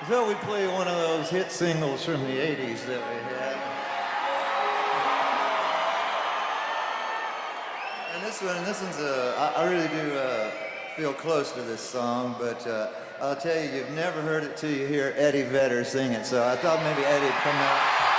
So we play one of those hit singles from the 80s that we had. And this one's I really do feel close to this song, but I'll tell you, you've never heard it till you hear Eddie Vedder sing it, so I thought maybe Eddie'd come out.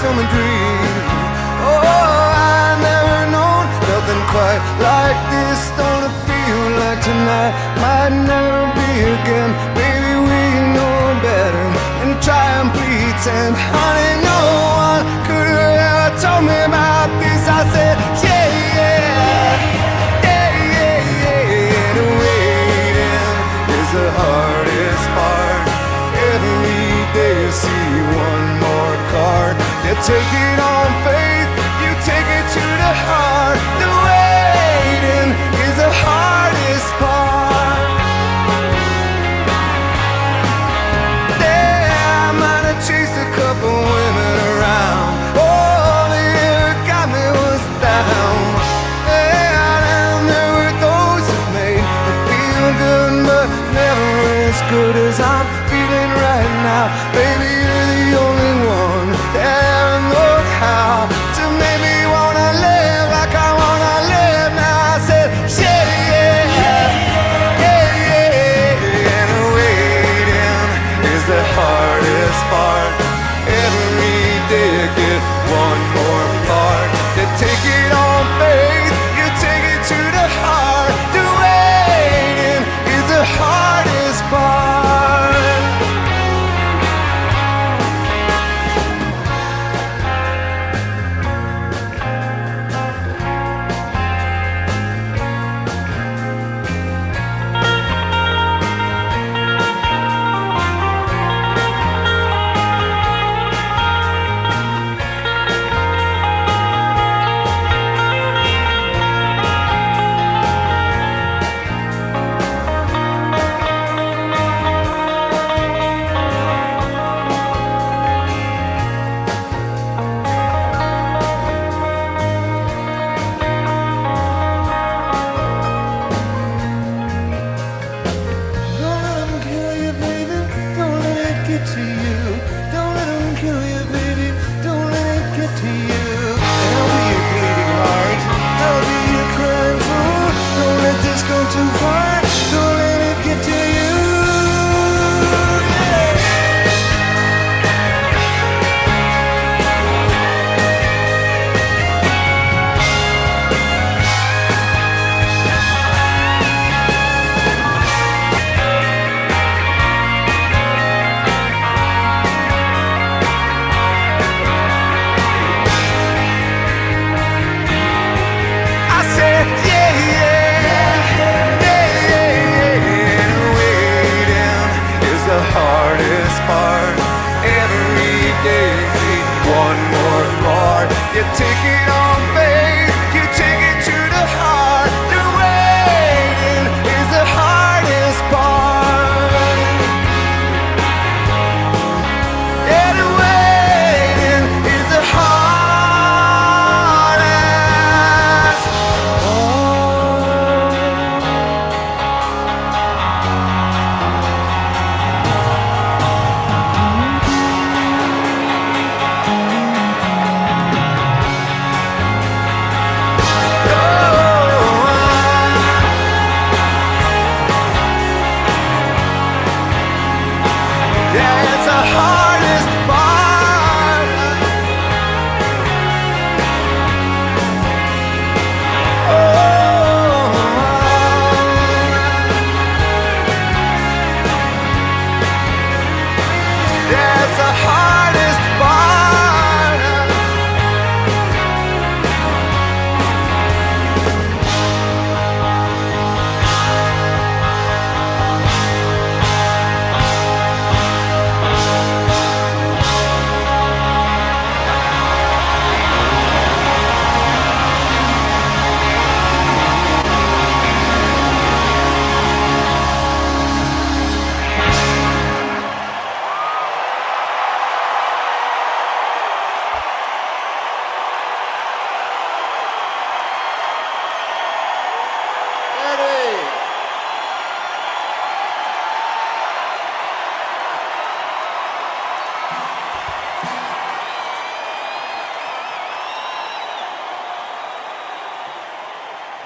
From a dream. Oh, I never known nothing quite like this. Don't it feel like tonight might never be again? Maybe we know better and try and pretend. Honey, no one could have ever told me about this. I said, yeah, yeah, yeah, yeah, yeah. And waiting is the hardest part. Every day you see one more card. You take it on faith, you take it to the heart. The waiting is the hardest part. Yeah, I might have chased a couple women around. All they ever got me was down. Yeah, and there were those who made me feel good, but never as good as I'm feeling right now. Baby, you're the only one that I know how.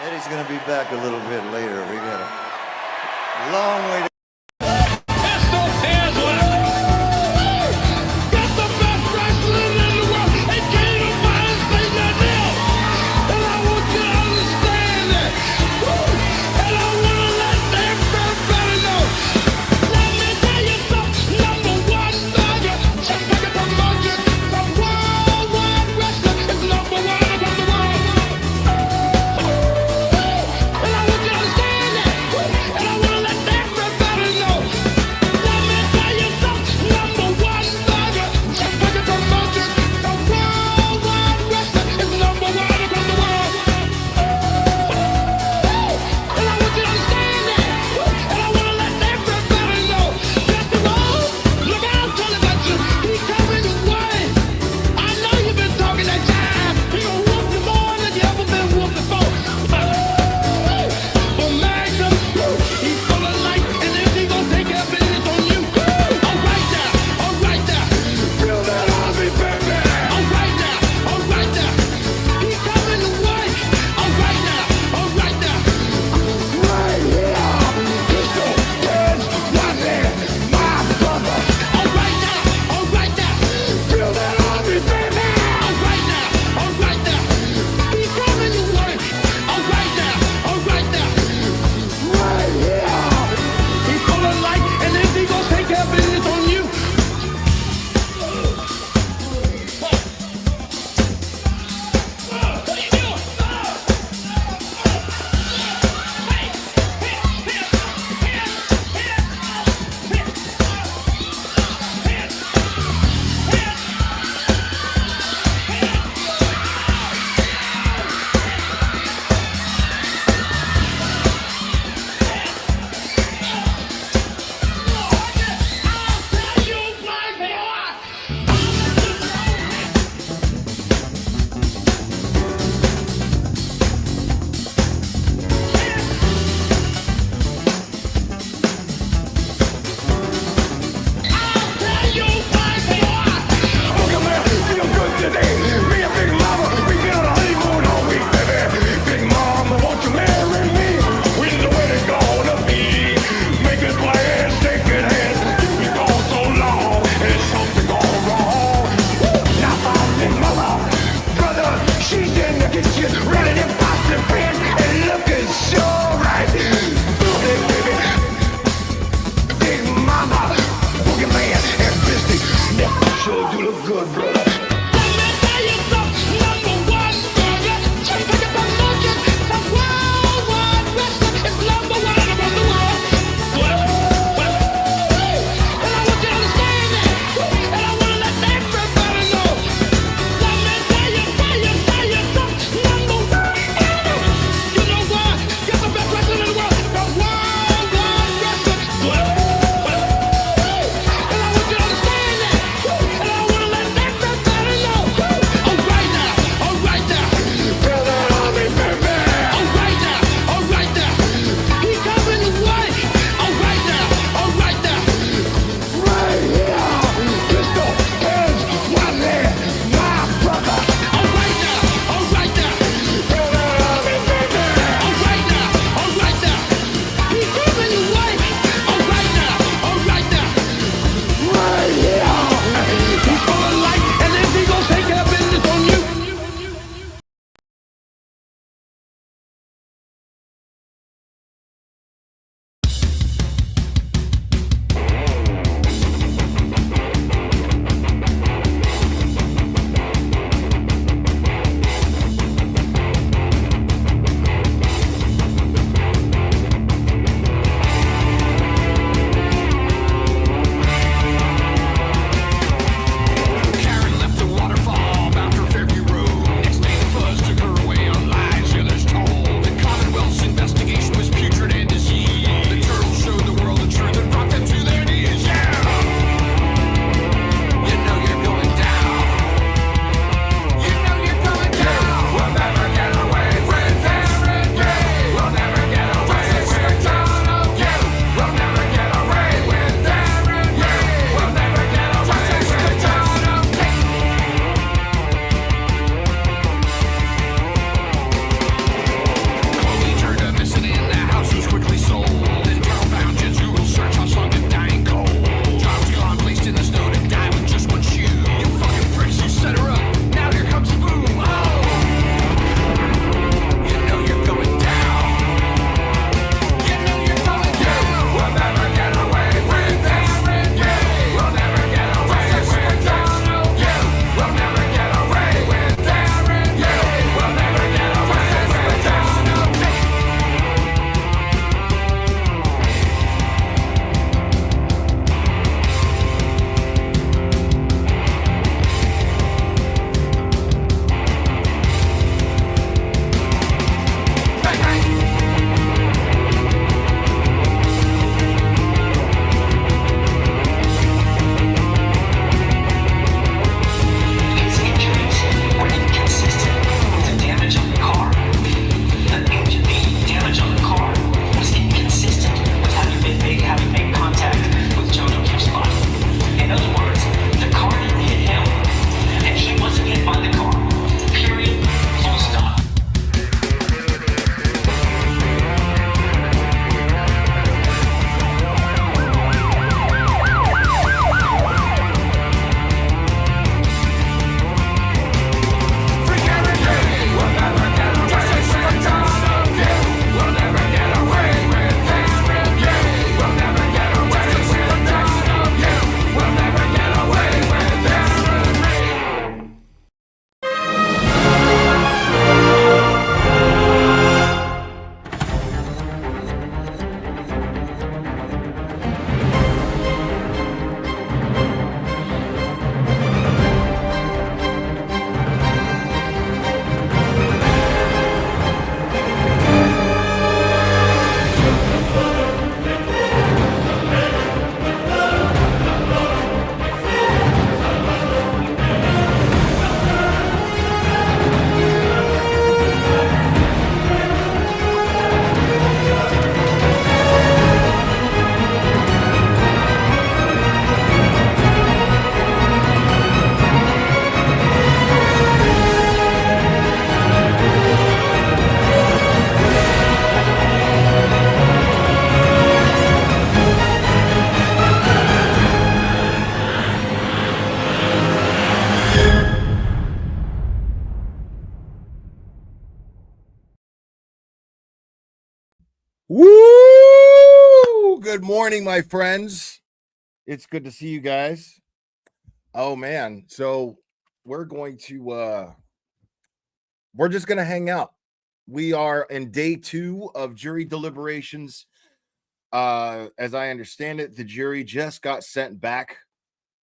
Eddie's gonna be back a little bit later. We got a long way to Woo! Good morning, my friends. It's good to see you guys. Oh man, so we're going to we're just gonna hang out. We are in day 2 of jury deliberations. As I understand it, the jury just got sent back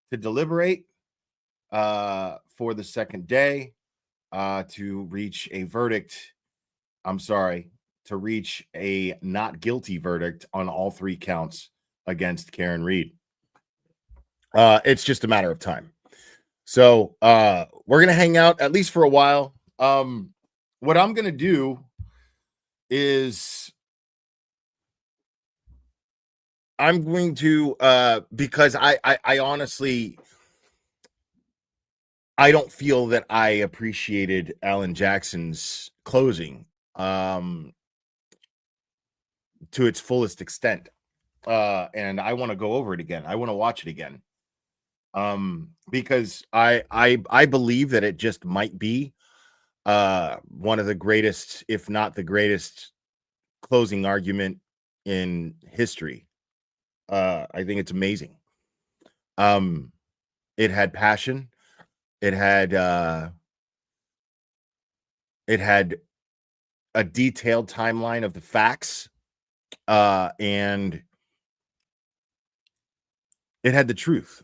to deliberate for the second day to reach a verdict. I'm sorry, to reach a not guilty verdict on all 3 counts against Karen Reed. It's just a matter of time. So we're gonna hang out at least for a while. What I'm gonna do is I'm going to because I honestly I don't feel that I appreciated Alan Jackson's closing to its fullest extent. And I want to go over it again. I want to watch it again. Because I believe that it just might be one of the greatest, if not the greatest, closing argument in history. I think it's amazing. It had passion. It had a detailed timeline of the facts, and it had the truth.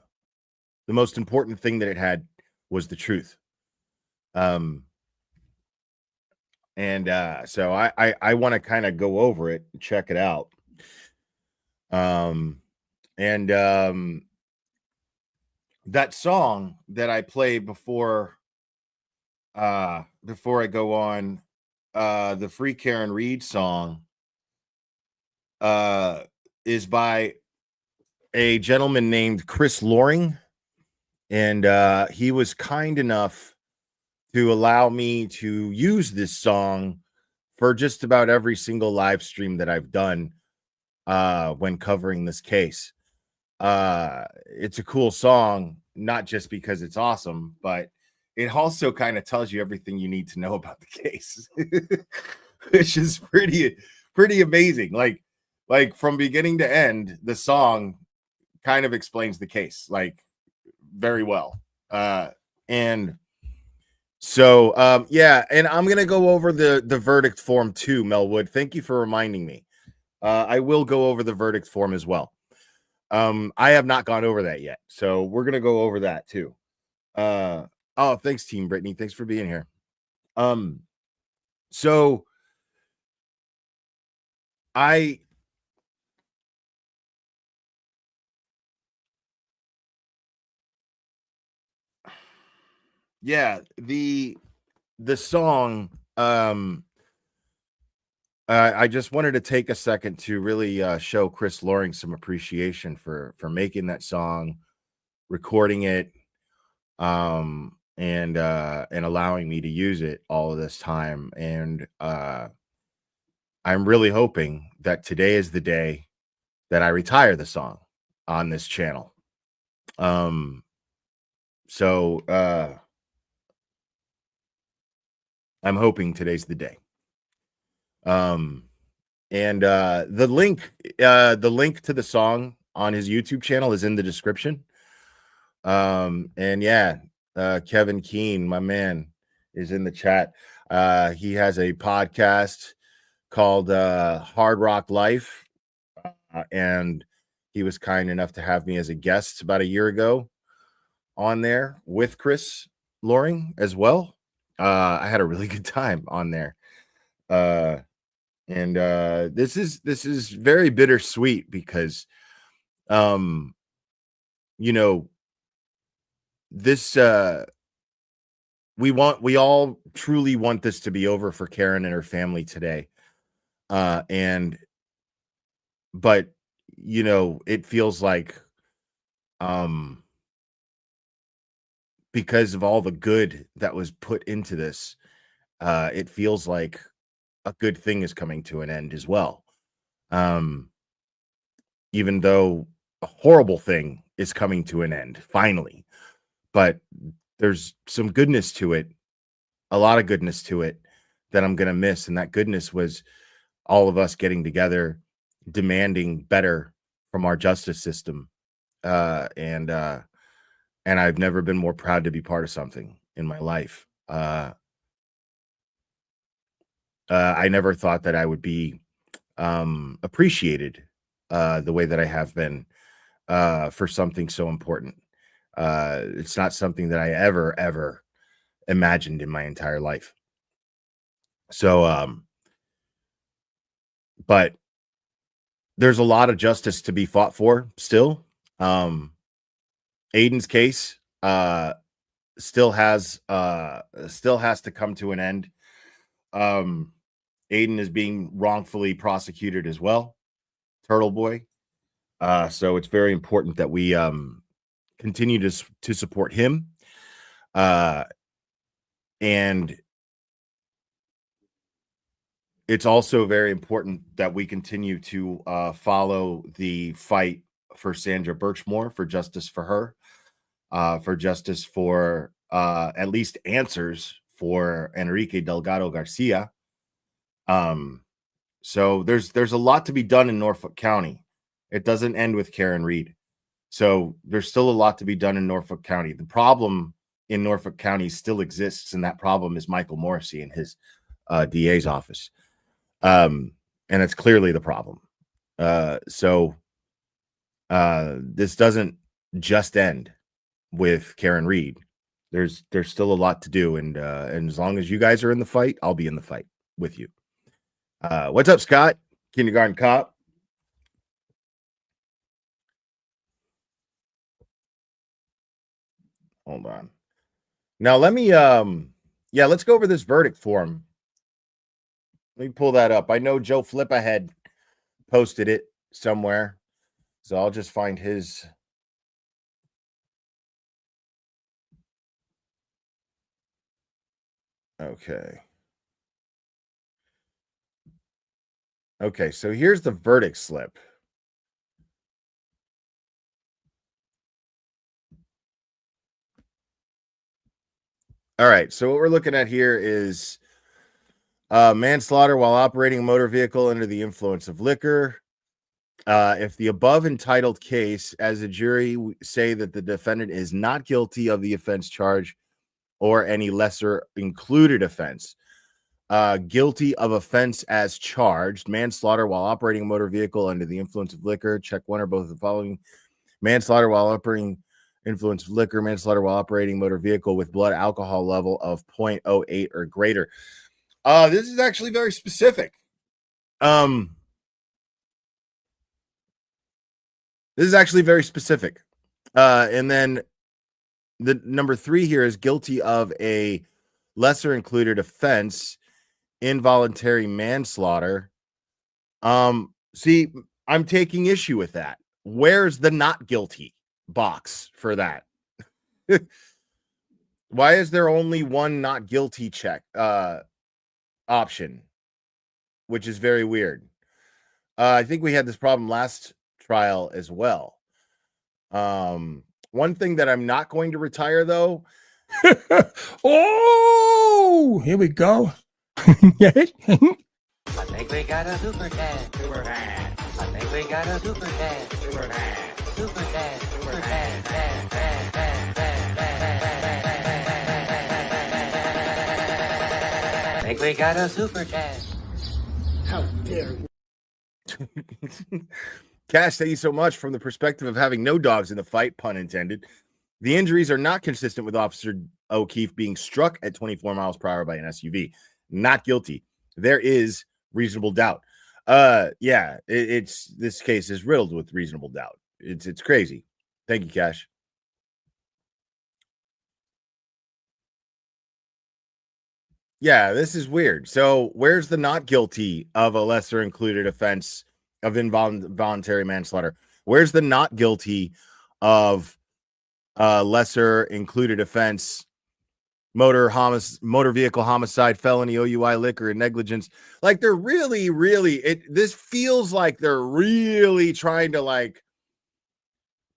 The most important thing that it had was the truth. And so I want to kind of go over it and check it out. And that song that I played before I go on, the Free Karen Reed song, is by a gentleman named Chris Loring, and he was kind enough to allow me to use this song for just about every single live stream that I've done when covering this case. It's a cool song, not just because it's awesome, but it also kind of tells you everything you need to know about the case, which is pretty amazing. Like from beginning to end, the song kind of explains the case like very well. And so yeah, and I'm gonna go over the verdict form too, Melwood. Thank you for reminding me. I will go over the verdict form as well. I have not gone over that yet, so we're gonna go over that too. Oh, thanks, Team Brittany. Thanks for being here. So yeah, the song. I just wanted to take a second to really show Chris Loring some appreciation for making that song, recording it, and allowing me to use it all of this time. And I'm really hoping that today is the day that I retire the song on this channel. So I'm hoping today's the day. And the link to the song on his YouTube channel is in the description. And yeah, Kevin Keene, my man, is in the chat. He has a podcast called Hard Rock Life, and he was kind enough to have me as a guest about a year ago on there with Chris Loring as well. I had a really good time on there. And this is very bittersweet because you know, this we all truly want this to be over for Karen and her family today. And but you know, it feels like because of all the good that was put into this, it feels like a good thing is coming to an end as well. Even though a horrible thing is coming to an end finally, but there's some goodness to it, a lot of goodness to it that I'm going to miss. And that goodness was all of us getting together, demanding better from our justice system. And I've never been more proud to be part of something in my life. I never thought that I would be appreciated the way that I have been for something so important. It's not something that I ever imagined in my entire life. So, but there's a lot of justice to be fought for still. Aiden's case still has to come to an end. Aiden is being wrongfully prosecuted as well, Turtle Boy. So it's very important that we continue to support him. And it's also very important that we continue to follow the fight for Sandra Birchmore, for justice for her, for justice for at least answers for Enrique Delgado Garcia. So there's a lot to be done in Norfolk County. It doesn't end with Karen Reed. So there's still a lot to be done in Norfolk County. The problem in Norfolk County still exists, and that problem is Michael Morrissey and his DA's office. And it's clearly the problem. So this doesn't just end with Karen Reed. There's still a lot to do, and as long as you guys are in the fight, I'll be in the fight with you. What's up, Scott? Kindergarten Cop. Hold on. Now let me let's go over this verdict form. Let me pull that up. I know Joe Flippa had posted it somewhere, so I'll just find his. Okay. Okay, so here's the verdict slip. All right, so what we're looking at here is manslaughter while operating a motor vehicle under the influence of liquor. If the above entitled case, as a jury, say that the defendant is not guilty of the offense charge or any lesser included offense, guilty of offense as charged, manslaughter while operating a motor vehicle under the influence of liquor, check one or both of the following: manslaughter while operating influence of liquor, manslaughter while operating motor vehicle with blood alcohol level of 0.08 or greater. This is actually very specific. This is actually very specific. And then the number 3 here is guilty of a lesser included offense, involuntary manslaughter. See, I'm taking issue with that. Where's the not guilty box for that? Why is there only one not guilty check option, which is very weird. I think we had this problem last trial as well. One thing that I'm not going to retire, though. Oh, here we go. I think we got a super dad. Super dad. I think we got a super dad. Super dad. Super dad. Super dad. Dad. Dad. Dad. Dad. Dad. I think we got a super dad. How dare you? Cash, thank you so much. From the perspective of having no dogs in the fight, pun intended, the injuries are not consistent with Officer O'Keefe being struck at 24 miles per hour by an SUV. Not guilty. There is reasonable doubt. It's this case is riddled with reasonable doubt. It's crazy. Thank you, Cash. Yeah, this is weird. So where's the not guilty of a lesser included offense of involuntary manslaughter? Where's the not guilty of lesser included offense, motor vehicle homicide, felony, OUI, liquor, and negligence? Like, they're really, this feels like they're really trying to like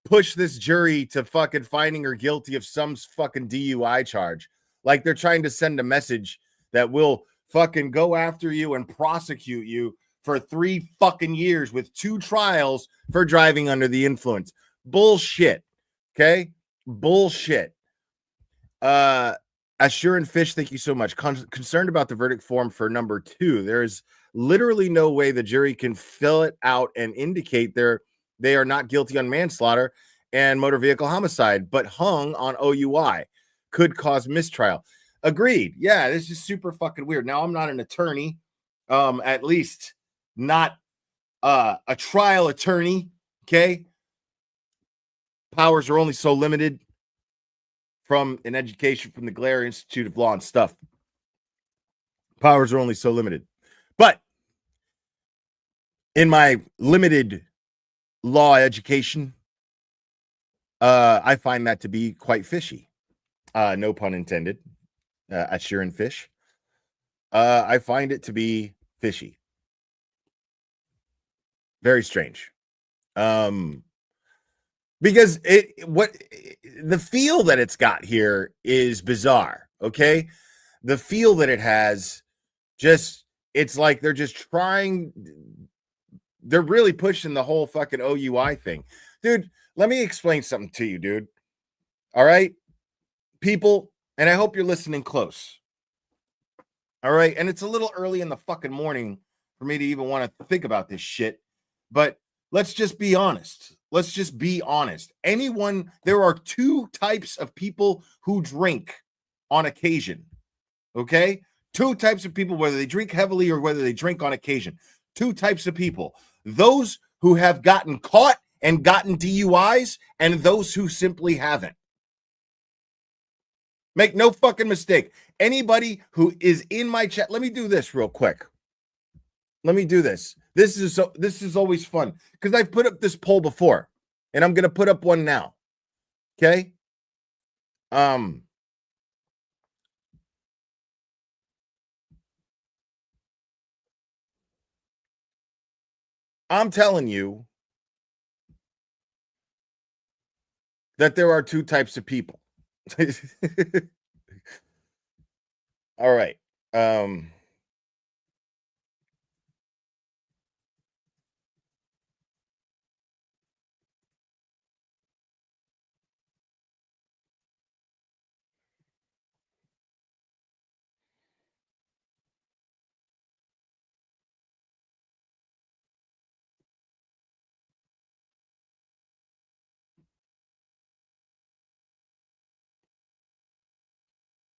push this jury to fucking finding her guilty of some fucking DUI charge. Like, they're trying to send a message that will fucking go after you and prosecute you for 3 fucking years with 2 trials for driving under the influence. Bullshit. Okay? Bullshit. Assure and Fish, thank you so much. Concerned about the verdict form for number 2. There is literally no way the jury can fill it out and indicate they are not guilty on manslaughter and motor vehicle homicide, but hung on OUI. Could cause mistrial. Agreed. Yeah, this is super fucking weird. Now, I'm not an attorney, at least not a trial attorney. Okay. Powers are only so limited from an education from the Glare Institute of Law and stuff. Powers are only so limited. But in my limited law education, I find that to be quite fishy. No pun intended. Assure and Fish. I find it to be fishy. Very strange. Because the feel that it's got here is bizarre. Okay. The feel that it has it's like they're really pushing the whole fucking OUI thing. Dude, let me explain something to you, dude. All right, people, and I hope you're listening close. All right, and it's a little early in the fucking morning for me to even want to think about this shit, but let's just be honest. Let's just be honest. There are 2 types of people who drink on occasion. Okay? 2 types of people, whether they drink heavily or whether they drink on occasion. 2 types of people. Those who have gotten caught and gotten DUIs, and those who simply haven't. Make no fucking mistake. Anybody who is in my chat, let me do this real quick. Let me do this. This is always fun because I've put up this poll before, and I'm going to put up one now. Okay? I'm telling you that there are 2 types of people. All right.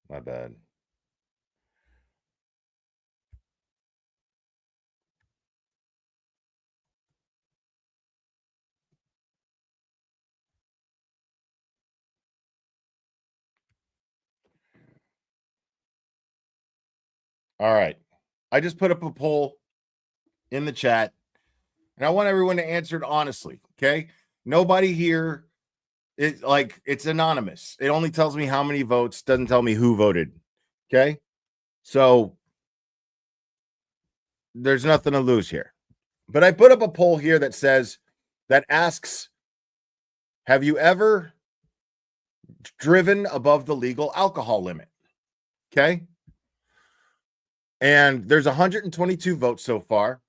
My bad. All right. I just put up a poll in the chat, and I want everyone to answer it honestly. Okay. Nobody here it's anonymous. It only tells me how many votes, doesn't tell me who voted. Okay. So there's nothing to lose here. But I put up a poll here that asks, have you ever driven above the legal alcohol limit? Okay. And there's 122 votes so far,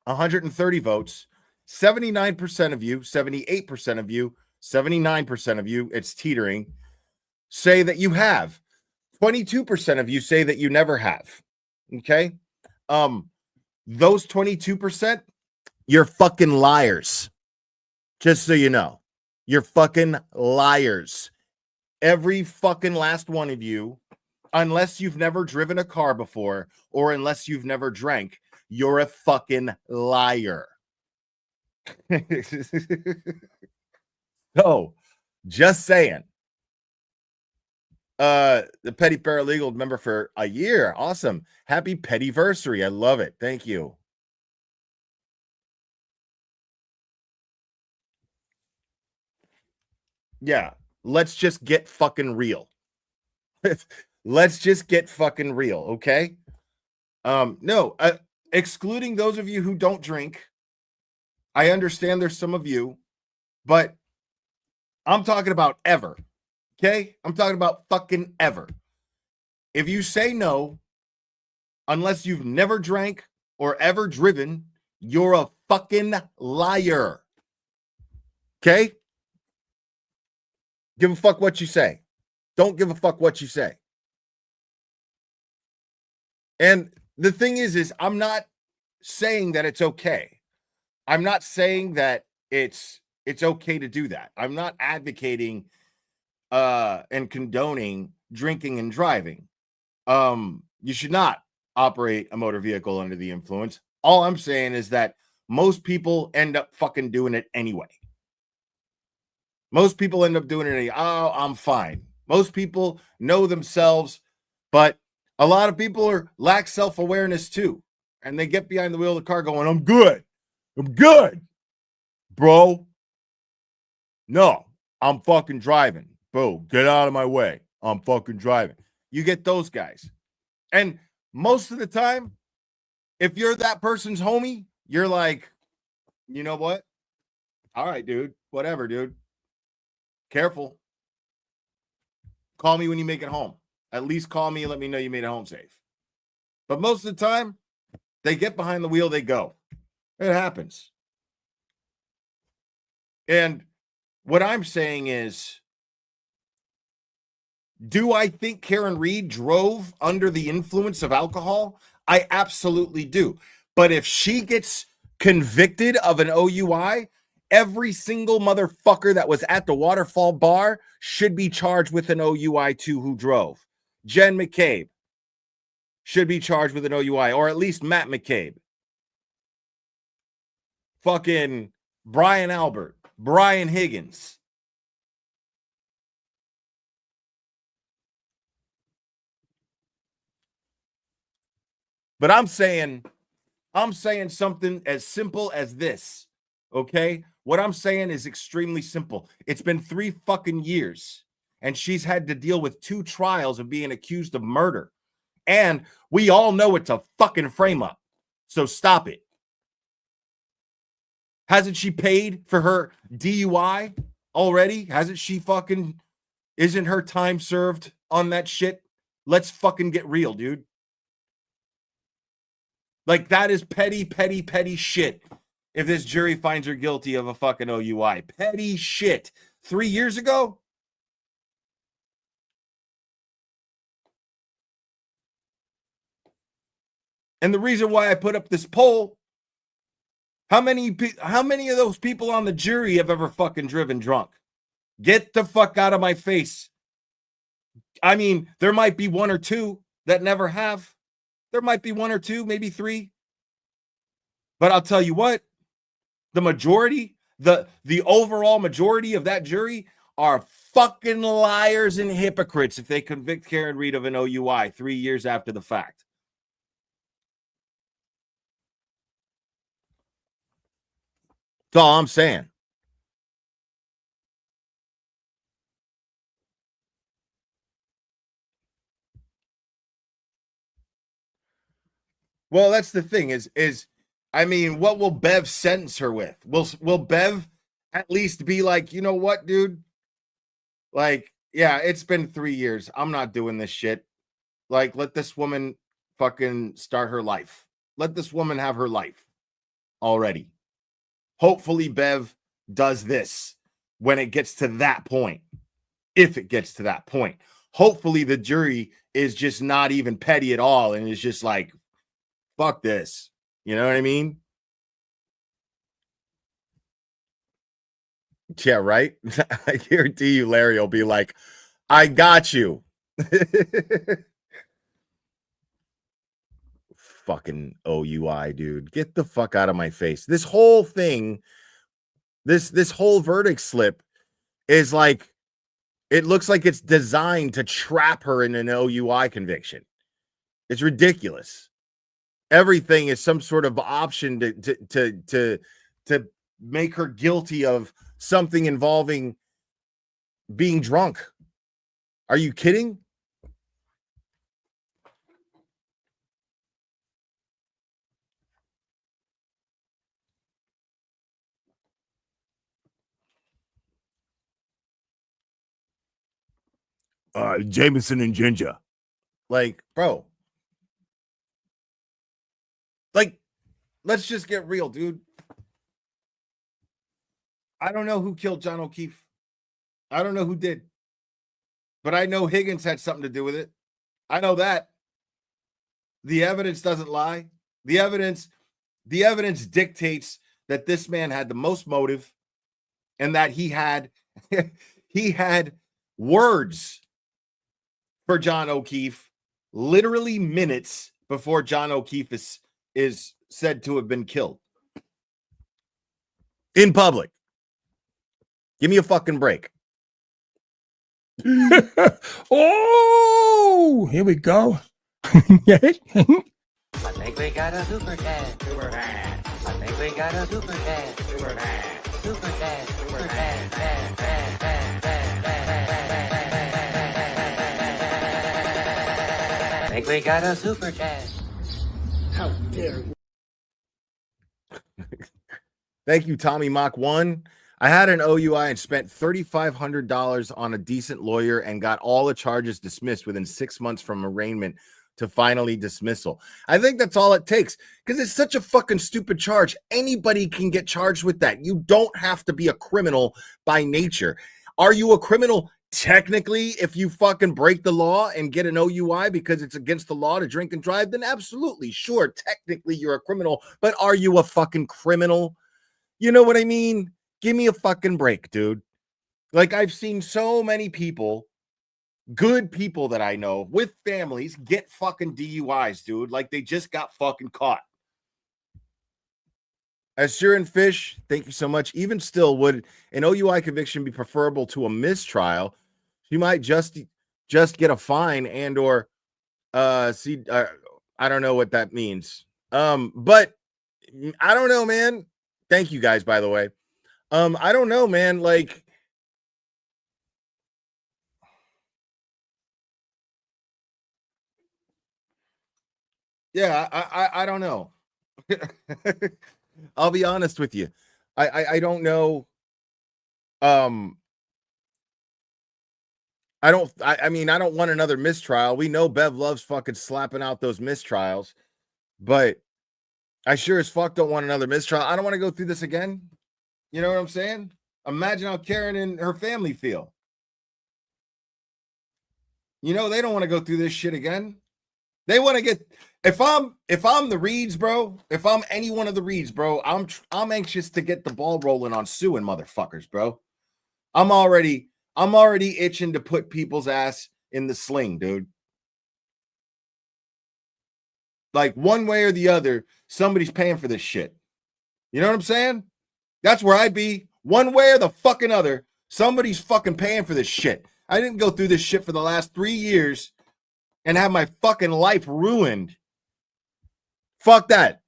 130 votes, 79% of you, 78% of you, 79% of you, it's teetering, say that you have. 22% of you say that you never have. Okay. Those 22%, you're fucking liars. Just so you know, you're fucking liars. Every fucking last one of you, unless you've never driven a car before or unless you've never drank, you're a fucking liar. So, just saying. The petty paralegal member for a year. Awesome. Happy pettyversary. I love it. Thank you. Yeah, let's just get fucking real. Let's just get fucking real, okay? No, excluding those of you who don't drink, I understand there's some of you, but I'm talking about ever, okay? I'm talking about fucking ever. If you say no, unless you've never drank or ever driven, you're a fucking liar. Okay? Give a fuck what you say. Don't give a fuck what you say. And the thing is I'm not saying that it's okay. I'm not saying that it's okay to do that. I'm not advocating and condoning drinking and driving. You should not operate a motor vehicle under the influence. All I'm saying is that most people end up fucking doing it anyway. Most people end up doing it anyway. Oh, I'm fine. Most people know themselves, but a lot of people lack self-awareness too. And they get behind the wheel of the car going, I'm good. I'm good, bro. No, I'm fucking driving. Bro, get out of my way. I'm fucking driving. You get those guys. And most of the time, if you're that person's homie, you're like, you know what? All right, dude. Whatever, dude. Careful. Call me when you make it home. At least call me and let me know you made it home safe. But most of the time, they get behind the wheel, they go. It happens. And what I'm saying is, do I think Karen Reed drove under the influence of alcohol? I absolutely do. But if she gets convicted of an OUI, every single motherfucker that was at the Waterfall bar should be charged with an OUI too who drove. Jen McCabe should be charged with an OUI, or at least Matt McCabe. Fucking Brian Albert, Brian Higgins. But I'm saying something as simple as this, okay? What I'm saying is extremely simple. It's been 3 fucking years, and she's had to deal with 2 trials of being accused of murder. And we all know it's a fucking frame up. So stop it. Hasn't she paid for her DUI already? Isn't her time served on that shit? Let's fucking get real, dude. Like, that is petty, petty, petty shit. If this jury finds her guilty of a fucking OUI. Petty shit. 3 years ago? And the reason why I put up this poll, how many of those people on the jury have ever fucking driven drunk? Get the fuck out of my face. I mean, there might be 1 or 2 that never have. There might be 1 or 2, maybe 3. But I'll tell you what, the majority, the overall majority of that jury are fucking liars and hypocrites if they convict Karen Reed of an OUI 3 years after the fact. That's all I'm saying. Well, that's the thing is I mean, what will Bev sentence her with? Will Bev at least be like, you know what, dude? Like, yeah, it's been 3 years. I'm not doing this shit. Like, let this woman fucking start her life. Let this woman have her life already. Hopefully, Bev does this when it gets to that point. If it gets to that point. Hopefully, the jury is just not even petty at all and is just like, fuck this. You know what I mean? Yeah, right? I guarantee you, Larry will be like, I got you. Fucking OUI, dude. Get the fuck out of my face. This whole thing, this whole verdict slip is like, it looks like it's designed to trap her in an OUI conviction. It's ridiculous. Everything is some sort of option to make her guilty of something involving being drunk. Are you kidding? Jameson and ginger. Like, bro. Like, Let's just get real, dude. I don't know who killed John O'Keefe. I don't know who did. But I know Higgins had something to do with it. I know that. The evidence doesn't lie. The evidence dictates that this man had the most motive and that he had he had words for John O'Keefe literally minutes before John O'Keefe is said to have been killed in public. Give me a fucking break. Oh, here we go. I think we got a super dad. Super dad. I think we got a super dad. Super dad. Super dad. Super dad. Dad, dad, dad, dad, dad, dad. I think we got a super dad. How dare you? Thank you, Tommy Mach 1. I had an OUI and spent $3,500 on a decent lawyer and got all the charges dismissed within 6 months from arraignment to finally dismissal. I think that's all it takes because it's such a fucking stupid charge. Anybody can get charged with that. You don't have to be a criminal by nature. Are you a criminal? Technically, if you fucking break the law and get an OUI because it's against the law to drink and drive, then absolutely, sure, technically you're a criminal, but are you a fucking criminal? You know what I mean? Give me a fucking break, dude. Like, I've seen so many people, good people that I know with families, get fucking DUIs, dude. Like, they just got fucking caught. As Sure and Fish, thank you so much. Even still, would an OUI conviction be preferable to a mistrial? You might just get a fine and or I don't know what that means. But I don't know, man. Thank you guys, by the way. I don't know, man. Like, yeah, I don't know. I'll be honest with you. I don't know. I mean, I don't want another mistrial. We know Bev loves fucking slapping out those mistrials, but I sure as fuck don't want another mistrial. I don't want to go through this again. You know what I'm saying? Imagine how Karen and her family feel. You know, they don't want to go through this shit again. They want to get if I'm the Reeds, bro, if I'm any one of the Reeds, bro, I'm anxious to get the ball rolling on suing motherfuckers, bro. I'm already itching to put people's ass in the sling, dude. Like, one way or the other, somebody's paying for this shit. You know what I'm saying? That's where I'd be. One way or the fucking other, somebody's fucking paying for this shit. I didn't go through this shit for the last 3 years and have my fucking life ruined. Fuck that.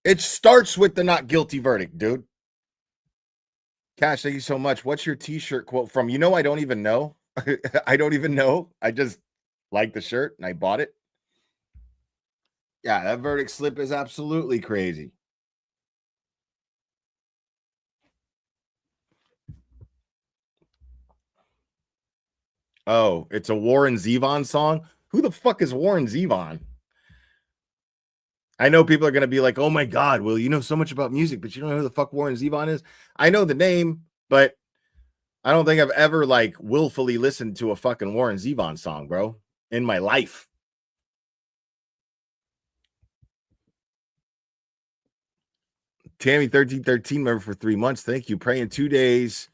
It starts with the not guilty verdict, dude. Cash, thank you so much. What's your t-shirt quote from? You know, I don't even know. I don't even know. I just like the shirt and I bought it. Yeah, that verdict slip is absolutely crazy. Oh, it's a Warren Zevon song? Who the fuck is Warren Zevon? I know people are going to be like, oh my God, Will, you know so much about music, but you don't know who the fuck Warren Zevon is? I know the name, but I don't think I've ever like willfully listened to a fucking Warren Zevon song, bro, in my life. Tammy 1313 member for 3 months. Thank you. Praying 2 days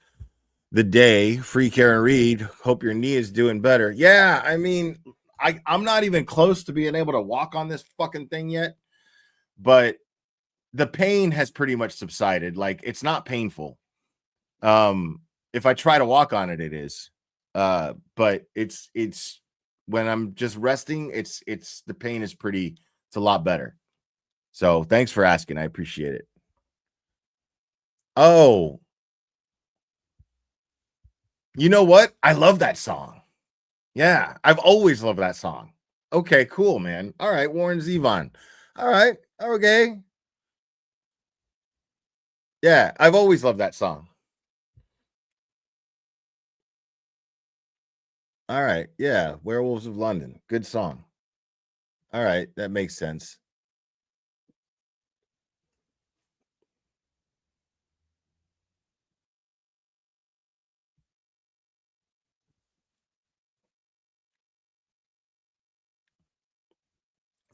the day. Free Karen Reed. Hope your knee is doing better. Yeah, I mean, I'm not even close to being able to walk on this fucking thing yet, but the pain has pretty much subsided. Like, it's not painful. If I try to walk on it, it is. But it's when I'm just resting, it's the pain is it's a lot better. So thanks for asking. I appreciate it. Oh, you know what? I love that song. Yeah, I've always loved that song. Okay, cool, man. All right, Warren Zevon. All right, okay. Yeah, I've always loved that song. All right, yeah, Werewolves of London. Good song. All right, that makes sense.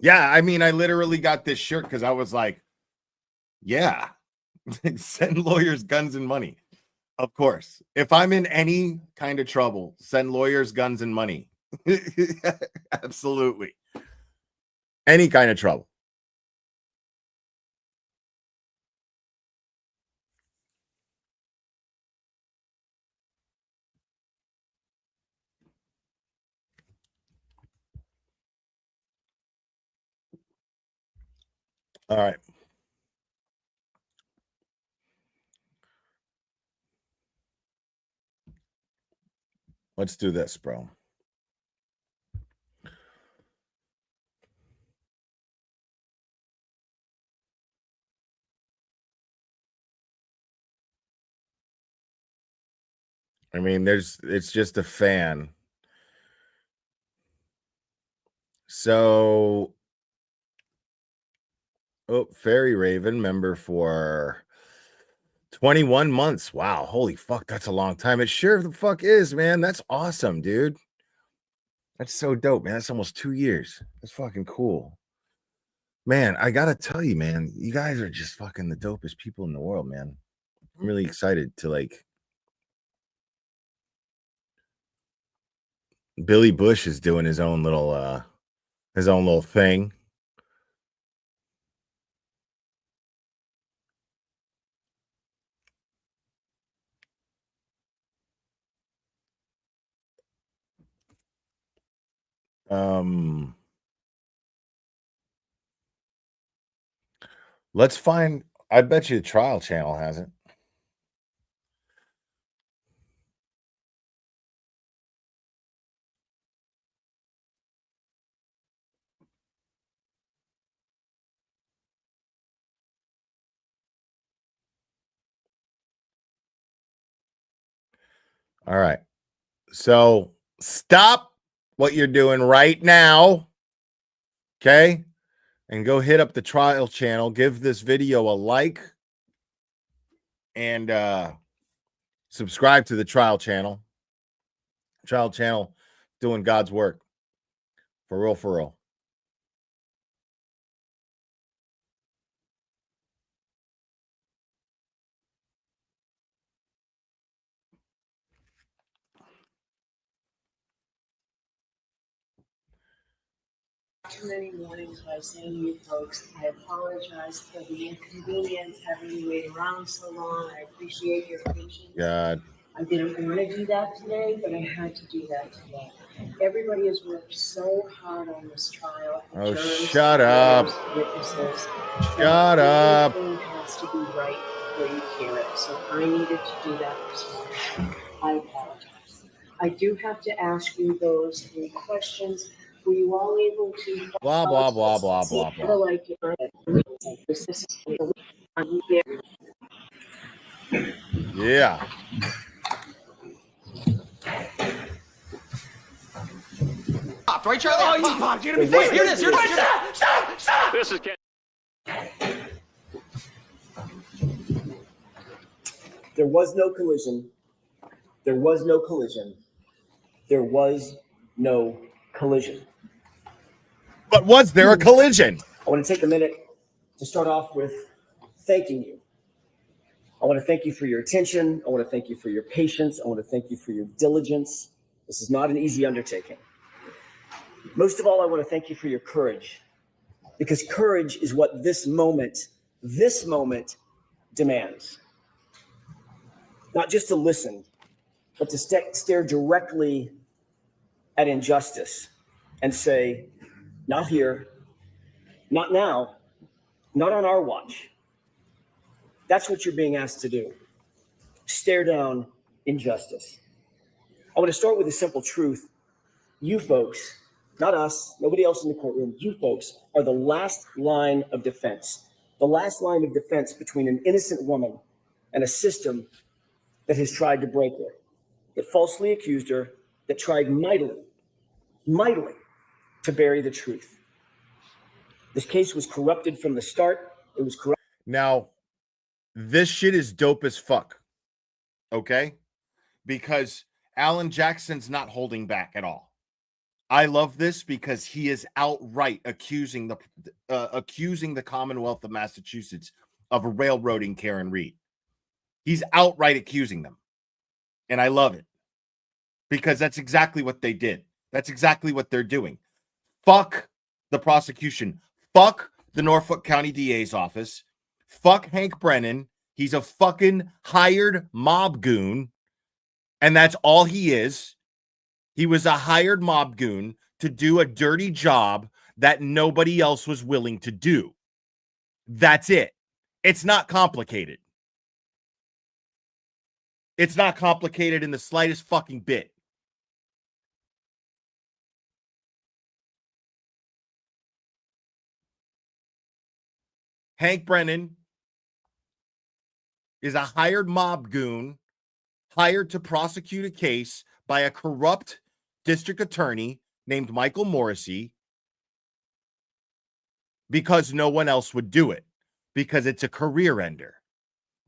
Yeah, I mean, I literally got this shirt because I was like, yeah, send lawyers guns and money. Of course. If I'm in any kind of trouble, send lawyers guns and money. Absolutely. Any kind of trouble. All right. Let's do this, bro. I mean, it's just a fan. So, Fairy Raven, member for 21 months. Wow, holy fuck, that's a long time. It sure the fuck is, man. That's awesome, dude. That's so dope, man. That's almost 2 years. That's fucking cool. Man, I gotta tell you, man, you guys are just fucking the dopest people in the world, man. I'm really excited to like Billy Bush is doing his own little thing. Let's find. I bet you the trial channel has it. All right. So stop what you're doing right now. Okay. And go hit up the trial channel. Give this video a like. And subscribe to the trial channel. Trial channel doing God's work. For real, for real. Too many mornings by saying to you folks, I apologize for the inconvenience having you wait around so long. I appreciate your patience. God. I didn't want to do that today, but I had to do that today. Everybody has worked so hard on this trial. Oh, Jurors, shut up. witnesses. Shut up. Everything has to be right before you hear it. So I needed to do that this morning. I apologize. I do have to ask you those 3 questions. Were you all able to Blah, blah, blah, blah, see blah, how blah. like Yeah. Popped, right, Charlie? Oh, you popped. You're gonna be here it is. Here it is. Stop. This is Ken. There was no collision. There was no collision. There was no collision. But was there a collision? I want to take a minute to start off with thanking you. I want to thank you for your attention. I want to thank you for your patience. I want to thank you for your diligence. This is not an easy undertaking. Most of all, I want to thank you for your courage, because courage is what this moment demands. Not just to listen, but to stare directly at injustice and say, not here, not now, not on our watch. That's what you're being asked to do. Stare down injustice. I want to start with a simple truth. You folks, not us, nobody else in the courtroom, you folks are the last line of defense. The last line of defense between an innocent woman and a system that has tried to break her, that falsely accused her, that tried mightily to bury the truth. This case was corrupted from the start. It was corrupt. Now, this shit is dope as fuck. Okay? Because Alan Jackson's not holding back at all. I love this because he is outright accusing the Commonwealth of Massachusetts of railroading Karen Reed. He's outright accusing them. And I love it because that's exactly what they did. That's exactly what they're doing. Fuck the prosecution. Fuck the Norfolk County DA's office. Fuck Hank Brennan. He's a fucking hired mob goon. And that's all he is. He was a hired mob goon to do a dirty job that nobody else was willing to do. That's it. It's not complicated. It's not complicated in the slightest fucking bit. Hank Brennan is a hired mob goon hired to prosecute a case by a corrupt district attorney named Michael Morrissey because no one else would do it, because it's a career ender,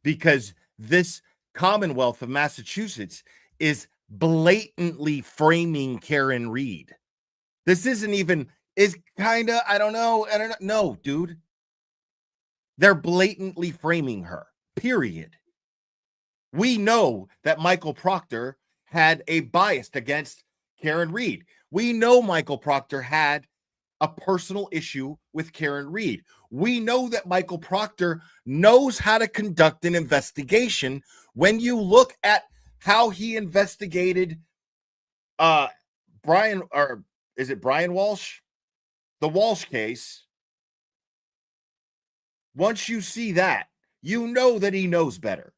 because this Commonwealth of Massachusetts is blatantly framing Karen Reed. This isn't even, is kind of, I don't know. No, dude. They're blatantly framing her, period. We know that Michael Proctor had a bias against Karen Reed. We know Michael Proctor had a personal issue with Karen Reed. We know that Michael Proctor knows how to conduct an investigation. When you look at how he investigated Brian, or is it Brian Walsh? The Walsh case. Once you see that, you know that he knows better.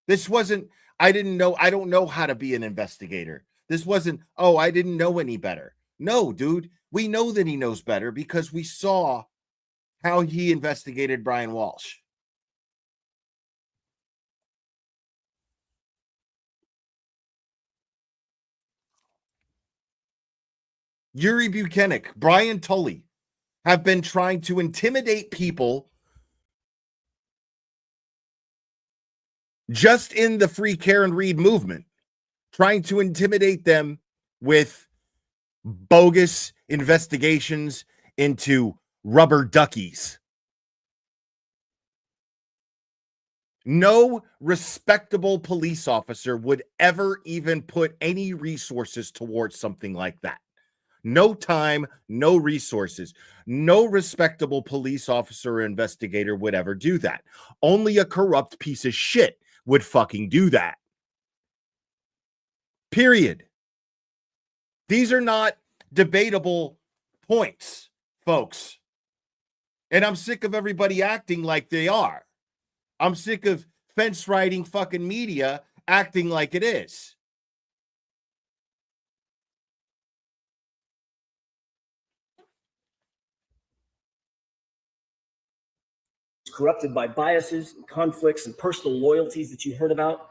This wasn't, I don't know how to be an investigator. This wasn't, oh, I didn't know any better. No, dude, we know that he knows better because we saw how he investigated Brian Walsh. Yuri Buchanan, Brian Tully have been trying to intimidate people just in the Free Karen Reed movement, trying to intimidate them with bogus investigations into rubber duckies. No respectable police officer would ever even put any resources towards something like that. No time, no resources. No respectable police officer or investigator would ever do that. Only a corrupt piece of shit would fucking do that. Period. These are not debatable points, folks. And I'm sick of everybody acting like they are. I'm sick of fence riding fucking media acting like it is. Corrupted by biases, conflicts, and personal loyalties that you heard about.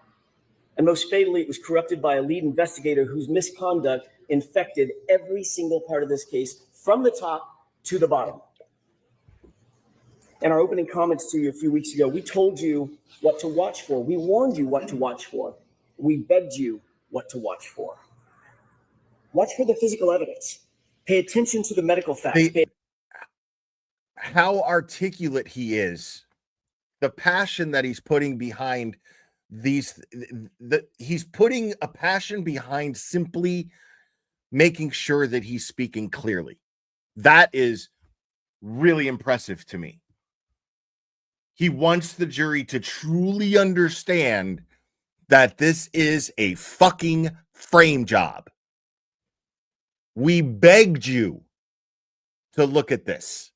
And most fatally, it was corrupted by a lead investigator whose misconduct infected every single part of this case from the top to the bottom. In our opening comments to you a few weeks ago, we told you what to watch for. We warned you what to watch for. We begged you what to watch for. Watch for the physical evidence. Pay attention to the medical facts. How articulate he is, the passion that he's putting behind these, he's putting a passion behind simply making sure that he's speaking clearly. That is really impressive to me. He wants the jury to truly understand that this is a fucking frame job. We begged you to look at this.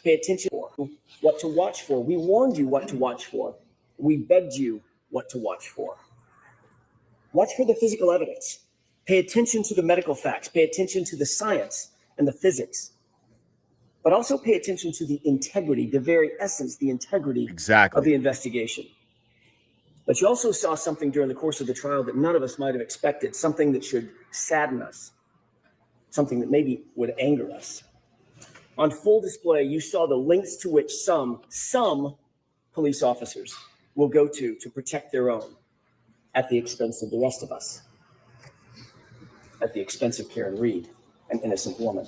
Pay attention to what to watch for. We warned you what to watch for. We begged you what to watch for. Watch for the physical evidence. Pay attention to the medical facts. Pay attention to the science and the physics. But also pay attention to the integrity, the very essence, the integrity of the investigation. But you also saw something during the course of the trial that none of us might have expected, something that should sadden us, something that maybe would anger us. On full display, you saw the lengths to which some police officers will go to protect their own at the expense of the rest of us. at the expense of Karen Reed, an innocent woman.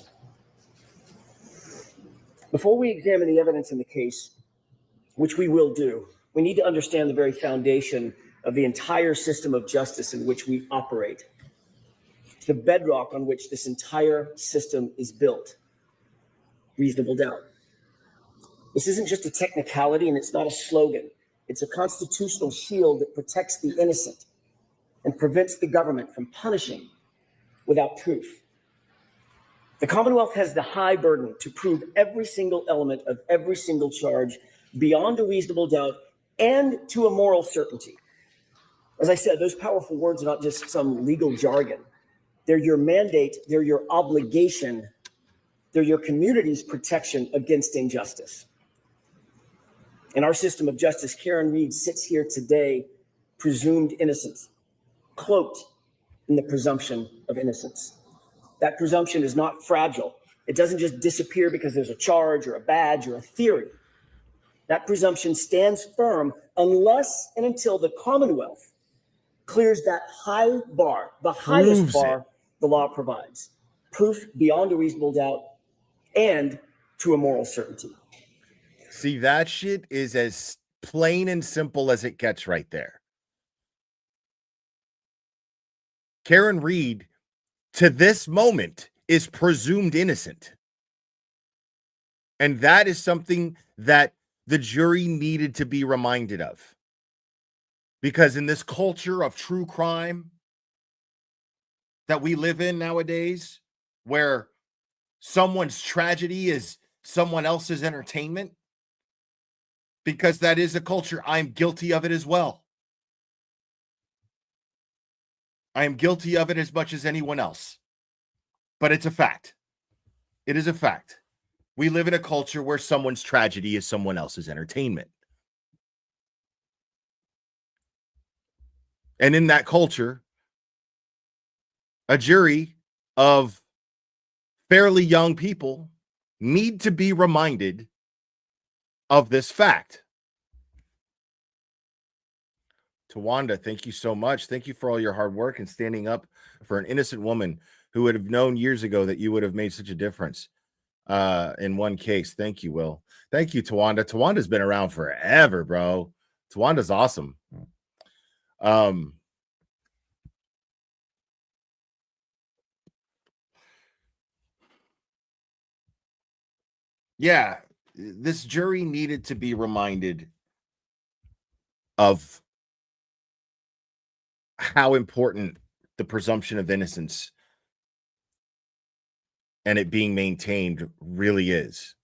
Before we examine the evidence in the case, which we will do, we need to understand the very foundation of the entire system of justice in which we operate. It's the bedrock on which this entire system is built. Reasonable doubt. This isn't just a technicality and it's not a slogan. It's a constitutional shield that protects the innocent and prevents the government from punishing without proof. The Commonwealth has the high burden to prove every single element of every single charge beyond a reasonable doubt and to a moral certainty. As I said, those powerful words are not just some legal jargon. They're your mandate, they're your obligation, they're your community's protection against injustice. In our system of justice, Karen Reed sits here today, presumed innocent, cloaked in the presumption of innocence. That presumption is not fragile. It doesn't just disappear because there's a charge or a badge or a theory. That presumption stands firm unless and until the Commonwealth clears that high bar, the highest bar the law provides. Proof beyond a reasonable doubt and to a moral certainty. See, that shit is as plain and simple as it gets right there. Karen Reed, to this moment, is presumed innocent. And that is something that the jury needed to be reminded of. Because in this culture of true crime that we live in nowadays, where someone's tragedy is someone else's entertainment, because that is a culture, I'm guilty of it as well. I am guilty of it as much as anyone else. But it's a fact. It is a fact. We live in a culture where someone's tragedy is someone else's entertainment. And in that culture, a jury of fairly young people need to be reminded of this fact. Tawanda, thank you so much. Thank you for all your hard work and standing up for an innocent woman who would have known years ago that you would have made such a difference in one case. Thank you, Will. Thank you, Tawanda. Tawanda's been around forever, bro. Tawanda's awesome. Yeah, this jury needed to be reminded of how important the presumption of innocence and it being maintained really is.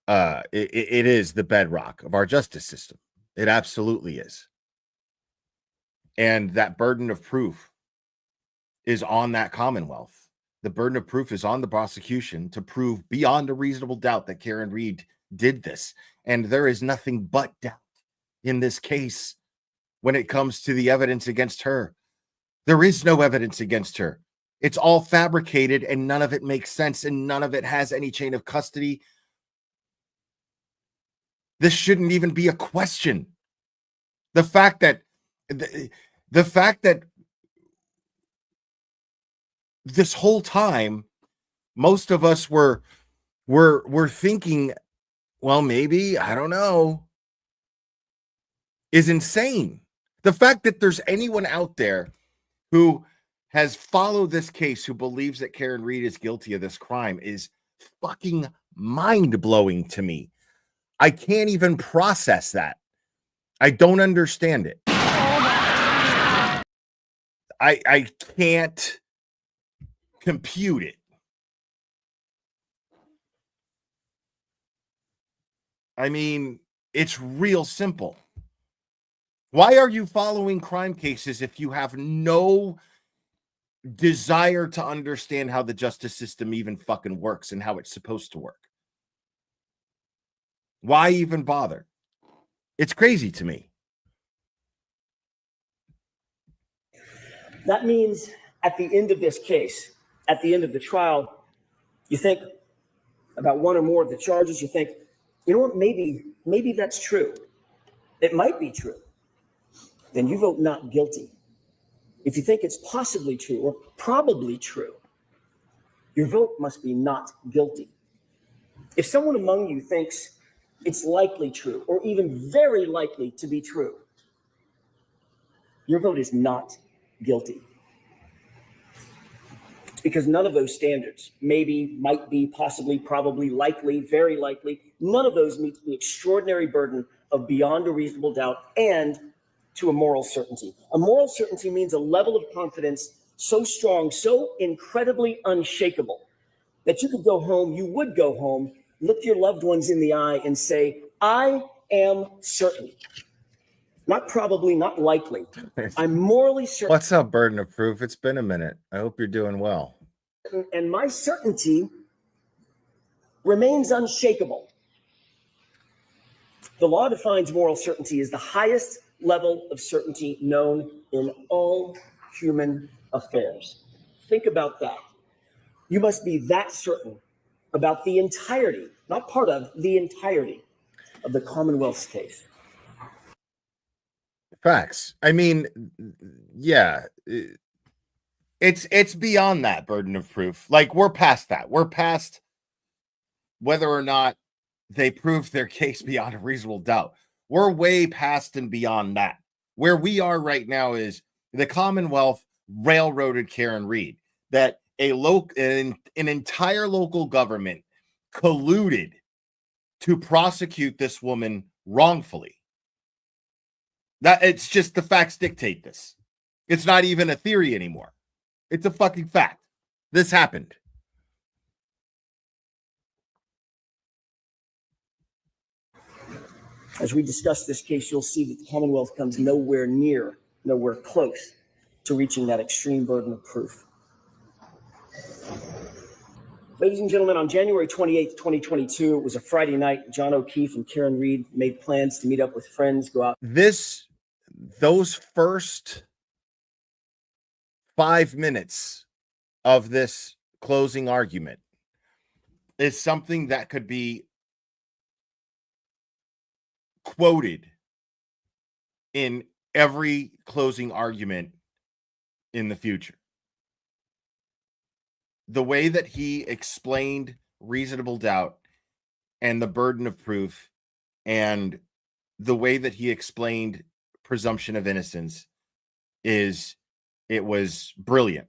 It is the bedrock of our justice system. It absolutely is. And that burden of proof is on that Commonwealth. The burden of proof is on the prosecution to prove beyond a reasonable doubt that Karen Reed did this. And there is nothing but doubt in this case when it comes to the evidence against her. There is no evidence against her. It's all fabricated and none of it makes sense and none of it has any chain of custody. This shouldn't even be a question. The fact that this whole time, most of us were thinking, well, maybe, I don't know, is insane. The fact that there's anyone out there who has followed this case who believes that Karen Reed is guilty of this crime is fucking mind-blowing to me. I can't even process that. I don't understand it. I can't compute it. I mean, it's real simple. Why are you following crime cases if you have no desire to understand how the justice system even fucking works and how it's supposed to work? Why even bother? It's crazy to me. That means at the end of this case, at the end of the trial, you think about one or more of the charges, you think, you know what, maybe that's true. It might be true. Then you vote not guilty. If you think it's possibly true or probably true, your vote must be not guilty. If someone among you thinks it's likely true or even very likely to be true, your vote is not guilty. It's because none of those standards, maybe, might be, possibly, probably, likely, very likely, none of those meets the extraordinary burden of beyond a reasonable doubt and to a moral certainty. A moral certainty means a level of confidence so strong, so incredibly unshakable that you could go home, you would go home, look your loved ones in the eye and say, I am certain. Not probably, not likely. I'm morally certain. What's up, burden of proof? It's been a minute. I hope you're doing well. And my certainty remains unshakable. The law defines moral certainty as the highest level of certainty known in all human affairs. Think about that. You must be that certain about the entirety, not part of, the entirety of the Commonwealth's case. Facts. I mean, yeah, it's beyond that burden of proof. Like, we're past that. We're past whether or not they proved their case beyond a reasonable doubt. We're way past and beyond that. Where we are right now is the Commonwealth railroaded Karen Read, that an entire local government colluded to prosecute this woman wrongfully. That it's just the facts dictate this. It's not even a theory anymore. It's a fucking fact. This happened. As we discuss this case, you'll see that the Commonwealth comes nowhere near, nowhere close to reaching that extreme burden of proof. Ladies and gentlemen, on January 28th, 2022, it was a Friday night. John O'Keefe and Karen Read made plans to meet up with friends, go out. Those first 5 minutes of this closing argument is something that could be quoted in every closing argument in the future. The way that he explained reasonable doubt and the burden of proof, and the way that he explained presumption of innocence, it was brilliant.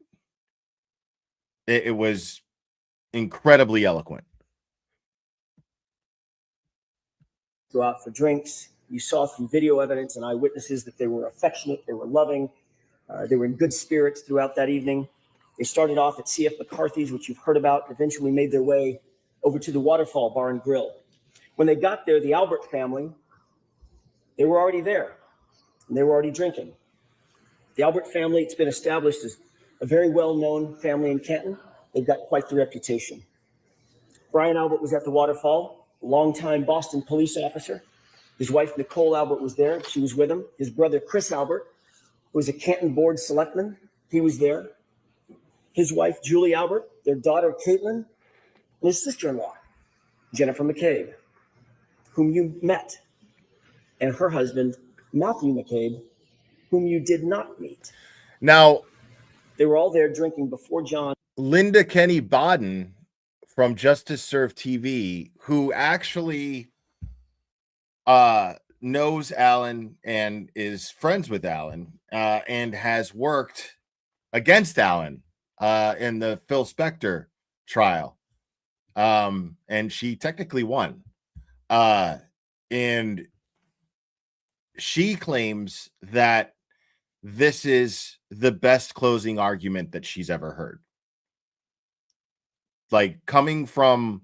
It was incredibly eloquent. Go out for drinks. You saw through video evidence and eyewitnesses that they were affectionate, they were loving, they were in good spirits throughout that evening. They started off at C.F. McCarthy's, which you've heard about, eventually made their way over to the Waterfall Bar and Grill. When they got there, the Albert family, they were already there, and they were already drinking. The Albert family, it's been established as a very well-known family in Canton. They've got quite the reputation. Brian Albert was at the Waterfall, a longtime Boston police officer. His wife, Nicole Albert, was there. She was with him. His brother, Chris Albert, who was a Canton board selectman. He was there. His wife, Julie Albert, their daughter, Caitlin, and his sister-in-law, Jennifer McCabe, whom you met, and her husband, Matthew McCabe, whom you did not meet. Now, they were all there drinking before John. Linda Kenny Bodden from Justice Served TV, who actually knows Alan and is friends with Alan, and has worked against Alan in the Phil Spector trial. And she technically won. And she claims that this is the best closing argument that she's ever heard. Like, coming from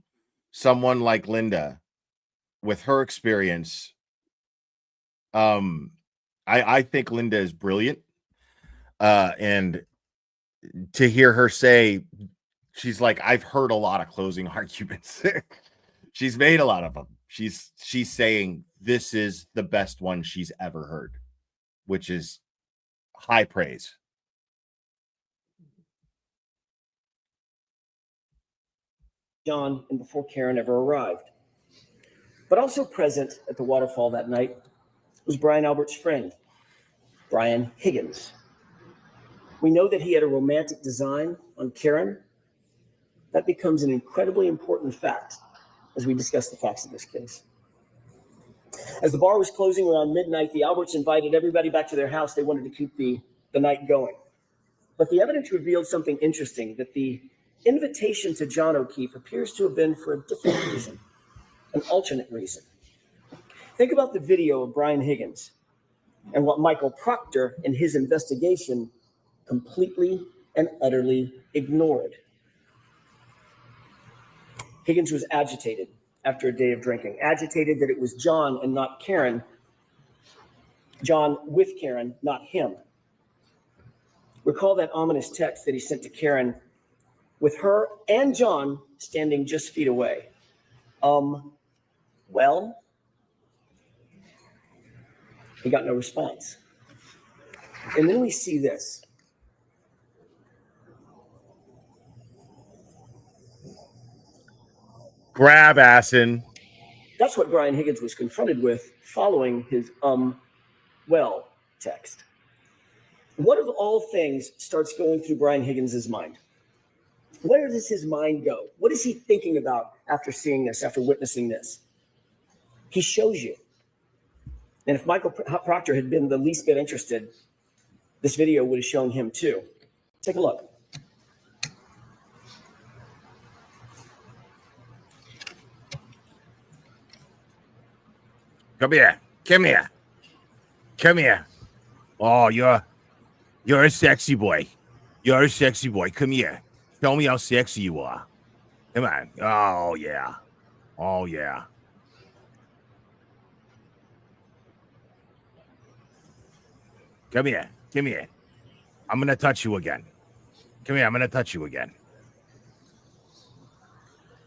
someone like Linda with her experience, I think Linda is brilliant. And to hear her say, she's like, I've heard a lot of closing arguments. She's made a lot of them. She's saying this is the best one she's ever heard, which is high praise. John, and before Karen ever arrived. But also present at the Waterfall that night was Brian Albert's friend, Brian Higgins. We know that he had a romantic design on Karen. That becomes an incredibly important fact as we discuss the facts of this case. As the bar was closing around midnight, the Alberts invited everybody back to their house. They wanted to keep the night going. But the evidence revealed something interesting, that the invitation to John O'Keefe appears to have been for a different reason, an alternate reason. Think about the video of Brian Higgins and what Michael Proctor in his investigation completely and utterly ignored. Higgins was agitated after a day of drinking, agitated that it was John and not Karen, John with Karen, not him. Recall that ominous text that he sent to Karen with her and John standing just feet away. Well, he got no response. And then we see this. Grab assin'. That's what Brian Higgins was confronted with following his well text. What of all things starts going through Brian Higgins' mind? Where does his mind go? What is he thinking about after seeing this, after witnessing this? He shows you. And if Michael Proctor had been the least bit interested, this video would have shown him too. Take a look. Come here. Come here. Come here. Oh, you're a sexy boy. You're a sexy boy. Come here. Tell me how sexy you are. Come on. Oh, yeah. Oh, yeah. Come here. Come here. I'm going to touch you again. Come here. I'm going to touch you again.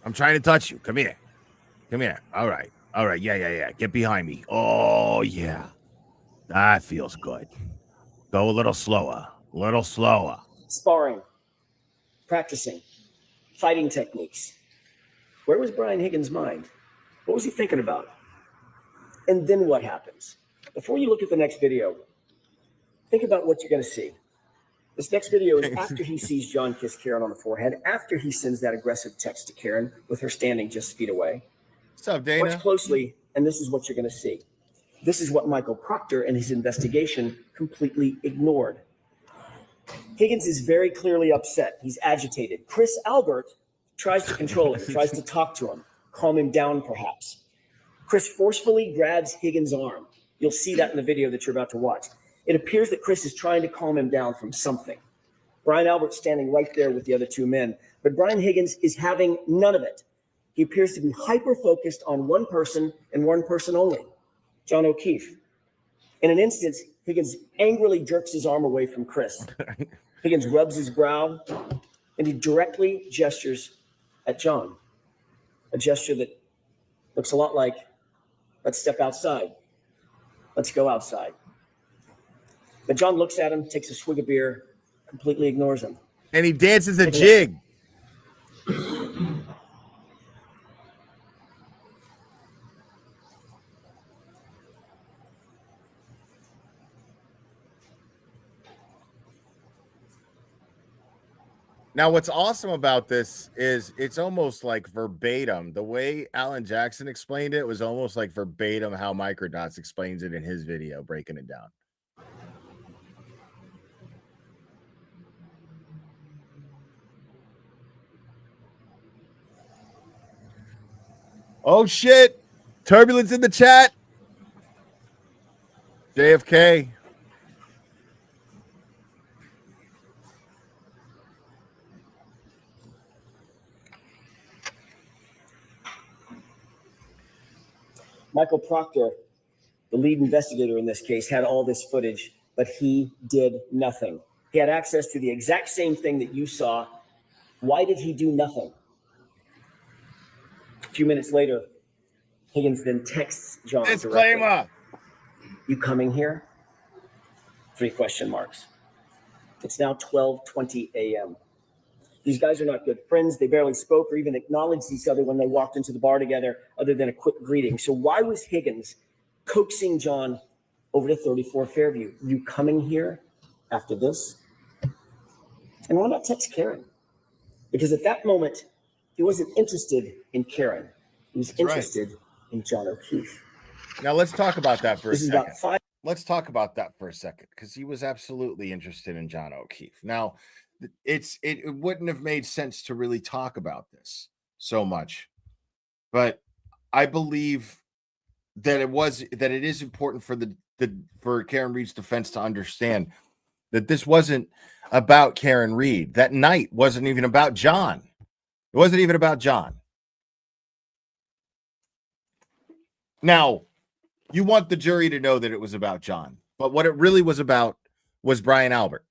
I'm trying to touch you. Come here. Come here. All right. All right. Yeah. Get behind me. Oh, yeah. That feels good. Go a little slower. A little slower. Sparring, practicing, fighting techniques. Where was Brian Higgins' mind? What was he thinking about? And then what happens? Before you look at the next video, think about what you're going to see. This next video is after he sees John kiss Karen on the forehead, after he sends that aggressive text to Karen with her standing just feet away. What's up, Dana? Watch closely, and this is what you're going to see. This is what Michael Proctor and his investigation completely ignored. Higgins is very clearly upset. He's agitated. Chris Albert tries to control him, tries to talk to him, calm him down perhaps. Chris forcefully grabs Higgins' arm. You'll see that in the video that you're about to watch. It appears that Chris is trying to calm him down from something. Brian Albert's standing right there with the other two men, but Brian Higgins is having none of it. He appears to be hyper-focused on one person and one person only, John O'Keefe. In an instant, Higgins angrily jerks his arm away from Chris. Higgins rubs his brow, and he directly gestures at John, a gesture that looks a lot like, let's step outside. Let's go outside. But John looks at him, takes a swig of beer, completely ignores him. And he dances a jig. Now, what's awesome about this is it's almost like verbatim. The way Alan Jackson explained it was almost like verbatim how Microdots explains it in his video, breaking it down. Oh, shit. Turbulence in the chat. JFK. Michael Proctor, the lead investigator in this case, had all this footage, but he did nothing. He had access to the exact same thing that you saw. Why did he do nothing? A few minutes later, Higgins then texts John Disclaimer. directly. You coming here? 3 question marks. It's now 12:20 a.m. These guys are not good friends. They barely spoke or even acknowledged each other when they walked into the bar together, other than a quick greeting. So why was Higgins coaxing John over to 34 Fairview? You coming here after this? And why not text Karen? Because at that moment, he wasn't interested in Karen. He was interested in John O'Keefe. Now let's talk about that for a This is second. about 5. Let's talk about that for a second, because he was absolutely interested in John O'Keefe. Now, it wouldn't have made sense to really talk about this so much, but I believe that it is important for Karen Reed's defense to understand that this wasn't about Karen Reed. That night wasn't even about John. It wasn't even about John. Now, you want the jury to know that it was about John, but what it really was about was Brian Albert.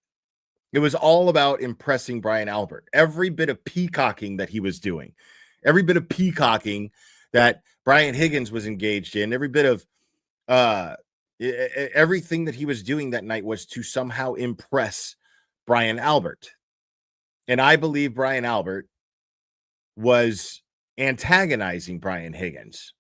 It was all about impressing Brian Albert. Every bit of peacocking that he was doing, every bit of peacocking that Brian Higgins was engaged in, every bit of everything that he was doing that night was to somehow impress Brian Albert. And I believe Brian Albert was antagonizing Brian Higgins.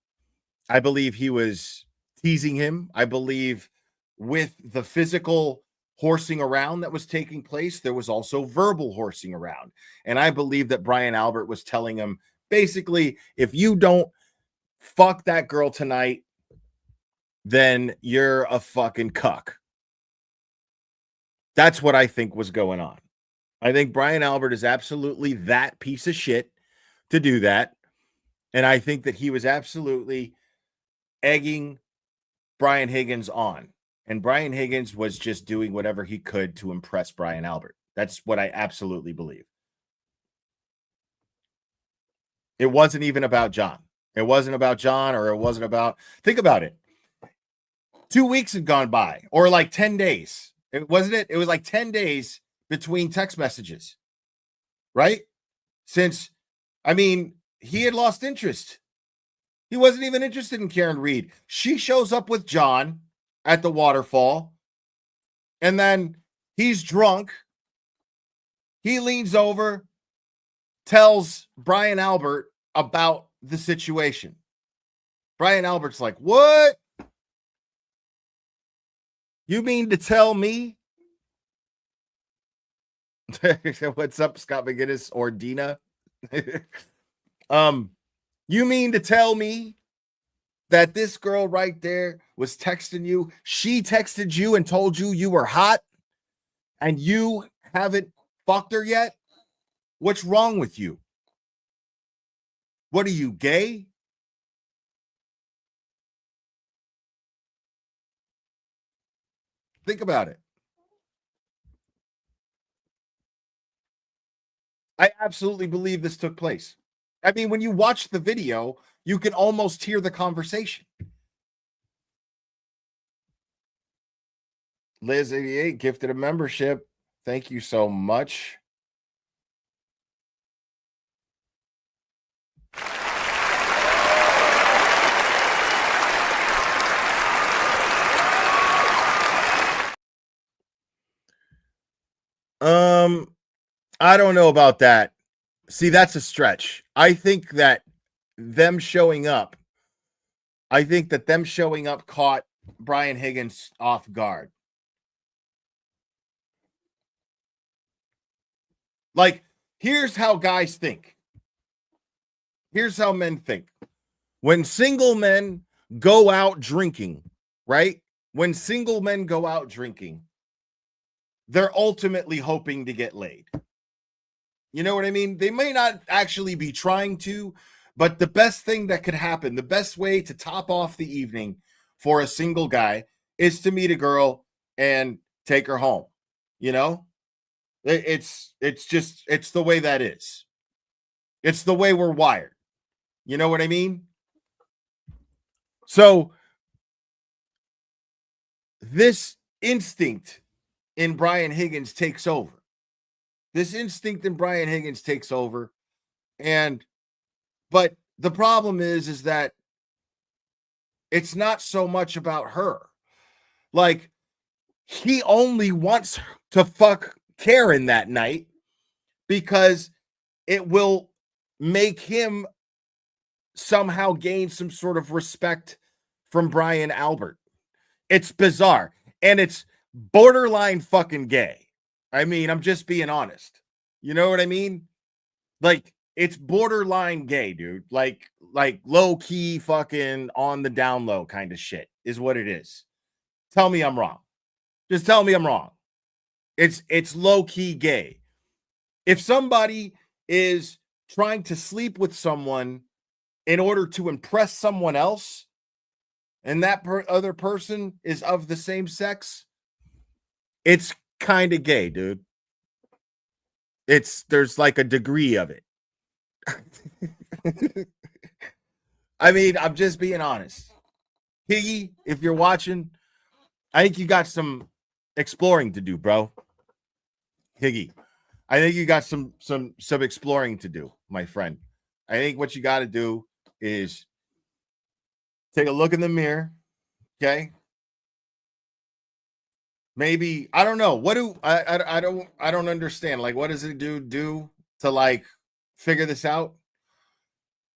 I believe he was teasing him. I believe with the physical horsing around that was taking place, there was also verbal horsing around. And I believe that Brian Albert was telling him, basically, if you don't fuck that girl tonight, then you're a fucking cuck. That's what I think was going on. I think Brian Albert is absolutely that piece of shit to do that. And I think that he was absolutely egging Brian Higgins on. And Brian Higgins was just doing whatever he could to impress Brian Albert. That's what I absolutely believe. It wasn't even about John. It wasn't about John, or it wasn't about, think about it. 2 weeks had gone by, or like 10 days. It wasn't it? It was like 10 days between text messages, right? Since, I mean, he had lost interest. He wasn't even interested in Karen Reed. She shows up with John at the waterfall, and then he's drunk. He leans over, tells Brian Albert about the situation. Brian Albert's like, what? You mean to tell me? What's up, Scott McGinnis or Dina? You mean to tell me that this girl right there was texting you? She texted you and told you you were hot, and you haven't fucked her yet? What's wrong with you? What are you, gay? Think about it. I absolutely believe this took place. I mean, when you watch the video, you can almost hear the conversation. Liz88 gifted a membership. Thank you so much. I don't know about that. See, that's a stretch. I think that them showing up caught Brian Higgins off guard. Like, here's how guys think. Here's how men think. When single men go out drinking, right? When single men go out drinking, they're ultimately hoping to get laid. You know what I mean? They may not actually be trying to, but the best thing that could happen, the best way to top off the evening for a single guy is to meet a girl and take her home. You know? It's the way that is. It's the way we're wired. You know what I mean? So this instinct in Brian Higgins takes over. But the problem is that it's not so much about her. Like, he only wants to fuck Karen that night because it will make him somehow gain some sort of respect from Brian Albert. It's bizarre, and it's borderline fucking gay. I mean, I'm just being honest. You know what I mean? Like, it's borderline gay, dude. Like low key fucking on the down low kind of shit is what it is. Tell me I'm wrong. Just tell me I'm wrong. It's low key gay. If somebody is trying to sleep with someone in order to impress someone else, and that other person is of the same sex, it's kind of gay, dude. There's like a degree of it. I mean, I'm just being honest. Higgy, if you're watching, I think you got some exploring to do, bro. Higgy, I think you got some exploring to do, my friend. I think what you got to do is take a look in the mirror, okay? Maybe I don't know. What do I don't understand. Like, what does it do to like figure this out?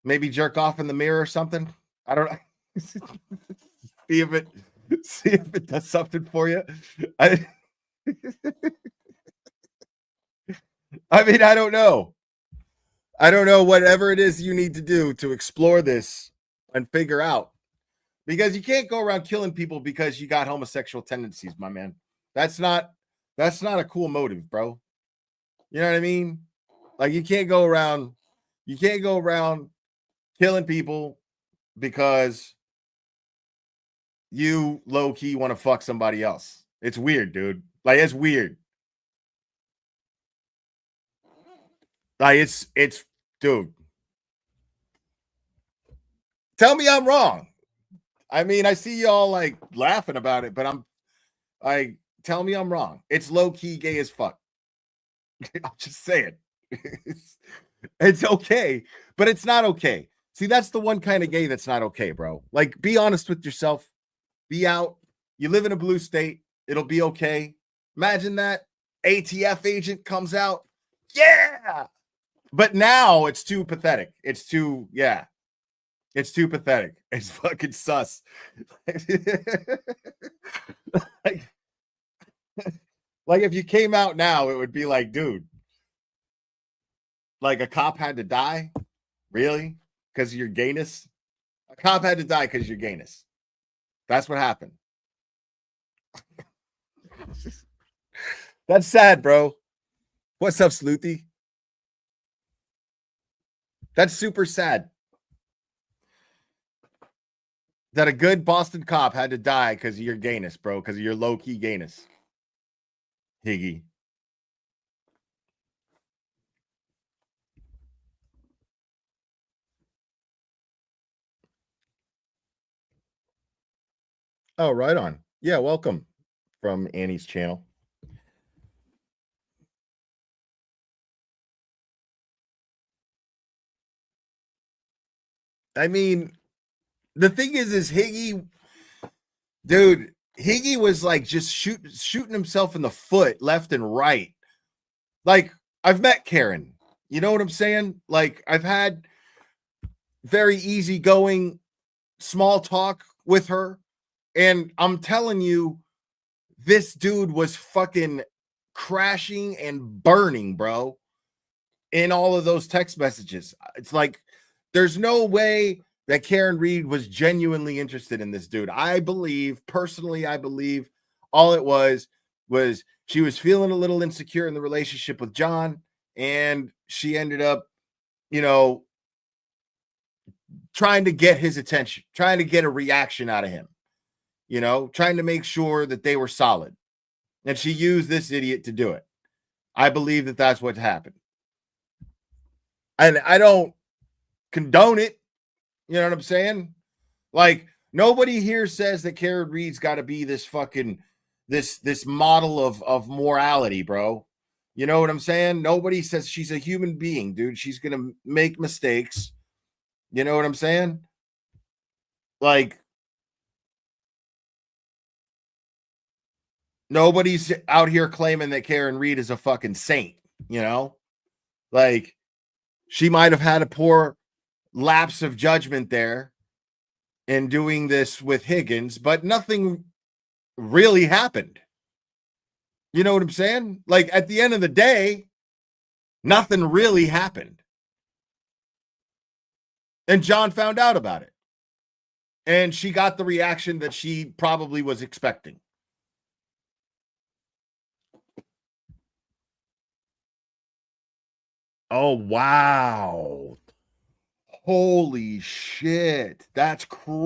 Maybe jerk off in the mirror or something. I don't know. see if it does something for you. I mean, I don't know. I don't know. Whatever it is you need to do to explore this and figure out, because you can't go around killing people because you got homosexual tendencies, my man. That's not a cool motive, bro. You know what I mean? Like, you can't go around killing people because you low key want to fuck somebody else. It's weird, dude. Like, it's weird. Like, it's dude. Tell me I'm wrong. I mean, I see y'all like laughing about it, but I'm like, tell me I'm wrong. It's low key gay as fuck. I'm just saying. It's okay, but it's not okay. See, that's the one kind of gay that's not okay, bro. Like, be honest with yourself. Be out. You live in a blue state. It'll be okay. Imagine that ATF agent comes out. Yeah. But now it's too pathetic. It's too pathetic. It's fucking sus. like if you came out now, it would be like, dude, like a cop had to die? Really? Because of your gayness? A cop had to die because of your gayness. That's what happened. That's sad, bro. What's up, Sleuthy? That's super sad. That a good Boston cop had to die because of your gayness, bro, because of your low-key gayness. Higgy. Oh, right on. Yeah, welcome from Annie's channel. I mean, the thing is Higgy, dude, Higgy was like just shooting himself in the foot left and right. Like, I've met Karen. You know what I'm saying? Like, I've had very easygoing small talk with her. And I'm telling you, this dude was fucking crashing and burning, bro, in all of those text messages. It's like, there's no way that Karen Reed was genuinely interested in this dude. I believe all it was she was feeling a little insecure in the relationship with John, and she ended up, you know, trying to get his attention, trying to get a reaction out of him, you know, trying to make sure that they were solid. And she used this idiot to do it. I believe that that's what happened. And I don't condone it. You know what I'm saying? Like, nobody here says that Karen Reed's got to be this fucking this model of morality, bro. You know what I'm saying? Nobody says she's a human being, dude. She's gonna make mistakes. You know what I'm saying? Like, nobody's out here claiming that Karen Reed is a fucking saint, you know? Like, she might have had a poor lapse of judgment there in doing this with Higgins, but nothing really happened. You know what I'm saying? Like, at the end of the day, Nothing really happened. And John found out about it. And she got the reaction that she probably was expecting. Oh, wow. Holy shit. That's crazy.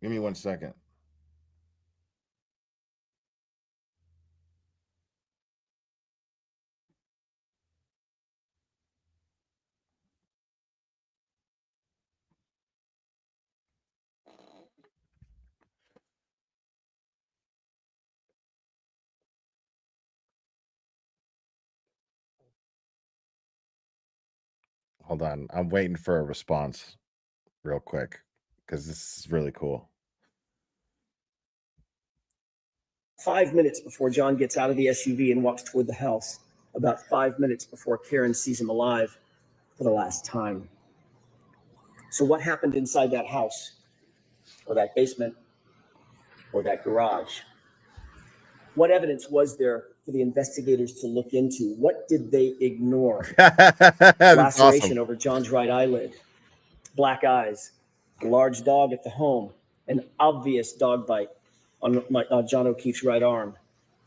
Give me 1 second. Hold on. I'm waiting for a response real quick because this is really cool. 5 minutes before John gets out of the SUV and walks toward the house, about 5 minutes before Karen sees him alive for the last time. So what happened inside that house, or that basement, or that garage? What evidence was there for the investigators to look into? What did they ignore? That's Laceration awesome. over John's right eyelid, black eyes, a large dog at the home, an obvious dog bite on John O'Keefe's right arm,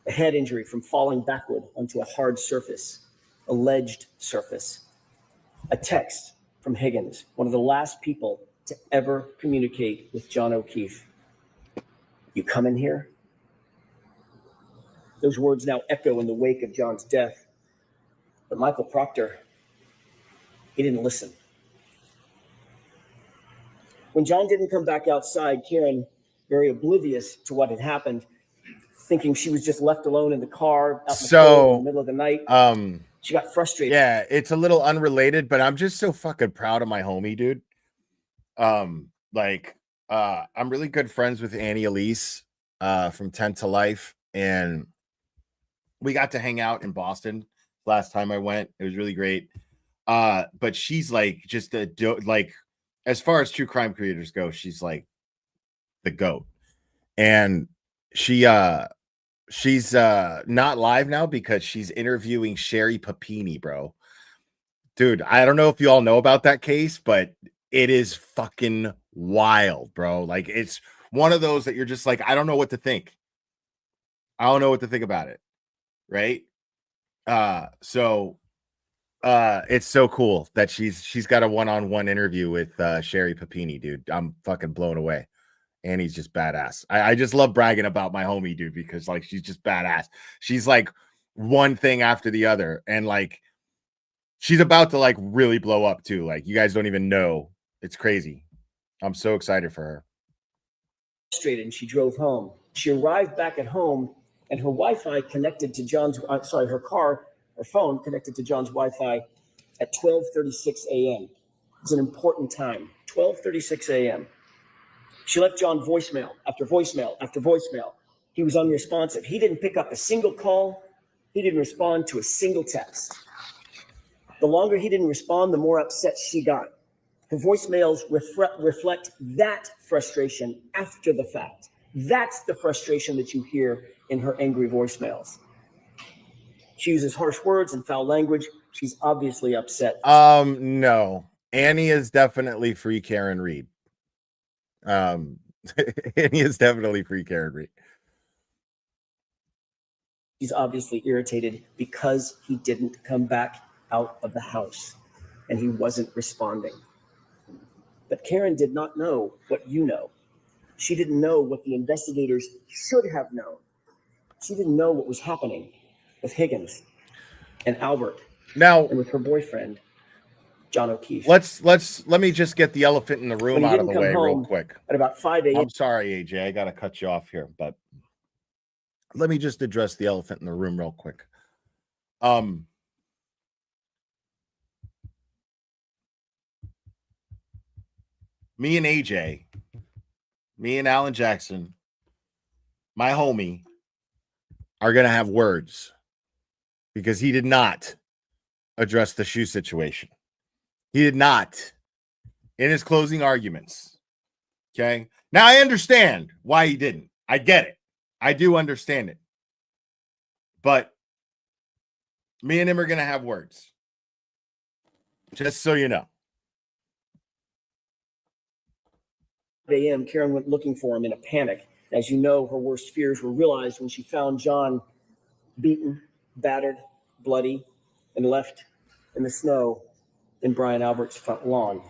a head injury from falling backward onto a hard surface, alleged surface, a text from Higgins, one of the last people to ever communicate with John O'Keefe. You come in here? Those words now echo in the wake of John's death. But Michael Proctor, he didn't listen. When John didn't come back outside, Karen, very oblivious to what had happened, thinking she was just left alone in the car out in the cold in the middle of the night, she got frustrated. Yeah, it's a little unrelated, but I'm just so fucking proud of my homie, dude. I'm really good friends with Annie Elise from 10 to Life, and we got to hang out in Boston last time I went. It was really great. But she's like just like as far as true crime creators go, she's like the GOAT. And she's not live now because she's interviewing Sherry Papini, bro. Dude, I don't know if you all know about that case, but it is fucking wild, bro. Like, it's one of those that you're just like, I don't know what to think. I don't know what to think about it. Right? So it's so cool that she's got a one-on-one interview with Sherry Papini, dude. I'm fucking blown away. And he's just badass. I just love bragging about my homie, dude, because like she's just badass. She's like one thing after the other, and like she's about to like really blow up too. Like, you guys don't even know. It's crazy. I'm so excited for her. Frustrated, and she drove home. She arrived back at home, and her Wi-Fi connected to John's. Her phone connected to John's Wi-Fi at 12:36 a.m. It's an important time. 12:36 a.m. She left John voicemail after voicemail after voicemail. He was unresponsive. He didn't pick up a single call. He didn't respond to a single text. The longer he didn't respond, the more upset she got. Her voicemails reflect that frustration after the fact. That's the frustration that you hear in her angry voicemails. She uses harsh words and foul language. She's obviously upset. No. Annie is definitely free Karen Reed. Annie is definitely free Karen Reed. She's obviously irritated because he didn't come back out of the house and he wasn't responding. But Karen did not know what you know. She didn't know what the investigators should have known. She didn't know what was happening with Higgins and Albert Now, and with her boyfriend, John O'Keefe. Let me just get the elephant in the room out of the way real quick. At about 5 a.m. I'm sorry, AJ. I got to cut you off here, but let me just address the elephant in the room real quick. Me and AJ, me and Alan Jackson, my homie, are going to have words because he did not address the shoe situation. He did not, in his closing arguments, Okay. Now I understand why he didn't. I get it. I do understand it. But me and him are going to have words. Just so you know. A.m., Karen went looking for him in a panic. As you know, her worst fears were realized when she found John beaten, battered, bloody, and left in the snow in Brian Albert's front lawn.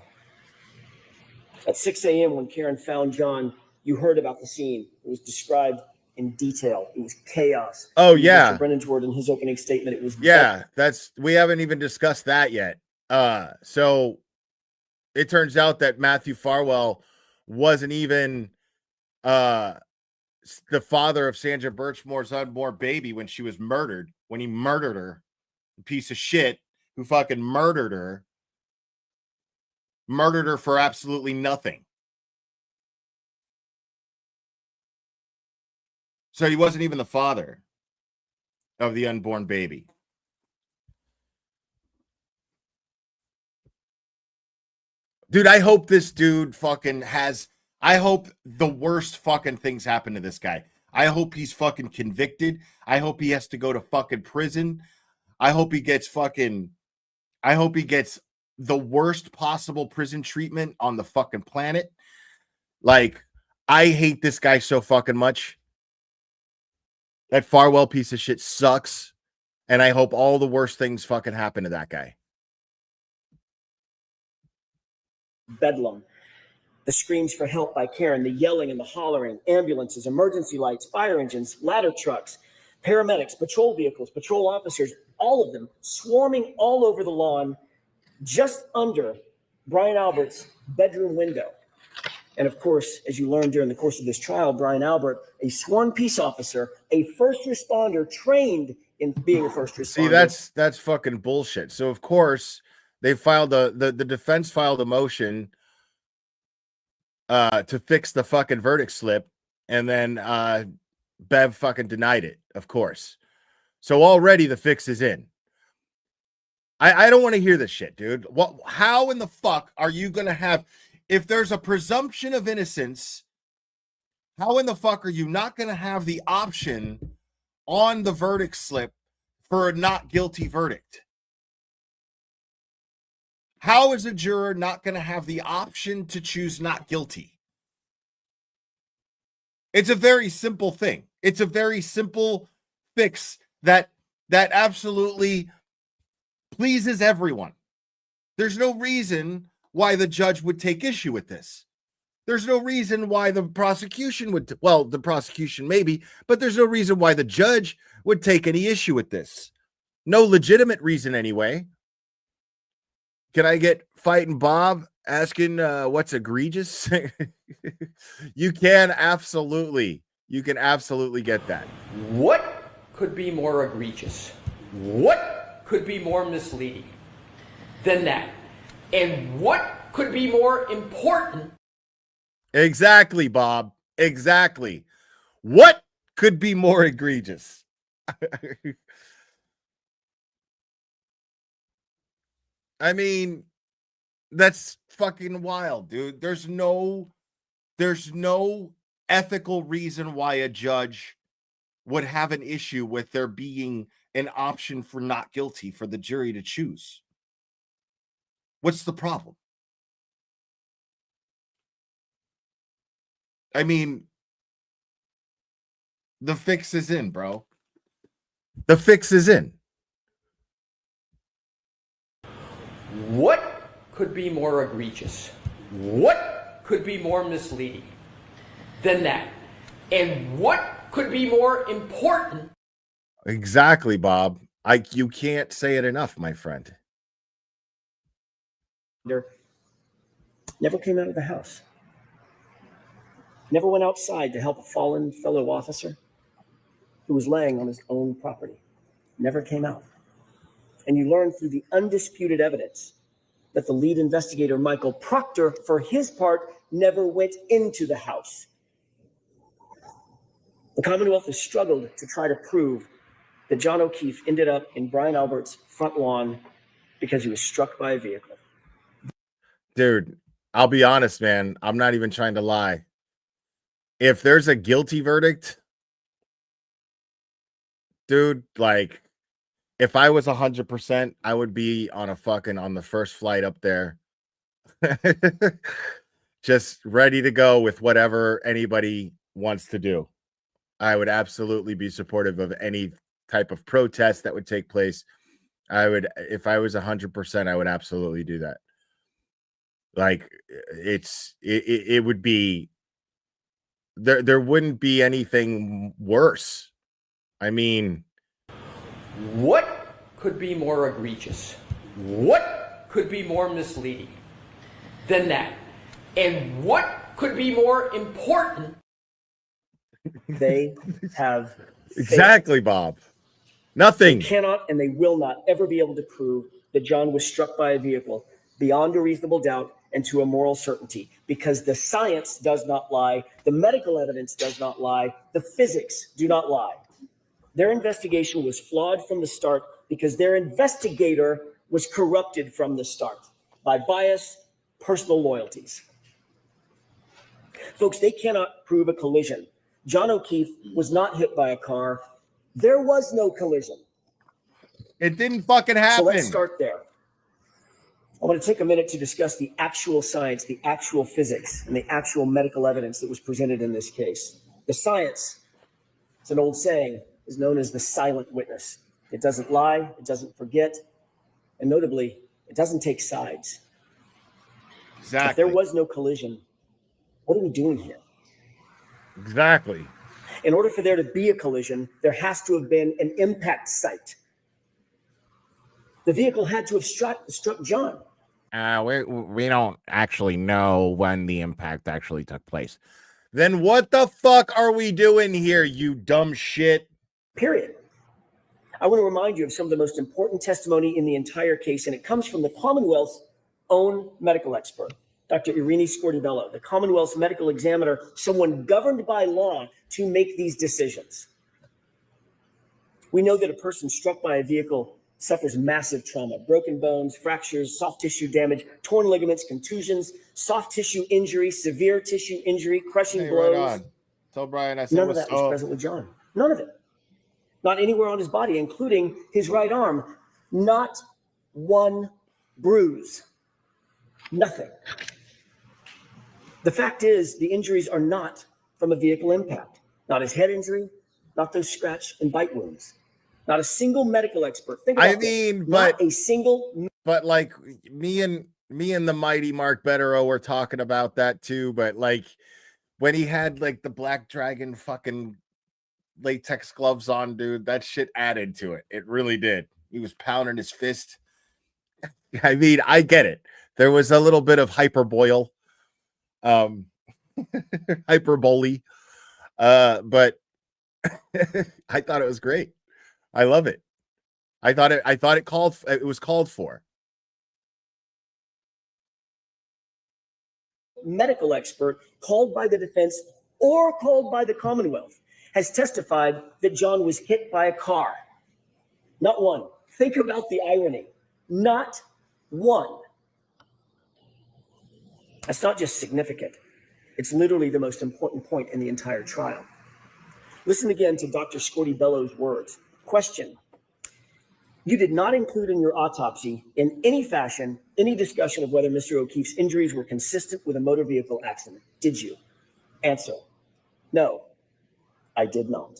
At 6 a.m., when Karen found John, you heard about the scene. It was described in detail. It was chaos. Oh, yeah. Mr. Brennan's word in his opening statement. It was we haven't even discussed that yet. So it turns out that Matthew Farwell wasn't even the father of Sandra Birchmore's unborn baby when she was murdered, when he murdered her. A piece of shit who fucking murdered her for absolutely nothing. So he wasn't even the father of the unborn baby. Dude, I hope this dude fucking I hope the worst fucking things happen to this guy. I hope he's fucking convicted. I hope he has to go to fucking prison. I hope he gets the worst possible prison treatment on the fucking planet. Like, I hate this guy so fucking much. That Farwell piece of shit sucks. And I hope all the worst things fucking happen to that guy. bedlam. The screams for help by Karen, the yelling and the hollering, ambulances, emergency lights, fire engines, ladder trucks, paramedics, patrol vehicles, patrol officers, all of them swarming all over the lawn just under Brian Albert's bedroom window. And of course, as you learned during the course of this trial, Brian Albert, a sworn peace officer, a first responder trained in being a first responder. See, that's fucking bullshit. So of course they filed the defense filed a motion to fix the fucking verdict slip, and then Bev fucking denied it, of course. So already the fix is in. I don't want to hear this shit, dude. How in the fuck are you gonna have, if there's a presumption of innocence, how in the fuck are you not gonna have the option on the verdict slip for a not guilty verdict? How is a juror not going to have the option to choose not guilty? It's a very simple thing. It's a very simple fix that absolutely pleases everyone. There's no reason why the judge would take issue with this. There's no reason why the prosecution would, well, the prosecution maybe, but there's no reason why the judge would take any issue with this. No legitimate reason anyway. Can I get Fighting Bob asking what's egregious? You can absolutely get that. What could be more egregious? What could be more misleading than that? And what could be more important? Exactly, Bob. Exactly. What could be more egregious? I mean, that's fucking wild, dude. There's no ethical reason why a judge would have an issue with there being an option for not guilty for the jury to choose. What's the problem? I mean, the fix is in, bro. The fix is in. What could be more egregious? What could be more misleading than that? And what could be more important? Exactly, Bob. You can't say it enough, my friend. Never came out of the house. Never went outside to help a fallen fellow officer who was laying on his own property. Never came out. And you learn through the undisputed evidence that the lead investigator, Michael Proctor, for his part, never went into the house. The Commonwealth has struggled to try to prove that John O'Keefe ended up in Brian Albert's front lawn because he was struck by a vehicle. Dude, I'll be honest, man. I'm not even trying to lie. If there's a guilty verdict, dude, like if I was 100%, I would be on the first flight up there. Just ready to go with whatever anybody wants to do. I would absolutely be supportive of any type of protest that would take place. If I was 100%, I would absolutely do that. Like it would be there wouldn't be anything worse. I mean, What could be more egregious? What could be more misleading than that? And what could be more important? They have exactly, Bob. Nothing. They cannot and they will not ever be able to prove that John was struck by a vehicle beyond a reasonable doubt and to a moral certainty, because the science does not lie, the medical evidence does not lie, the physics do not lie. Their investigation was flawed from the start because their investigator was corrupted from the start by bias, personal loyalties. Folks, they cannot prove a collision. John O'Keefe was not hit by a car. There was no collision. It didn't fucking happen. So let's start there. I want to take a minute to discuss the actual science, the actual physics, and the actual medical evidence that was presented in this case. The science, it's an old saying, is known as the silent witness. It doesn't lie, it doesn't forget, and notably, it doesn't take sides. Exactly. If there was no collision, what are we doing here? Exactly. In order for there to be a collision, there has to have been an impact site. The vehicle had to have struck John. We don't actually know when the impact actually took place. Then what the fuck are we doing here, you dumb shit? Period. I want to remind you of some of the most important testimony in the entire case, and it comes from the Commonwealth's own medical expert, Dr. Irini Scortibello, the Commonwealth's medical examiner, someone governed by law to make these decisions. We know that a person struck by a vehicle suffers massive trauma, broken bones, fractures, soft tissue damage, torn ligaments, contusions, soft tissue injury, severe tissue injury, crushing blows. Right on. Tell Brian I said none of that was present with John. None of it. Not anywhere on his body, including his right arm. Not one bruise. Nothing. The fact is, the injuries are not from a vehicle impact. Not his head injury, not those scratch and bite wounds. Not a single medical expert. Think about this. Not a single. But like me and the mighty Mark Betterow were talking about that too. But like when he had like the Black Dragon fucking latex gloves on, dude, that shit added to it. It really did. He was pounding his fist. I mean, I get it. There was a little bit of hyperbole, hyperbole, but I thought it was great. I love it. I thought it was called for. Medical expert called by the defense or called by the Commonwealth has testified that John was hit by a car. Not one. Think about the irony. Not one. That's not just significant. It's literally the most important point in the entire trial. Listen again to Dr. Scortibello's words. Question: you did not include in your autopsy in any fashion any discussion of whether Mr. O'Keefe's injuries were consistent with a motor vehicle accident, did you? Answer: no, I did not.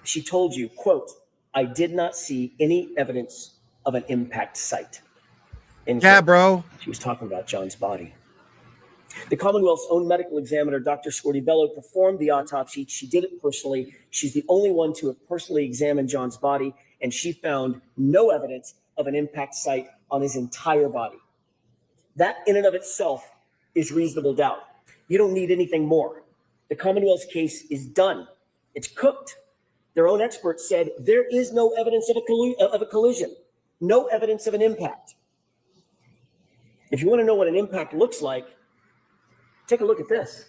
She told you, quote, I did not see any evidence of an impact site. Yeah, bro. She was talking about John's body. The Commonwealth's own medical examiner, Dr. Scortibello, performed the autopsy. She did it personally. She's the only one to have personally examined John's body, and she found no evidence of an impact site on his entire body. That in and of itself is reasonable doubt. You don't need anything more. The Commonwealth's case is done. It's cooked. Their own experts said there is no evidence of a collision, no evidence of an impact. If you want to know what an impact looks like, take a look at this.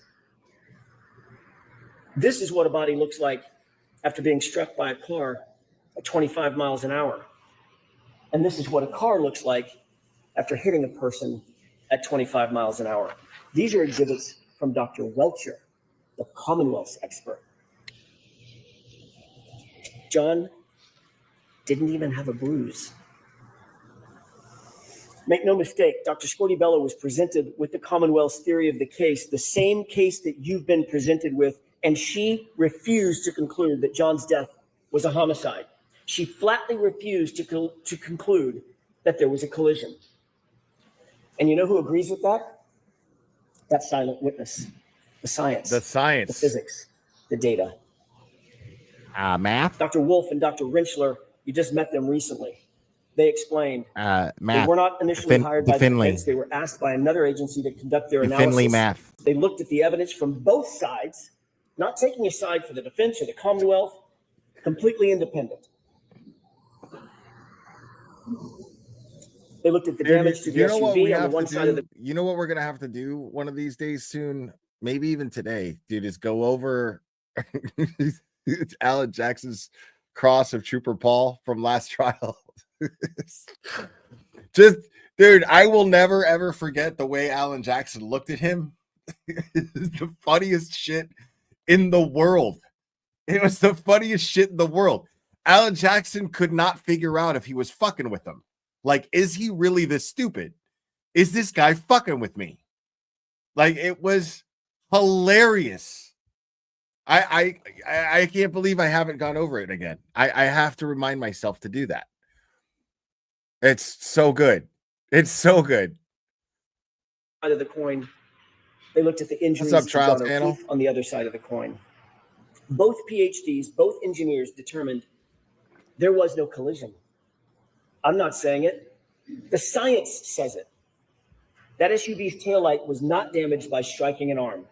This is what a body looks like after being struck by a car at 25 miles an hour. And this is what a car looks like after hitting a person at 25 miles an hour. These are exhibits from Dr. Welcher, the Commonwealth's expert. John didn't even have a bruise. Make no mistake, Dr. Scortibello was presented with the Commonwealth's theory of the case, the same case that you've been presented with, and she refused to conclude that John's death was a homicide. She flatly refused to conclude that there was a collision. And you know who agrees with that? That silent witness, the science, the physics, the data. Math. Dr. Wolf and Dr. Rentschler, you just met them recently. They explained Math. they were not initially hired by the defense. They were asked by another agency to conduct their analysis. Math. They looked at the evidence from both sides, not taking a side for the defense or the Commonwealth, completely independent. They looked at the damage to the SUV on the one side of the. You know what we're gonna have to do one of these days soon, maybe even today, dude, is go over Alan Jackson's cross of Trooper Paul from last trial. Just, dude, I will never ever forget the way Alan Jackson looked at him. The funniest shit in the world. It was the funniest shit in the world. Alan Jackson could not figure out if he was fucking with him. Like, is he really this stupid? Is this guy fucking with me? Like, it was hilarious. I can't believe I haven't gone over it again. I have to remind myself to do that. It's so good. It's so good. Side of the coin. They looked at the injuries What's up, to trial John channel? O'Keefe on the other side of the coin. Both PhDs, both engineers determined there was no collision. I'm not saying it. The science says it. That SUV's taillight was not damaged by striking an arm,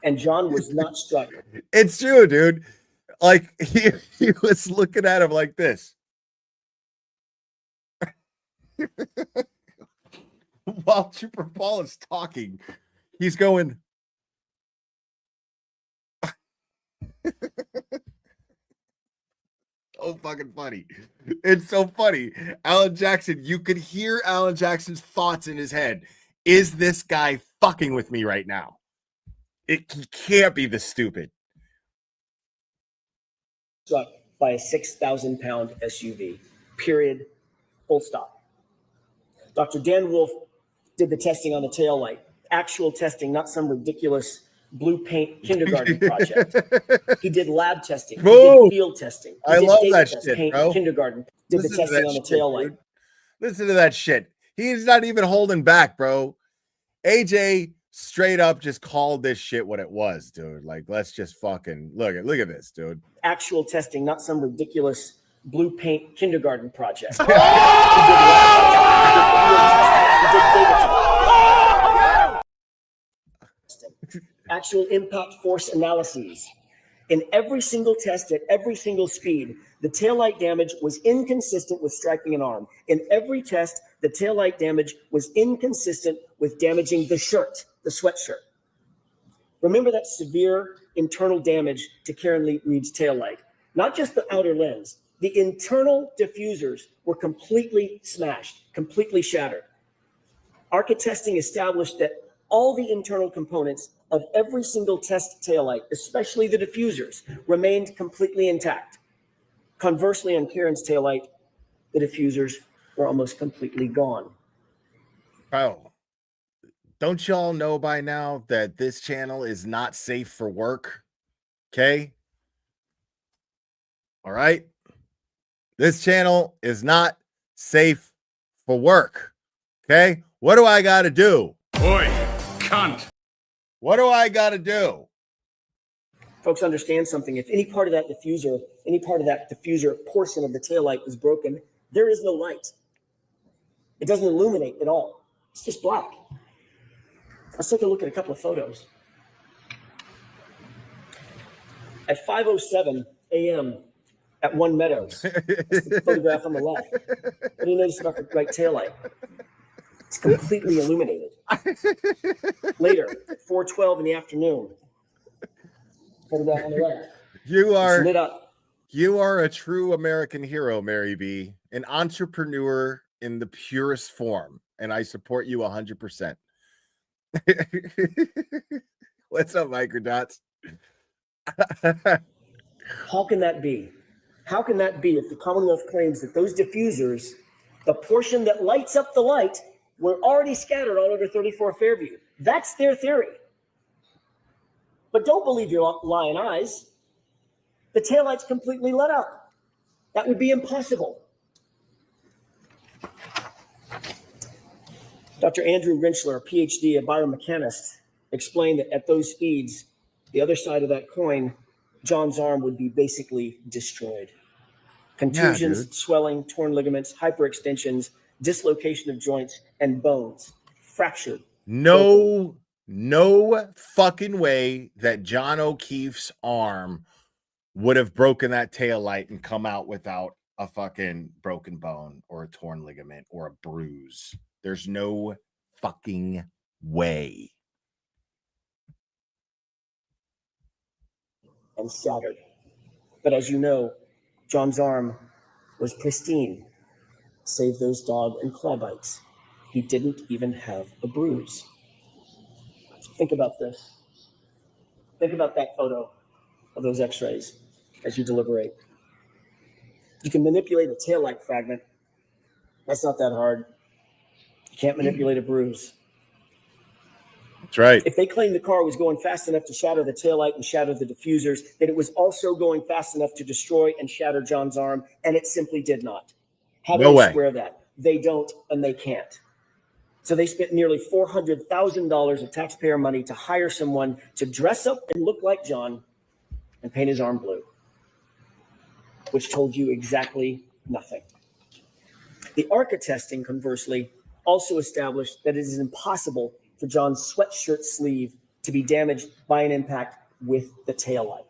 and John was not struck. It's true, dude. Like, he was looking at him like this. While Trooper Paul is talking, he's going. So fucking funny. It's so funny. Alan Jackson, you could hear Alan Jackson's thoughts in his head. Is this guy fucking with me right now? He can't be this stupid. Struck by a 6,000-pound SUV. Period. Full stop. Dr. Dan Wolf did the testing on the taillight. Actual testing, not some ridiculous blue paint kindergarten project. He did lab testing. He did field testing. I love that shit, bro. Kindergarten. Did the testing on the taillight. Listen to that shit. He's not even holding back, bro. AJ straight up just called this shit what it was, dude. Like, let's just fucking look at this, dude. Actual testing, not some ridiculous blue paint kindergarten project. He did lab testing. He did field testing. He did data testing. Actual impact force analyses. In every single test at every single speed, the taillight damage was inconsistent with striking an arm. In every test, the taillight damage was inconsistent with damaging the shirt, the sweatshirt. Remember that severe internal damage to Karen Reed's taillight. Not just the outer lens. The internal diffusers were completely smashed, completely shattered. ARCA testing established that all the internal components of every single test taillight, especially the diffusers, remained completely intact. Conversely, on Karen's taillight, the diffusers were almost completely gone. Bro, don't y'all know by now that this channel is not safe for work? Okay? All right? This channel is not safe for work. Okay? What do I got to do? Oi, cunt. What do I got to do? Folks, understand something. If any part of that diffuser portion of the taillight is broken, there is no light. It doesn't illuminate at all. It's just black. Let's take a look at a couple of photos. At 5:07 a.m. at One Meadows, that's the photograph on the left. What do you notice about the right taillight? It's completely illuminated. Later, at 4:12 in the afternoon, photograph on the right. It's lit up. You are a true American hero, Mary B, an entrepreneur in the purest form, and I support you 100%. What's up, Microdots? How can that be? How can that be if the Commonwealth claims that those diffusers, the portion that lights up the light, were already scattered all over 34 Fairview? That's their theory. But don't believe your lying eyes. The taillight's completely lit up. That would be impossible. Dr. Andrew Rinchler, PhD, a biomechanist, explained that at those speeds, the other side of that coin, John's arm would be basically destroyed. Contusions, swelling, torn ligaments, hyperextensions, dislocation of joints, and bones fractured. No fucking way that John O'Keefe's arm would have broken that tail light and come out without a fucking broken bone or a torn ligament or a bruise. There's no fucking way. And shattered. But as you know, John's arm was pristine, save those dog and claw bites. He didn't even have a bruise. Think about this. Think about that photo of those x-rays as you deliberate. You can manipulate a taillight fragment. That's not that hard. You can't manipulate a bruise. That's right. If they claim the car was going fast enough to shatter the taillight and shatter the diffusers, then it was also going fast enough to destroy and shatter John's arm, and it simply did not. How do they square that? They don't, and they can't. So they spent nearly $400,000 of taxpayer money to hire someone to dress up and look like John and paint his arm blue, which told you exactly nothing. The ARCA testing, conversely, also established that it is impossible for John's sweatshirt sleeve to be damaged by an impact with the taillight.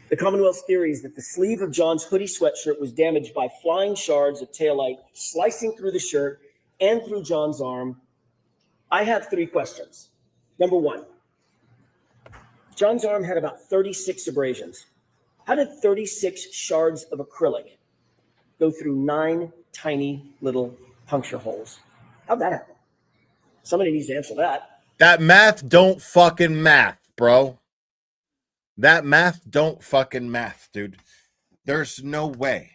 The Commonwealth's theory is that the sleeve of John's hoodie sweatshirt was damaged by flying shards of taillight slicing through the shirt and through John's arm. I have 3 questions. Number 1, John's arm had about 36 abrasions. How did 36 shards of acrylic go through 9 tiny little puncture holes? How'd that happen? Somebody needs to answer that. That math don't fucking math, bro. That math don't fucking math, dude. There's no way.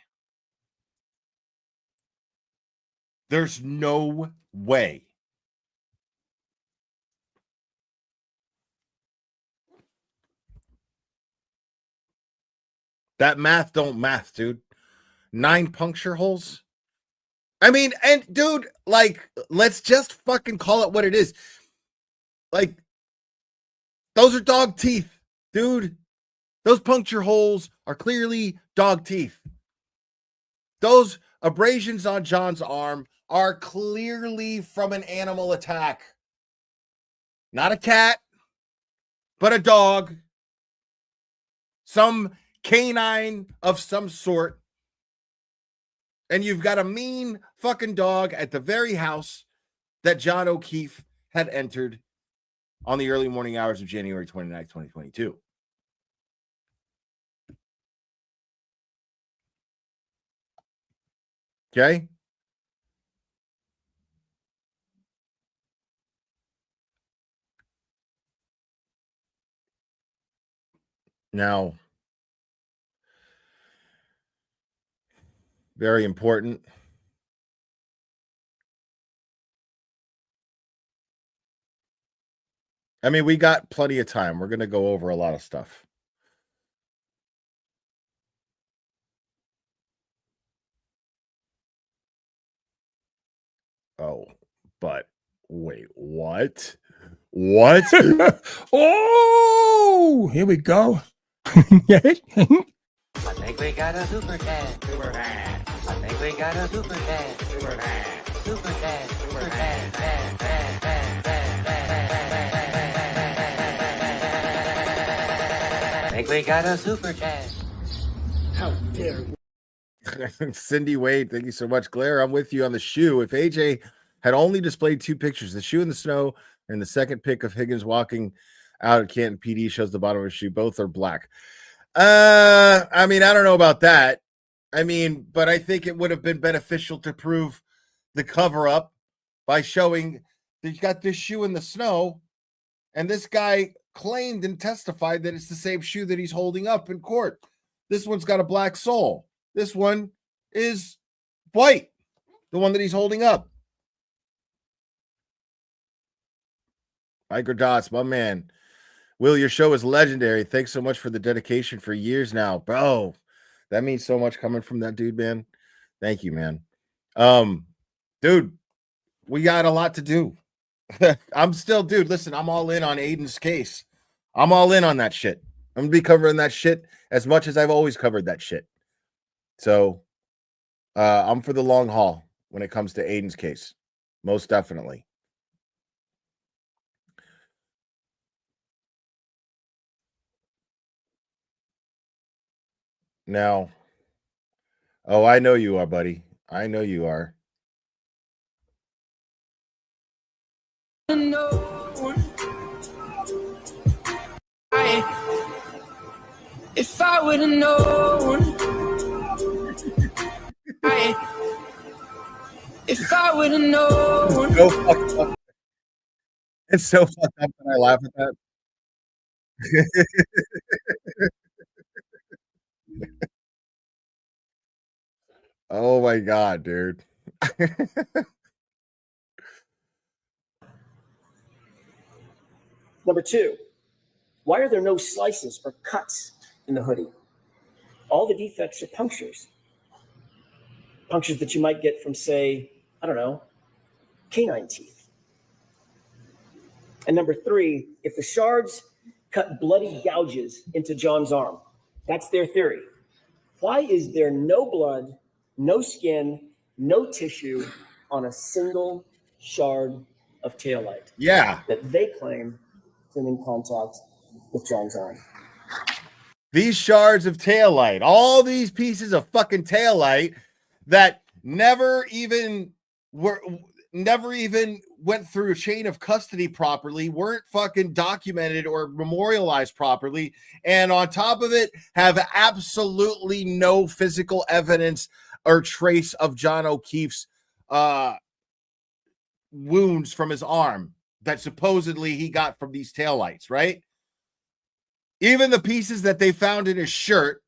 There's no way. That math don't math, dude. 9 puncture holes? I mean, and dude, like, let's just fucking call it what it is. Like, those are dog teeth, dude. Those puncture holes are clearly dog teeth. Those abrasions on John's arm are clearly from an animal attack. Not a cat, but a dog. Some canine of some sort. And you've got a mean fucking dog at the very house that John O'Keefe had entered on the early morning hours of January 29th, 2022. Okay? Now, very important. I mean, we got plenty of time. We're going to go over a lot of stuff. Oh, but wait, what? What? Oh, here we go. I think we got a super cat. Super cat. I think we got a super cat. Super cat. Super cat. Super cat. I think we got a super cat. How dare you? Cindy Wade, thank you so much. Claire, I'm with you on the shoe. If AJ had only displayed 2 pictures, the shoe in the snow and the second pic of Higgins walking out at Canton PD shows the bottom of his shoe. Both are black. I mean, I don't know about that. I mean, but I think it would have been beneficial to prove the cover up by showing He's got this shoe in the snow, and this guy claimed and testified that it's the same shoe that he's holding up in court. This one's got a black sole. This one is white, the one that he's holding up. Microdots, my man. Will, your show is legendary. Thanks so much for the dedication for years now. Bro, that means so much coming from that dude, man. Thank you, man. Dude, we got a lot to do. Dude, listen, I'm all in on Aiden's case. I'm all in on that shit. I'm gonna be covering that shit as much as I've always covered that shit. So I'm for the long haul when it comes to Aiden's case. Most definitely. Now, oh, I know you are, buddy. I know you are. If I would have known, if I would have known. So fucked up. It's so fucked up when I laugh at that. Oh my God, dude. Number two, why are there no slices or cuts in the hoodie? All the defects are punctures. Punctures that you might get from, say, I don't know, canine teeth. And number three, if the shards cut bloody gouges into John's arm, that's their theory. Why is there no blood, no skin, no tissue on a single shard of taillight? Yeah. That they claim came in contact with John's arm. These shards of taillight, all these pieces of fucking taillight that never even went through a chain of custody properly, weren't fucking documented or memorialized properly, and on top of it have absolutely no physical evidence or trace of John O'Keefe's wounds from his arm that supposedly he got from these taillights, right? Even the pieces that they found in his shirt,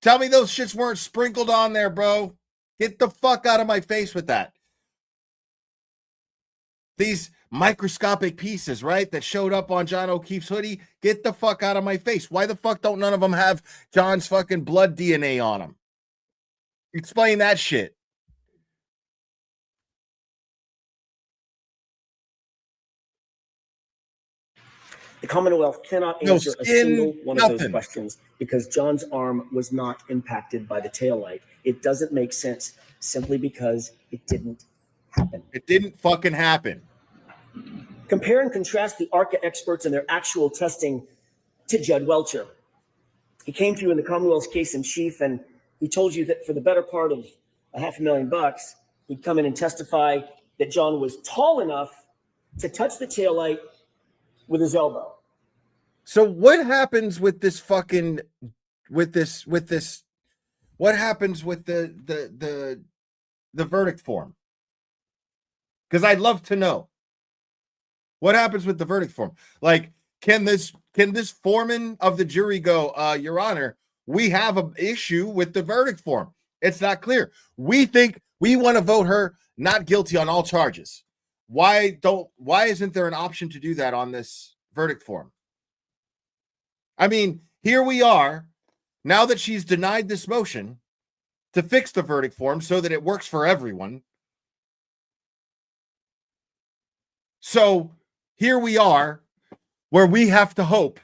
tell me those shits weren't sprinkled on there, bro. Get the fuck out of my face with that. These microscopic pieces, right, that showed up on John O'Keefe's hoodie, get the fuck out of my face. Why the fuck don't none of them have John's fucking blood DNA on them? Explain that shit. The Commonwealth cannot answer a single one of those questions because John's arm was not impacted by the taillight. It doesn't make sense simply because it didn't happen. It didn't fucking happen. Compare and contrast the ARCA experts and their actual testing to Judd Welcher. He came to you in the Commonwealth's case in chief, and he told you that for the better part of $500,000, he'd come in and testify that John was tall enough to touch the taillight with his elbow. So what happens with this fucking what happens with the verdict form? Because I'd love to know. What happens with the verdict form? Like, can this foreman of the jury go, Your Honor, we have an issue with the verdict form. It's not clear. We think we want to vote her not guilty on all charges. Why isn't there an option to do that on this verdict form? I mean, here we are, now that she's denied this motion to fix the verdict form so that it works for everyone. So here we are, where we have to hope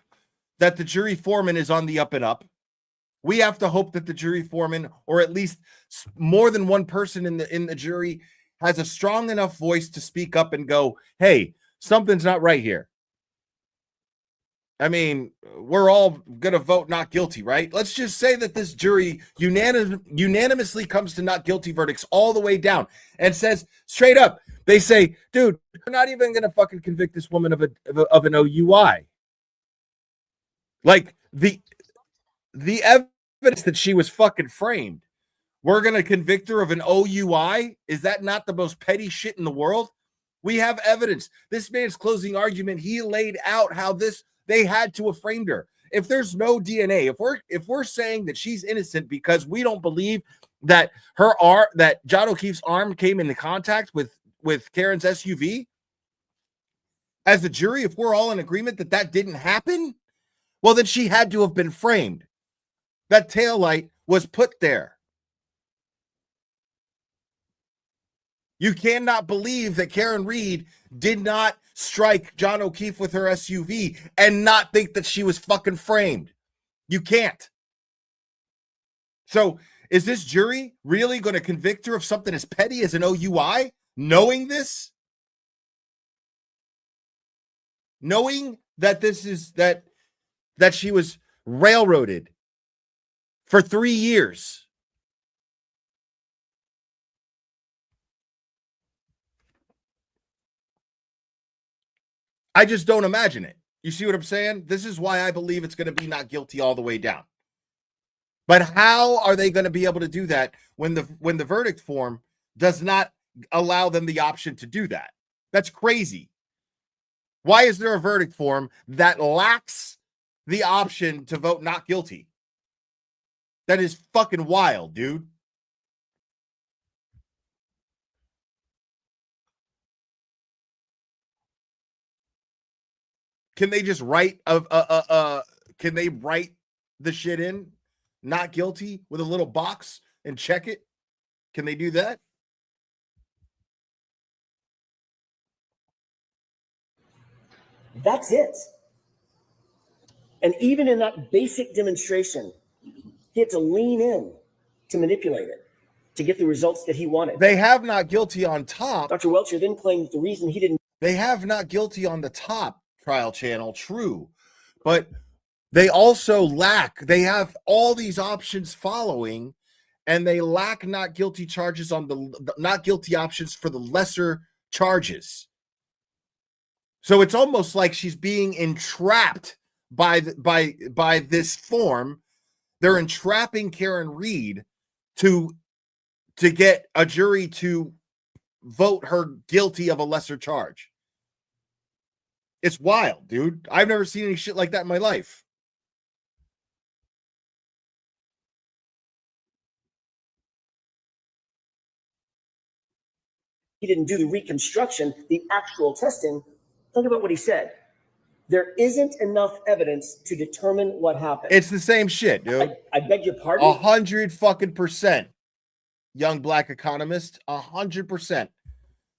that the jury foreman is on the up and up. We have to hope that the jury foreman, or at least more than one person in the jury, has a strong enough voice to speak up and go, hey, something's not right here. I mean, we're all going to vote not guilty, right? Let's just say that this jury unanimously comes to not guilty verdicts all the way down and says straight up, they say, dude, we're not even going to fucking convict this woman of an OUI. Like, the evidence that she was fucking framed, we're going to convict her of an OUI? Is that not the most petty shit in the world? We have evidence. This man's closing argument, he laid out how they had to have framed her. If there's no DNA, if we're saying that she's innocent because we don't believe that that John O'Keefe's arm came into contact with Karen's SUV, as a jury, if we're all in agreement that that didn't happen, well, then she had to have been framed. That taillight was put there. You cannot believe that Karen Reed did not strike John O'Keefe with her SUV and not think that she was fucking framed. You can't. So is this jury really going to convict her of something as petty as an OUI? Knowing this? Knowing that that she was railroaded for 3 years. I just don't imagine it. You see what I'm saying? This is why I believe it's going to be not guilty all the way down. But how are they going to be able to do that when the verdict form does not allow them the option to do that? That's crazy. Why is there a verdict form that lacks the option to vote not guilty? That is fucking wild, dude. Can they just write can they write the shit in not guilty with a little box and check it? Can they do that? That's it. And even in that basic demonstration, he had to lean in to manipulate it, to get the results that he wanted. They have not guilty on top. Dr. Welcher then claimed the reason he didn't. They have not guilty on the top trial channel, true. But they also lack, they have all these options following, and they lack not guilty charges on the not guilty options for the lesser charges. So it's almost like she's being entrapped by this form. They're entrapping Karen Reed to get a jury to vote her guilty of a lesser charge. It's wild, dude. I've never seen any shit like that in my life. He didn't do the reconstruction, the actual testing. Think about what he said. There isn't enough evidence to determine what happened. It's the same shit, dude. I beg your pardon? 100% young black economist. 100%.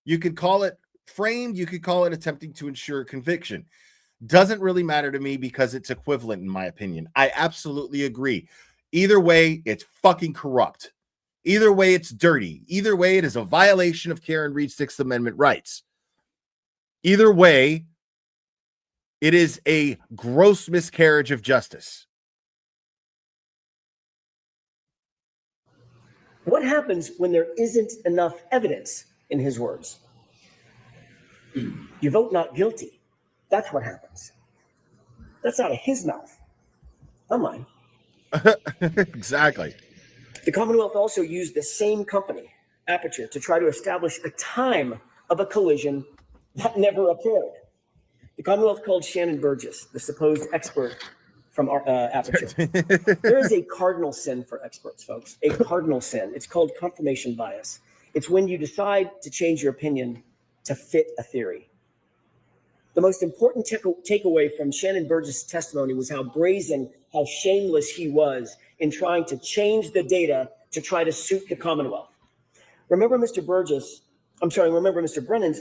You could call it framed. You could call it attempting to ensure conviction. Doesn't really matter to me because it's equivalent in my opinion. I absolutely agree. Either way, it's fucking corrupt. Either way, it's dirty. Either way, it is a violation of Karen Reed's Sixth Amendment rights. Either way, it is a gross miscarriage of justice. What happens when there isn't enough evidence, in his words? You vote not guilty. That's what happens. That's out of his mouth, not mine. Exactly. The Commonwealth also used the same company, Aperture, to try to establish a time of a collision that never occurred. The Commonwealth called Shannon Burgess, the supposed expert from Aperture. There is a cardinal sin for experts, folks, a cardinal sin. It's called confirmation bias. It's when you decide to change your opinion to fit a theory. The most important takeaway from Shannon Burgess' testimony was how brazen, how shameless he was in trying to change the data to try to suit the Commonwealth. Remember Mr. Brennan's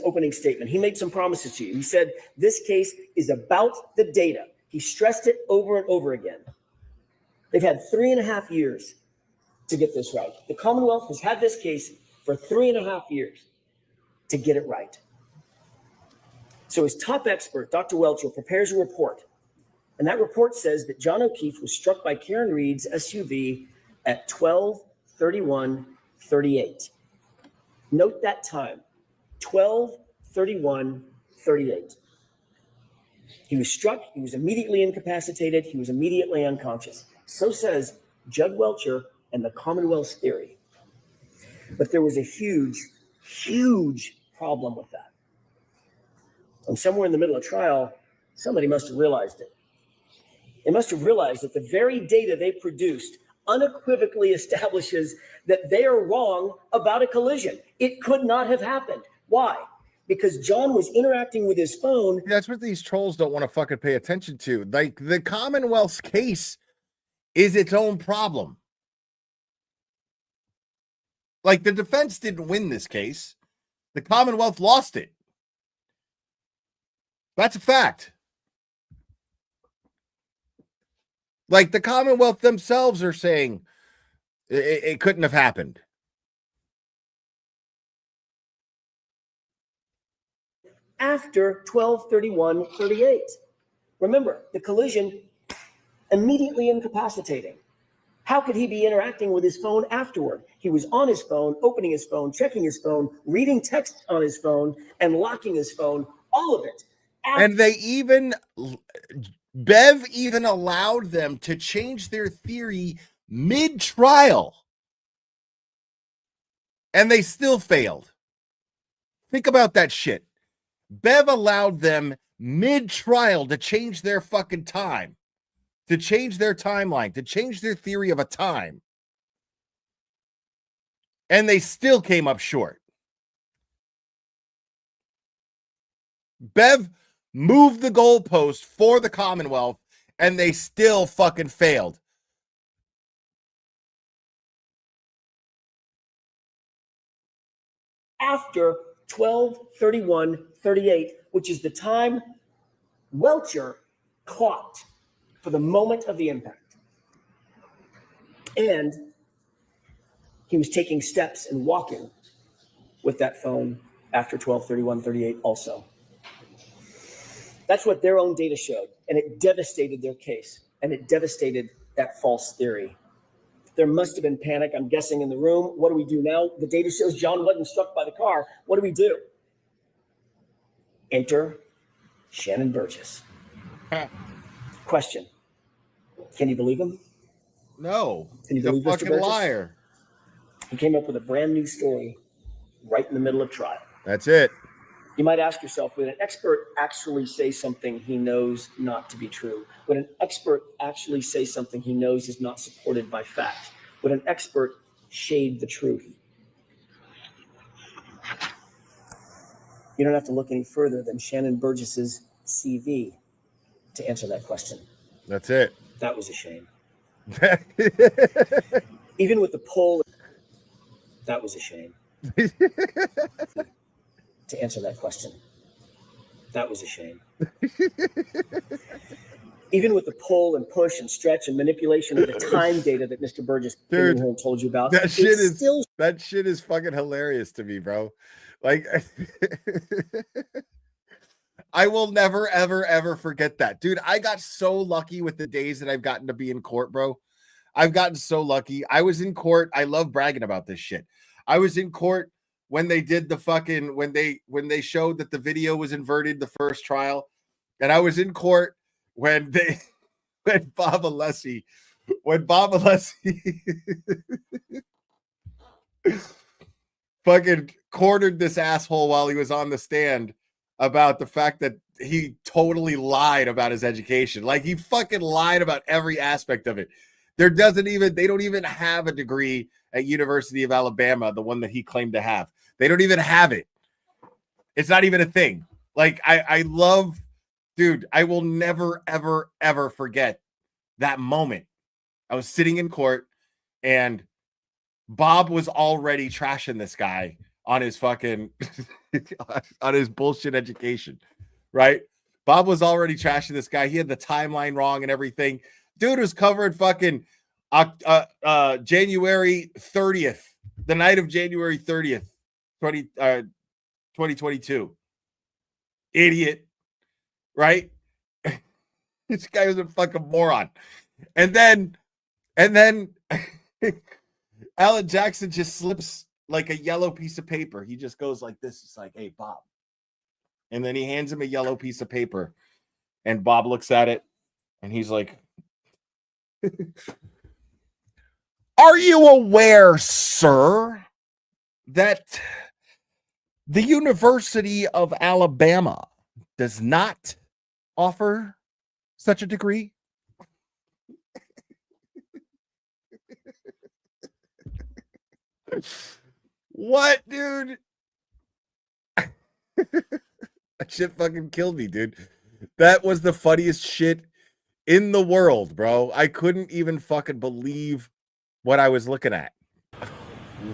opening statement. He made some promises to you. He said, this case is about the data. He stressed it over and over again. They've had 3.5 years to get this right. The Commonwealth has had this case for 3.5 years to get it right. So his top expert, Dr. Welcher, prepares a report. And that report says that John O'Keefe was struck by Karen Reed's SUV at 12:31:38. Note that time, 12:31:38. He was struck, he was immediately incapacitated, he was immediately unconscious. So says Judd Welcher and the Commonwealth's theory. But there was a huge, huge problem with that. And somewhere in the middle of trial, somebody must have realized it. They must have realized that the very data they produced unequivocally establishes that they are wrong about a collision. It could not have happened. Why? Because John was interacting with his phone. That's what these trolls don't want to fucking pay attention to. Like, the Commonwealth's case is its own problem. Like, the defense didn't win this case. The Commonwealth lost it. That's a fact. Like, the Commonwealth themselves are saying it couldn't have happened. After 12/31/38. Remember, the collision immediately incapacitating. How could he be interacting with his phone afterward? He was on his phone, opening his phone, checking his phone, reading text on his phone, and locking his phone, all of it. And they even, Bev even allowed them to change their theory mid-trial. And they still failed. Think about that shit. Bev allowed them mid-trial to change their fucking time, to change their timeline, to change their theory of a time. And they still came up short. Bev moved the goalpost for the Commonwealth, and they still fucking failed. After 12/31/38, which is the time Welcher clocked for the moment of the impact. And he was taking steps and walking with that phone after 12/31/38 also. That's what their own data showed, and it devastated their case, and it devastated that false theory. There must have been panic, I'm guessing, in the room. What do we do now? The data shows John wasn't struck by the car. What do we do? Enter Shannon Burgess. Question. Can you believe him? No. Can you He's a believe Mr. fucking Burgess? liar. He came up with a brand new story right in the middle of trial. That's it. You might ask yourself, would an expert actually say something he knows not to be true? Would an expert actually say something he knows is not supported by fact? Would an expert shade the truth? You don't have to look any further than Shannon Burgess's CV to answer that question. That's it. That was a shame. Even with the poll, that was a shame. To answer that question. That was a shame. Even with the pull and push and stretch and manipulation of the time data that Mr. Burgess came in here and told you about, that shit is fucking hilarious to me, bro. Like, I will never, ever, ever forget that. Dude, I got so lucky with the days that I've gotten to be in court, bro. I've gotten so lucky. I was in court. I love bragging about this shit. I was in court when they did the fucking, when they showed that the video was inverted the first trial. And I was in court when Bob Alessi fucking cornered this asshole while he was on the stand about the fact that he totally lied about his education. Like, he fucking lied about every aspect of it. They don't even have a degree at University of Alabama, the one that he claimed to have. They don't even have it. It's not even a thing. Like, I love, dude, I will never, ever, ever forget that moment. I was sitting in court and Bob was already trashing this guy on his fucking, on his bullshit education, right? Bob was already trashing this guy. He had the timeline wrong and everything. Dude was covered fucking January 30th, the night of January 30th, 2022. Idiot, right? This guy was a fucking moron. And then Alan Jackson just slips like a yellow piece of paper. He just goes like this. It's like, hey, Bob. And then he hands him a yellow piece of paper. And Bob looks at it and he's like, are you aware, sir, that the University of Alabama does not offer such a degree. What, dude? That shit fucking killed me, dude. That was the funniest shit in the world, bro. I couldn't even fucking believe what I was looking at.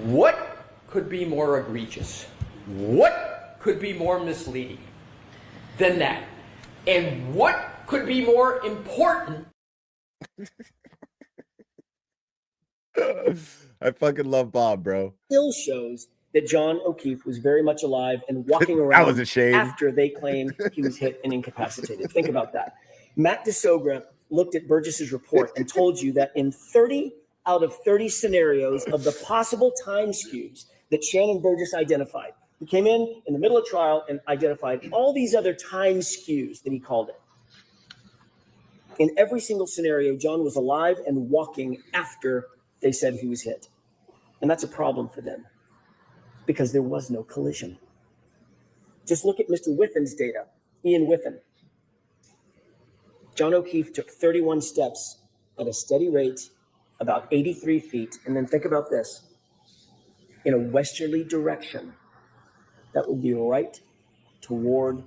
What could be more egregious? What could be more misleading than that? And what could be more important? I fucking love Bob, bro. Still shows that John O'Keefe was very much alive and walking That around was a shame. after they claimed he was hit and incapacitated. Think about that. Matt DeSogra looked at Burgess's report and told you that in 30 out of 30 scenarios of the possible time skews that Shannon Burgess identified, he came in the middle of trial and identified all these other time skews that he called it. In every single scenario, John was alive and walking after they said he was hit. And that's a problem for them because there was no collision. Just look at Mr. Whiffen's data, Ian Whiffen. John O'Keefe took 31 steps at a steady rate, about 83 feet. And then think about this, in a westerly direction. That would be right toward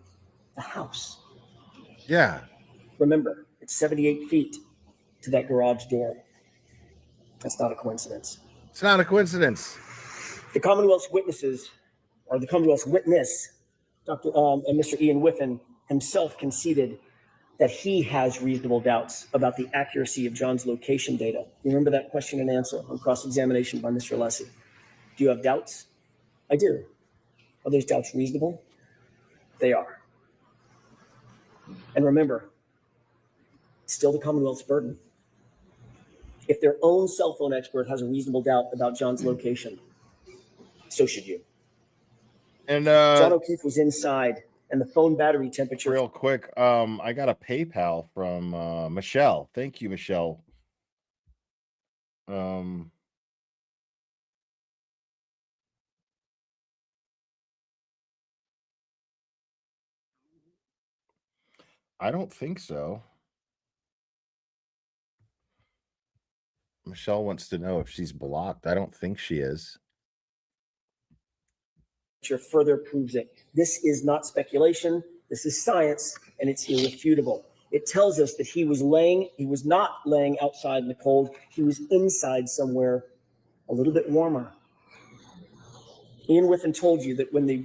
the house. Yeah. Remember, it's 78 feet to that garage door. That's not a coincidence. It's not a coincidence. The Commonwealth's witnesses, or the Commonwealth's witness, Dr. And Mr. Ian Whiffen himself conceded that he has reasonable doubts about the accuracy of John's location data. You remember that question and answer on cross-examination by Mr. Alessi? Do you have doubts? I do. Are those doubts reasonable? They are. And remember, it's still the Commonwealth's burden. If their own cell phone expert has a reasonable doubt about John's location, so should you. And John O'Keefe was inside, and the phone battery temperature. Real quick, I got a PayPal from Michelle. Thank you, Michelle. I don't think so. Michelle wants to know if she's blocked. I don't think she is. Further proves it. This is not speculation. This is science, and it's irrefutable. It tells us that he was not laying outside in the cold. He was inside somewhere a little bit warmer. Ian Whiffen told you that when the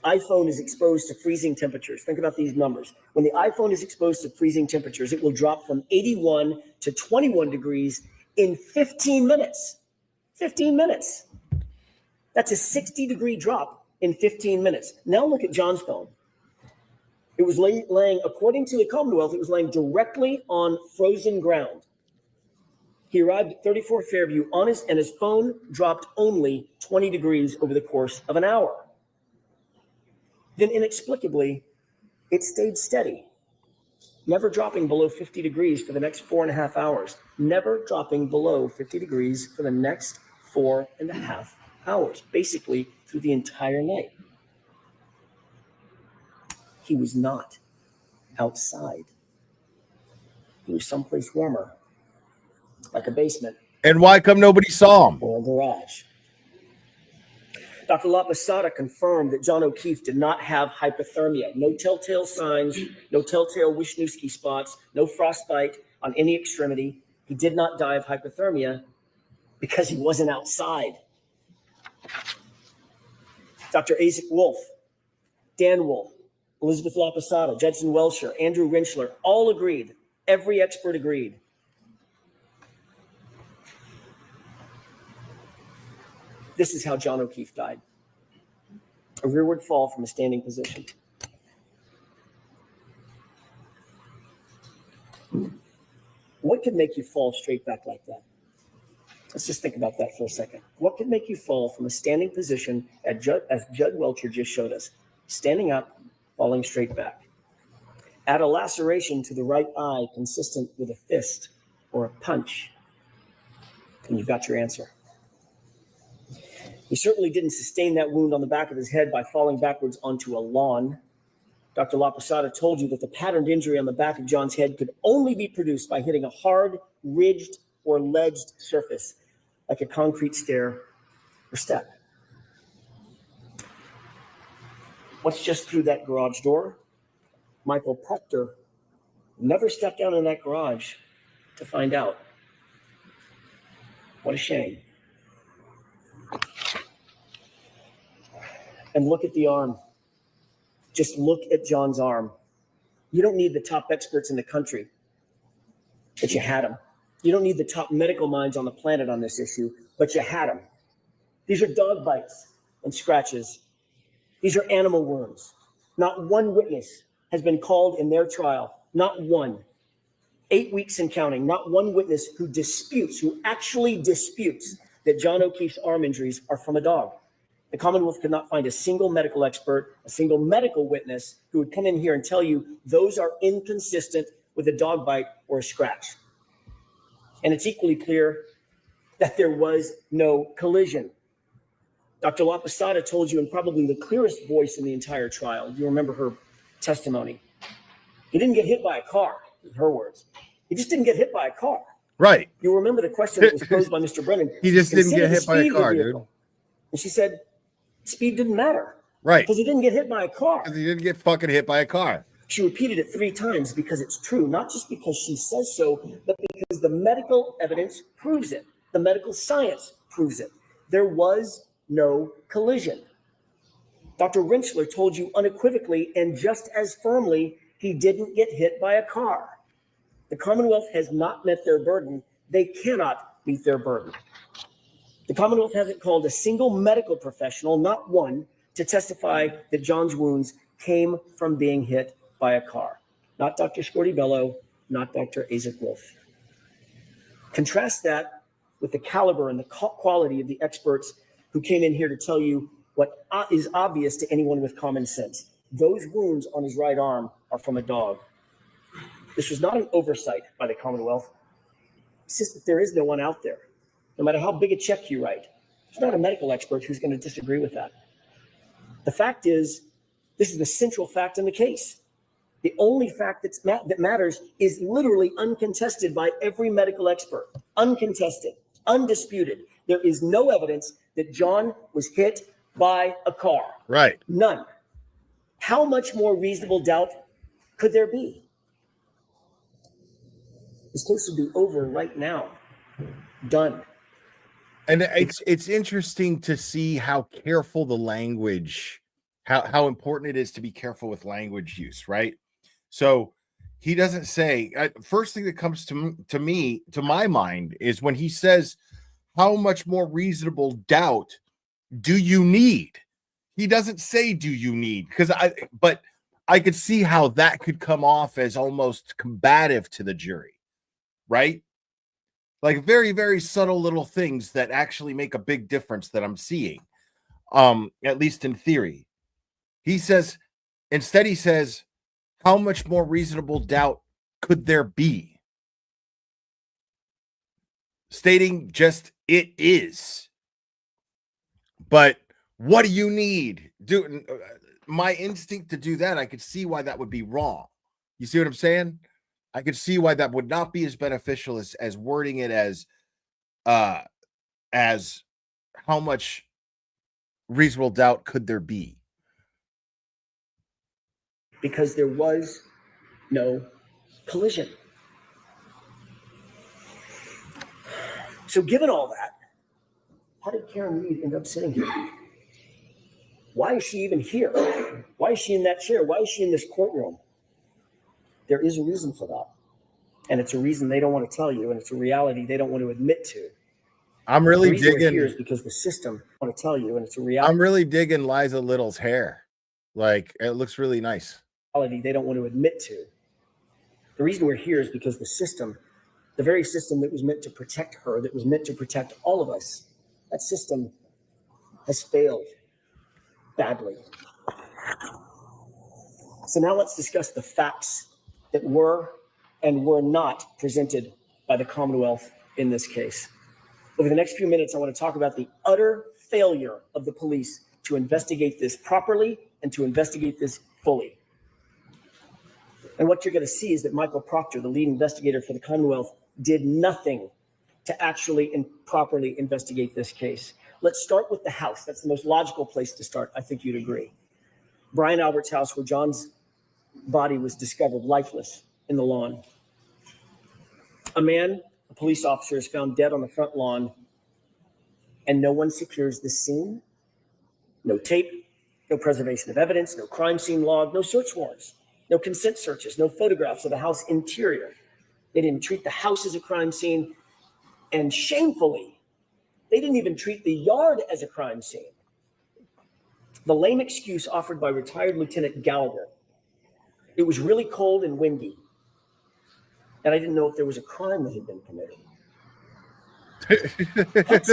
iPhone is exposed to freezing temperatures, think about these numbers. When the iPhone is exposed to freezing temperatures, it will drop from 81 to 21 degrees in 15 minutes. 15 minutes. That's a 60-degree drop in 15 minutes. Now look at John's phone. It was laying, according to the Commonwealth, it was laying directly on frozen ground. He arrived at 34 Fairview and his phone dropped only 20 degrees over the course of an hour. Then inexplicably, it stayed steady, never dropping below 50 degrees for the next 4.5 hours, never dropping below 50 degrees for the next 4.5 hours, basically through the entire night. He was not outside. He was someplace warmer, like a basement. And why come nobody saw him? Or a garage. Dr. LaPosada confirmed that John O'Keefe did not have hypothermia. No telltale signs, no telltale Wisniewski spots, no frostbite on any extremity. He did not die of hypothermia because he wasn't outside. Dr. Isaac Wolf, Dan Wolf, Elizabeth LaPosada, Judson Welsher, Andrew Rinchler, all agreed. Every expert agreed. This is how John O'Keefe died. A rearward fall from a standing position. What could make you fall straight back like that? Let's just think about that for a second. What could make you fall from a standing position as Judd Welcher just showed us? Standing up, falling straight back. Add a laceration to the right eye consistent with a fist or a punch, and you've got your answer. He certainly didn't sustain that wound on the back of his head by falling backwards onto a lawn. Dr. LaPosada told you that the patterned injury on the back of John's head could only be produced by hitting a hard, ridged, or ledged surface, like a concrete stair or step. What's just through that garage door? Michael Pector never stepped down in that garage to find out. What a shame. And look at the arm. Just look at John's arm. You don't need the top experts in the country, but you had them. You don't need the top medical minds on the planet on this issue, but you had them. These are dog bites and scratches. These are animal wounds. Not one witness has been called in their trial. Not one. 8 weeks and counting. Not one witness who actually disputes that John O'Keefe's arm injuries are from a dog. The Commonwealth could not find a single medical expert, a single medical witness who would come in here and tell you those are inconsistent with a dog bite or a scratch. And it's equally clear that there was no collision. Dr. LaPosada told you in probably the clearest voice in the entire trial. You remember her testimony. He didn't get hit by a car, in her words. He just didn't get hit by a car. Right. You remember the question that was posed by Mr. Brennan. He just didn't get hit by a car, dude. And she said, speed didn't matter. Right. Because he didn't get hit by a car. Because he didn't get fucking hit by a car. She repeated it 3 times because it's true, not just because she says so, but because the medical evidence proves it. The medical science proves it. There was no collision. Dr. Rentschler told you unequivocally and just as firmly he didn't get hit by a car. The Commonwealth has not met their burden. They cannot meet their burden. The Commonwealth hasn't called a single medical professional, not one, to testify that John's wounds came from being hit by a car. Not Dr. Scortibello, not Dr. Isaac Wolf. Contrast that with the caliber and the quality of the experts who came in here to tell you what is obvious to anyone with common sense. Those wounds on his right arm are from a dog. This was not an oversight by the Commonwealth. It's just that there is no one out there. No matter how big a check you write, there's not a medical expert who's going to disagree with that. The fact is, this is the central fact in the case. The only fact that matters is literally uncontested by every medical expert. Uncontested, undisputed. There is no evidence that John was hit by a car. Right. None. How much more reasonable doubt could there be? This case would be over right now. Done. And it's interesting to see how careful the language, how important it is to be careful with language use, right? So he doesn't say, first thing that comes to my mind is when he says, how much more reasonable doubt do you need? He doesn't say, do you need? But I could see how that could come off as almost combative to the jury, right? Like very, very subtle little things that actually make a big difference that I'm seeing, at least in theory. Instead he says, how much more reasonable doubt could there be? Stating just it is. But what do you need? My instinct to do that, I could see why that would be wrong. You see what I'm saying? I could see why that would not be as beneficial as wording it as how much reasonable doubt could there be? Because there was no collision. So given all that, how did Karen Reed end up sitting here? Why is she even here? Why is she in that chair? Why is she in this courtroom? There is a reason for that. And it's a reason they don't want to tell you, and it's a reality they don't want to admit to. I'm really digging here is because the system want to tell you, and it's a reality. I'm really digging Liza Little's hair. Like, it looks really nice. They don't want to admit to. The reason we're here is because the system, the very system that was meant to protect her, that was meant to protect all of us, that system has failed badly. So now let's discuss the facts that were and were not presented by the Commonwealth in this case. Over the next few minutes, I want to talk about the utter failure of the police to investigate this properly and to investigate this fully. And what you're going to see is that Michael Proctor, the lead investigator for the Commonwealth, did nothing to actually and properly investigate this case. Let's start with the house. That's the most logical place to start. I think you'd agree. Brian Albert's house, where John's body was discovered lifeless in the lawn. A police officer, is found dead on the front lawn, and no one secures the scene. No tape, no preservation of evidence, no crime scene log, no search warrants, no consent searches, no photographs of the house interior. They didn't treat the house as a crime scene, and shamefully, they didn't even treat the yard as a crime scene. The lame excuse offered by retired Lieutenant Gallagher: it was really cold and windy, and I didn't know if there was a crime that had been committed. What?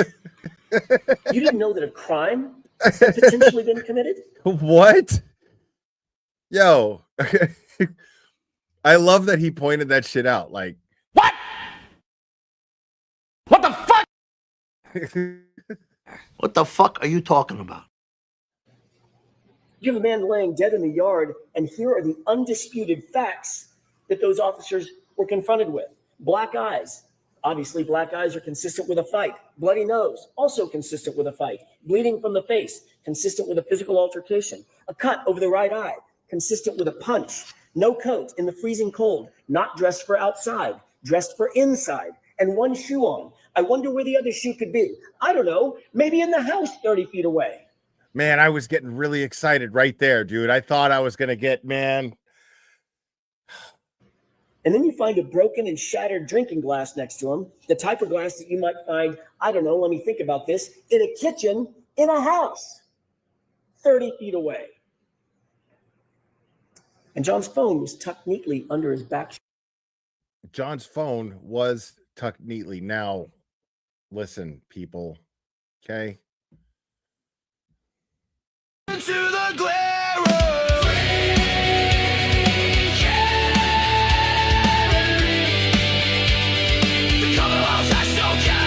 You didn't know that a crime had potentially been committed? What? Yo. I love that he pointed that shit out. Like, What? What the fuck? What the fuck are you talking about? You have a man laying dead in the yard, and here are the undisputed facts that those officers were confronted with. Black eyes. Obviously, black eyes are consistent with a fight. Bloody nose, also consistent with a fight. Bleeding from the face, consistent with a physical altercation. A cut over the right eye, consistent with a punch. No coat in the freezing cold, not dressed for outside, dressed for inside, and one shoe on. I wonder where the other shoe could be. I don't know, maybe in the house 30 feet away. man, I was getting really excited right there, dude. I thought I was going to get, man. And then you find a broken and shattered drinking glass next to him, the type of glass that you might find, I don't know, let me think about this, in a kitchen in a house 30 feet away. And John's phone was tucked neatly under his back. John's phone was tucked neatly. Now, listen, people, okay? To the glare of the courthouse has showcase.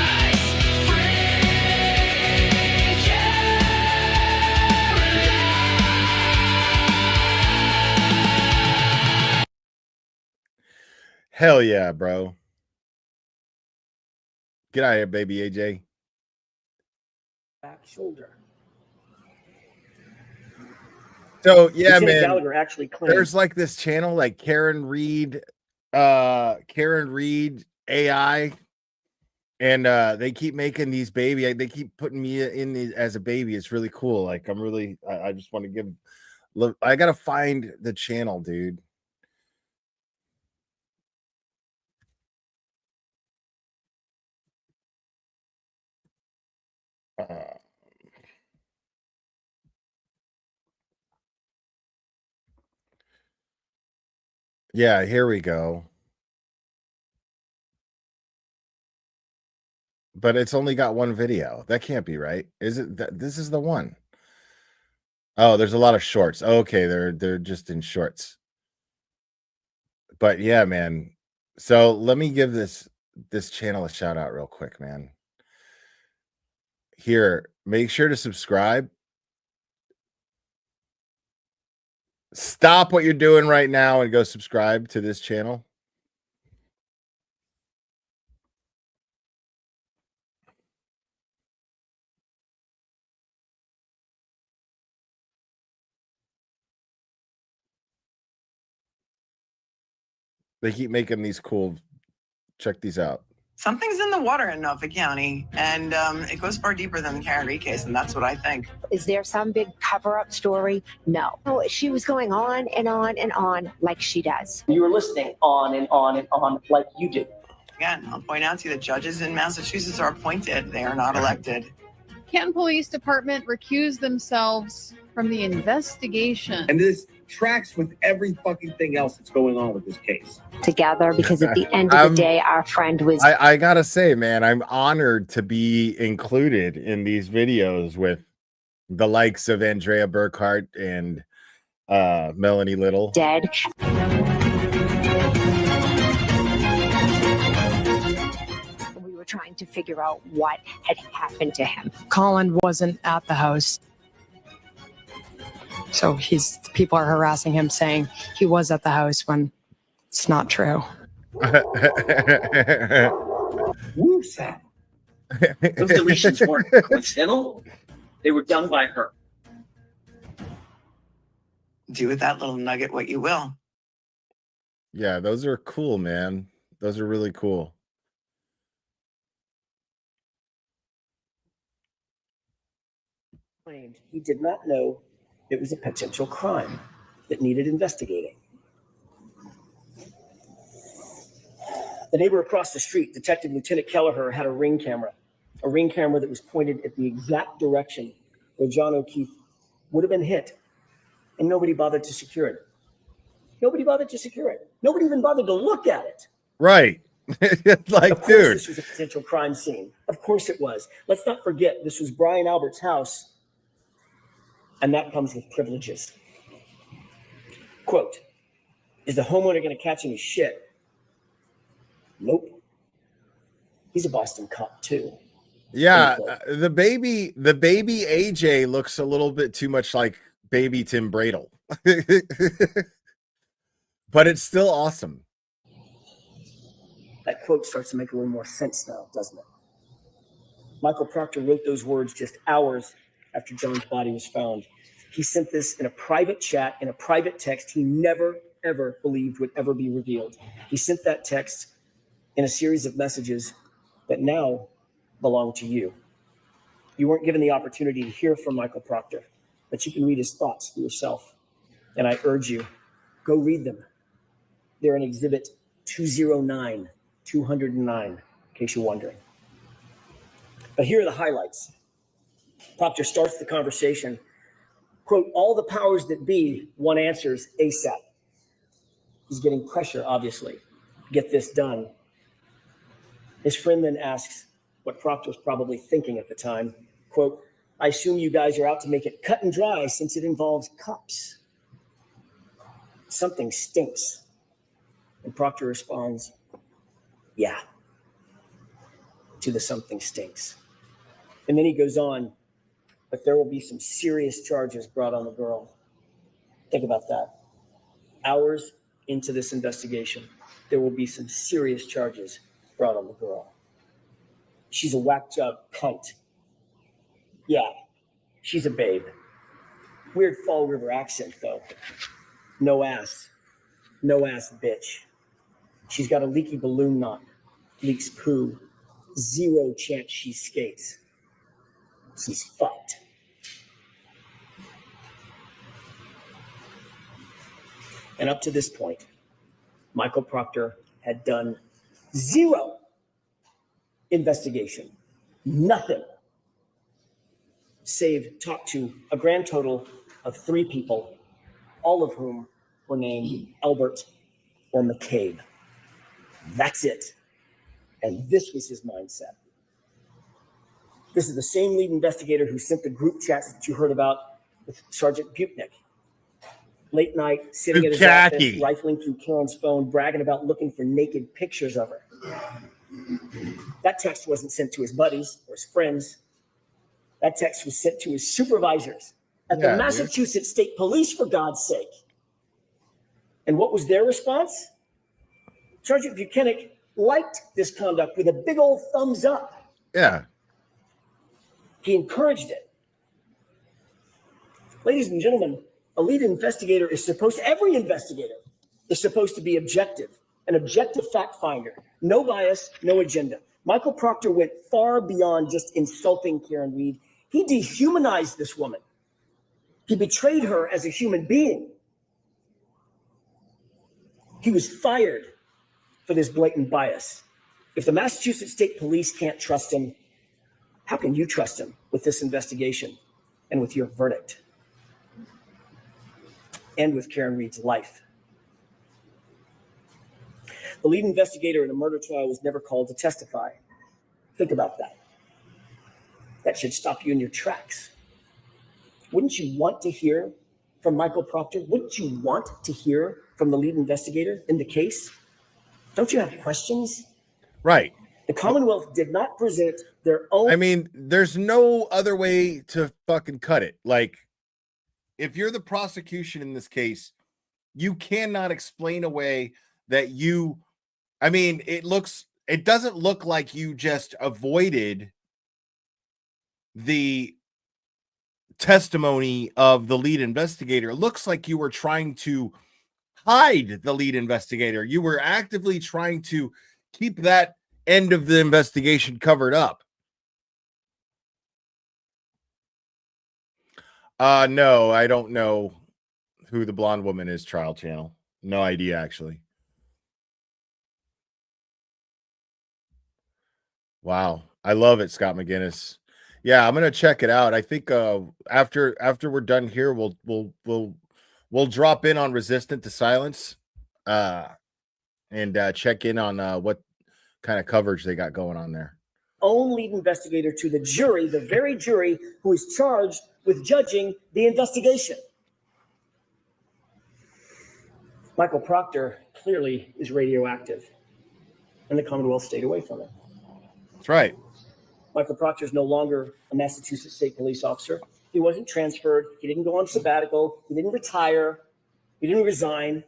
Hell yeah, bro. Get out of here, baby AJ. Back shoulder. So yeah, Lieutenant man. Gallagher actually claimed There's like this channel, like Karen Reed AI, and they keep making these baby. They keep putting me in these as a baby. It's really cool. Like I'm really. I just want to give. Look, I gotta find the channel, dude. Yeah, here we go. But it's only got one video. That can't be right. Is it? This is the one. Oh, there's a lot of shorts. Okay, they're just in shorts. But yeah, man. So let me give this channel a shout out real quick, man. Here, make sure to subscribe. Stop what you're doing right now and go subscribe to this channel. They keep making these cool. Check these out. Something's in the water in Norfolk County, and it goes far deeper than the Karen Reed case, and that's what I think. Is there some big cover-up story? No. No, she was going on and on and on like she does. you were listening on and on and on like you do. Again, I'll point out to you that judges in Massachusetts are appointed. They are not elected. Canton Police Department recused themselves from the investigation. And this tracks with every fucking thing else that's going on with this case. Together, because at the end of the day, our friend was... I gotta say, man, I'm honored to be included in these videos with the likes of Andrea Burkhart and Melanie Little. Dead. We were trying to figure out what had happened to him. Colin wasn't at the house. So people are harassing him saying he was at the house when It's not true. Woo, Sam. Those deletions weren't coincidental. They were done by her. Do with that little nugget what you will. Yeah, those are cool, man. Those are really cool. Claimed he did not know it was a potential crime that needed investigating. The neighbor across the street, Detective Lieutenant Kelleher, had a ring camera that was pointed at the exact direction where John O'Keefe would have been hit, and nobody bothered to secure it. Nobody even bothered to look at it. Right. Like, of course, dude, this was a potential crime scene. Of course it was. Let's not forget, this was Brian Albert's house, and that comes with privileges. Quote, is the homeowner going to catch any shit? Nope. He's a Boston cop too. yeah, the baby AJ looks a little bit too much like baby Tim Bradle. But it's still awesome. That quote starts to make a little more sense now, doesn't it? Michael Proctor wrote those words just hours after John's body was found. He sent this in a private chat, in a private text he never, ever believed would ever be revealed. He sent that text in a series of messages that now belong to you. You weren't given the opportunity to hear from Michael Proctor, but you can read his thoughts for yourself. And I urge you, go read them. They're in Exhibit 209, in case you're wondering. But here are the highlights. Proctor starts the conversation. Quote, all the powers that be want answers ASAP. He's getting pressure, obviously, to get this done. His friend then asks what Proctor was probably thinking at the time. Quote, I assume you guys are out to make it cut and dry since it involves cops. Something stinks. And Proctor responds, yeah, to the something stinks. And then he goes on, but there will be some serious charges brought on the girl. Think about that. Hours into this investigation, there will be some serious charges brought on the girl. She's a whack job cunt. Yeah, she's a babe. Weird Fall River accent, though. No ass bitch. She's got a leaky balloon knot, leaks poo, 0 chance she skates. She's fucked. And up to this point, Michael Proctor had done 0 investigation, nothing, save talk to a grand total of 3 people, all of whom were named Albert or McCabe. That's it. And this was his mindset. This is the same lead investigator who sent the group chats that you heard about with Sergeant Butnick. Late night, sitting at his office, rifling through Karen's phone, bragging about looking for naked pictures of her. That text wasn't sent to his buddies or his friends. That text was sent to his supervisors at the Massachusetts State Police, for God's sake. And what was their response? Sergeant Buchanan liked this conduct with a big old thumbs up. Yeah. He encouraged it. Ladies and gentlemen, a lead investigator is every investigator is supposed to be objective, an objective fact finder, no bias, no agenda. Michael Proctor went far beyond just insulting Karen Reed. He dehumanized this woman. He betrayed her as a human being. He was fired for this blatant bias. If the Massachusetts State Police can't trust him, how can you trust him with this investigation and with your verdict? And with Karen Reed's life. The lead investigator in a murder trial was never called to testify. Think about that. That should stop you in your tracks. Wouldn't you want to hear from Michael Proctor? Wouldn't you want to hear from the lead investigator in the case? Don't you have questions? Right. The Commonwealth did not present their own. I mean, there's no other way to fucking cut it. Like, if you're the prosecution in this case, you cannot explain away that you, I mean, it doesn't look like you just avoided the testimony of the lead investigator. It looks like you were trying to hide the lead investigator. You were actively trying to keep that end of the investigation covered up. No, I don't know who the blonde woman is, Trial Channel. No idea, actually. Wow. I love it, Scott McGinnis. Yeah, I'm gonna check it out. I think after we're done here, we'll drop in on Resistant to Silence and check in on what kind of coverage they got going on there. Own lead investigator to the jury, the very jury who is charged with judging the investigation. Michael Proctor clearly is radioactive, and the Commonwealth stayed away from it. That's right. Michael Proctor is no longer a Massachusetts State Police officer. He wasn't transferred. He didn't go on sabbatical. He didn't retire. He didn't resign.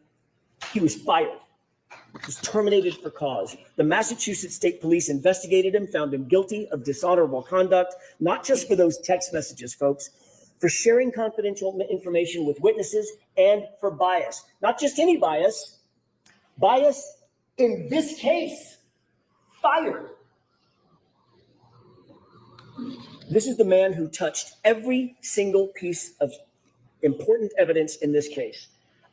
He was fired. He was terminated for cause. The Massachusetts State Police investigated him, found him guilty of dishonorable conduct, not just for those text messages, folks, for sharing confidential information with witnesses and for bias. Not just any bias. Bias in this case. Fired. This is the man who touched every single piece of important evidence in this case.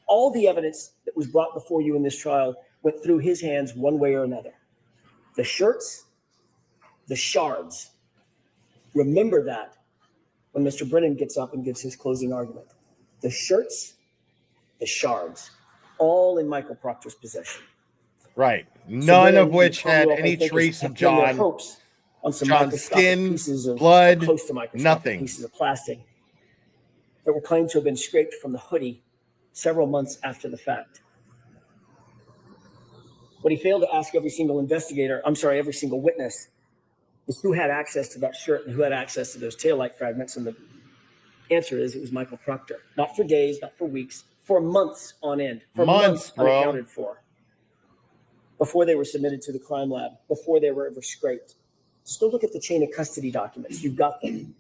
All the evidence that was brought before you in this trial went through his hands one way or another. The shirts, the shards. Remember that when Mr. Brennan gets up and gives his closing argument. The shirts, the shards, all in Michael Proctor's possession. Right. None of which had any trace of John's on some skin, pieces of blood, close to microscopic nothing. Pieces of plastic that were claimed to have been scraped from the hoodie several months after the fact. What he failed to ask every single every single witness, is who had access to that shirt and who had access to those taillight fragments. And the answer is it was Michael Proctor. Not for days, not for weeks, for months on end. For months unaccounted for. Before they were submitted to the crime lab, before they were ever scraped. Still look at the chain of custody documents. You've got them.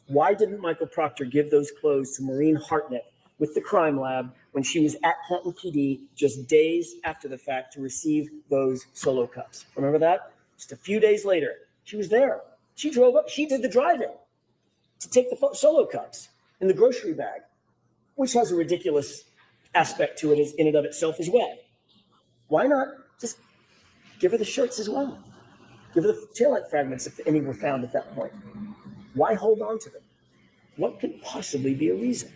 Why didn't Michael Proctor give those clothes to Maureen Hartnett with the crime lab when she was at Canton PD just days after the fact to receive those solo cups? Remember that? Just a few days later, she was there. She drove up. She did the driving to take the solo cups in the grocery bag, which has a ridiculous aspect to it in and of itself as well. Why not just give her the shirts as well? Give her the taillight fragments if any were found at that point. Why hold on to them? What could possibly be a reason?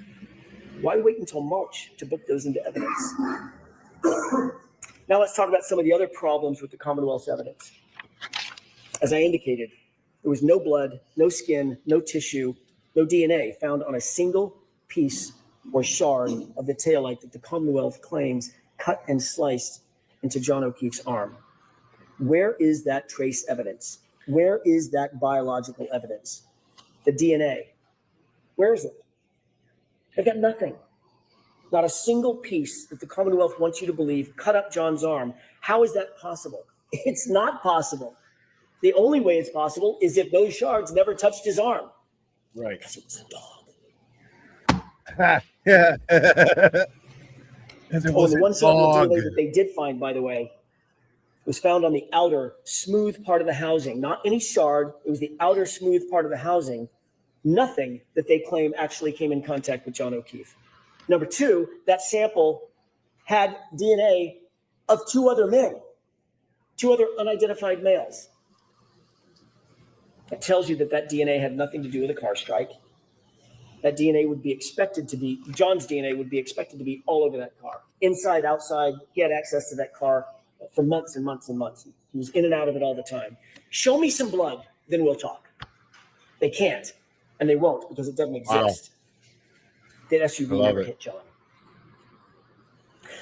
Why wait until March to book those into evidence? Now let's talk about some of the other problems with the Commonwealth's evidence. As I indicated, there was no blood, no skin, no tissue, no DNA found on a single piece or shard of the taillight that the Commonwealth claims cut and sliced into John O'Keefe's arm. Where is that trace evidence? Where is that biological evidence? The DNA. Where is it? They've got nothing. Not a single piece that the Commonwealth wants you to believe cut up John's arm. How is that possible? It's not possible. The only way it's possible is if those shards never touched his arm. Right. Because it was a dog. Yeah. The one sample of DNA that they did find, by the way, was found on the outer smooth part of the housing. Not any shard. It was the outer smooth part of the housing. Nothing that they claim actually came in contact with John O'Keefe. Number two, that sample had DNA of two other men, two other unidentified males. That tells you that that DNA had nothing to do with a car strike. That DNA would be expected to be, John's DNA would be expected to be all over that car. Inside, outside, he had access to that car for months and months and months. He was in and out of it all the time. Show me some blood, then we'll talk. They can't, and they won't because it doesn't exist. Wow. That SUV never hit John.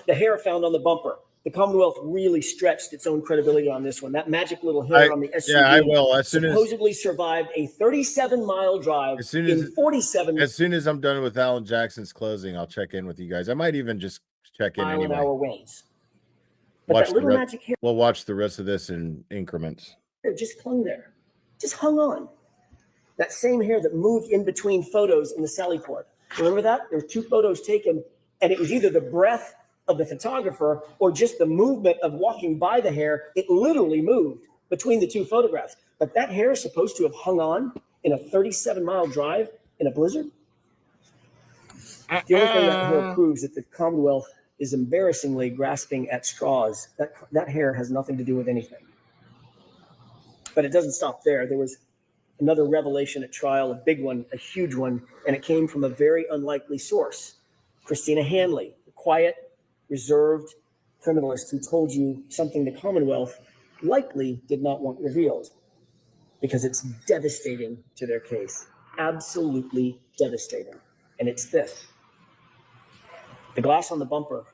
The hair found on the bumper. The Commonwealth really stretched its own credibility on this one. That magic little hair on the SUV I will. supposedly survived a 37-mile drive in 47 As soon as I'm done with Alan Jackson's closing, I'll check in with you guys. I might even just check in anyway. mile-an-hour winds. But Watch that the little re- magic hair We'll watch the rest of this in increments. just hung there, just hung on. That same hair that moved in between photos in the Sally port. Remember that? There were 2 photos taken, and it was either the breath of the photographer or just the movement of walking by the hair. It literally moved between the 2 photographs. But that hair is supposed to have hung on in a 37-mile drive in a blizzard. The only thing that hair proves that the Commonwealth is embarrassingly grasping at straws. That hair has nothing to do with anything. But it doesn't stop there. There was another revelation at trial, a big one, a huge one, and it came from a very unlikely source. Christina Hanley, the quiet, reserved criminalist who told you something the Commonwealth likely did not want revealed because it's devastating to their case. Absolutely devastating. And it's this. The glass on the bumper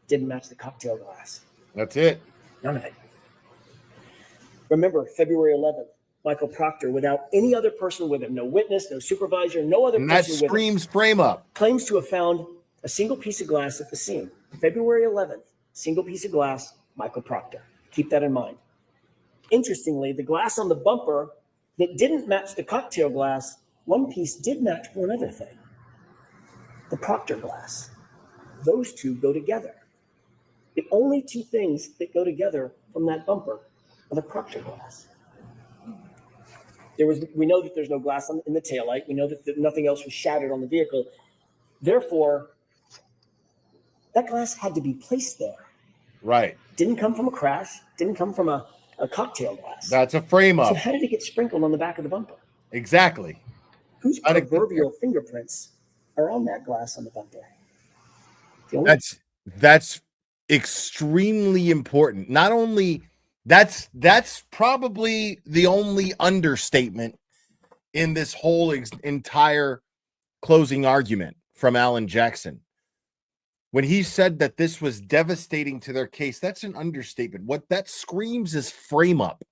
didn't match the cocktail glass. That's it. None of it. Remember, February 11th, Michael Proctor, without any other person with him, no witness, no supervisor, no other And that person with him, screams frame up. claims to have found a single piece of glass at the scene. February 11th, single piece of glass, Michael Proctor. Keep that in mind. Interestingly, the glass on the bumper that didn't match the cocktail glass, one piece did match one other thing. The Proctor glass. Those 2 go together. The only 2 things that go together from that bumper are the Proctor glass. We know that there's no glass in the taillight. We know that nothing else was shattered on the vehicle. Therefore, that glass had to be placed there. Right. Didn't come from a crash. Didn't come from a cocktail glass. That's a frame up. So how did it get sprinkled on the back of the bumper? Exactly. Whose proverbial fingerprints are on that glass on the bumper? That's extremely important. Not only that's probably the only understatement in this whole entire closing argument from Alan Jackson. When he said that this was devastating to their case, that's an understatement. What that screams is frame up.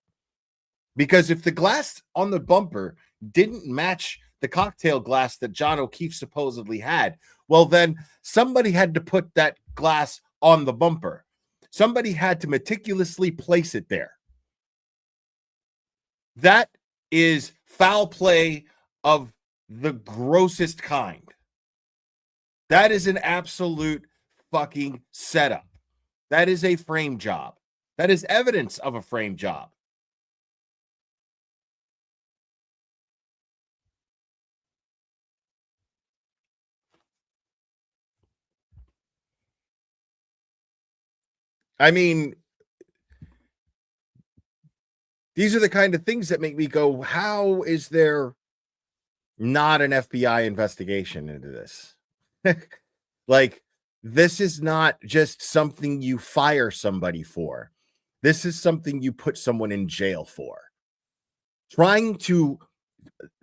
Because if the glass on the bumper didn't match the cocktail glass that John O'Keefe supposedly had, well, then somebody had to put that glass on the bumper. Somebody had to meticulously place it there. That is foul play of the grossest kind. That is an absolute fucking setup. That is a frame job. That is evidence of a frame job. I mean, these are the kind of things that make me go, how is there not an FBI investigation into this? Like, this is not just something you fire somebody for. This is something you put someone in jail for. Trying to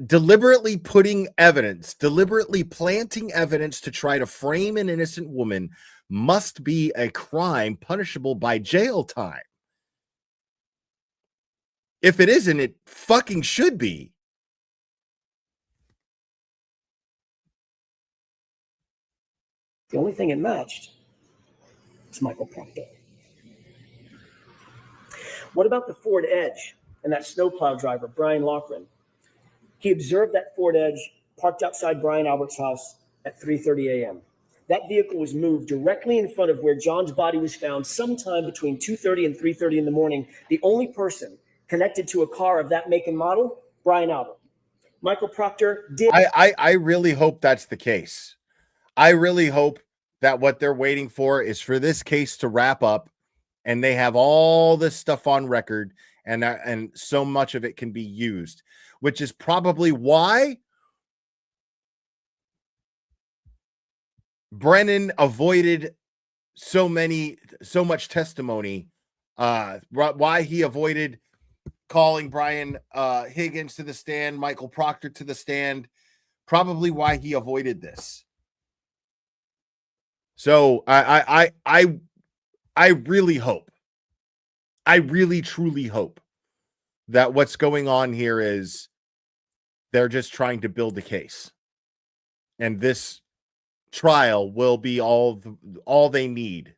deliberately planting evidence to try to frame an innocent woman must be a crime punishable by jail time. If it isn't, it fucking should be. The only thing it matched is Michael Proctor. What about the Ford Edge and that snowplow driver, Brian Loughran? He observed that Ford Edge parked outside Brian Albert's house at 3:30 a.m. That vehicle was moved directly in front of where John's body was found sometime between 2:30 and 3:30 in the morning. The only person connected to a car of that make and model, Brian Albert. Michael Proctor did. I really hope that's the case. I really hope that what they're waiting for is for this case to wrap up and they have all this stuff on record and so much of it can be used, which is probably why Brennan avoided so much testimony, why he avoided calling Brian Higgins to the stand, Michael Proctor to the stand, probably why he avoided this. So I really hope, I really truly hope that what's going on here is they're just trying to build a case, and this trial will be all they need.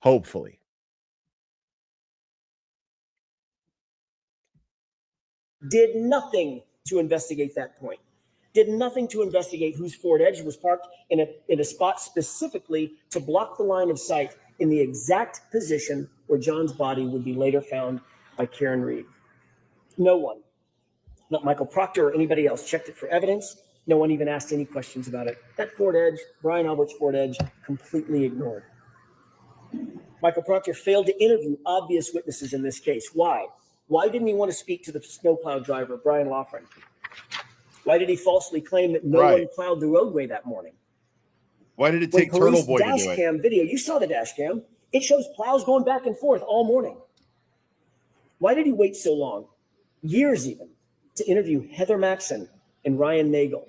Hopefully. Did nothing to investigate that point. Did nothing to investigate whose Ford Edge was parked in a spot specifically to block the line of sight in the exact position where John's body would be later found by Karen Reed. No one, not Michael Proctor or anybody else, checked it for evidence. No one even asked any questions about it. That Ford Edge, Brian Albert's Ford Edge, completely ignored. Michael Proctor failed to interview obvious witnesses in this case. Why? Why didn't he want to speak to the snowplow driver, Brian Loughran? Why did he falsely claim that no one plowed the roadway that morning? Why did it take Turtle Boy to do it? Dash cam video, you saw the dash cam. It shows plows going back and forth all morning. Why did he wait so long, years even, to interview Heather Maxson and Ryan Nagel,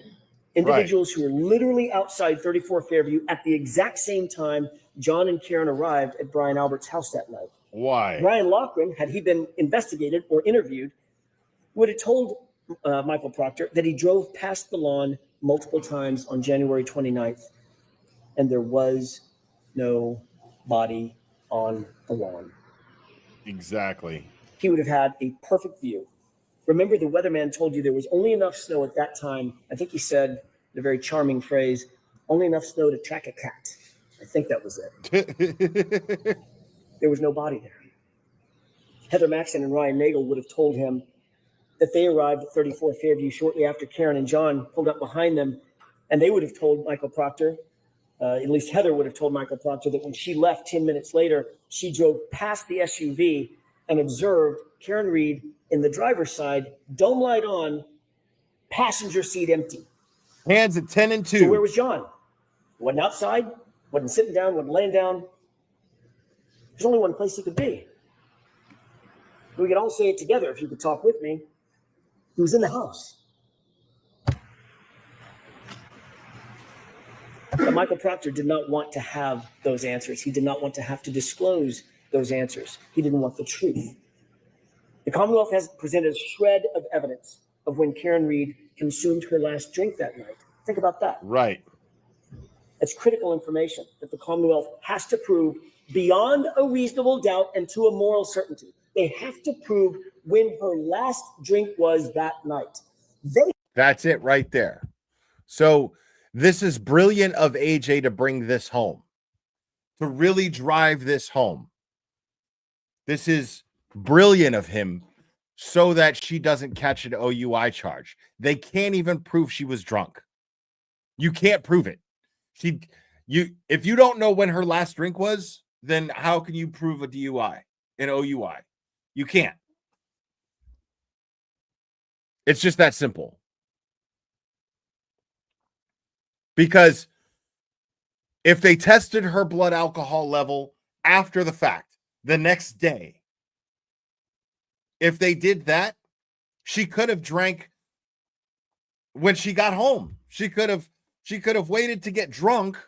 individuals who were literally outside 34 Fairview at the exact same time John and Karen arrived at Brian Albert's house that night? Why? Brian Loughran, had he been investigated or interviewed, would have told Michael Proctor that he drove past the lawn multiple times on January 29th, and there was no body on the lawn. Exactly. He would have had a perfect view. Remember, the weatherman told you there was only enough snow at that time. I think he said the very charming phrase, only enough snow to track a cat. I think that was it. There was no body there. Heather Maxson and Ryan Nagel would have told him that they arrived at 34 Fairview shortly after Karen and John pulled up behind them, and they would have told Michael Proctor, at least Heather would have told Michael Proctor, that when she left 10 minutes later, she drove past the SUV and observed Karen Reed in the driver's side, dome light on, passenger seat empty. Hands at 10 and 2. So where was John? Wasn't outside, wasn't sitting down, wasn't laying down. There's only one place he could be. We could all say it together if you could talk with me. He was in the house. But Michael Proctor did not want to have those answers. He did not want to have to disclose those answers. He didn't want the truth. The Commonwealth has presented a shred of evidence of when Karen Reed consumed her last drink that night. Think about that. Right. It's critical information that the Commonwealth has to prove beyond a reasonable doubt and to a moral certainty. They have to prove when her last drink was that night. That's it right there. So this is brilliant of AJ to bring this home, to really drive this home. This is brilliant of him so that she doesn't catch an OUI charge. They can't even prove she was drunk. You can't prove it. If you don't know when her last drink was, then how can you prove a DUI, an OUI? You can't. It's just that simple. Because if they tested her blood alcohol level after the fact, the next day, if they did that, she could have drank when she got home. She could have waited to get drunk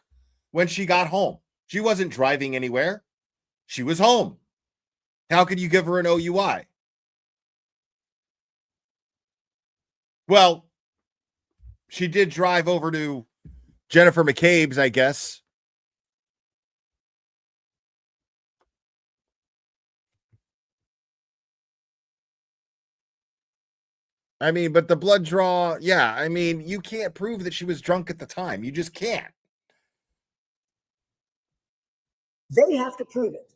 when she got home. She wasn't driving anywhere. She was home. How could you give her an OUI? Well, she did drive over to Jennifer McCabe's, I guess. I mean, but the blood draw, yeah, I mean, you can't prove that she was drunk at the time. You just can't. They have to prove it.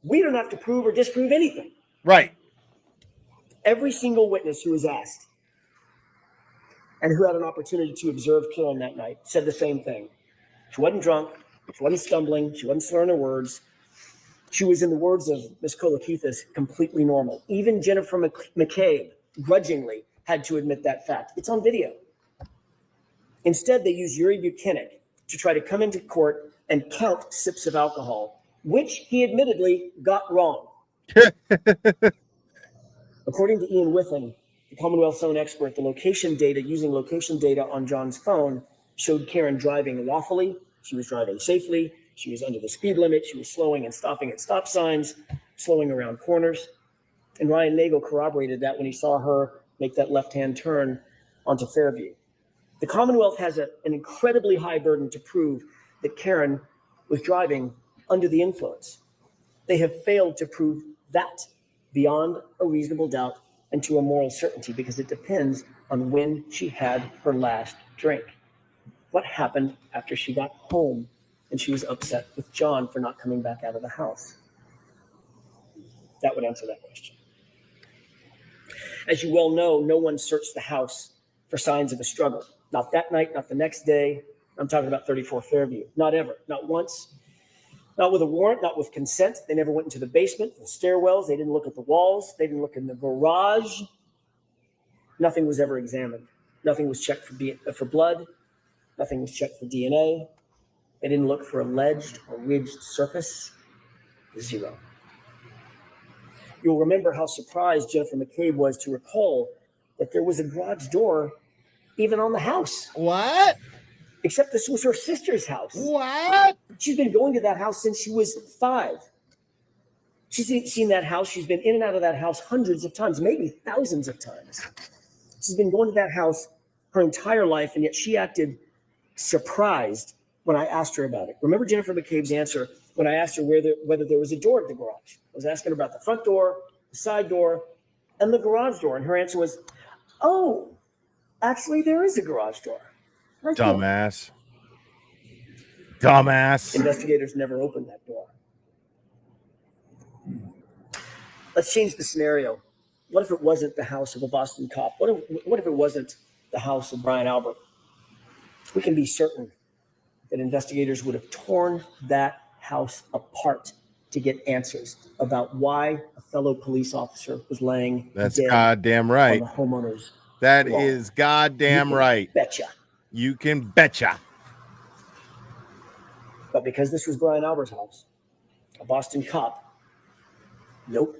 We don't have to prove or disprove anything. Right. Every single witness who was asked and who had an opportunity to observe Karen that night said the same thing. She wasn't drunk. She wasn't stumbling. She wasn't slurring her words. She was, in the words of Ms. Kolakithis, completely normal. Even Jennifer McCabe grudgingly had to admit that fact. It's on video. Instead, they used Yuri Buchanan to try to come into court and count sips of alcohol, which he admittedly got wrong. According to Ian Witham, the Commonwealth's own expert, the location data, using location data on John's phone, showed Karen driving lawfully. She was driving safely. She was under the speed limit. She was slowing and stopping at stop signs, slowing around corners. And Ryan Nagel corroborated that when he saw her make that left-hand turn onto Fairview. The Commonwealth has an incredibly high burden to prove that Karen was driving under the influence. They have failed to prove that beyond a reasonable doubt and to a moral certainty because it depends on when she had her last drink. What happened after she got home and she was upset with John for not coming back out of the house? That would answer that question. As you well know, no one searched the house for signs of a struggle. Not that night, not the next day. I'm talking about 34 Fairview. Not ever, not once. Not with a warrant, not with consent. They never went into the basement, the stairwells. They didn't look at the walls. They didn't look in the garage. Nothing was ever examined. Nothing was checked for blood. Nothing was checked for DNA. They didn't look for alleged or ridged surface. Zero. You'll remember how surprised Jennifer McCabe was to recall that there was a garage door even on the house. What? Except this was her sister's house. What? She's been going to that house since she was 5. She's seen that house. She's been in and out of that house hundreds of times, maybe thousands of times. She's been going to that house her entire life, and yet she acted surprised when I asked her about it. Remember Jennifer McCabe's answer when I asked her whether there was a door at the garage? I was asking her about the front door, the side door, and the garage door, and her answer was, "Oh, actually, there is a garage door." Right there. Dumbass. Investigators never opened that door. Let's change the scenario. What if it wasn't the house of a Boston cop? What if it wasn't the house of Brian Albert? We can be certain that investigators would have torn that house apart to get answers about why a fellow police officer was laying That's dead goddamn right. on the homeowner's That lawn. is goddamn right. Betcha. You can betcha. But because this was Brian Albert's house, a Boston cop, nope.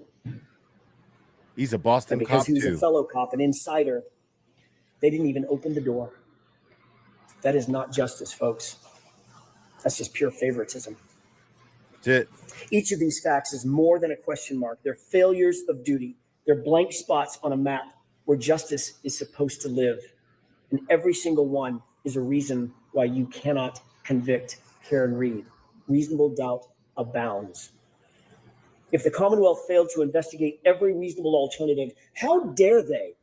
He's a Boston And because cop he was too. a fellow cop, an insider, they didn't even open the door. That is not justice, folks. That's just pure favoritism. That's it. Each of these facts is more than a question mark. They're failures of duty. They're blank spots on a map where justice is supposed to live. And every single one is a reason why you cannot convict Karen Reed. Reasonable doubt abounds. If the Commonwealth failed to investigate every reasonable alternative, how dare they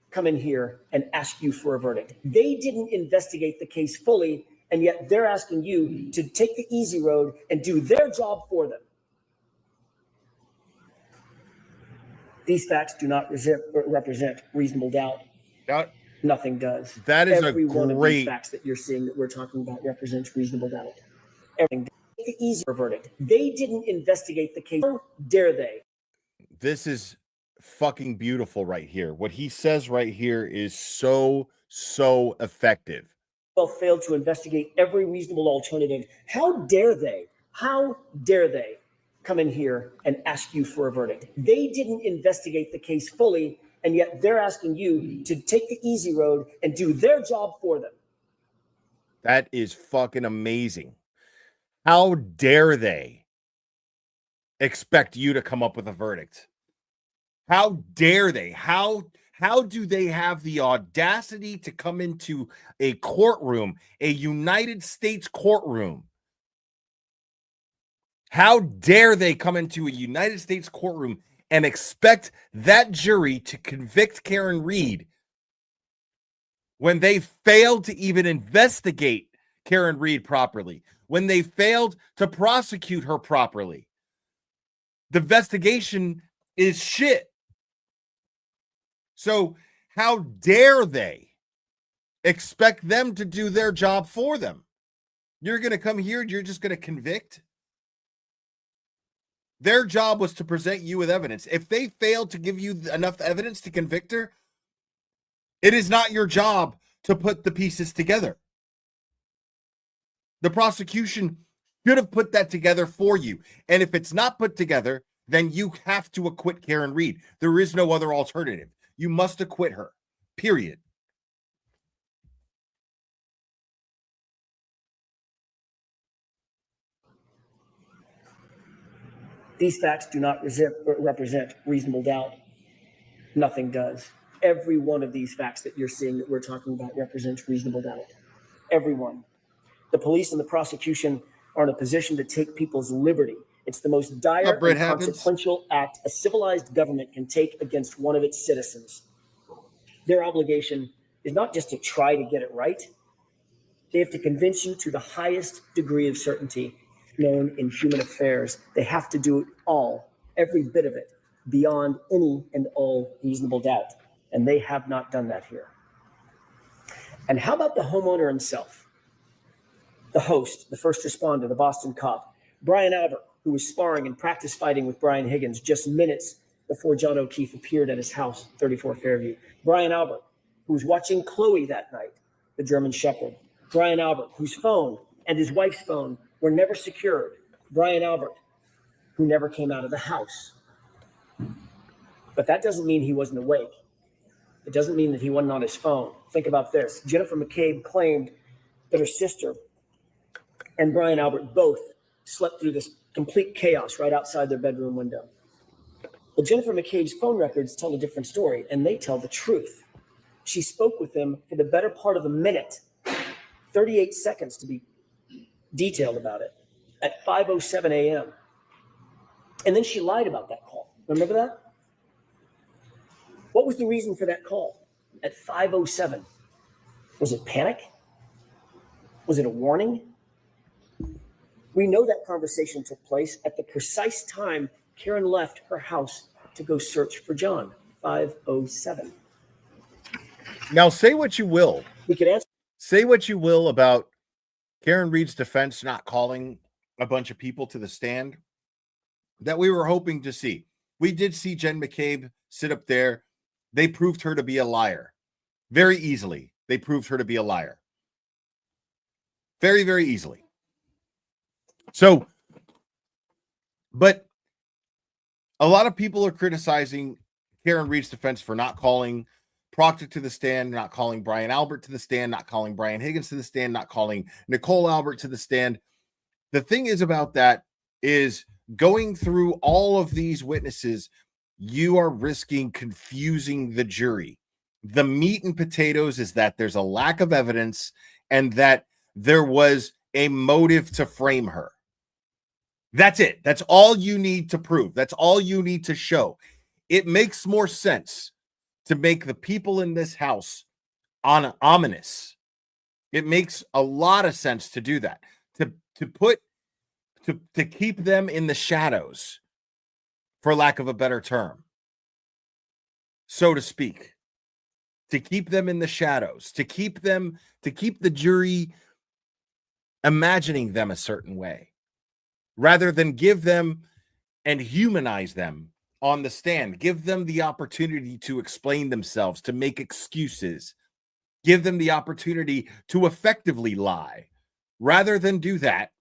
come in here and ask you for a verdict? They didn't investigate the case fully, and yet they're asking you to take the easy road and do their job for them. These facts do not represent reasonable doubt. Nothing does. That is Every a one of great these facts that you're seeing that we're talking about represents reasonable doubt. Everything. The easy verdict. They didn't investigate the case. How dare they? This is fucking beautiful right here. What he says right here is so effective. Well, failed to investigate every reasonable alternative. How dare they come in here and ask you for a verdict? They didn't investigate the case fully, and yet they're asking you to take the easy road and do their job for them. That is fucking amazing. How dare they expect you to come up with a verdict? How dare they? How do they have the audacity to come into a courtroom, a United States courtroom? How dare they come into a United States courtroom and expect that jury to convict Karen Reed when they failed to even investigate Karen Reed properly, when they failed to prosecute her properly? The investigation is shit. So how dare they expect them to do their job for them? You're going to come here and you're just going to convict? Their job was to present you with evidence. If they failed to give you enough evidence to convict her, it is not your job to put the pieces together. The prosecution should have put that together for you. And if it's not put together, then you have to acquit Karen Reed. There is no other alternative. You must acquit her, period. These facts do not represent reasonable doubt. Nothing does. Every one of these facts that you're seeing that we're talking about represents reasonable doubt. Every one. The police and the prosecution are in a position to take people's liberty. It's the most dire Brett and Happens? consequential act a civilized government can take against one of its citizens. Their obligation is not just to try to get it right. They have to convince you to the highest degree of certainty known in human affairs. They have to do it all, every bit of it, beyond any and all reasonable doubt. And they have not done that here. And how about the homeowner himself? The host, the first responder, the Boston cop, Brian Albert, who was sparring and practice fighting with Brian Higgins just minutes before John O'Keefe appeared at his house, 34 Fairview. Brian Albert, who was watching Chloe that night, the German Shepherd. Brian Albert, whose phone and his wife's phone were never secured. Brian Albert, who never came out of the house. But that doesn't mean he wasn't awake. It doesn't mean that he wasn't on his phone. Think about this. Jennifer McCabe claimed that her sister and Brian Albert both slept through this complete chaos right outside their bedroom window. But Jennifer McCabe's phone records tell a different story, and they tell the truth. She spoke with them for the better part of a minute, 38 seconds to be detailed about it, at 5:07 a.m. And then she lied about that call. Remember that? What was the reason for that call at 5:07? Was it panic? Was it a warning? We know that conversation took place at the precise time Karen left her house to go search for John, 5:07. Now, say what you will. We could answer. Say what you will about Karen Reed's defense not calling a bunch of people to the stand that we were hoping to see. We did see Jen McCabe sit up there. They proved her to be a liar. Very easily, they proved her to be a liar. Very, very easily. So, but a lot of people are criticizing Karen Reed's defense for not calling Proctor to the stand, not calling Brian Albert to the stand, not calling Brian Higgins to the stand, not calling Nicole Albert to the stand. The thing is about that is going through all of these witnesses, you are risking confusing the jury. The meat and potatoes is that there's a lack of evidence and that there was a motive to frame her. That's it. That's all you need to prove. That's all you need to show. It makes more sense to make the people in this house ominous. It makes a lot of sense to do that. To keep them in the shadows, for lack of a better term, so to speak. To keep them in the shadows, to keep the jury imagining them a certain way, rather than give them and humanize them on the stand. Give them the opportunity to explain themselves, to make excuses. Give them the opportunity to effectively lie. Rather than do that,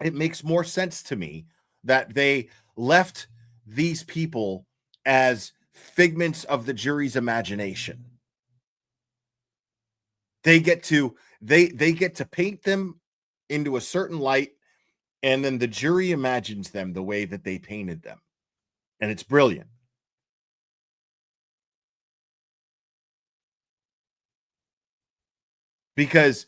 it makes more sense to me that they left these people as figments of the jury's imagination. They get to paint them into a certain light, and then the jury imagines them the way that they painted them. And it's brilliant. Because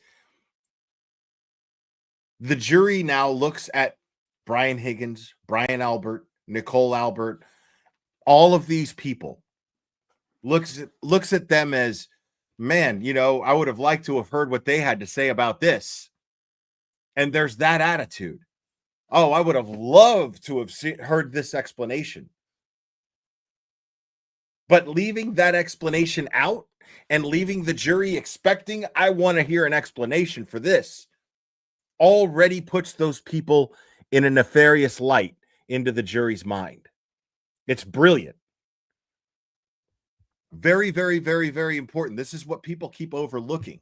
the jury now looks at Brian Higgins, Brian Albert, Nicole Albert, all of these people, looks at them as, man, I would have liked to have heard what they had to say about this. And there's that attitude. Oh, I would have loved to have heard this explanation. But leaving that explanation out and leaving the jury expecting, I want to hear an explanation for this, already puts those people in a nefarious light into the jury's mind. It's brilliant. Very, very, very, very important. This is what people keep overlooking.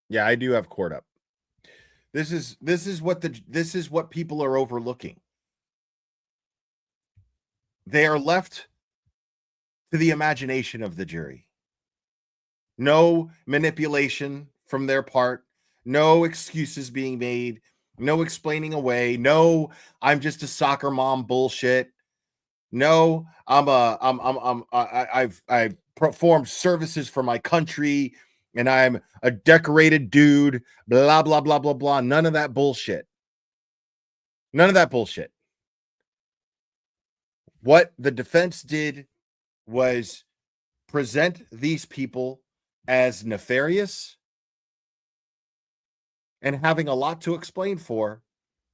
Yeah, I do have court up. This is what people are overlooking. They are left to the imagination of the jury. No manipulation from their part, no excuses being made, no explaining away, no I'm just a soccer mom bullshit. No, I've performed services for my country and I'm a decorated dude, blah, blah, blah, blah, blah. None of that bullshit. None of that bullshit. What the defense did was present these people as nefarious and having a lot to explain for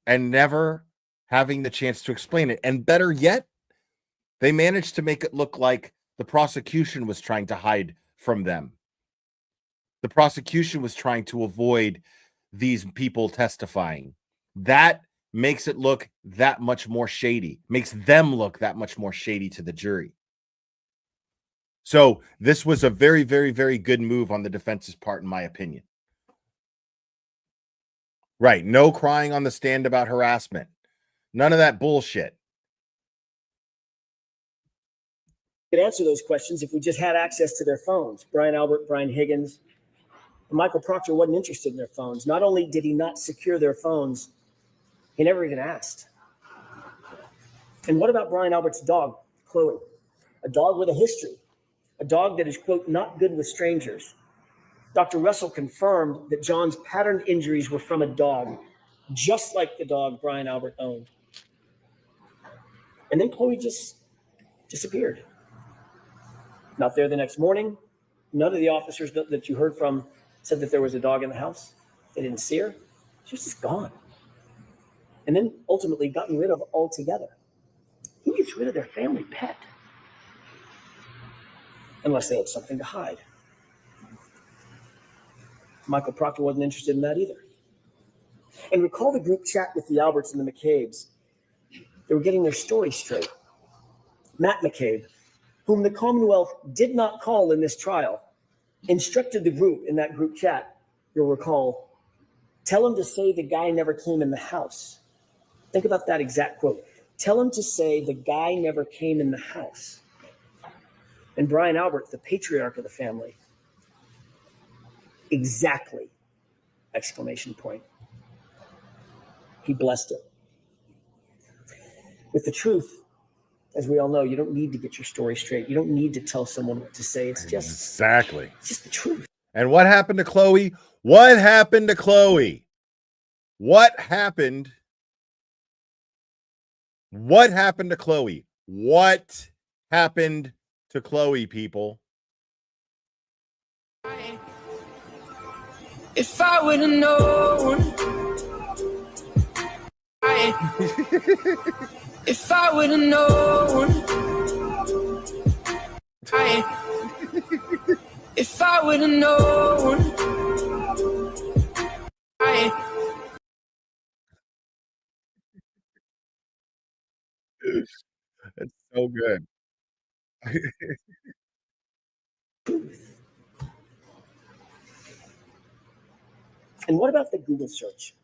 and never having the chance to explain it. And better yet, they managed to make it look like the prosecution was trying to hide from them. The prosecution was trying to avoid these people testifying. That makes it look that much more shady, makes them look that much more shady to the jury. So this was a very, very, very good move on the defense's part, in my opinion. Right. No crying on the stand about harassment. None of that bullshit. Could answer those questions if we just had access to their phones. Brian Albert, Brian Higgins, and Michael Proctor wasn't interested in their phones. Not only did he not secure their phones, he never even asked. And what about Brian Albert's dog, Chloe? A dog with a history, a dog that is, quote, not good with strangers. Dr. Russell confirmed that John's patterned injuries were from a dog, just like the dog Brian Albert owned. And then Chloe just disappeared. Not there the next morning. None of the officers that you heard from said that there was a dog in the house. They didn't see her. She was just gone. And then ultimately gotten rid of altogether. Who gets rid of their family pet? Unless they had something to hide. Michael Proctor wasn't interested in that either. And recall the group chat with the Alberts and the McCabe's. They were getting their story straight. Matt McCabe, whom the Commonwealth did not call in this trial, instructed the group in that group chat, you'll recall, tell him to say the guy never came in the house. Think about that exact quote. Tell him to say the guy never came in the house. And Brian Albert, the patriarch of the family, exactly, exclamation point. He blessed it. With the truth, as we all know, you don't need to get your story straight. You don't need to tell someone what to say. It's just exactly. It's just the truth. And what happened to Chloe? What happened to Chloe? What happened? What happened to Chloe? What happened to Chloe, people? If I would have known, if I would have known, if I would have known, It's so good. And what about the Google search?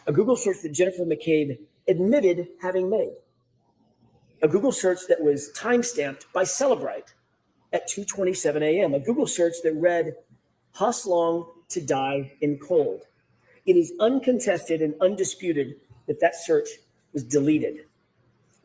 A Google search that Jennifer McCabe admitted having made. A Google search that was timestamped by Celebrite at 2:27 a.m. A Google search that read, Huss Long to die in cold. It is uncontested and undisputed that that search was deleted.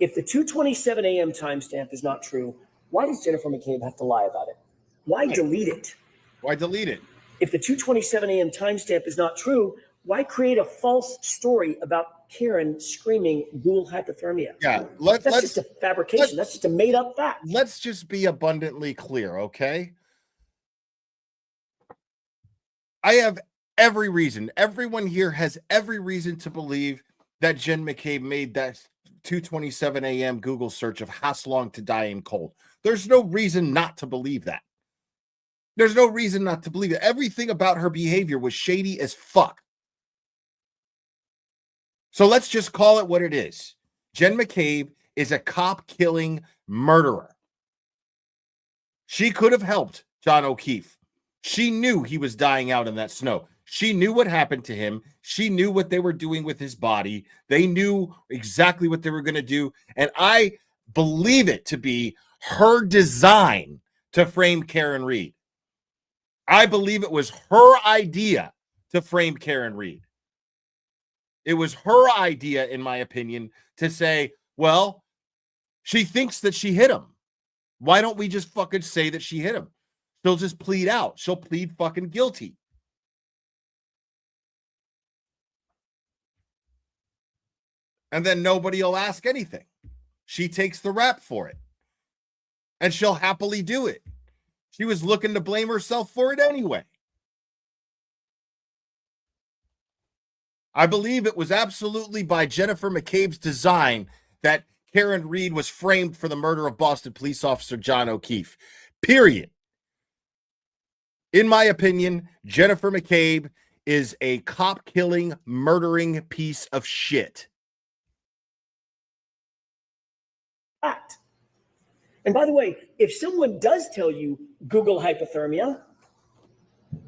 If the 2:27 a.m. timestamp is not true, why does Jennifer McCabe have to lie about it? Why delete it? Why delete it? If the 2:27 a.m. timestamp is not true, why create a false story about Karen screaming ghoul hypothermia? Yeah, that's just a fabrication. That's just a made-up fact. Let's just be abundantly clear, okay? I have every reason, everyone here has every reason to believe that Jen McCabe made that 2:27 a.m. Google search of Huss Long to die in cold. There's no reason not to believe that. There's no reason not to believe it. Everything about her behavior was shady as fuck. So let's just call it what it is. Jen McCabe is a cop-killing murderer. She could have helped John O'Keefe. She knew he was dying out in that snow. She knew what happened to him. She knew what they were doing with his body. They knew exactly what they were going to do. And I believe it to be her design to frame Karen Reed. I believe it was her idea to frame Karen Reed. It was her idea, in my opinion, to say, well, She thinks that she hit him. Why don't we just fucking say that she hit him? She'll just plead out. She'll plead fucking guilty. And then nobody will ask anything. She takes the rap for it. And she'll happily do it. She was looking to blame herself for it anyway. I believe it was absolutely by Jennifer McCabe's design that Karen Reed was framed for the murder of Boston police officer John O'Keefe. Period. In my opinion, Jennifer McCabe is a cop-killing, murdering piece of shit. Fact. And by the way, if someone does tell you Google hypothermia,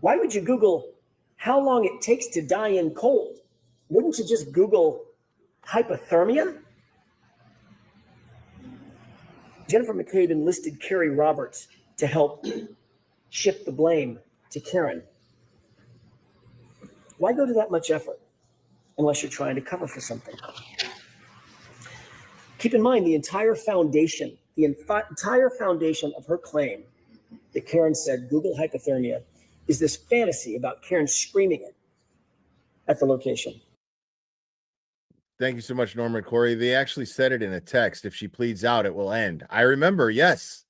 why would you Google how long it takes to die in cold? Wouldn't you just Google hypothermia? Jennifer McCabe enlisted Carrie Roberts to help shift the blame to Karen. Why go to that much effort unless you're trying to cover for something? Keep in mind the entire foundation of her claim that Karen said Google hypothermia is this fantasy about Karen screaming it at the location. Thank you so much, Norman Corey. They actually said it in a text. If she pleads out, it will end. I remember, yes,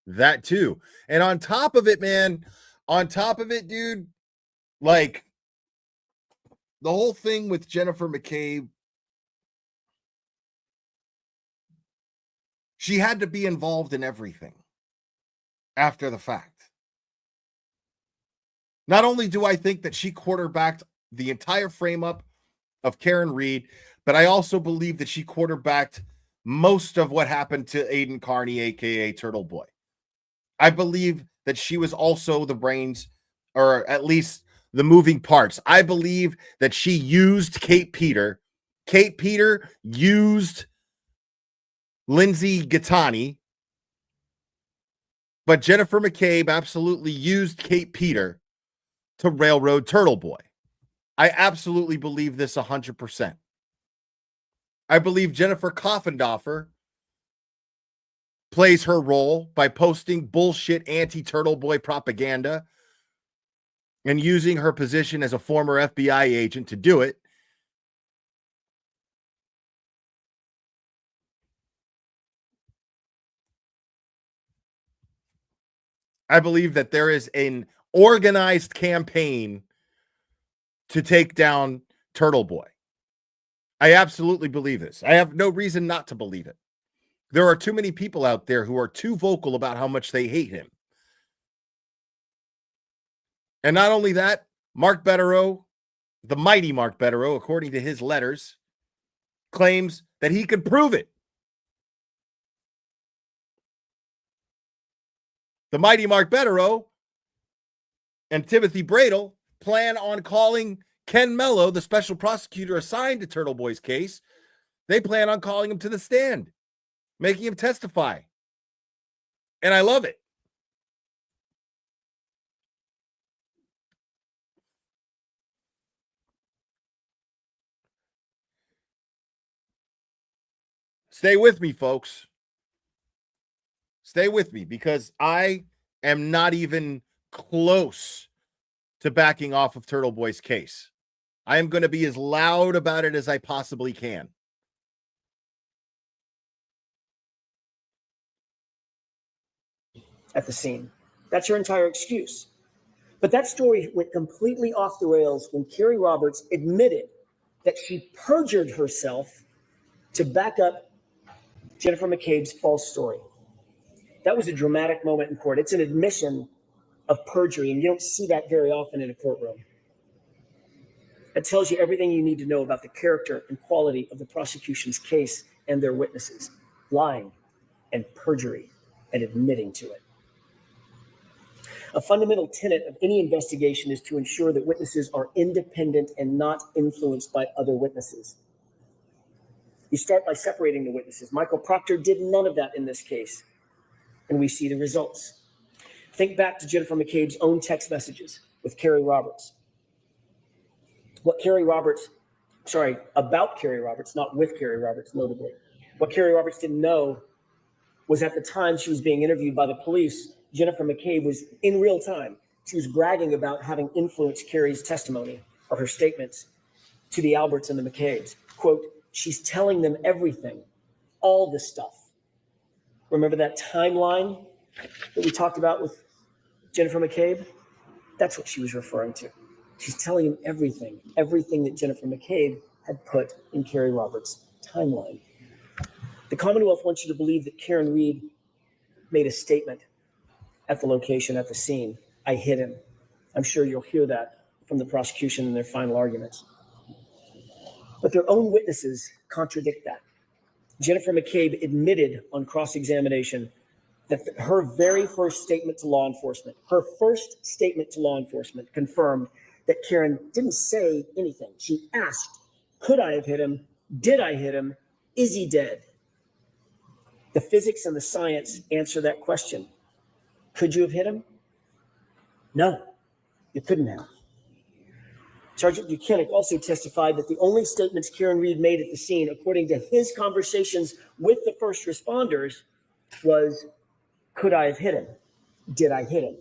that too. And on top of it, man, dude, like the whole thing with Jennifer McCabe, she had to be involved in everything after the fact. Not only do I think that she quarterbacked the entire frame up of Karen Reed, but I also believe that she quarterbacked most of what happened to Aiden Carney, aka Turtle Boy. I believe that she was also the brains, or at least the moving parts. I believe that she used Kate Peter. Kate Peter used Lindsay Gattani, but Jennifer McCabe absolutely used Kate Peter to railroad Turtle Boy. I absolutely believe this 100%. I believe Jennifer Koffendorfer plays her role by posting bullshit anti-Turtle Boy propaganda and using her position as a former FBI agent to do it. I believe that there is an organized campaign to take down Turtle Boy. I absolutely believe this. I have no reason not to believe it. There are too many people out there who are too vocal about how much they hate him. And not only that, Mark Betterow, the mighty Mark Betterow, according to his letters, claims that he could prove it. The mighty Mark Betterow and Timothy Bradle plan on calling Ken Mello, the special prosecutor assigned to Turtle Boy's case. They plan on calling him to the stand, making him testify. And I love it. Stay with me, folks. Stay with me, because I am not even close to backing off of Turtle Boy's case. I am going to be as loud about it as I possibly can. At the scene. That's her entire excuse. But that story went completely off the rails when Carrie Roberts admitted that she perjured herself to back up Jennifer McCabe's false story. That was a dramatic moment in court. It's an admission of perjury, and you don't see that very often in a courtroom. It tells you everything you need to know about the character and quality of the prosecution's case and their witnesses, lying and perjury and admitting to it. A fundamental tenet of any investigation is to ensure that witnesses are independent and not influenced by other witnesses. You start by separating the witnesses. Michael Proctor did none of that in this case, and we see the results. Think back to Jennifer McCabe's own text messages with Carrie Roberts. About Carrie Roberts, not with Carrie Roberts, notably. What Carrie Roberts didn't know was at the time she was being interviewed by the police, Jennifer McCabe was in real time. She was bragging about having influenced Carrie's testimony or her statements to the Alberts and the McCabes. Quote, she's telling them everything, all this stuff. Remember that timeline that we talked about with Jennifer McCabe? That's what she was referring to. She's telling him everything that Jennifer McCabe had put in Carrie Roberts' timeline. The Commonwealth wants you to believe that Karen Reed made a statement at the location, at the scene. I hit him. I'm sure you'll hear that from the prosecution in their final arguments. But their own witnesses contradict that. Jennifer McCabe admitted on cross-examination that her very first statement to law enforcement, confirmed that Karen didn't say anything. She asked, could I have hit him? Did I hit him? Is he dead? The physics and the science answer that question. Could you have hit him? No, you couldn't have. Sergeant Buchanan also testified that the only statements Karen Reed made at the scene, according to his conversations with the first responders, was, could I have hit him? Did I hit him?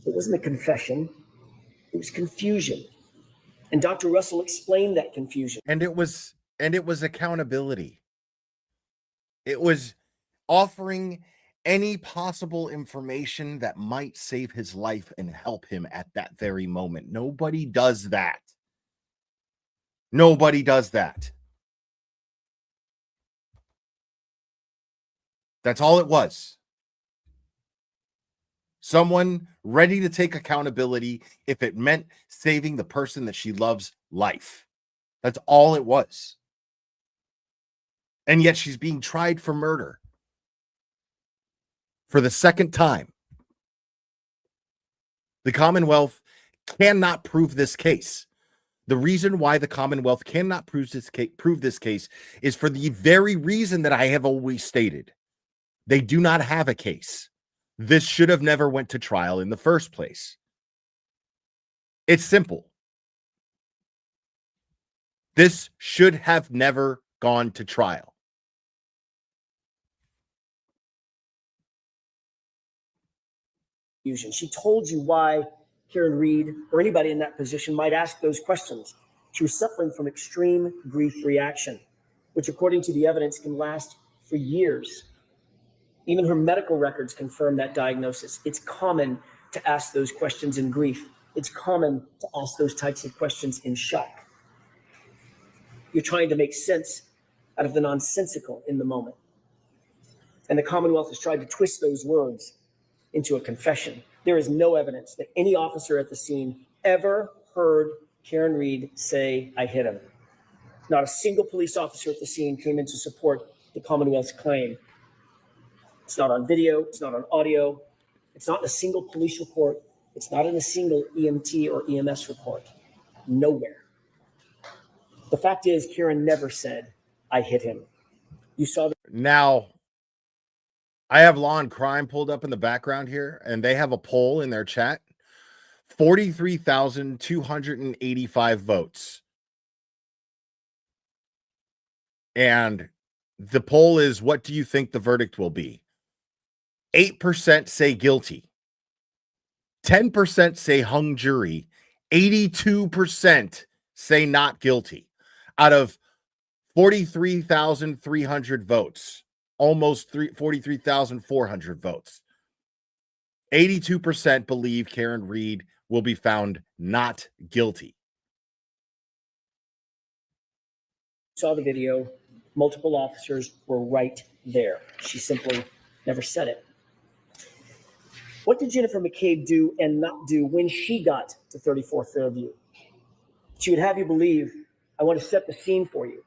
It wasn't a confession. It was confusion. And Dr. Russell explained that confusion. And it was accountability. It was offering any possible information that might save his life and help him at that very moment. Nobody does that. Nobody does that. That's all it was. Someone ready to take accountability if it meant saving the person that she loves life. That's all it was. And yet she's being tried for murder for the second time. The Commonwealth cannot prove this case. The reason why the Commonwealth cannot prove this case is for the very reason that I have always stated. They do not have a case. This should have never went to trial in the first place. It's simple. This should have never gone to trial. She told you why Karen Reed or anybody in that position might ask those questions. She was suffering from extreme grief reaction, which according to the evidence can last for years. Even her medical records confirm that diagnosis. It's common to ask those questions in grief. It's common to ask those types of questions in shock. You're trying to make sense out of the nonsensical in the moment. And the Commonwealth has tried to twist those words into a confession. There is no evidence that any officer at the scene ever heard Karen Reed say, I hit him. Not a single police officer at the scene came in to support the Commonwealth's claim. It's not on video. It's not on audio. It's not in a single police report. It's not in a single EMT or EMS report. Nowhere. The fact is, Karen never said, I hit him. You saw that. Now, I have Law and Crime pulled up in the background here, and they have a poll in their chat. 43,285 votes. And the poll is, what do you think the verdict will be? 8% say guilty. 10% say hung jury. 82% say not guilty. Out of 43,300 votes, almost 43,400 votes. 82% believe Karen Reed will be found not guilty. Saw the video. Multiple officers were right there. She simply never said it. What did Jennifer McCabe do and not do when she got to 34 Fairview? She would have you believe, I want to set the scene for you,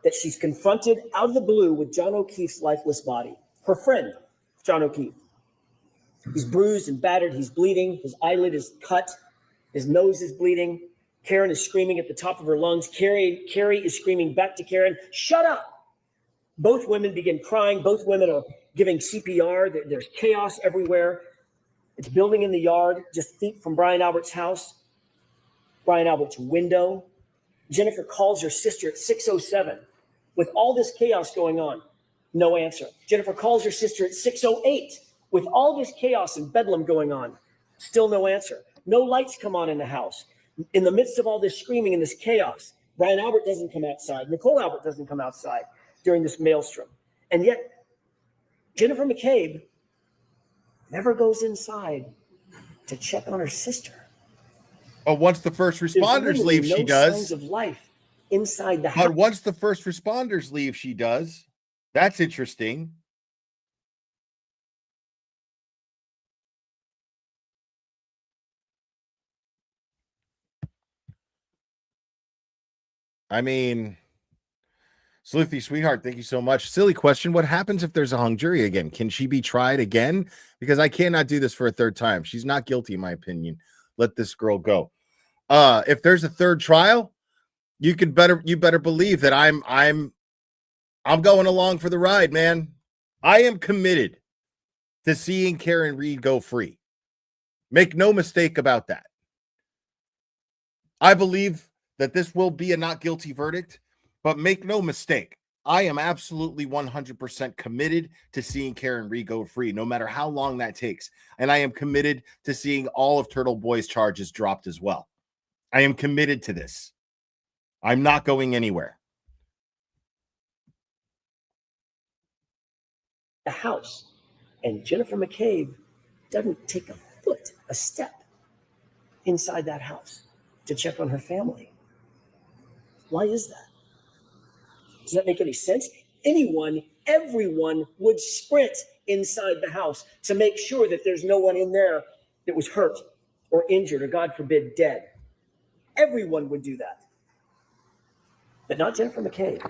that she's confronted out of the blue with John O'Keefe's lifeless body. Her friend, John O'Keefe. He's bruised and battered. He's bleeding. His eyelid is cut. His nose is bleeding. Karen is screaming at the top of her lungs. Carrie is screaming back to Karen, shut up. Both women begin crying. Both women are giving CPR. There's chaos everywhere. It's building in the yard, just feet from Brian Albert's house, Brian Albert's window. Jennifer calls her sister at 6:07 with all this chaos going on. No answer. Jennifer calls her sister at 6:08 with all this chaos and bedlam going on. Still no answer. No lights come on in the house. In the midst of all this screaming and this chaos, Brian Albert doesn't come outside. Nicole Albert doesn't come outside during this maelstrom. And yet, Jennifer McCabe never goes inside to check on her sister. But once the first responders leave, she does. Signs of life inside the But house. once the first responders leave, she does. That's interesting. I mean, Sleuthy Sweetheart, thank you so much. Silly question. What happens if there's a hung jury again? Can she be tried again? Because I cannot do this for a third time. She's not guilty, in my opinion. Let this girl go. If there's a third trial, you better believe that I'm going along for the ride, man. I am committed to seeing Karen Reed go free. Make no mistake about that. I believe that this will be a not guilty verdict, but make no mistake, I am absolutely 100% committed to seeing Karen Reed go free, no matter how long that takes. And I am committed to seeing all of Turtle Boy's charges dropped as well. I am committed to this. I'm not going anywhere. The house. And Jennifer McCabe doesn't take a step inside that house to check on her family. Why is that? Does that make any sense? Everyone would sprint inside the house to make sure that there's no one in there that was hurt or injured or, God forbid, dead. Everyone would do that. But not Jennifer McCabe.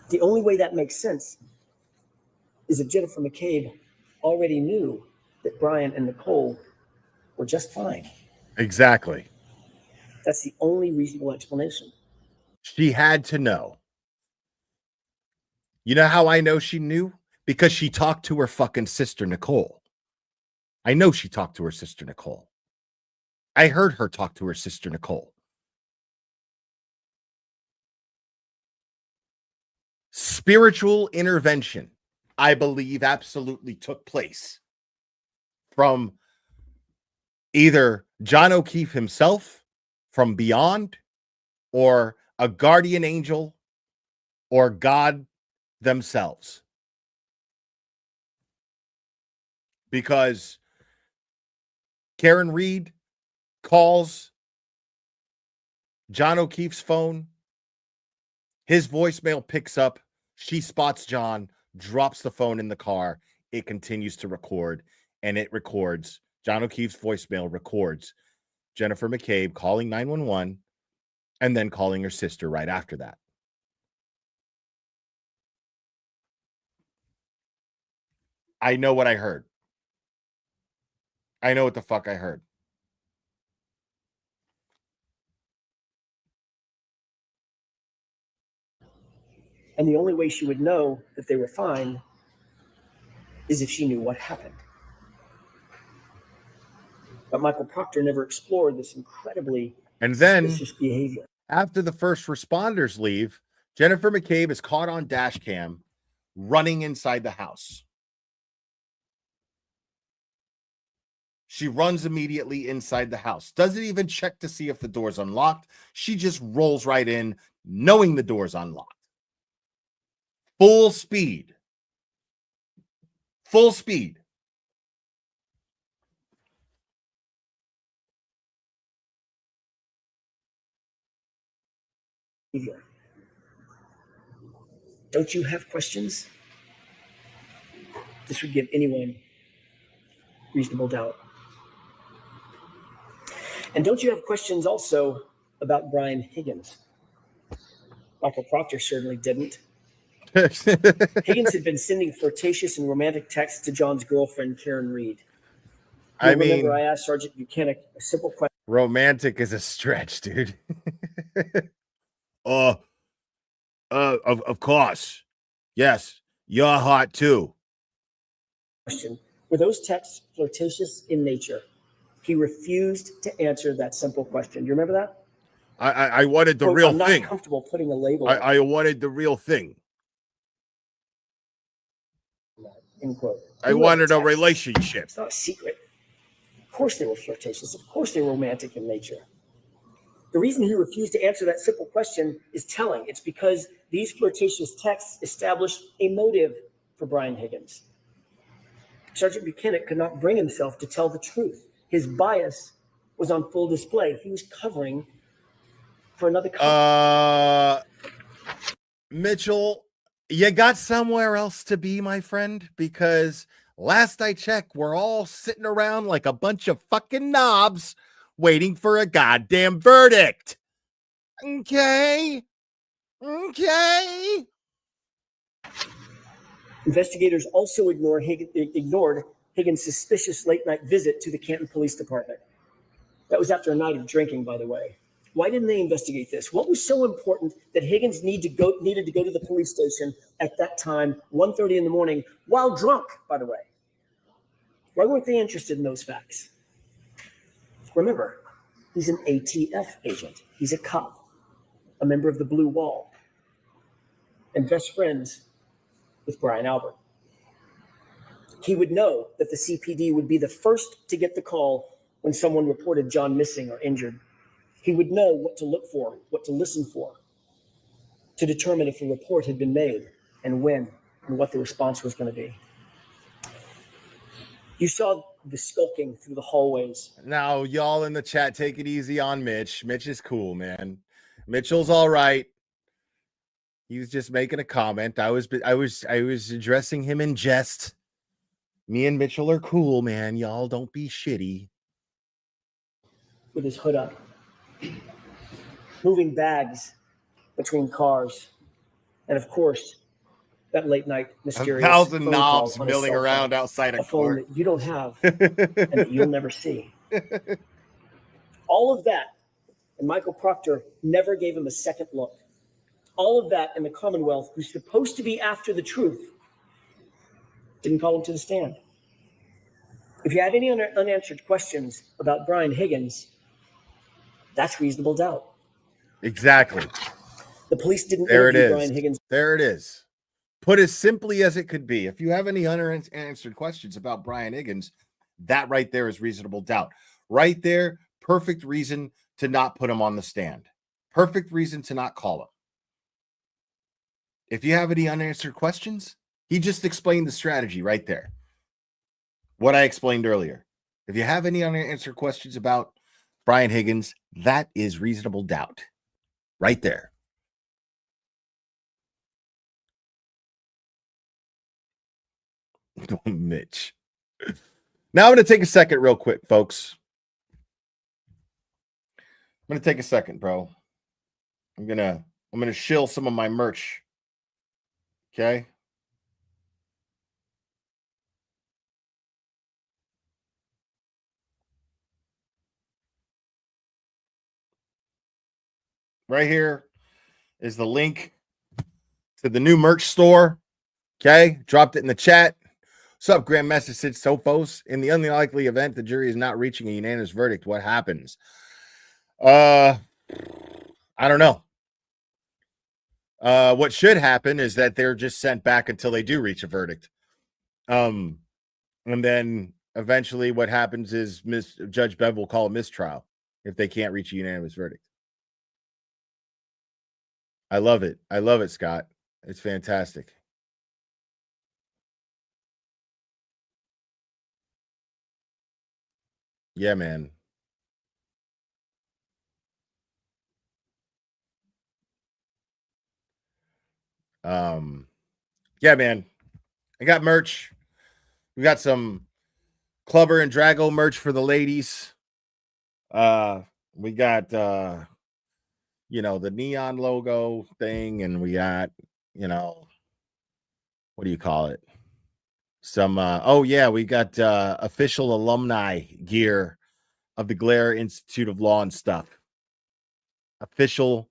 The only way that makes sense is if Jennifer McCabe already knew that Brian and Nicole were just fine. Exactly. That's the only reasonable explanation. She had to know. You know how I know she knew? Because she talked to her fucking sister, Nicole. I know she talked to her sister, Nicole. I heard her talk to her sister, Nicole. Spiritual intervention, I believe, absolutely took place from either John O'Keefe himself, from beyond, or a guardian angel, or God themselves. Because Karen Reed calls John O'Keefe's phone. His voicemail picks up. She spots John, drops the phone in the car. It continues to record, and it records. John O'Keefe's voicemail records Jennifer McCabe calling 911 and then calling her sister right after that. I know what I heard. I know what the fuck I heard. And the only way she would know that they were fine is if she knew what happened. But Michael Proctor never explored this incredibly suspicious behavior. After the first responders leave, Jennifer McCabe is caught on dash cam running inside the house. She runs immediately inside the house. Doesn't even check to see if the door's unlocked. She just rolls right in, knowing the door's unlocked. Full speed. Full speed. Don't you have questions? This would give anyone reasonable doubt. And don't you have questions also about Brian Higgins? Michael Proctor certainly didn't. Higgins had been sending flirtatious and romantic texts to John's girlfriend, Karen Reed. Remember, I asked Sergeant Buchanan a simple question. Romantic is a stretch, dude. Of course. Yes, you're hot too. Were those texts flirtatious in nature? He refused to answer that simple question. Do you remember that? I wanted the real I'm thing. not comfortable putting a label. I wanted the real thing. end quote. I wanted a relationship. It's not a secret. Of course they were flirtatious. Of course they were romantic in nature. The reason he refused to answer that simple question is telling. It's because these flirtatious texts established a motive for Brian Higgins. Sergeant Buchanan could not bring himself to tell the truth. His bias was on full display. He was covering for another cop. Mitchell, you got somewhere else to be, my friend, because last I checked, we're all sitting around like a bunch of fucking knobs waiting for a goddamn verdict. Okay. Investigators also ignored Higgins' suspicious late-night visit to the Canton Police Department. That was after a night of drinking, by the way. Why didn't they investigate this? What was so important that Higgins needed to go to the police station at that time, 1:30 in the morning, while drunk, by the way? Why weren't they interested in those facts? Remember, he's an ATF agent. He's a cop, a member of the Blue Wall, and best friends with Brian Albert. He would know that the CPD would be the first to get the call when someone reported John missing or injured. He would know what to look for, what to listen for, to determine if a report had been made and when and what the response was going to be. You saw the skulking through the hallways. Now, y'all in the chat, take it easy on Mitch. Mitch is cool, man. Mitchell's all right. He was just making a comment. I was addressing him in jest. Me and Mitchell are cool, man. Y'all don't be shitty. With his hood up, moving bags between cars, and of course, that late night mysterious 1,000 phone knobs call on his milling cell phone, around outside a phone court that you don't have and that you'll never see. All of that, and Michael Proctor never gave him a second look. All of that, and the Commonwealth, who's supposed to be after the truth, didn't call him to the stand. If you have any unanswered questions about Brian Higgins, that's reasonable doubt. Exactly. The police didn't There it interview is. Brian Higgins. There it is. Put as simply as it could be. If you have any unanswered questions about Brian Higgins, that right there is reasonable doubt. Right there, perfect reason to not put him on the stand. Perfect reason to not call him. If you have any unanswered questions, he just explained the strategy right there. What I explained earlier. If you have any unanswered questions about Brian Higgins, that is reasonable doubt. Right there. Mitch. Now I'm going to take a second real quick, folks. I'm going to take a second, bro. I'm going to shill some of my merch. Okay? Right here is the link to the new merch store. Okay? Dropped it in the chat. What's up, Grandmaster Sid Sophos? In the unlikely event the jury is not reaching a unanimous verdict, what happens? I don't know. What should happen is that they're just sent back until they do reach a verdict. And then eventually what happens is Judge Bev will call a mistrial if they can't reach a unanimous verdict. I love it. I love it, Scott. It's fantastic. Yeah, man. Yeah, man. I got merch. We got some Clubber and Drago merch for the ladies. We got the neon logo thing, and we got, what do you call it? Some we got official alumni gear of the Glare Institute of Law and stuff. Official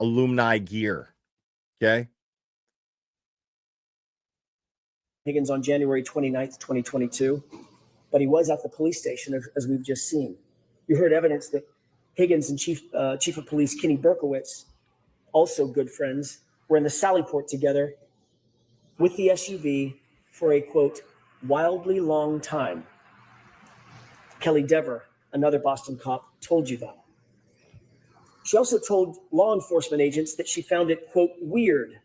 alumni gear. Okay. Higgins on January 29th, 2022, but he was at the police station, as we've just seen. You heard evidence that Higgins and Chief of Police Kenny Berkowitz, also good friends, were in the Sallyport together with the SUV for a, quote, wildly long time. Kelly Dever, another Boston cop, told you that. She also told law enforcement agents that she found it, quote, weird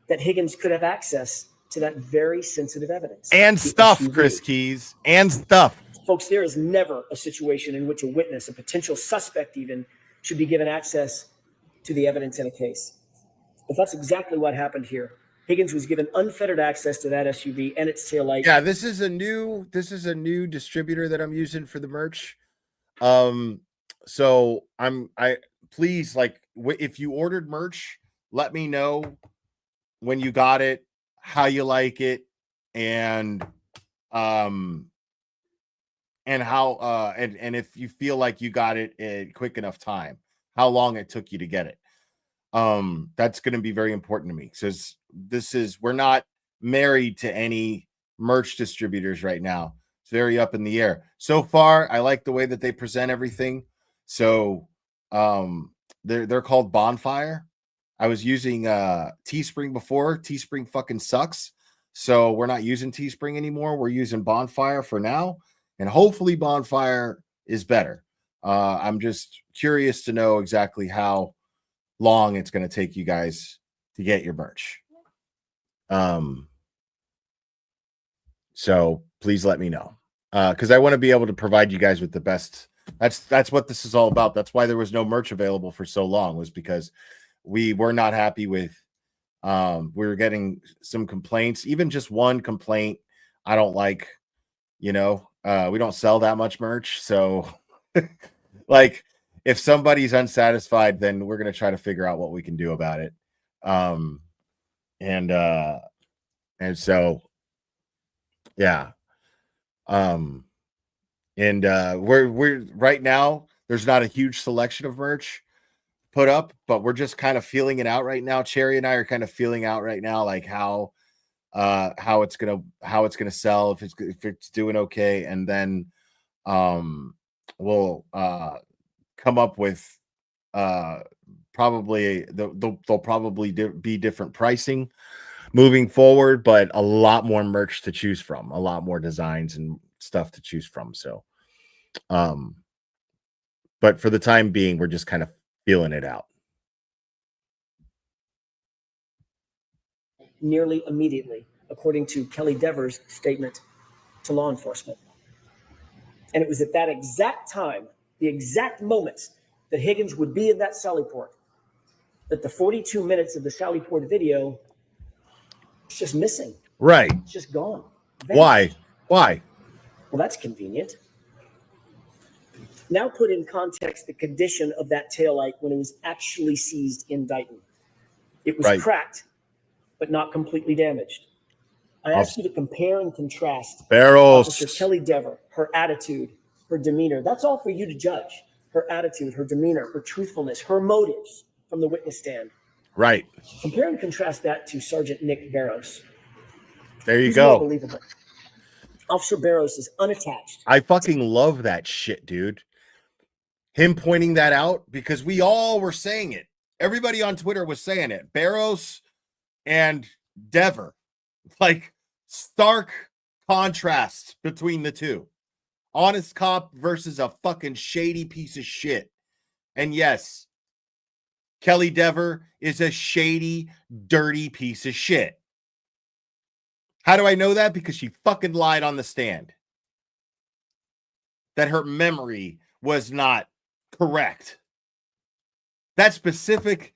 that Higgins could have access to that very sensitive evidence. And the stuff, SUV. Chris Keys, and stuff. Folks, there is never a situation in which a witness, a potential suspect even, should be given access to the evidence in a case. But that's exactly what happened here. Higgins was given unfettered access to that SUV and its taillight. Yeah, this is a new distributor that I'm using for the merch. So I please, like, if you ordered merch, let me know when you got it, how you like it, and how and if you feel like you got it in quick enough time, how long it took you to get it. That's going to be very important to me, because we're not married to any merch distributors right now. It's very up in the air. So far, I like the way that they present everything. So they're called Bonfire. I was using Teespring before. Teespring fucking sucks. So we're not using Teespring anymore. We're using Bonfire for now. And hopefully Bonfire is better. I'm just curious to know exactly how long it's going to take you guys to get your merch. So please let me know. Because I want to be able to provide you guys with the best. That's what this is all about. That's why there was no merch available for so long, was because we were not happy with we were getting some complaints, even just one complaint. I don't like, we don't sell that much merch. So like, if somebody's unsatisfied, then we're going to try to figure out what we can do about it. And so, yeah. We're right now, there's not a huge selection of merch put up, but we're just kind of feeling it out right now. Cherry and I are kind of feeling out right now, like how it's gonna sell, if it's doing okay, and then we'll come up with probably they'll probably be different pricing moving forward, but a lot more merch to choose from, a lot more designs and stuff to choose from. So but for the time being, we're just kind of feeling it out. Nearly immediately, according to Kelly Dever's statement to law enforcement. And it was at that exact time, the exact moment that Higgins would be in that Sallyport, that the 42 minutes of the Sallyport video is just missing. Right. It's just gone. Vanished. Why? Well, that's convenient. Now put in context the condition of that taillight when it was actually seized in Dighton. It was cracked, but not completely damaged. I ask you to compare and contrast Officer Kelly Dever, her attitude, her demeanor. That's all for you to judge. Her attitude, her demeanor, her truthfulness, her motives from the witness stand. Right. Compare and contrast that to Sergeant Nick Barrows. There you Who's go. more believable? Officer Barrows is unattached. I fucking love that shit, dude. Him pointing that out, because we all were saying it. Everybody on Twitter was saying it. Barrows and Dever, like, stark contrast between the two. Honest cop versus a fucking shady piece of shit. And yes, Kelly Dever is a shady, dirty piece of shit. How do I know that? Because she fucking lied on the stand that her memory was not correct. That specific,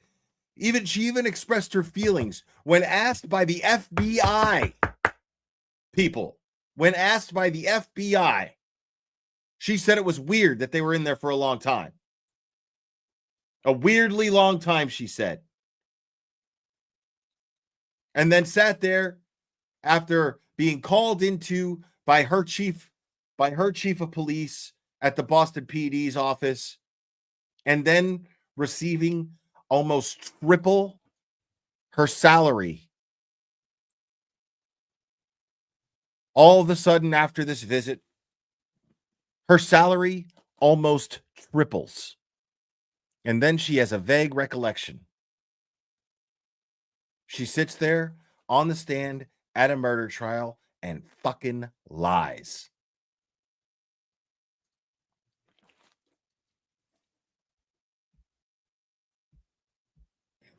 she even expressed her feelings when asked by the FBI people. When asked by the FBI, she said it was weird that they were in there for a long time. A weirdly long time, she said. And then sat there after being called into by her chief of police at the Boston PD's office, and then receiving almost triple her salary. All of a sudden, after this visit, her salary almost triples. And then she has a vague recollection. She sits there on the stand at a murder trial and fucking lies.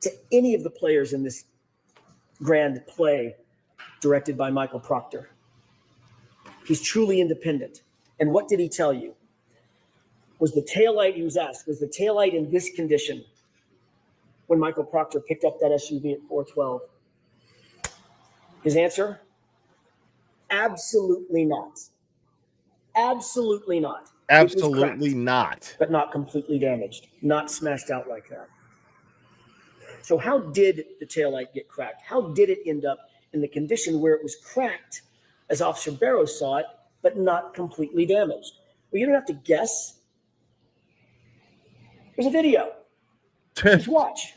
To any of the players in this grand play directed by Michael Proctor. He's truly independent. And what did he tell you? Was the taillight, he was asked, was the taillight in this condition when Michael Proctor picked up that SUV at 412? His answer? Absolutely not. Absolutely not. Absolutely not. But not completely damaged, not smashed out like that. So how did the taillight get cracked? How did it end up in the condition where it was cracked, as Officer Barrows saw it, but not completely damaged? Well, you don't have to guess. There's a video. Just watch.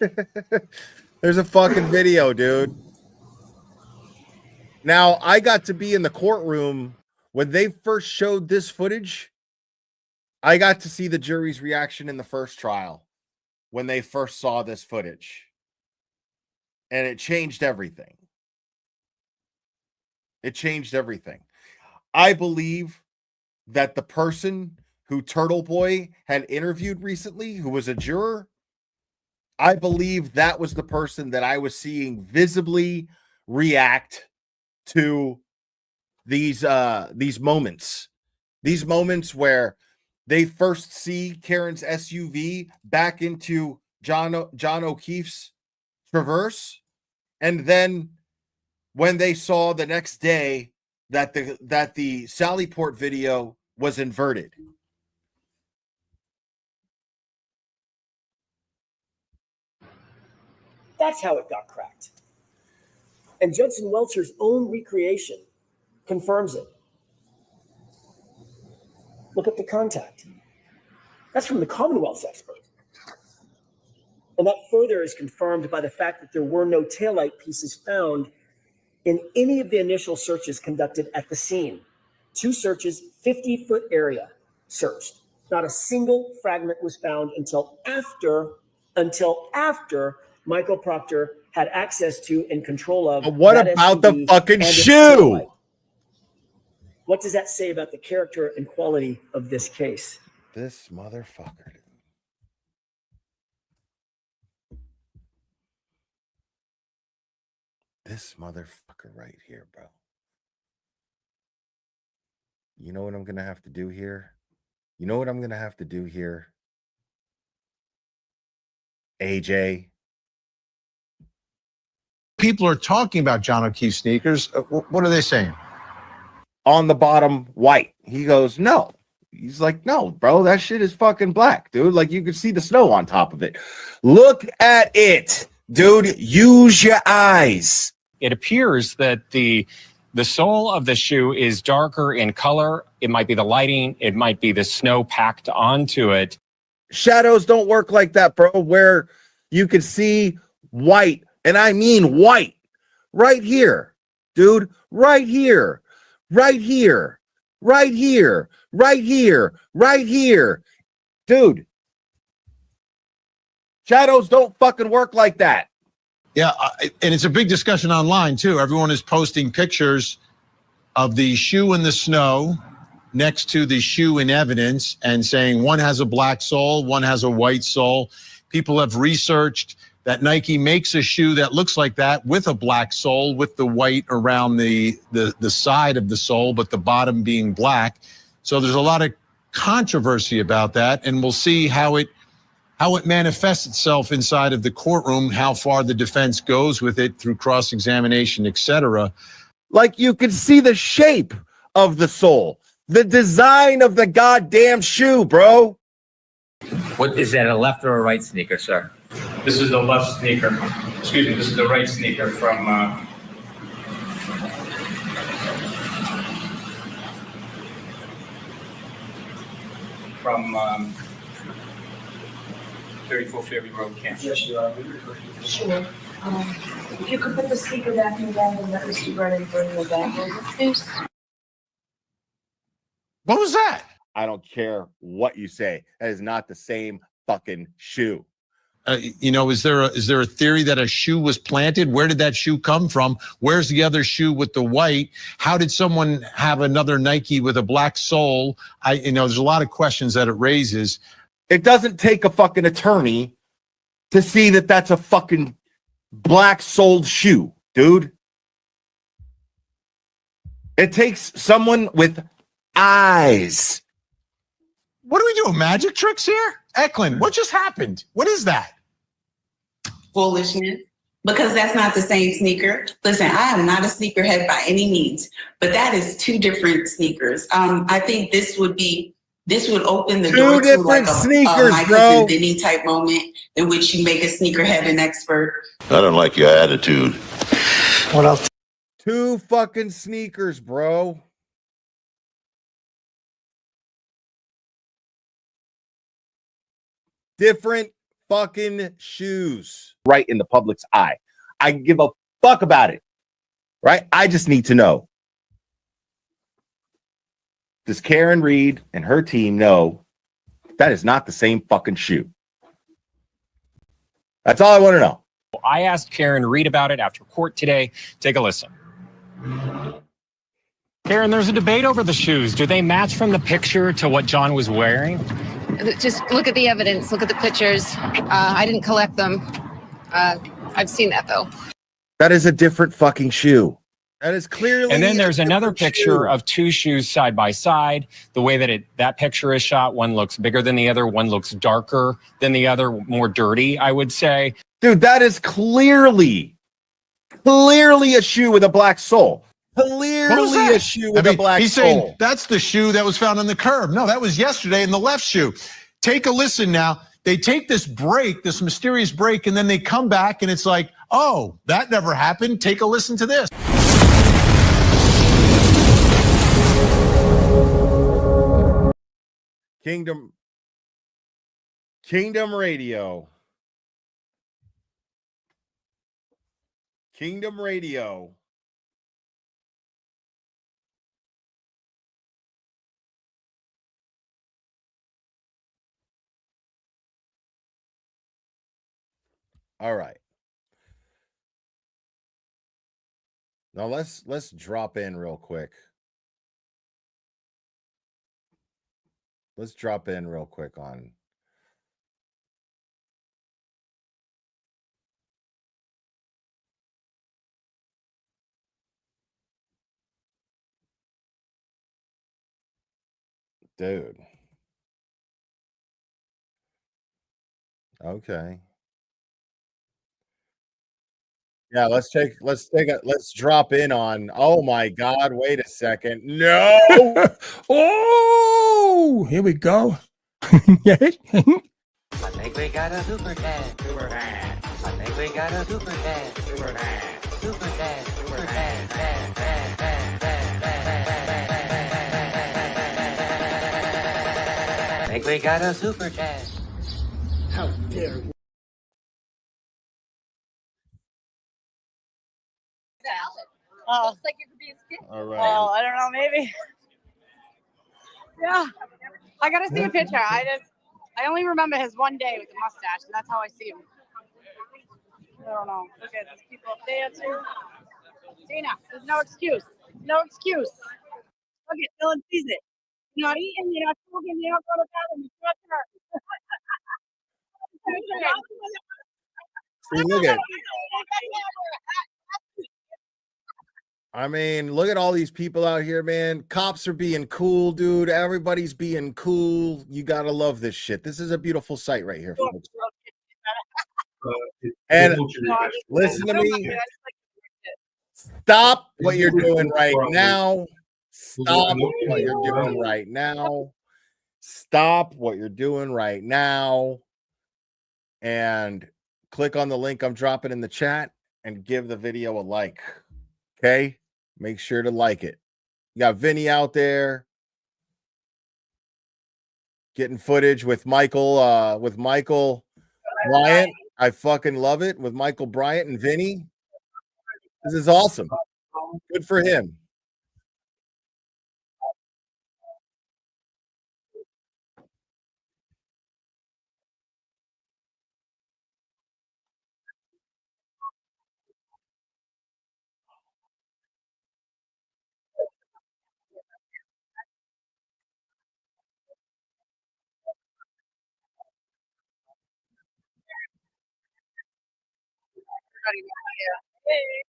There's a fucking video, dude. Now, I got to be in the courtroom when they first showed this footage. I got to see the jury's reaction in the first trial when they first saw this footage. And it changed everything. It changed everything. I believe that the person who Turtle Boy had interviewed recently, who was a juror, I believe that was the person that I was seeing visibly react to these moments. These moments where they first see Karen's SUV back into John O'Keefe's Traverse, and then when they saw the next day that the Sallyport video was inverted. That's how it got cracked. And Judson Welcher's own recreation confirms it. Look at the contact. That's from the Commonwealth's expert. And that further is confirmed by the fact that there were no taillight pieces found in any of the initial searches conducted at the scene. 2 searches, 50-foot area searched. Not a single fragment was found until after Michael Proctor had access to and control of. But what about the fucking shoe? What does that say about the character and quality of this case? This motherfucker. This motherfucker right here, bro. You know what I'm going to have to do here? You know what I'm going to have to do here? AJ. People are talking about John O'Keefe sneakers. What are they saying? On the bottom, white. He goes, no. He's like, no, bro, that shit is fucking black, dude. Like, you can see the snow on top of it. Look at it, dude. Use your eyes. It appears that the sole of the shoe is darker in color. It might be the lighting. It might be the snow packed onto it. Shadows don't work like that, bro, where you can see white. And I mean white. Right here, dude. Right here. Right here. Right here. Right here. Right here. Dude. Shadows don't fucking work like that. Yeah, and it's a big discussion online, too. Everyone is posting pictures of the shoe in the snow next to the shoe in evidence and saying one has a black sole, one has a white sole. People have researched that Nike makes a shoe that looks like that with a black sole, with the white around the side of the sole, but the bottom being black. So there's a lot of controversy about that, and we'll see how it manifests itself inside of the courtroom, how far the defense goes with it through cross-examination, etc. Like, you can see the shape of the sole, the design of the goddamn shoe, bro. What is that, a left or a right sneaker, sir? This is the left sneaker. Excuse me, this is the right sneaker from 34 Ferry Road, Kansas. Yes, you are. Sure. If you could put the speaker back in the bag and let Mr. Brennan bring the bag over, please. What was that? I don't care what you say. That is not the same fucking shoe. Is there a theory that a shoe was planted? Where did that shoe come from? Where's the other shoe with the white? How did someone have another Nike with a black sole? There's a lot of questions that it raises. It doesn't take a fucking attorney to see that that's a fucking black soled shoe, dude. It takes someone with eyes. What are we doing? Magic tricks here? Eklund, what just happened? What is that? Foolishness. Because that's not the same sneaker. Listen, I am not a sneakerhead by any means, but that is two different sneakers. I think this would open the door to like a Michael and Vinny type moment in which you make a sneakerhead an expert. I don't like your attitude. What else? Two fucking sneakers, bro. Different fucking shoes. Right in the public's eye. I give a fuck about it. Right? I just need to know. Does Karen Reed and her team know that is not the same fucking shoe? That's all I want to know. I asked Karen Reed about it after court today. Take a listen. Karen, there's a debate over the shoes. Do they match from the picture to what John was wearing? Just look at the evidence. Look at the pictures. I didn't collect them. I've seen that, though. That is a different fucking shoe. That is clearly. And then there's another picture of two shoes side by side. The way that that picture is shot, one looks bigger than the other. One looks darker than the other, more dirty, I would say. Dude, that is clearly a shoe with a black sole. Clearly a shoe with a black he's sole. Saying that's the shoe that was found on the curb. No, that was yesterday in the left shoe. Take a listen now. They take this break, this mysterious break, and then they come back and it's like, oh, that never happened. Take a listen to this. Kingdom Radio. Kingdom Radio. All right. Now let's drop in real quick. Let's drop in real quick on dude. Okay. Yeah, let's drop in on. Oh my God! Wait a second. No. Oh, here we go. I think we got a super dad. Super dad. I think we got a super dad. Super dad. Super dad. Super dad. Dad. Dad. Dad. Dad. Dad. I think we got a super dad. How dare you? Looks like it could be a skit. All right. Well, I don't know, maybe. Yeah. I gotta see a picture. I only remember his one day with the mustache, and that's how I see him. I don't know. Look at these people up there too. Dana, there's no excuse. No excuse. Look at Dylan sees it. You're not eating, you're not smoking, you don't go to bed, and you're See, look at. I mean, look at all these people out here, man. Cops are being cool, dude. Everybody's being cool. You gotta love this shit. This is a beautiful sight right here, folks. And listen to me. Stop what you're doing right now. Stop what you're doing right now. Stop what you're doing right now. And click on the link I'm dropping in the chat and give the video a like. Okay? Make sure to like it. You got Vinny out there getting footage with Michael Bryant. I fucking love it with Michael Bryant and Vinny. This is awesome. Good for him. everybody now. Yeah. Hey.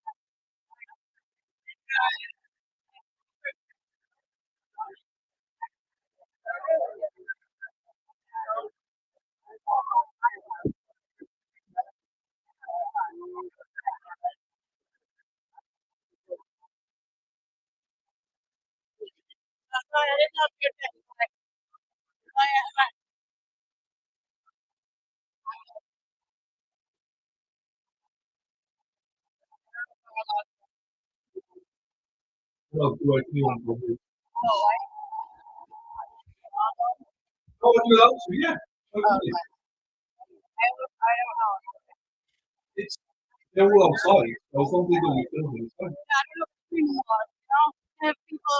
I didn't know if you're Well, do you want to do? No, Oh, do that too, yeah. Okay. I don't know. It's they're all outside. So as long as they don't film it, it's fine. I don't know if it's too much, you know? Have people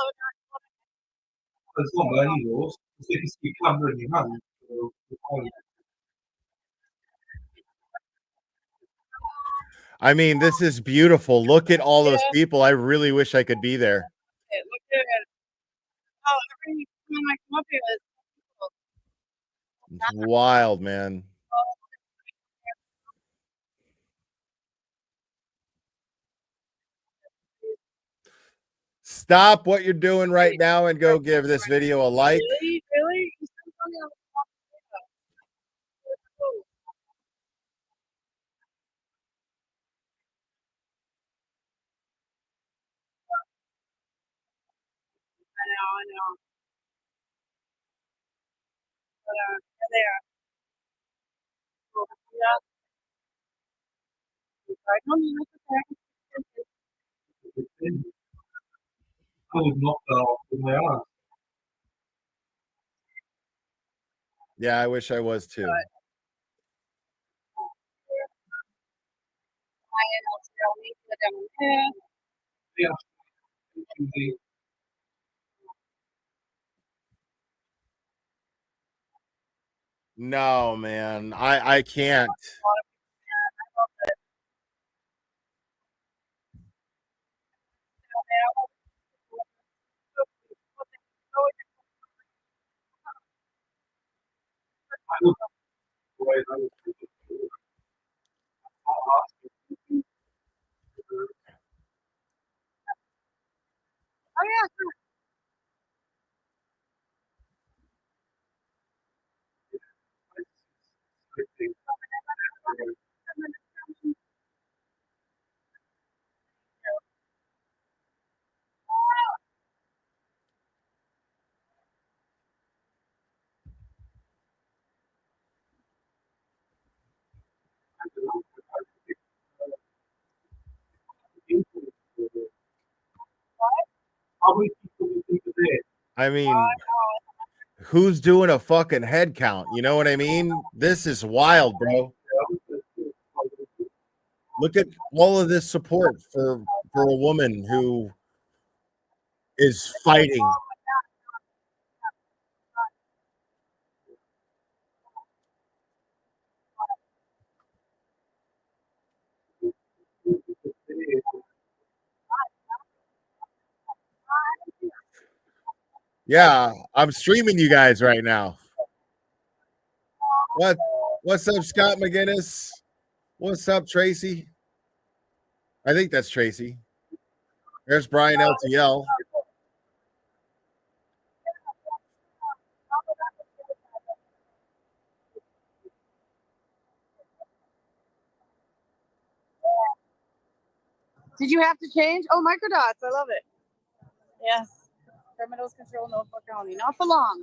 It's not bad either. It's like it's the camera in your hand. So it's fine. I mean, this is beautiful. Look at all those people. I really wish I could be there. look at it. Oh, every time I come up here, It's wild, man. Stop what you're doing right now and go give this video a like. Really? Really? You still tell me I'm I know. But there they are. Yeah. I don't know I was knocked out with my arm. Yeah, I wish I was too. Yeah. No, man. I can't. Oh yeah, sure. How many people do you think are there? I mean, who's doing a fucking head count? You know what I mean? This is wild, bro. Look at all of this support for a woman who is fighting. Yeah, I'm streaming you guys right now. What's up, Scott McGinnis? What's up, Tracy? I think that's Tracy. There's Brian LTL. Did you have to change? Oh, microdots. I love it. Yes. Criminals control Norfolk County. Not for long.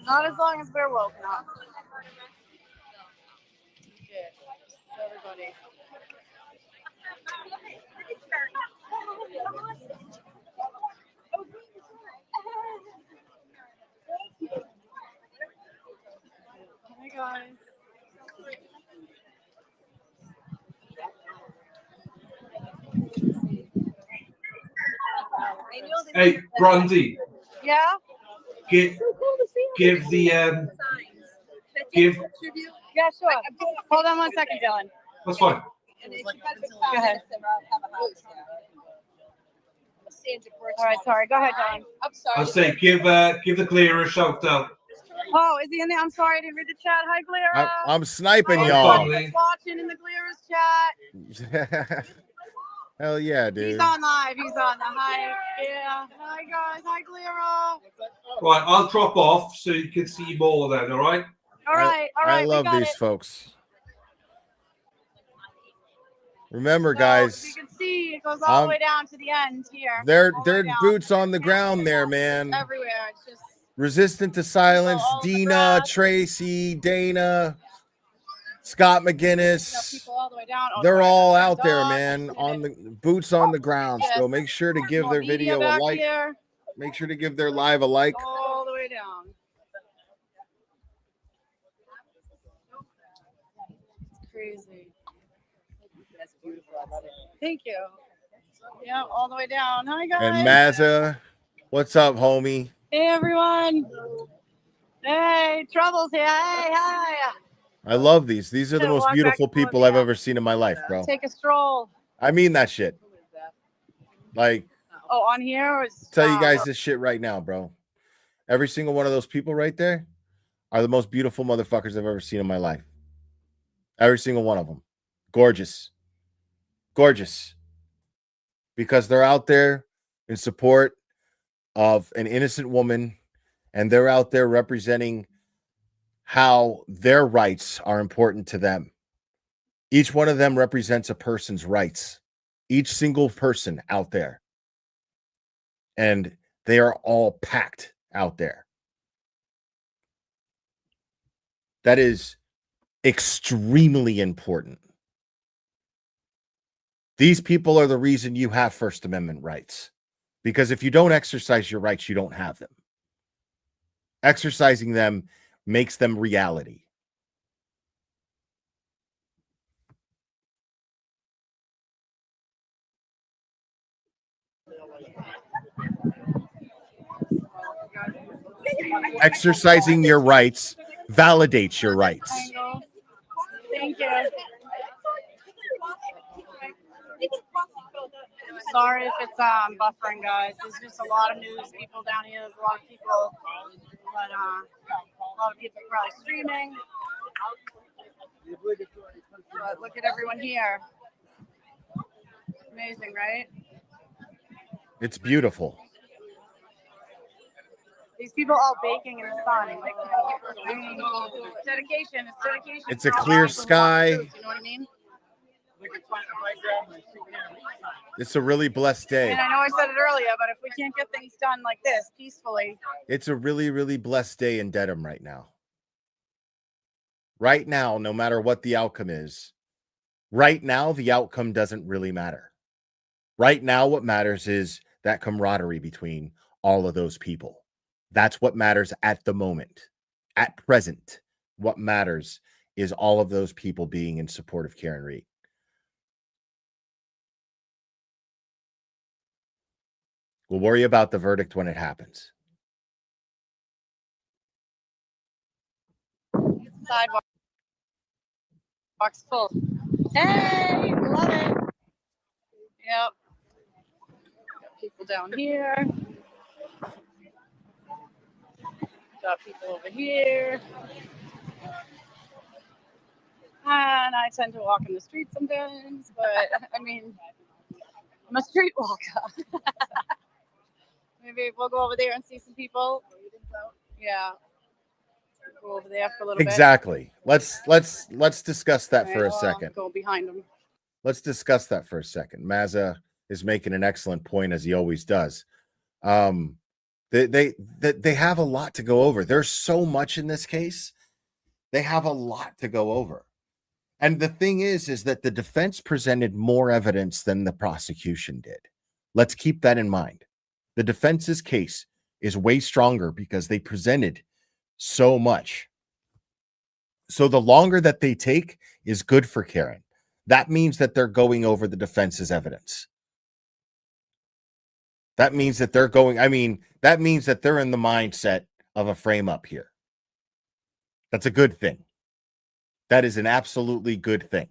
Not as long as we're woke. Not. Okay. Everybody. Hey guys. Hey, Bronzy, Yeah. give the give. Yeah, sure. Hold on 1 second, Dylan. That's fine. Go ahead. All right, sorry. Go ahead, Dylan. I'm sorry. I say give the clearer a shout out. Oh, is he in there? I'm sorry, I didn't read the chat. Hi, Glera. I'm sniping Hi, y'all. everybody that's watching in the Glera's chat. Hell yeah, dude. He's on live. He's on the hi. Yeah. Hi, guys. Hi, Glera. Right, I'll drop off so you can see more then, all right? All right. All right. I love we got these it. folks. Remember, So, guys, you can see it goes all the way down to the end here. they're All the way down. boots on the ground there, man. Everywhere. It's just Resistant to silence. all over the Dina, grass. Tracy, Dana, Scott McGinnis. People all the way down. Oh, They're sorry, all that's out there, dog. man. On the boots on the ground. Yes. So make sure to give More their media video a back like. here. Make sure to give their live a like. All the way down. It's crazy. That's beautiful. I love it. Thank you. Yeah, all the way down. Hi, guys. And Mazza, what's up, homie? Hey, everyone. Hey, Trouble's here. Hey, hi. I love these. These are the most Walk back beautiful and forth, people I've yeah. ever seen in my life, bro. Take a stroll. I mean that shit. Like, Oh, on here? Or is, tell you guys this shit right now, bro. Every single one of those people right there are the most beautiful motherfuckers I've ever seen in my life. Every single one of them. Gorgeous. Gorgeous. Because they're out there in support of an innocent woman, and they're out there representing how their rights are important to them. Each one of them represents a person's rights. Each single person out there. And they are all packed out there. That is extremely important. These people are the reason you have First Amendment rights. Because if you don't exercise your rights, you don't have them. Exercising them makes them reality. Exercising your rights validates your rights. Thank you. Sorry if it's buffering, guys. There's just a lot of news people down here. There's a lot of people, but a lot of people probably streaming. But look at everyone here. Amazing, right? It's beautiful. These people all baking in the sun. Like, it's dedication. It's dedication. It's a clear sky. You know what I mean? It's a really blessed day. And I know I said it earlier, but if we can't get things done like this peacefully. It's a really, really blessed day in Dedham right now. Right now, no matter what the outcome is, right now, the outcome doesn't really matter. Right now, what matters is that camaraderie between all of those people. That's what matters at the moment. At present, what matters is all of those people being in support of Karen Reed. We'll worry about the verdict when it happens. Sidewalk. Box full. Hey, love it. Yep. Got people down here. Got people over here. And I tend to walk in the street sometimes, but I mean, I'm a street walker. Maybe we'll go over there and see some people. Yeah. Go over there for a little bit. Exactly. Let's discuss that for a I'll, second. Go behind them. Let's discuss that for a second. Mazza is making an excellent point, as he always does. They have a lot to go over. There's so much in this case. They have a lot to go over. And the thing is that the defense presented more evidence than the prosecution did. Let's keep that in mind. The defense's case is way stronger because they presented so much. So the longer that they take is good for Karen. That means that they're going over the defense's evidence. That means that they're that means that they're in the mindset of a frame up here. That's a good thing. That is an absolutely good thing.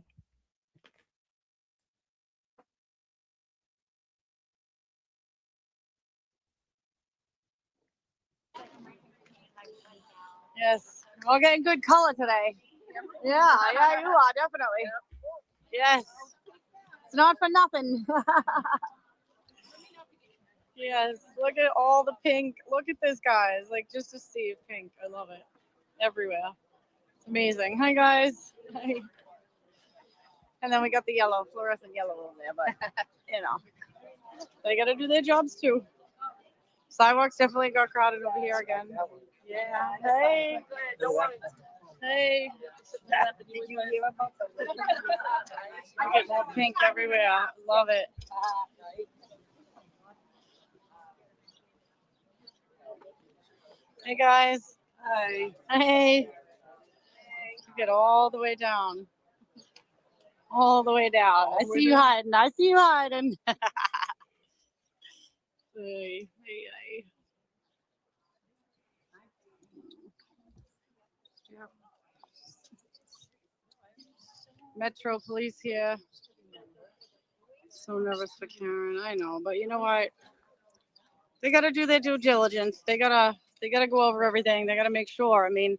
Yes. We're getting good color today. Yeah, yeah, you are, definitely. Yes. It's not for nothing. Yes. Look at all the pink. Look at this, guys. Like, just to see pink. I love it. Everywhere. It's amazing. Hi, guys. Hi. And then we got the yellow, fluorescent yellow over there, but, you know, they got to do their jobs, too. Sidewalks definitely got crowded over here again. Yeah. Hey. Hey. Did you hear about the I get more pink everywhere. Love it. Hey guys. Hi. Hey. Get all the way down. All the way down. I see you hiding. I see you hiding. Hey, hey. Metro Police here. So nervous for Karen. I know, but you know what? They gotta do their due diligence. They gotta go over everything. They gotta make sure. I mean,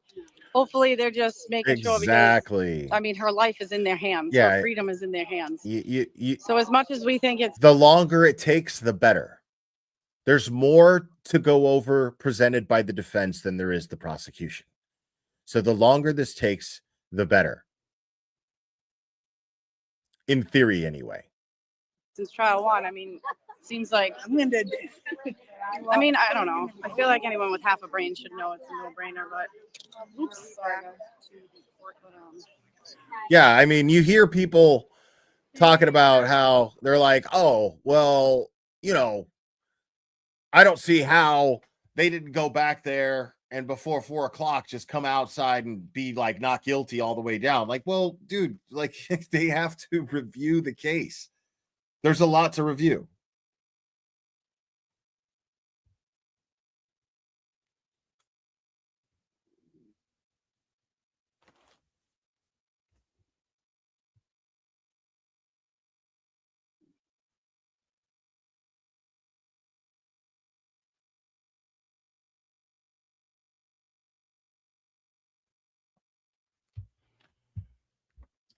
hopefully they're just making sure because I mean her life is in their hands. Yeah, her freedom is in their hands. You, So as much as we think it's the longer it takes, the better. There's more to go over presented by the defense than there is the prosecution. So the longer this takes, the better. In theory, anyway. since trial one, I mean, it seems like I mean, I don't know. I feel like anyone with half a brain should know it's a no-brainer, but oops, sorry. Yeah, I mean, you hear people talking about how they're like, oh, well, you know, I don't see how they didn't go back there and before 4 o'clock just come outside and be like not guilty all the way down. Like, well, dude, like they have to review the case. There's a lot to review.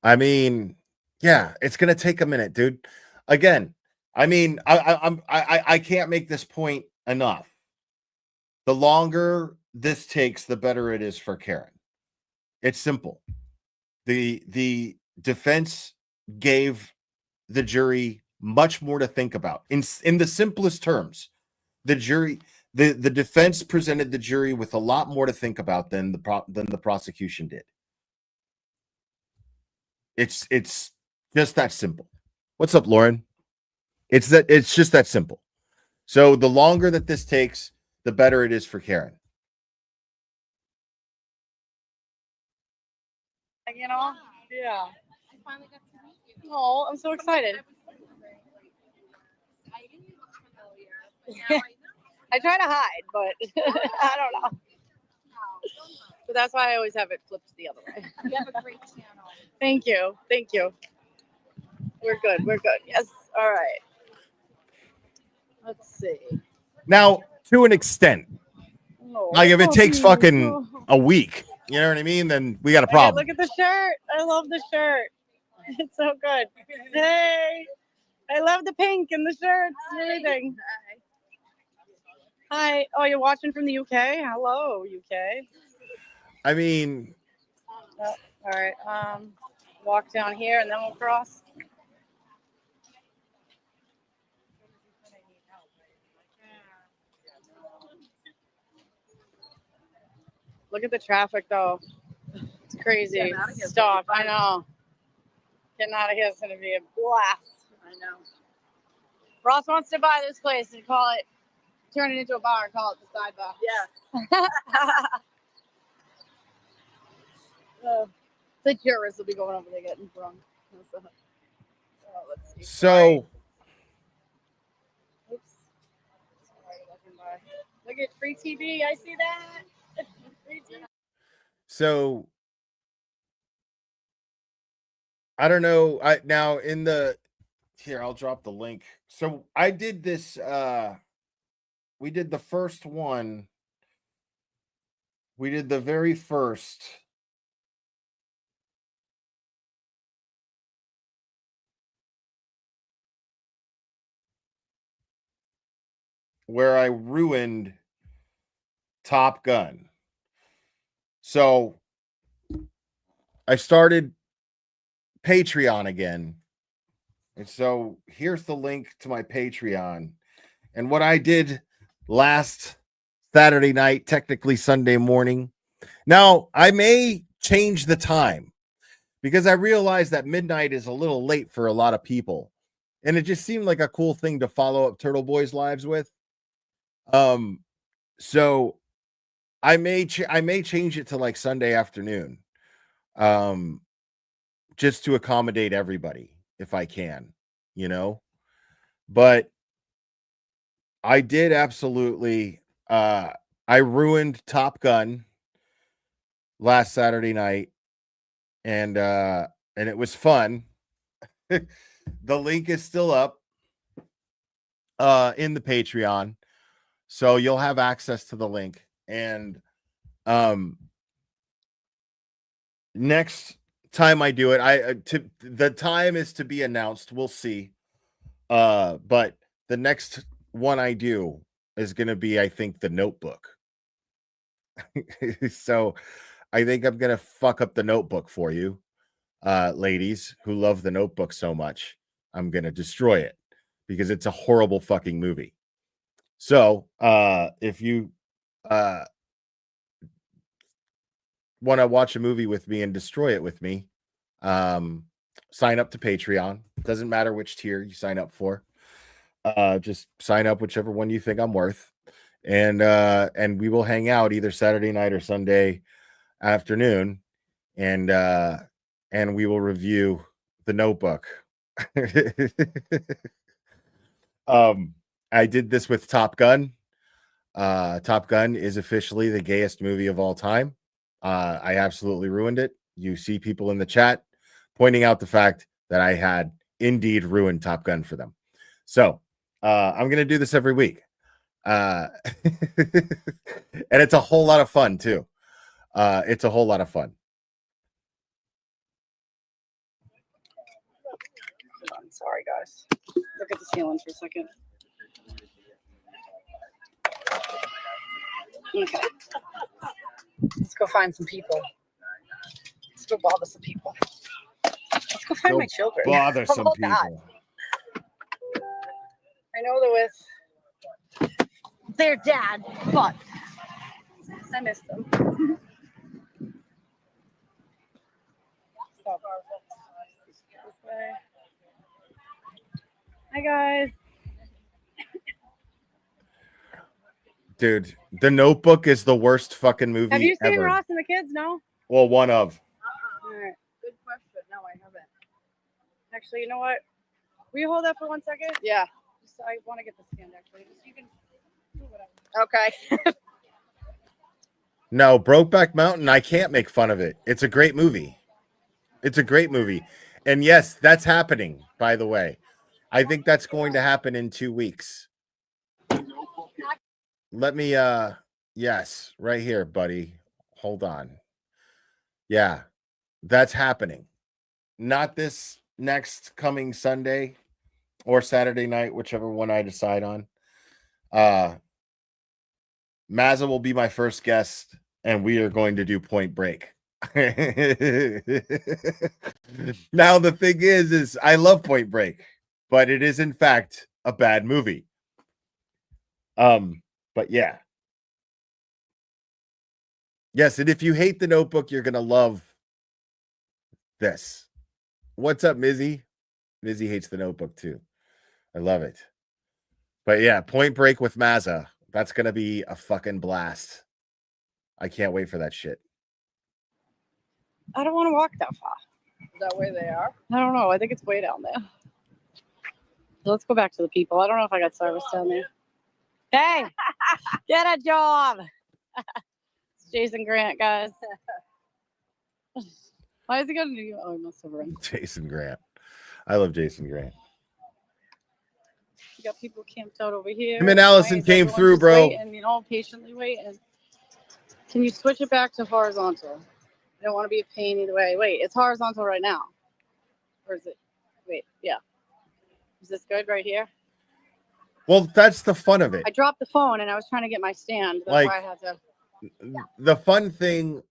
I mean, yeah, it's gonna take a minute, dude. Again, I mean, I can't make this point enough. The longer this takes, the better it is for Karen. It's simple. The defense gave the jury much more to think about. In the simplest terms, the defense presented the jury with a lot more to think about than the prosecution did. It's just that simple. What's up, Lauren? It's just that simple. So the longer that this takes, the better it is for Karen. You know? Yeah. Oh, I'm so excited. I try to hide, but I don't know. But that's why I always have it flipped the other way. You have a great channel. Thank you. Thank you. We're good. We're good. Yes. All right. Let's see. Now, to an extent, like if it takes fucking Oh. a week, you know what I mean? Then we got a Hey, problem. look at the shirt. I love the shirt. It's so good. Hey, I love the pink and the shirts and everything. Hi. Oh, you're watching from the UK? Hello, UK. I mean, Oh, all right. Walk down here and then we'll cross. Look at the traffic though. It's crazy. Stop. I know. Getting out of here is going to be a blast. I know. Ross wants to buy this place and turn it into a bar and call it the side bar. Yeah. The jurors will be going over there getting drunk. So, let's see. so Oops. Look at free TV. I see that. Free TV. So I don't know. Now in the here, I'll drop the link. So I did this. We did the first one we did the very first where I ruined Top Gun. So I started Patreon again. And so here's the link to my Patreon. And what I did last Saturday night, technically Sunday morning. Now, I may change the time because I realized that midnight is a little late for a lot of people. And it just seemed like a cool thing to follow up Turtle Boys lives with. So I may change it to like Sunday afternoon. Just to accommodate everybody if I can, But I did absolutely I ruined Top Gun last Saturday night and it was fun. The link is still up in the Patreon. So you'll have access to the link and next time I do it, the time is to be announced. We'll see. But the next one I do is going to be, I think, The Notebook. So I think I'm going to fuck up The Notebook for you, ladies who love The Notebook so much. I'm going to destroy it because it's a horrible fucking movie. So if you want to watch a movie with me and destroy it with me, sign up to Patreon. Doesn't matter which tier you sign up for. Just sign up whichever one you think I'm worth, and we will hang out either Saturday night or Sunday afternoon, and we will review The Notebook. I did this with Top Gun. Top Gun is officially the gayest movie of all time. I absolutely ruined it. You see people in the chat pointing out the fact that I had indeed ruined Top Gun for them. So I'm going to do this every week. And it's a whole lot of fun, too. It's a whole lot of fun. I'm sorry, guys. Look at the ceiling for a second. Okay. Let's go find some people. Let's go bother some people. Let's go find my children. Bother some Oh, people. God. I know they're with their dad, but I miss them. Stop. This way. Hi, guys. Dude, The Notebook is the worst fucking movie Have you seen ever. Ross and the kids? No? Well, one of. All right. Good question. No, I haven't. Actually, you know what? Will you hold that for 1 second? Yeah. Just, I want to get the stand, actually. Just, you can do whatever. Okay. No, Brokeback Mountain, I can't make fun of it. It's a great movie. It's a great movie. And yes, that's happening, by the way. I think that's going to happen in 2 weeks. Let me yes, right here, buddy. Hold on. Yeah, that's happening. Not this next coming Sunday or Saturday night, whichever one I decide on. Mazza will be my first guest, and we are going to do Point Break. Now, the thing is I love Point Break, but it is in fact a bad movie. But yeah. Yes, and if you hate The Notebook, you're gonna love this. What's up, Mizzy? Mizzy hates The Notebook too. I love it. But yeah, Point Break with Mazza. That's gonna be a fucking blast. I can't wait for that shit. I don't want to walk that far. Is that where they are? I don't know. I think it's way down there. So let's go back to the people. I don't know if I got service down there. Hey, get a job. It's Jason Grant, guys. Why is he going to do? Oh, he must have run. Jason Grant. I love Jason Grant. You got people camped out over here. Him and Allison Nice. came Everyone's through, just bro. Waiting, patiently waiting. Can you switch it back to horizontal? I don't want to be a pain either way. Wait, it's horizontal right now. Or is it? Wait, yeah. Is this good right here? Well, that's the fun of it. I dropped the phone and I was trying to get my stand. That's Like, why I had to. The fun thing,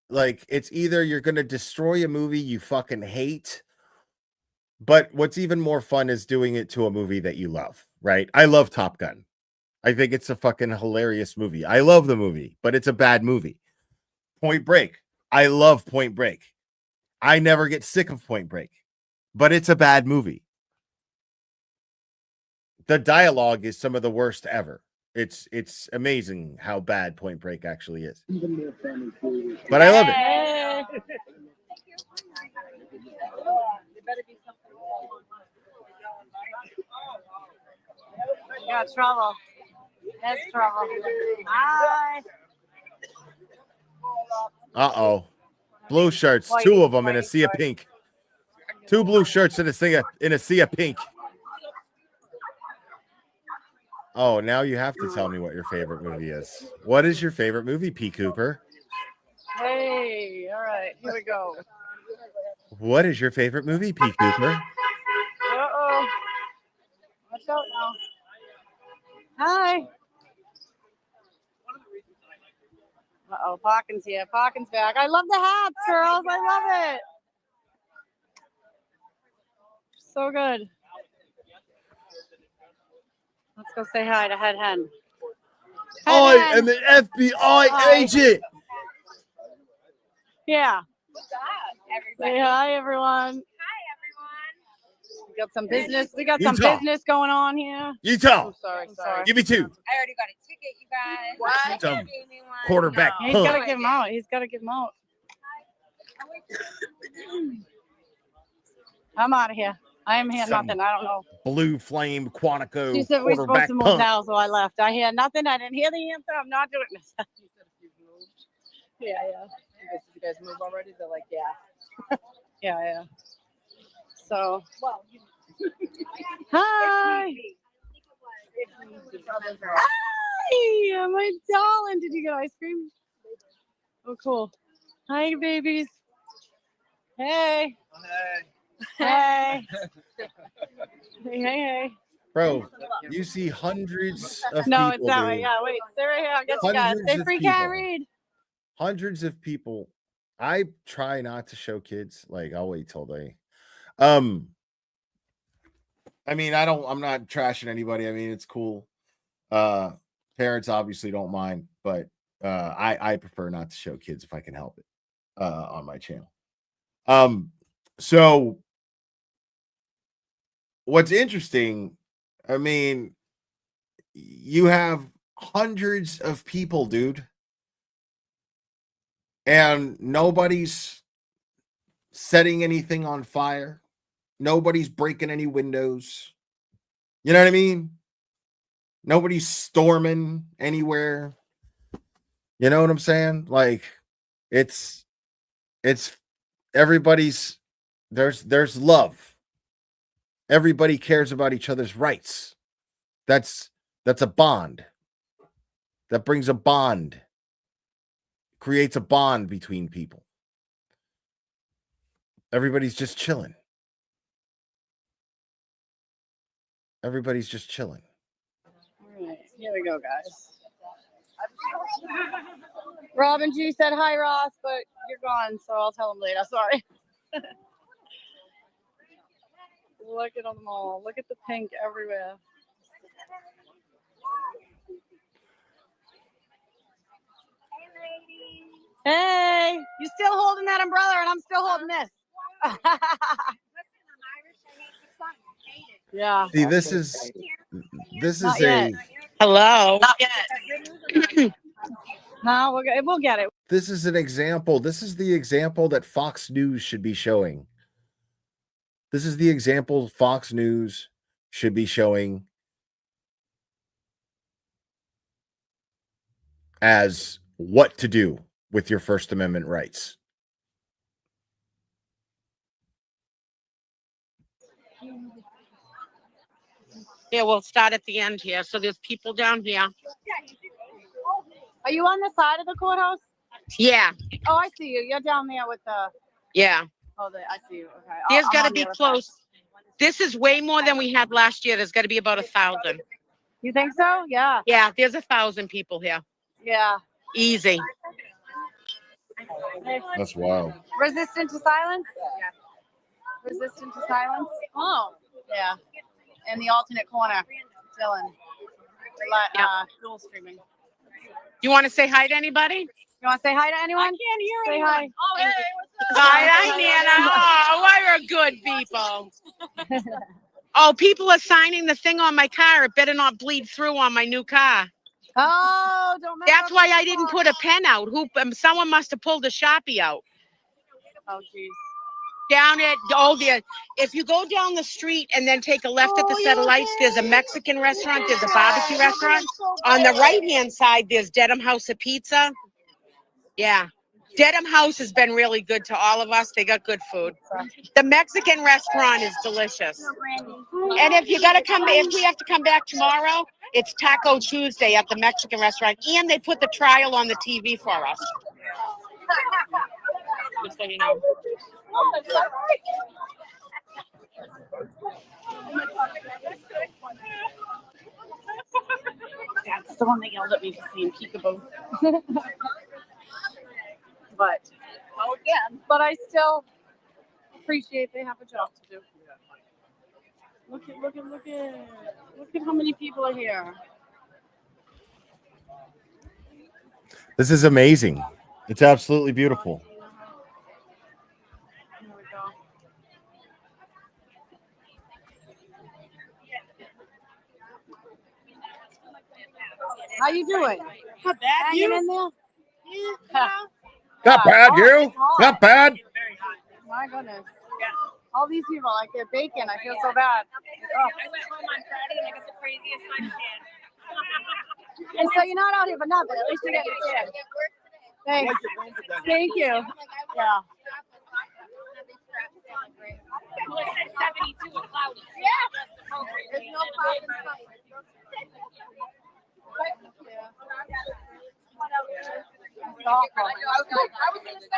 like, it's either you're going to destroy a movie you fucking hate, but what's even more fun is doing it to a movie that you love, right? I love Top Gun. I think it's a fucking hilarious movie. I love the movie, but it's a bad movie. Point Break. I love Point Break. I never get sick of Point Break, but it's a bad movie. The dialogue is some of the worst ever. It's amazing how bad Point Break actually is. But I love it. Hey. Yeah, trouble. That's trouble. Hi. Uh-oh. Blue shirts, two of them in a sea of pink. Two blue shirts in a sea of pink. Oh, now you have to tell me what your favorite movie is. What is your favorite movie, P. Cooper? Hey, all right, here we go. What is your favorite movie, P. Cooper? Uh-oh. Watch out now. Hi. Uh-oh, Parkin's here. Parkin's back. I love the hats, girls. I love it. So good. Let's go say hi to Head Hen. I am an FBI agent. Yeah. Say hi, everyone. We got some business. We got some Utah. business going on here. Utah. I'm sorry. Sorry. Give me two. I already got a ticket, you guys. What? Some quarterback He's punk. got to give them out. He's got to give them out. I'm out of here. I am here Some nothing. I don't know. Blue Flame Quantico She said we're supposed quarterback to move punk. now, so I left. I hear nothing. I didn't hear the answer. I'm not doing this. She said if you've moved. Yeah. You guys move already? They're like, yeah. Yeah. So. Hi. Hi, my darling. Did you get ice cream? Oh, cool. Hi, babies. Hey. Hey. Hey. Bro, you see hundreds of No, people, it's that way. dude. Yeah, wait. Stay right here. I'll get you guys. Hundreds Stay of free, people. can't read. Hundreds of people. I try not to show kids. Like, I'll wait till they. I mean, I'm not trashing anybody. I mean, it's cool. Parents obviously don't mind, but I prefer not to show kids if I can help it on my channel. So what's interesting, I mean, you have hundreds of people, dude, and nobody's setting anything on fire. Nobody's breaking any windows. You know what I mean? Nobody's storming anywhere. You know what I'm saying? Like, it's everybody's there's love. Everybody cares about each other's rights. That's a bond. That brings a bond. Creates a bond between people. Everybody's just chilling. Everybody's just chilling. All right, here we go, guys. Robin G said hi, Ross, but you're gone, so I'll tell him later. Sorry. Look at them all. Look at the pink everywhere. Hey, you still holding that umbrella, and I'm still holding this. Yeah. See, this is Not a yet. Hello. Not yet. No, we'll get it. this is an example. This is the example that Fox News should be showing. This is the example Fox News should be showing as what to do with your First Amendment rights. Yeah, we'll start at the end here. So there's people down here. Are you on the side of the courthouse? Yeah, Oh, I see you. You're down there with the. yeah. Oh, I see you. Okay. There's I'm got to on the be other side. close. This is way more than we had last year. There's got to be about 1,000. You think so? Yeah. Yeah, there's 1,000 people here. Yeah. Easy. That's wild. Resistant to silence? Resistant to silence? Oh. Yeah. In the alternate corner, Dylan. Dual streaming. You want to say hi to anybody? You want to say hi to anyone? I can't hear Say anyone. hi. Oh, hey, what's up? Hi, Nana. Oh, we're good people. Oh, people are signing the thing on my car. It better not bleed through on my new car. Oh, don't mess That's up why your I didn't car. put a pen out. Someone must have pulled a Sharpie out. Oh, jeez. Down at if you go down the street and then take a left at the set of lights, there's a Mexican restaurant, there's a barbecue restaurant. On the right-hand side, there's Dedham House of Pizza. Yeah. Dedham House has been really good to all of us. They got good food. The Mexican restaurant is delicious. And if we have to come back tomorrow, it's Taco Tuesday at the Mexican restaurant. And they put the trial on the TV for us. Just so you know. That's the one that yelled at me for saying peekaboo. But I still appreciate they have a job to do. Look at how many people are here. This is amazing. It's absolutely beautiful. Here we go. How you doing? Not bad. Hanging in there? Not bad, you. Not bad. My goodness. All these people, like they're bacon. I feel so bad. Oh. I went home on Friday and I got the craziest suntan. And so you're not out here for nothing. At least you're getting a chance. Thanks. Thank you. Yeah. Well, it said 72 and cloudy. Yeah. There's no problem. It's awful. I was going to say.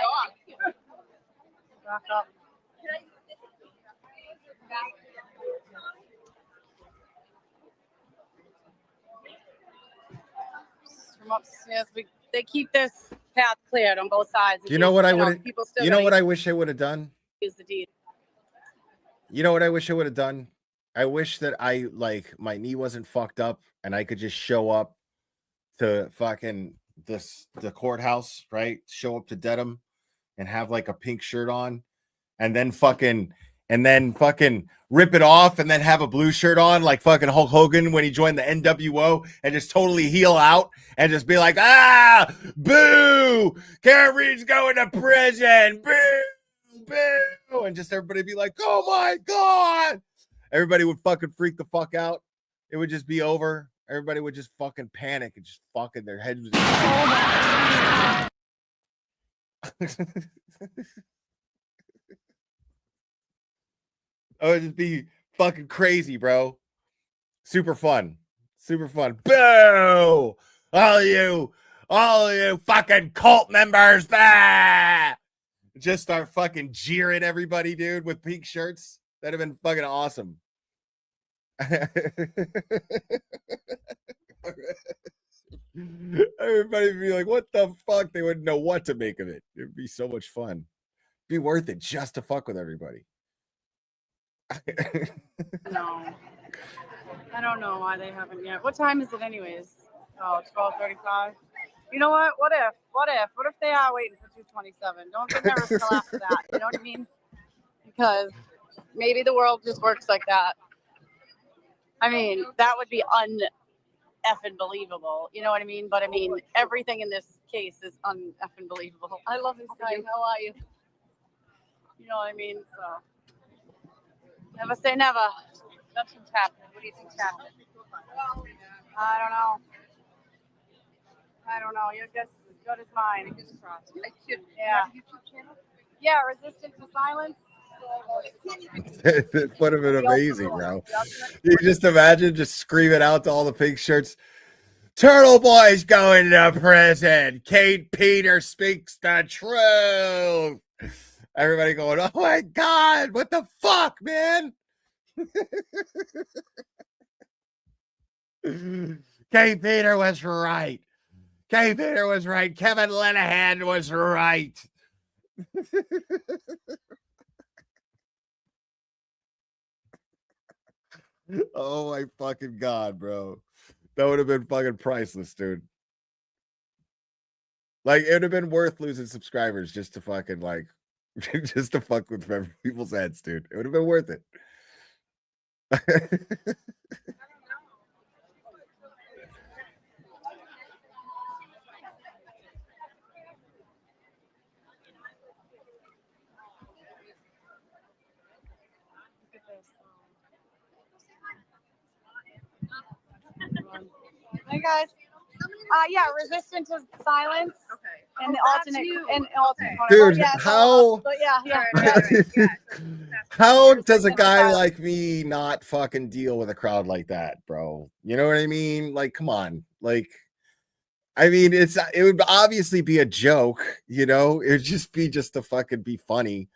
Back up. From upstairs, they keep this path cleared on both sides. You know what I would? People still You know gotta what I wish I would have done? use the deed. You know what I wish I would have done? I wish that my knee wasn't fucked up and I could just show up to fucking the courthouse, right? Show up to Dedham and have like a pink shirt on and then fucking rip it off and then have a blue shirt on like fucking Hulk Hogan when he joined the NWO and just totally heel out and just be like, boo, Karen Reed's going to prison, boo, and just everybody be like, oh my God. Everybody would fucking freak the fuck out. It would just be over. Everybody would just fucking panic and just fucking their heads. Oh, it'd just be fucking crazy, bro. Super fun. Super fun. Boo! All you fucking cult members. Bah! Just start fucking jeering everybody, dude, with pink shirts. That'd have been fucking awesome. Everybody would be like, what the fuck? They wouldn't know what to make of it. It'd be so much fun. It'd be worth it just to fuck with everybody. No. I don't know why they haven't yet. What time is it anyways? Oh, 12:35. You know what? What if they are waiting for 2:27? Don't get nervous till after that. You know what I mean? Because maybe the world just works like that. I mean, that would be un-effing believable. You know what I mean? But I mean, everything in this case is un-effing believable. I love this guy. How are you? You know what I mean? So never say never. Nothing's happening. What do you think's happening? I don't know. Your guess is as good as mine. Yeah. Yeah, resistant to silence. It would have been amazing, bro. You just imagine just screaming out to all the pink shirts. Turtle Boy's going to prison. Kate Peter speaks the truth. Everybody going, oh my God, what the fuck, man? Kate Peter was right. Kate Peter was right. Kevin Linehan was right. Oh my fucking God, bro. That would have been fucking priceless, dude. Like, it would have been worth losing subscribers just to fucking, like, just to fuck with people's heads, dude. It would have been worth it. Hey guys. Yeah, resistant to silence. Okay. And the alternate. Dude, yeah, how? But yeah. How does a guy like me not fucking deal with a crowd like that, bro? You know what I mean? Like, come on. Like, I mean, it would obviously be a joke, you know? It would just be to fucking be funny.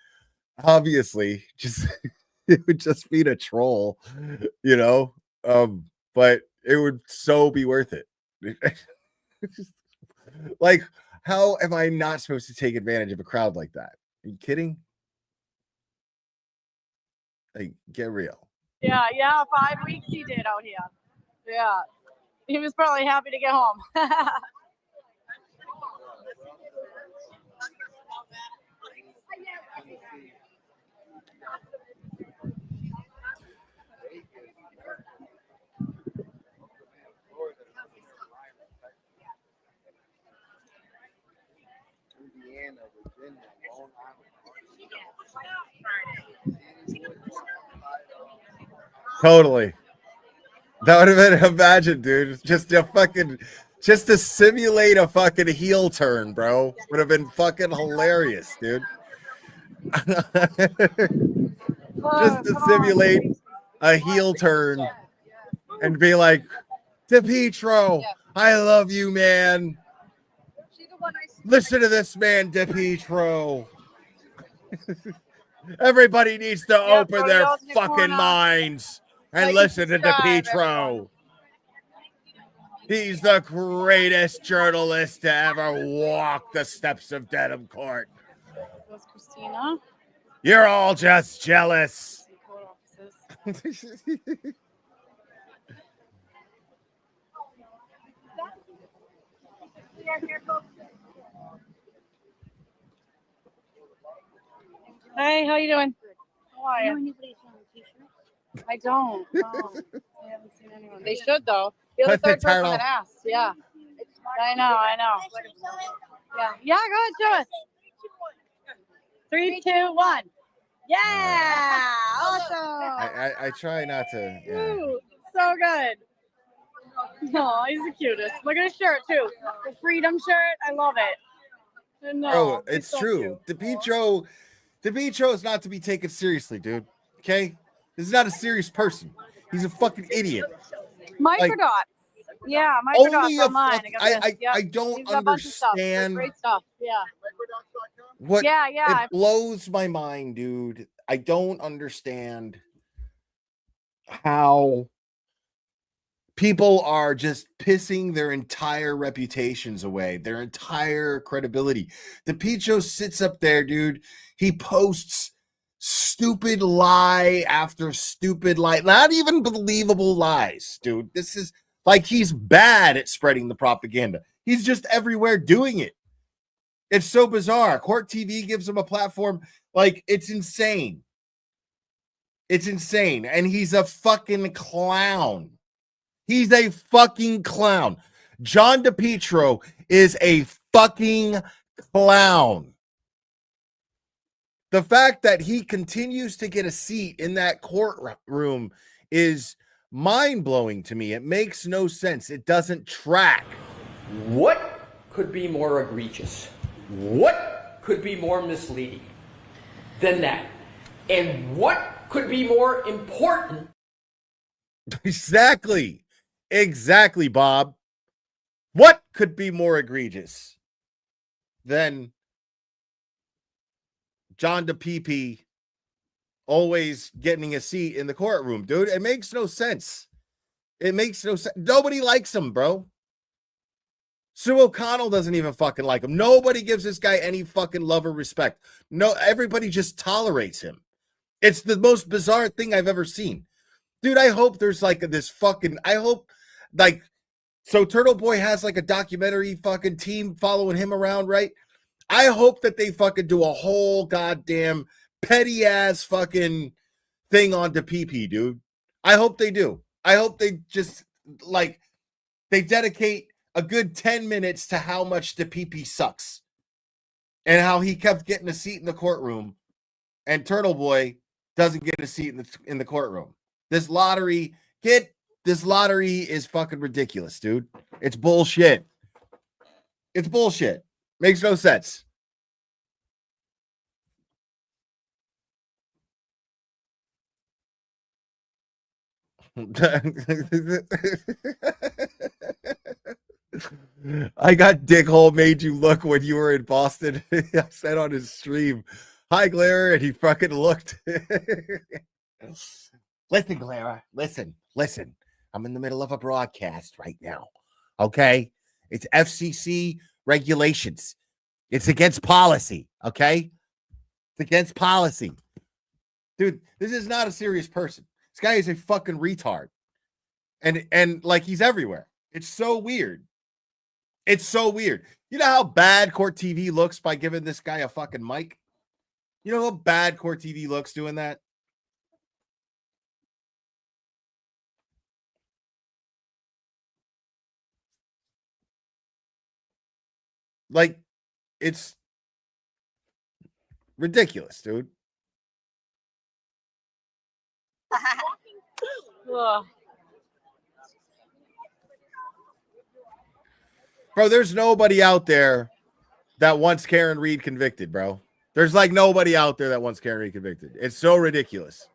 Obviously, it would just be a troll, you know? But it would so be worth it. Like, how am I not supposed to take advantage of a crowd like that? Are you kidding? Like, get real. Yeah, 5 weeks he did out here. Yeah. He was probably happy to get home. Totally. That would have been, imagine, dude. Just to simulate a fucking heel turn, bro. Would have been fucking hilarious, dude. Just to simulate a heel turn and be like, DePietro, I love you, man. Listen to this man, DePietro. Everybody needs to open their fucking minds and listen to DePietro. He's the greatest journalist to ever walk the steps of Dedham Court. Was Christina? You're all just jealous. Hey, how you doing? How are you? I don't. No. I haven't seen anyone. They should though. You're the third person that asked. Yeah. I know. Yeah, go ahead, show us. 3, 2, 1. Yeah, awesome. I try not to. Yeah. Ooh, so good. No, he's the cutest. Look at his shirt too. The freedom shirt. I love it. No, oh, it's so true. DePietro is not to be taken seriously, dude. Okay, this is not a serious person. He's a fucking idiot. Microdots. Yeah, microdots online. I don't understand. Great stuff. Yeah. What? Yeah. It blows my mind, dude. I don't understand how people are just pissing their entire reputations away, their entire credibility. DePietro sits up there, dude. He posts stupid lie after stupid lie, not even believable lies, dude. This is like he's bad at spreading the propaganda. He's just everywhere doing it. It's so bizarre. Court TV gives him a platform. Like, it's insane. It's insane. And he's a fucking clown. He's a fucking clown. John DePietro is a fucking clown. The fact that he continues to get a seat in that courtroom is mind-blowing to me. It makes no sense. It doesn't track. What could be more egregious? What could be more misleading than that? And what could be more important? Exactly, Bob. What could be more egregious than John DePepe always getting a seat in the courtroom, dude? It makes no sense. It makes no sense. Nobody likes him, bro. Sue O'Connell doesn't even fucking like him. Nobody gives this guy any fucking love or respect. No, everybody just tolerates him. It's the most bizarre thing I've ever seen. Dude, I hope there's like this fucking, I hope like, so Turtle Boy has like a documentary fucking team following him around, right? I hope that they fucking do a whole goddamn petty ass fucking thing on DePepe, dude. I hope they do. I hope they just like, they dedicate a good 10 minutes to how much DePepe sucks and how he kept getting a seat in the courtroom and Turtle Boy doesn't get a seat in the courtroom. This lottery is fucking ridiculous, dude. It's bullshit. It's bullshit. Makes no sense. I got Dickhole made you look when you were in Boston. I said on his stream, "Hi, Glare," and he fucking looked. Listen, Clara, listen. I'm in the middle of a broadcast right now. Okay? It's FCC regulations. It's against policy. Okay? It's against policy. Dude, this is not a serious person. This guy is a fucking retard. And like he's everywhere. It's so weird. It's so weird. You know how bad Court TV looks by giving this guy a fucking mic? You know how bad Court TV looks doing that? Like, it's ridiculous, dude. Bro, there's nobody out there that wants Karen Reed convicted, bro. There's like nobody out there that wants Karen Reed convicted. It's so ridiculous.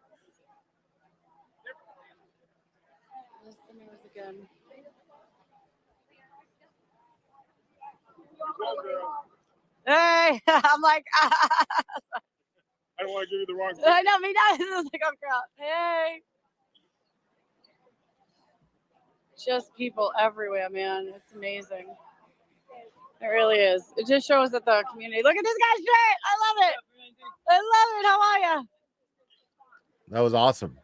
Hey, I'm like, I don't want to give you the wrong. I know, me neither. It's like, oh crap. Hey. Just people everywhere, man. It's amazing. It really is. It just shows that the community. Look at this guy's shirt. I love it. I love it. How are you? That was awesome.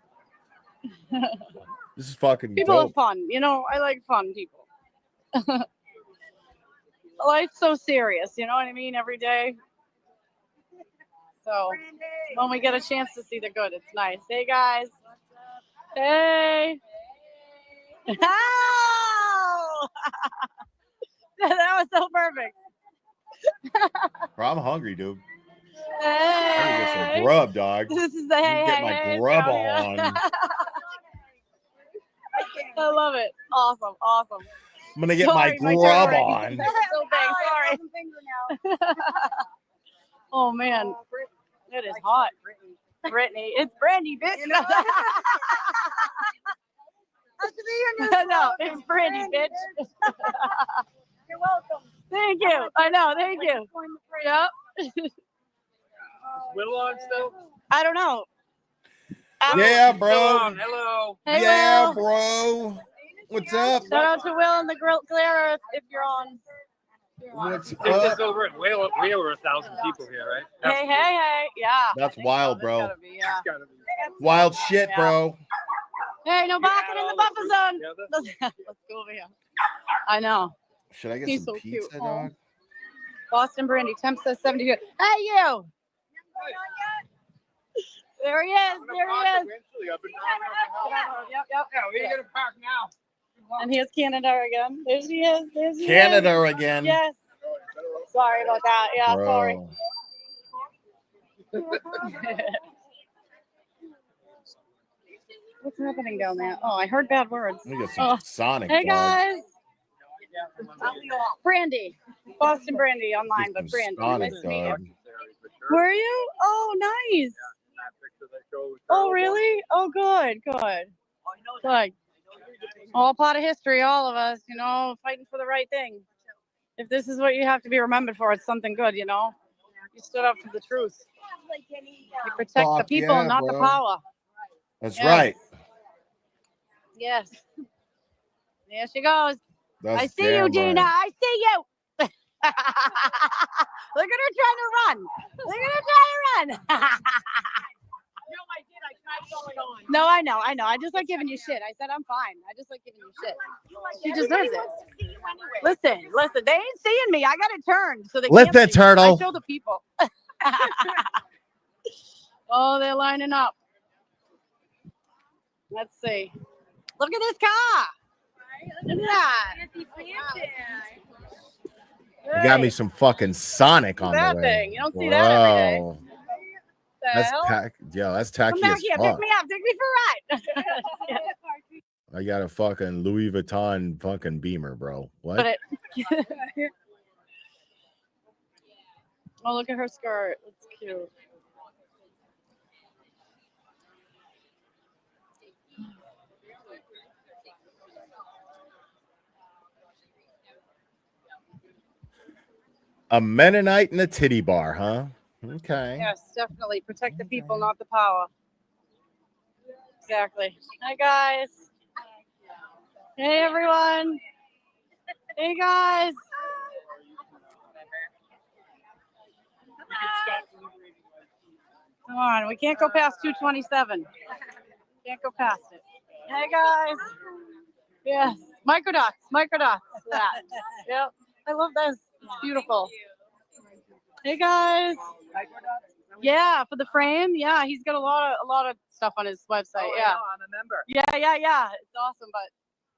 This is fucking People dope. are fun. You know, I like fun people. Life's so serious. You know what I mean? Every day. So when we get a chance to see the good, it's nice. Hey, guys. Hey. Oh! That was so perfect. Bro, I'm hungry, dude. Hey. I need to get some grub, dog. This is the hey, get hey, my hey grub down here. on. I love it. Awesome. Awesome. I'm gonna get my grub on. So big. Sorry. Oh man, it is hot. Brittany, it's Brandy, bitch. You know? No, it's Brandy, bitch. You're welcome. Thank you. I know. Thank you. Yep. Will on still? I don't know. Yeah, bro. Hello. Hey, yeah, Will. bro. What's up? Shout out to Will and the Glare if you're on. What's Take this up? over at way over 1,000 people here, right? Hey. Yeah. That's wild, bro. Gotta be, yeah. Wild shit, bro. Hey, no barking in the buffer zone. Let's go over here. I know. Should I get He's some so pizza, cute. dog? Boston Brandy. Temp says 72. Hey, you. There he is. There he is. Yep. Yeah, we're gonna park now. And here's Canada again. There she is. There she is. Canada again. Yes. Sorry about that. Yeah, Bro. sorry. What's happening down there? Oh, I heard bad words. Let me get some Sonic, Hey, dog. guys. Brandy. Boston Brandy online, but Brandy. Sonic, Nice to meet you. dog. Were you? Oh, nice. Oh, really? Oh, good. Good. All part of history, all of us, you know, fighting for the right thing. If this is what you have to be remembered for, it's something good, you know. You stood up for the truth. You protect the Fuck people, yeah, not the bro. power. That's Yes. right. Yes. There she goes. That's I see damn you, Dina. right. I see you. Look at her trying to run. Look at her trying to run. No, I know. I just like giving you shit. I said I'm fine. I just like giving you shit. She deserves it. Listen. They ain't seeing me. I got it turned so they Lift can't it, see me. I turtle. show the people. Oh, they're lining up. Let's see. Look at this car. Look at that. You got me some fucking Sonic on the That way. thing. You don't see that every day. Whoa. The That's hell? that's Come tacky back as here. fuck. Pick me up. Take me for a ride. I got a fucking Louis Vuitton fucking Beamer, bro. What? But it. Oh, look at her skirt. It's cute. A Mennonite in a titty bar, huh? Okay. Yes, definitely. Protect the people, not the power. Exactly. Hi, guys. Hey, everyone. Hey, guys. Come on. We can't go past 227. Can't go past it. Hey, guys. Yes. Microdots. That. Yep. I love this. It's beautiful. Hey, guys. Yeah, for the frame. Yeah, he's got a lot of stuff on his website. Oh, yeah, I'm a member. Yeah. It's awesome, but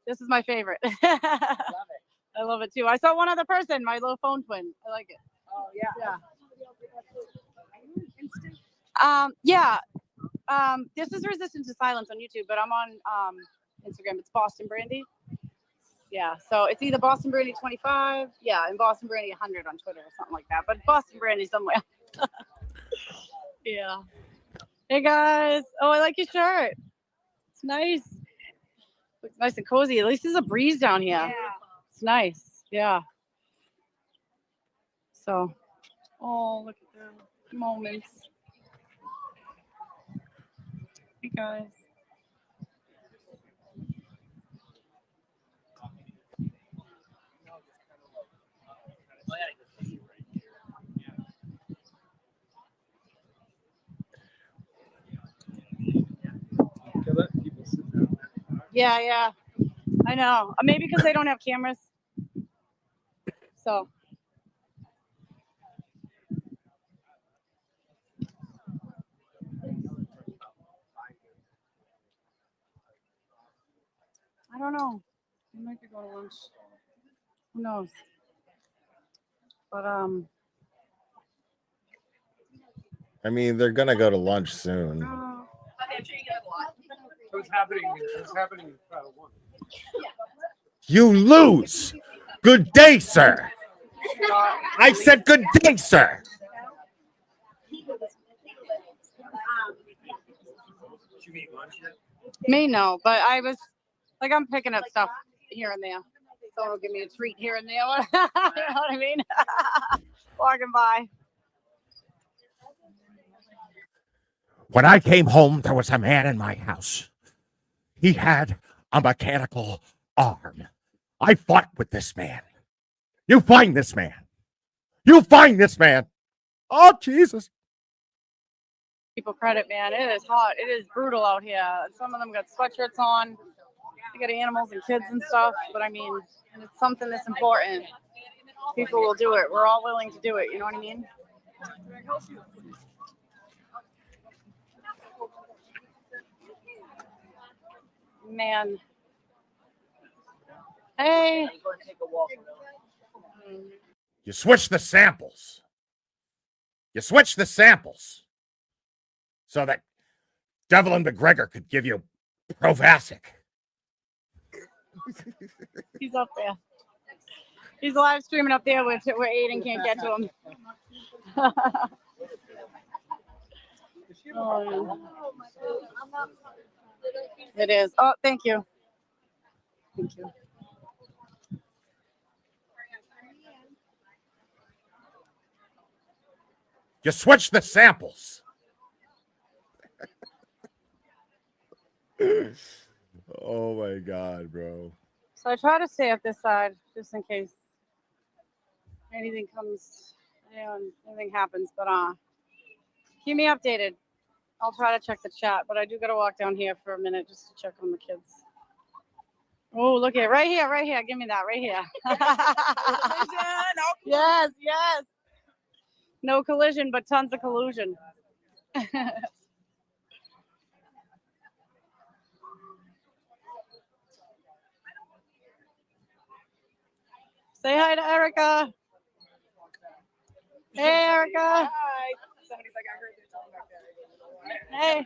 this is my favorite. I love it too. I saw one other person, my little phone twin. I like it. Oh, yeah. Yeah. This is Resistance to Silence on YouTube, but I'm on Instagram. It's Boston Brandy. Yeah, so it's either Boston Brandy 25, and Boston Brandy 100 on Twitter or something like that. But Boston Brandy somewhere. Yeah. Hey guys. Oh, I like your shirt. It's nice. Looks nice and cozy. At least there's a breeze down here. Yeah. It's nice. Yeah. So, oh, look at the moments. Hey guys. Yeah. I know. Maybe because they don't have cameras. So. I don't know. We might be going to lunch. Who knows? But I mean, they're gonna go to lunch soon. What's happening? You lose. Good day, sir. I said good day, sir. Me, no. But I was like, I'm picking up stuff here and there. Someone will give me a treat here and there. You know what I mean? Walking by. When I came home, there was a man in my house. He had a mechanical arm. I fought with this man. You find this man. You find this man. Oh, Jesus. People credit, man. It is hot. It is brutal out here. Some of them got sweatshirts on. They got animals and kids and stuff. But I mean, it's something that's important. People will do it. We're all willing to do it. You know what I mean? Man. Hey. You switch the samples. So that Devlin McGregor could give you Provasic. He's up there. He's live streaming up there where Aiden can't get to him. Oh, it is. Oh, thank you. Thank you. You switch the samples. Oh my God, bro. So I try to stay up this side just in case anything comes, anything happens. But keep me updated. I'll try to check the chat, but I do gotta walk down here for a minute just to check on the kids. Oh, look at it. Right here, right here. Give me that right here. Yes, yes. No collision, but tons of collusion. Say hi to Erica. Hey, Erica. Hi. Somebody's like, I heard they're telling back there. Hey.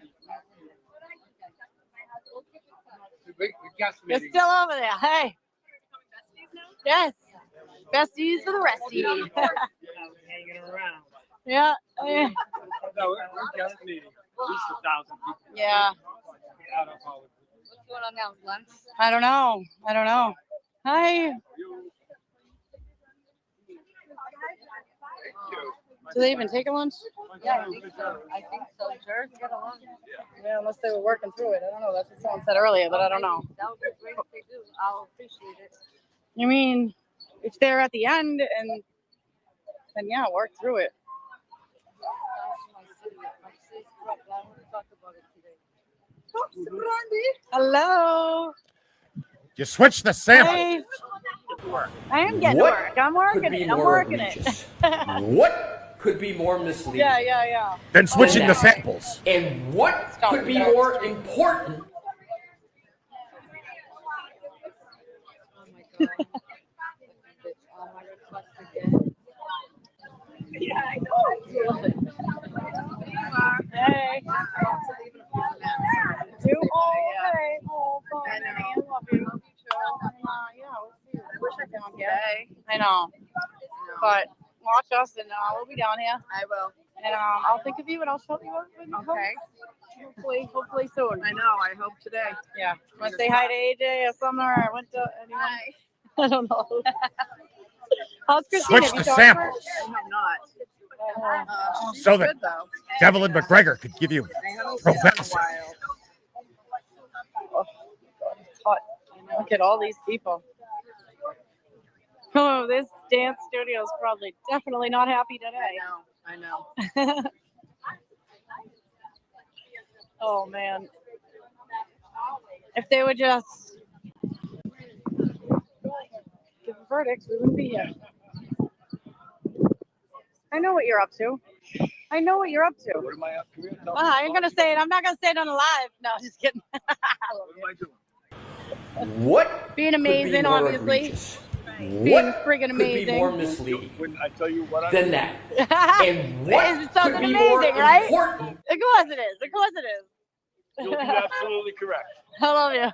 You're still over there. Hey. Yes. Besties for the resties. Hanging around. Yeah. No, we're just meeting. At least 1,000 people. Yeah. What's going on now? Lunch? I don't know. I don't know. Hi. Do they even take a lunch? Yeah, I think so. Sure. Get a lunch. Yeah, unless they were working through it. I don't know. That's what someone said earlier, but I don't know. That would be great if they do. I'll appreciate it. You mean if they're at the end and then yeah, work through it. Hello. You switch the samples. Hey. I am getting to work. I'm working it. I'm working it. What could be more misleading? Yeah. Then switching the samples. And what could be more important? Yeah, I know. Hey. You okay? Oh, fine. I love you. Yeah, we'll see. I wish I down here. I know. But watch us and we'll be down here. I will. And I'll think of you and I'll show you what we Okay. Hopefully soon. I know. I hope today. Yeah. Want to say hi to AJ or Summer? I went to anyone? Hi. I don't know. How's Christina? Switch the samples. I have not. She's So that good, though. Devlin McGregor could give you I haven't seen her in a professor. while. Oh, God, it's hot. Look at all these people. Oh, this dance studio is probably definitely not happy today. I know. Oh, man. If they would just give a verdict, we wouldn't be here. I know what you're up to. I know what you're up to. What am I up to? I ain't gonna say it. I'm not gonna say it on the live. No, just kidding. What am I doing? What Being could be amazing, more obviously. egregious? Being What friggin' could be amazing. more misleading When I tell you what than that? And what It's something could be amazing, more right? important? Of course it is. Of course it is. You'll be absolutely correct. I love you.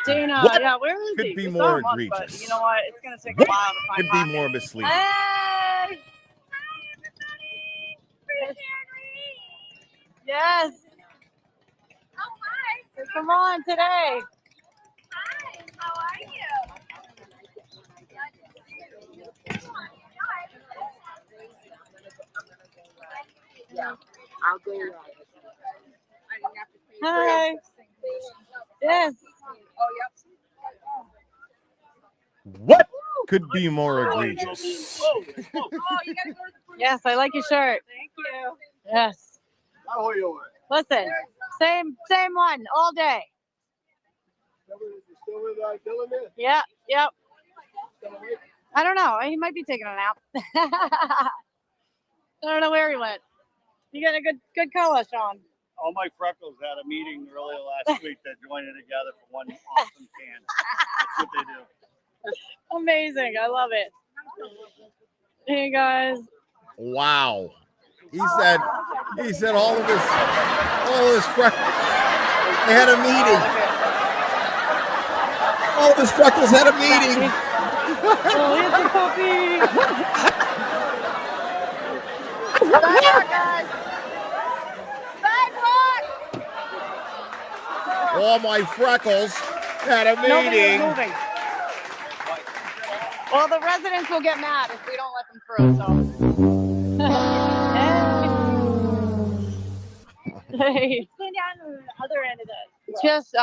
Dana, What yeah, where is could he? be We more saw him once, egregious? but you know what? It's gonna take a What while to find could be pockets. more misleading? Hey! Yes. Oh, hi. So come on today. Hi. How are you? Yeah, I'll go. Hi. Yes. Oh, yep. What could be more egregious? Oh, you gotta go to the Yes, I like your shirt. Thank you. Yes. How are you? Listen, same one all day. Still with Dylan there? Yep. I don't know. He might be taking a nap. I don't know where he went. You got a good color, Sean. All my freckles had a meeting earlier last week. They're joining together for one awesome can. That's what they do. Amazing. I love it. Hey guys. Wow. He said all of his freckles. They had a meeting. All of his freckles had a meeting. Oh, it's a puppy. Bye, guys. all my freckles at a Nobody is meeting. moving. Well, the residents will get mad if we don't let them through. So. Hey. Stand down on the other end of the. Just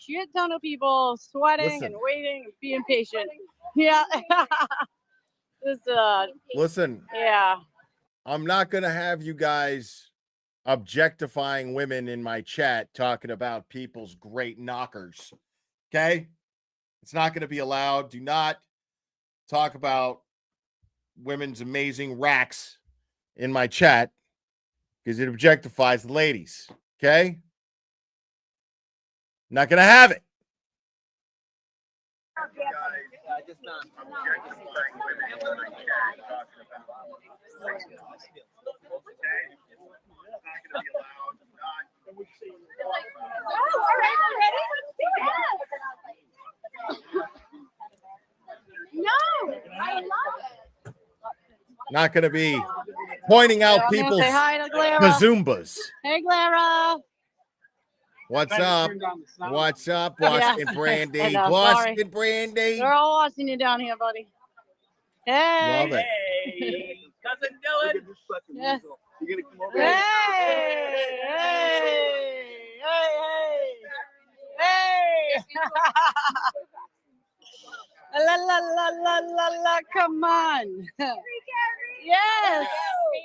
shit ton of people sweating Listen. and waiting and being patient. Yeah. Just Listen, yeah. I'm not going to have you guys objectifying women in my chat talking about people's great knockers. Okay? It's not going to be allowed. Do not talk about women's amazing racks in my chat because it objectifies the ladies. Okay? Not going to have it. No, I love it. Not going to be pointing out I'm gonna people's say hi to Clara. bazoombas. Hey, Clara. What's up? What's up, Boston Yeah. Brandy? I know, Boston sorry. Brandy. They're all watching you down here, buddy. Hey. Love it. Hey, cousin Dylan. Yes. You gonna come over? Hey. Hey. Hey. Hey. La la la la la la. Come on. Yes.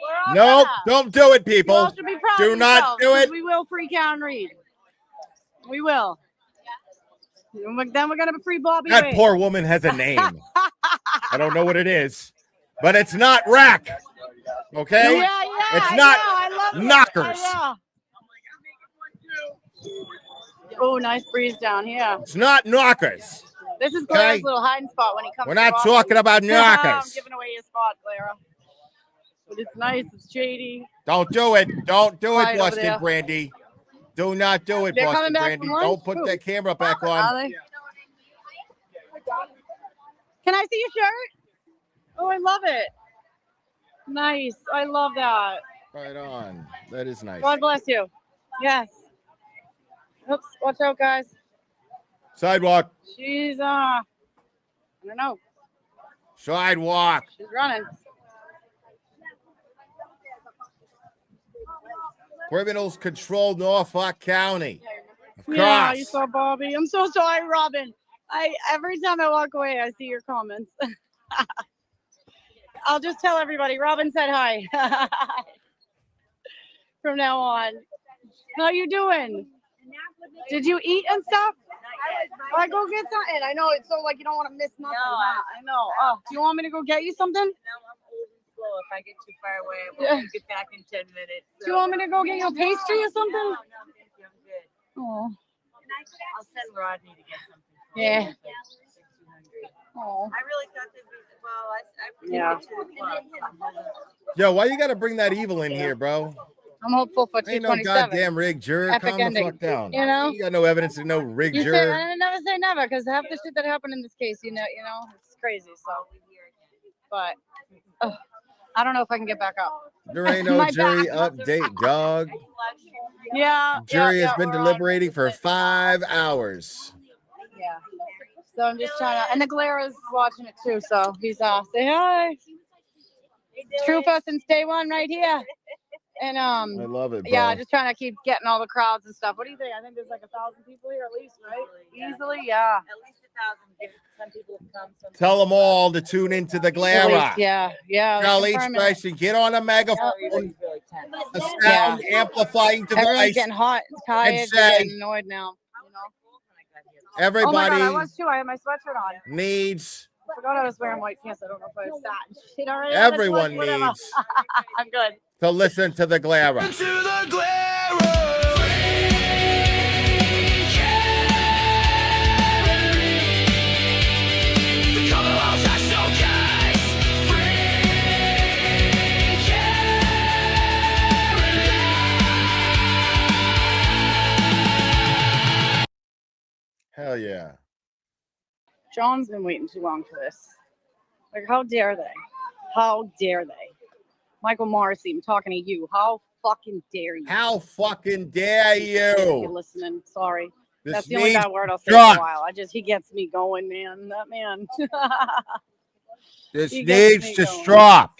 We're all Nope, gonna. don't do it, You people. all should be proud Do of not yourselves, do 'cause it. We will freak out and read. We will. Then we're gonna be free Bobby. That Wade. poor woman has a name. I don't know what it is, but it's not rack. Okay? Yeah, It's I not know, I love it. knockers. Oh, nice breeze down here. It's not knockers. This is Clara's Okay? little hiding spot when he comes. We're to not Boston. talking about I'm knockers. giving away your spot, Clara. But it's nice. It's shady. Don't do it. Don't do Quiet it, over Boston there. Brandy. Do not do it, They're Boston coming back Brandy. from lunch? Don't put Who? that camera back Are on. they? Can I see your shirt? Oh, I love it. Nice. I love that. Right on. That is nice. God bless you. Yes. Oops. Watch out, guys. Sidewalk. She's I don't know. Sidewalk. She's running. Criminals control Norfolk County. Of course. Yeah, you saw Bobby. I'm so sorry, Robin. Every time I walk away, I see your comments. I'll just tell everybody. Robin said hi. From now on. How you doing? Did you eat and stuff? I go get something. I know it's so like you don't want to miss nothing. No, I know. Oh, do you want me to go get you something? No, I'm old and slow. If I get too far away, I Yeah. won't get back in 10 minutes. Do you want me to go get you a pastry or something? No, thank you. I'm good. Oh. I'll send Rodney to get something. Yeah. Oh. I really thought this was, well, I Yeah. Yo, why you got to bring that evil in here, bro? I'm hopeful for Ain't no 227. goddamn rigged juror. Epic Calm the ending. fuck down. You know? You got no evidence of no rigged You said juror. I never say never because half the shit that happened in this case, you know, it's crazy. So, but I don't know if I can get back up. There ain't no My jury back. update, dog. Yeah. Jury has been we're on. deliberating for 5 hours. Yeah. So I'm just trying to, and the glare is watching it too. So he's say hi. Trooper since day one, right here. And I love it, bro. yeah, just trying to keep getting all the crowds and stuff. What do you think? I think there's like 1,000 people here at least, right? Easily, yeah. At least 1,000. Some people have come. Some Tell them all to tune into the At Glare. least, yeah. Tell each confirming it. person, get on a megaphone, a sound amplifying Everyone's device, getting hot, tired, say- and annoyed now. You know? Oh my everybody God, I was too. I had my sweatshirt on. needs, I forgot I was wearing white pants. I don't know if I was that and shit already. everyone Whatever. needs I'm good. to listen to the Glare. Hell yeah. John's been waiting too long for this. Like, how dare they? How dare they? Michael Morrissey, I'm talking to you. How fucking dare you? How fucking dare If you're you? listening, sorry. That's the only needs bad word I'll say drop. for a while. He gets me going, man. That man. This He gets needs me to going. stop.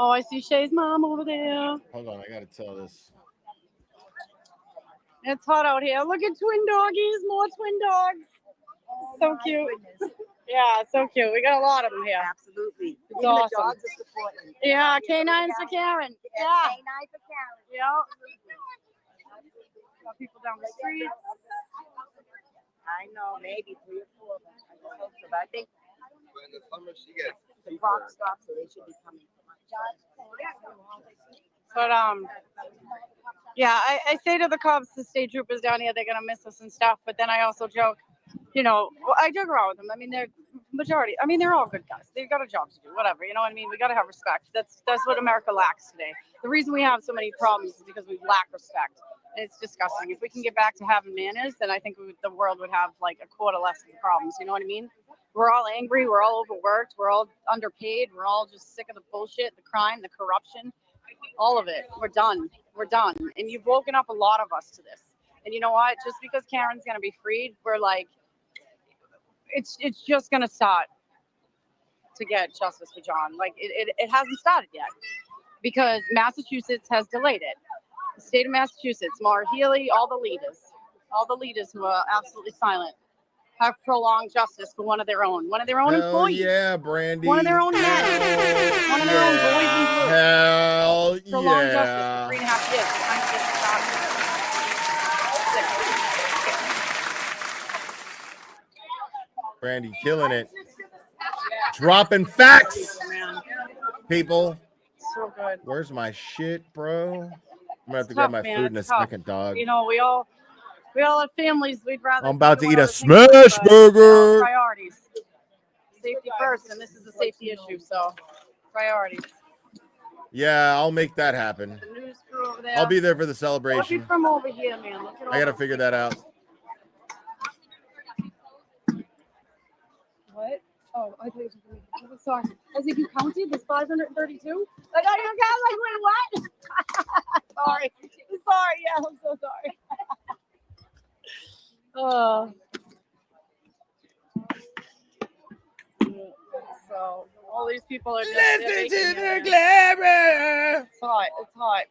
Oh, I see Shay's mom over there. Hold on, I gotta tell this. It's hot out here. Look at twin doggies, more twin dogs. So cute. Yeah, so cute. We got a lot of them here. Absolutely. It's awesome. The dogs are supporting. Yeah, canines for Karen. Yeah. K9 for Karen. Yeah. Got people down the street. I know, maybe 3 or 4 of them. I don't hope so, but I think the clock stops, so they should be coming. But yeah, I say to the cops, the state troopers down here, they're gonna miss us and stuff. But then I also joke, well, I joke around with them. I mean, they're all good guys. They've got a job to do, whatever. You know what I mean? We gotta have respect. That's what America lacks today. The reason we have so many problems is because we lack respect. And it's disgusting. If we can get back to having manners, then I think the world would have like a quarter less of the problems. You know what I mean? We're all angry. We're all overworked. We're all underpaid. We're all just sick of the bullshit, the crime, the corruption, all of it. We're done. We're done. And you've woken up a lot of us to this. And you know what? Just because Karen's going to be freed, we're like, it's just going to start to get justice for John. Like, it hasn't started yet because Massachusetts has delayed it. The state of Massachusetts, Maura Healey, all the leaders who are absolutely silent, have prolonged justice for one of their own Hell employees. yeah, Brandy. One of their own men. One of their own boys in blue. Hell Prolonged yeah. justice for 3.5 years. Trying to get started. Brandy killing it. Dropping facts. People. So good. Where's my shit, bro? I'm gonna have to Tough, grab my man. food in a It's tough. second, dog. We all have families. We'd rather. I'm about to do eat a other things, smash but, burger. Priorities. Safety first, and this is a safety issue, so priorities. Yeah, I'll make that happen. The news crew over there. I'll be there for the Look celebration. from over here, man. Look at I gotta figure that out. What? Oh, I thought you were sorry. As if you counted, there's 532? Like, I don't count, like, wait, what? Sorry. Sorry, yeah, I'm so sorry. So all these people are just listen to the glamour. It's hot. It's hot.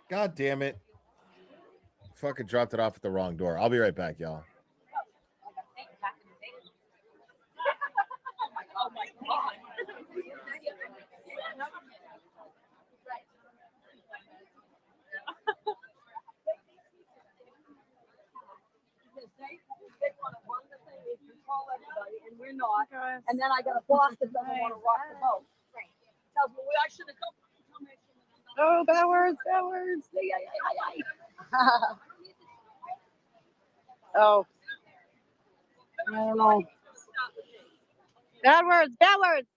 God damn it. Fucking dropped it off at the wrong door. I'll be right back, y'all. Oh my God. They want to run the thing and control everybody, and we're not. And then I got a boss that doesn't want to rock the boat. Tells me I should have come. Oh, bad words, bad words. Oh. I don't know. Bad words, bad words.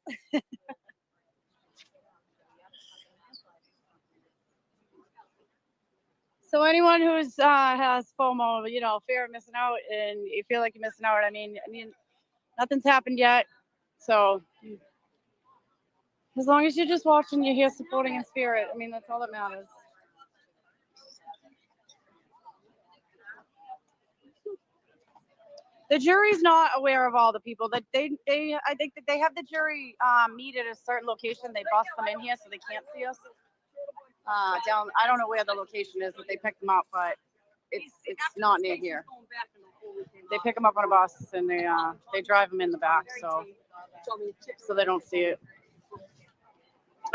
So anyone who's has FOMO, fear of missing out, and you feel like you're missing out, I mean, nothing's happened yet. So as long as you're just watching, you're here supporting in spirit. I mean, that's all that matters. The jury's not aware of all the people that I think that they have the jury meet at a certain location. They bust them in here so they can't see us. Down, I don't know where the location is that they picked them up, but it's not near here. They pick them up on a bus and they drive them in the back, so they don't see it.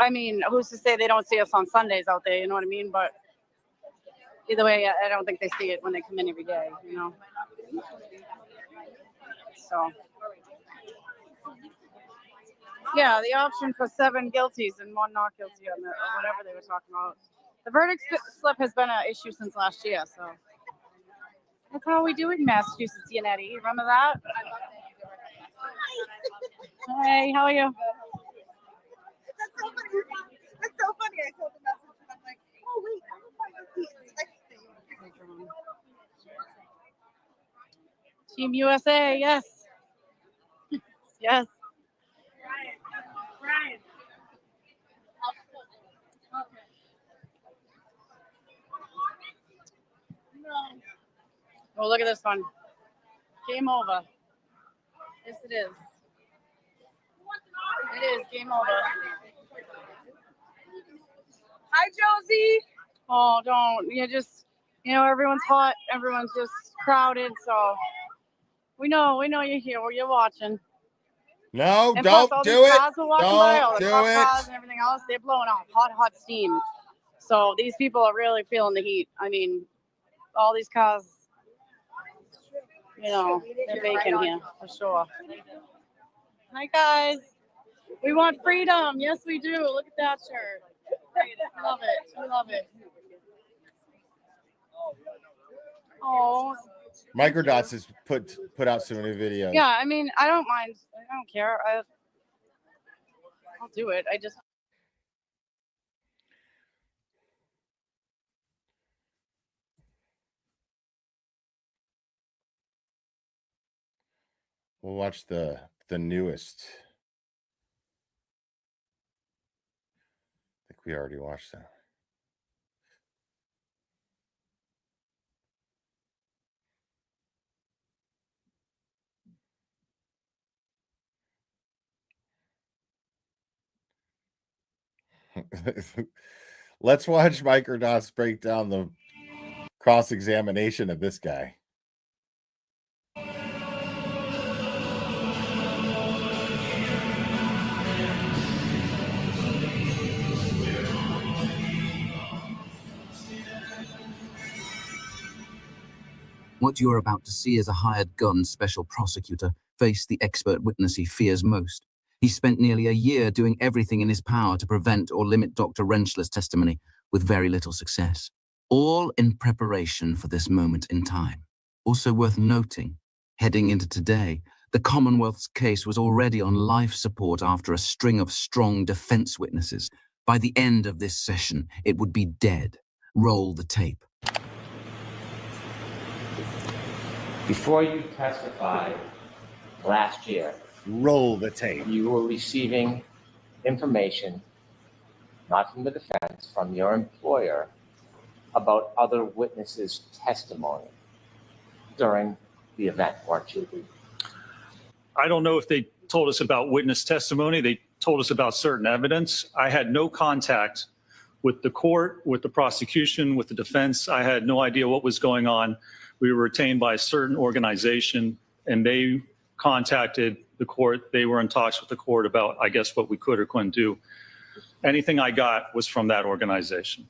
I mean, who's to say they don't see us on Sundays out there? You know what I mean? But either way, I don't think they see it when they come in every day. So, yeah, the option for 7 guilties and 1 not guilty or whatever they were talking about. The verdict slip has been an issue since last year, so that's how we do it in Massachusetts, Yannetti. Remember that? Hey, how are you? That's so funny. That's so funny. I saw the message and I'm like, oh wait, I'm gonna find out these. Team USA, yes. Yes. Brian. Oh, look at this one. Game over. Yes, it is. It is game over. Hi, Josie. Oh, don't. Everyone's hot. Everyone's just crowded. So we know you're here. You're watching. No, And don't plus, all do these it. cars are walking by, all the Don't cop do cars it. and everything else, they're blowing off hot steam. So these people are really feeling the heat. I mean, all these cars, they're baking here for sure. Hi, guys. We want freedom. Yes, we do. Look at that shirt. Love it. I love it. Oh. Microdots has put out some new videos. Yeah, I mean, I don't mind. I don't care. I'll do it. I just. We'll watch the newest. I think we already watched that. Let's watch Microdots break down the cross-examination of this guy. What you are about to see is a hired gun special prosecutor face the expert witness he fears most. He spent nearly a year doing everything in his power to prevent or limit Dr. Rentschler's testimony with very little success. All in preparation for this moment in time. Also worth noting, heading into today, the Commonwealth's case was already on life support after a string of strong defense witnesses. By the end of this session, it would be dead. Roll the tape. Before you testified last year, roll the tape. You were receiving information, not from the defense, from your employer, about other witnesses' testimony during the event, weren't you? I don't know if they told us about witness testimony. They told us about certain evidence. I had no contact with the court, with the prosecution, with the defense. I had no idea what was going on. We were retained by a certain organization, and they contacted the court. They were in talks with the court about, I guess, what we could or couldn't do. Anything I got was from that organization.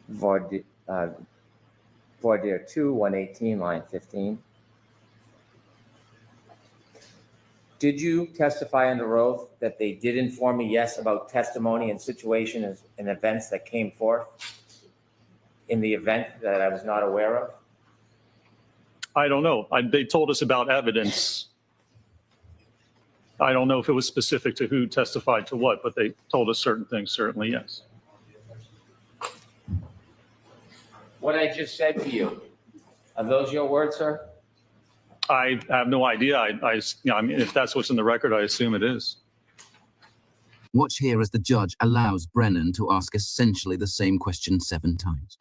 Voir dire 2, 118, line 15. Did you testify under oath that they did inform me, yes, about testimony and situations and events that came forth in the event that I was not aware of? I don't know. They told us about evidence. I don't know if it was specific to who testified to what, but they told us certain things, certainly, yes. What I just said to you, are those your words, sir? I have no idea. I mean, if that's what's in the record, I assume it is. Watch here as the judge allows Brennan to ask essentially the same question 7 times.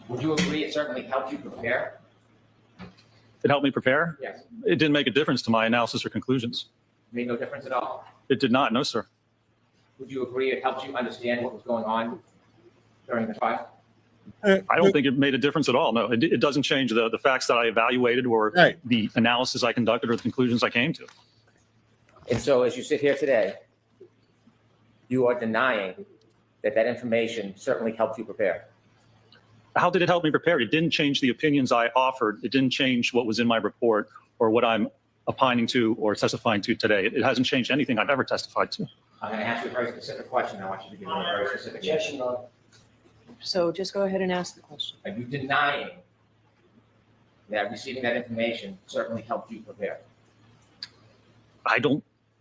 Would you agree it certainly helped you prepare? It helped me prepare? Yes. It didn't make a difference to my analysis or conclusions. It made no difference at all? It did not, no, sir. Would you agree it helped you understand what was going on during the trial? I don't think it made a difference at all. No, it doesn't change the facts that I evaluated or the analysis I conducted or the conclusions I came to. And so as you sit here today, you are denying that that information certainly helped you prepare. How did it help me prepare? It didn't change the opinions I offered. It didn't change what was in my report or what I'm opining to or testifying to today. It hasn't changed anything I've ever testified to. I'm going to ask you a very specific question. I want you to give me a very specific answer. So just go ahead and ask the question. Are you denying that receiving that information certainly helped you prepare?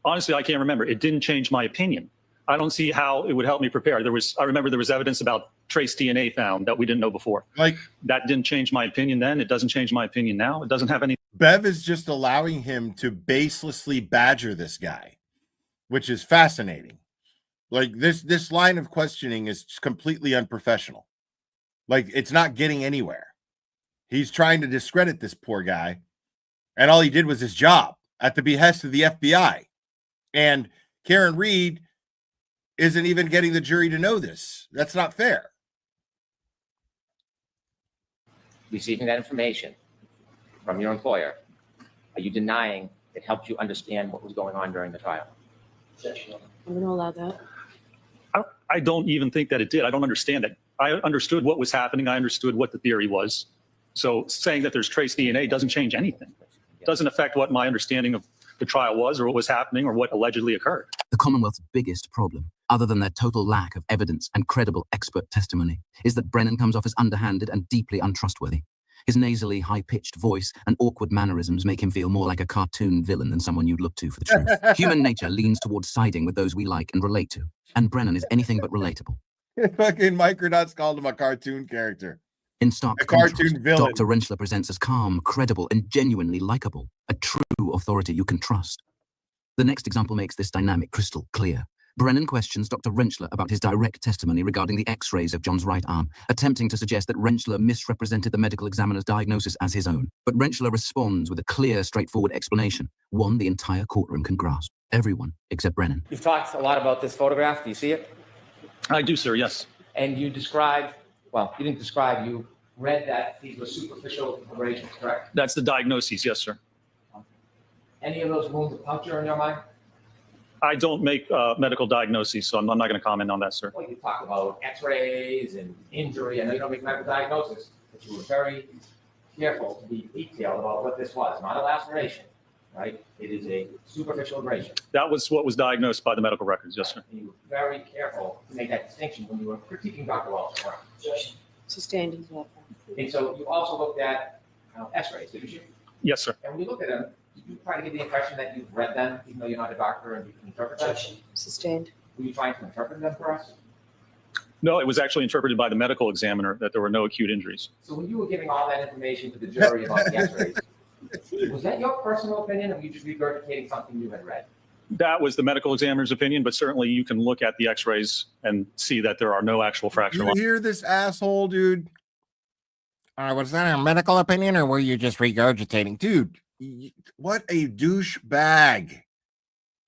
Honestly, I can't remember. It didn't change my opinion. I don't see how it would help me prepare. I remember there was evidence about trace DNA found that we didn't know before. Like, that didn't change my opinion then. It doesn't change my opinion now. It doesn't have any. Bev is just allowing him to baselessly badger this guy, which is fascinating. Like this line of questioning is completely unprofessional. Like, it's not getting anywhere. He's trying to discredit this poor guy, and all he did was his job at the behest of the FBI. And Karen Reed isn't even getting the jury to know this. That's not fair. Receiving that information from your employer, are you denying it helped you understand what was going on during the trial? I'm going to allow that. I don't even think that it did. I don't understand it. I understood what was happening. I understood what the theory was. So saying that there's trace DNA doesn't change anything. It doesn't affect what my understanding of the trial was or what was happening or what allegedly occurred. The Commonwealth's biggest problem, other than their total lack of evidence and credible expert testimony, is that Brennan comes off as underhanded and deeply untrustworthy. His nasally, high-pitched voice and awkward mannerisms make him feel more like a cartoon villain than someone you'd look to for the truth. Human nature leans towards siding with those we like and relate to, and Brennan is anything but relatable. Fucking Micronauts called him a cartoon character. In stark contrast, Dr. Rentschler presents as calm, credible, and genuinely likable, a true authority you can trust. The next example makes this dynamic crystal clear. Brennan questions Dr. Rentschler about his direct testimony regarding the x-rays of John's right arm, attempting to suggest that Rentschler misrepresented the medical examiner's diagnosis as his own. But Rentschler responds with a clear, straightforward explanation, one the entire courtroom can grasp. Everyone except Brennan. You've talked a lot about this photograph. Do you see it? I do, sir, yes. And you described, well, you didn't describe, you read that these were superficial abrasions, correct? That's the diagnosis, yes, sir. Any of those wounds a puncture in your mind? I don't make medical diagnoses, so I'm not going to comment on that, sir. Well, you talk about x-rays and injury. I know you don't make medical diagnosis, but you were very careful to be detailed about what this was. Not a laceration, right? It is a superficial abrasion. That was what was diagnosed by the medical records, yes, sir. And you were very careful to make that distinction when you were critiquing Dr. Wells. Sustained as well. And so you also looked at x-rays, didn't you? Yes, sir. And when you look at them, did you try to give the impression that you've read them, even though you're not a doctor and you can interpret them? Sustained. Were you trying to interpret them for us? No, it was actually interpreted by the medical examiner that there were no acute injuries. So when you were giving all that information to the jury about the x-rays, was that your personal opinion, or were you just regurgitating something you had read? That was the medical examiner's opinion, but certainly you can look at the x-rays and see that there are no actual fracture You lines. hear this asshole, dude? Was that a medical opinion, or were you just regurgitating? Dude, what a douchebag.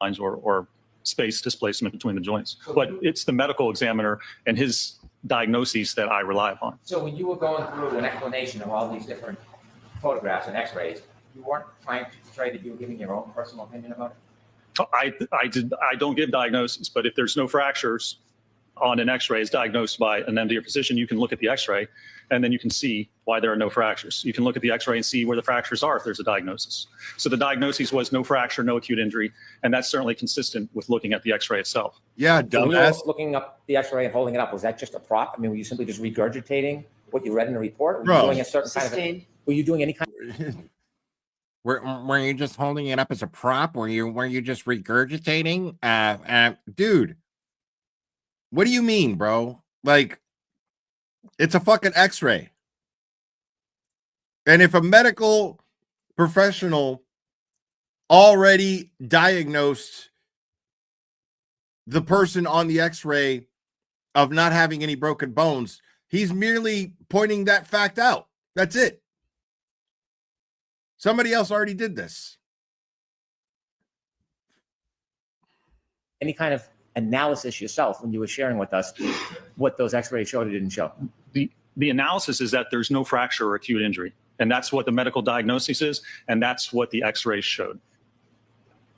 Or space displacement between the joints. But it's the medical examiner and his diagnoses that I rely upon. So when you were going through an explanation of all these different photographs and x-rays, you weren't trying to portray that you were giving your own personal opinion about it? I don't give diagnoses, but if there's no fractures on an x-ray is diagnosed by an MD or physician, you can look at the x-ray and then you can see why there are no fractures. You can look at the x-ray and see where the fractures are if there's a diagnosis. So the diagnosis was no fracture, no acute injury, and that's certainly consistent with looking at the x-ray itself. Yeah, When you were looking up the x-ray and holding it up, was that just a prop? I mean, were you simply just regurgitating what you read in the report? Or were you doing a certain kind of, were you doing any kind of... Were you just holding it up as a prop? Were you just regurgitating? Dude, what do you mean, bro? Like, it's a fucking x-ray. And if a medical professional already diagnosed the person on the x-ray of not having any broken bones, he's merely pointing that fact out. That's it. Somebody else already did this. Any kind of analysis yourself when you were sharing with us what those x-rays showed or didn't show? The analysis is that there's no fracture or acute injury. And that's what the medical diagnosis is. And that's what the x-rays showed.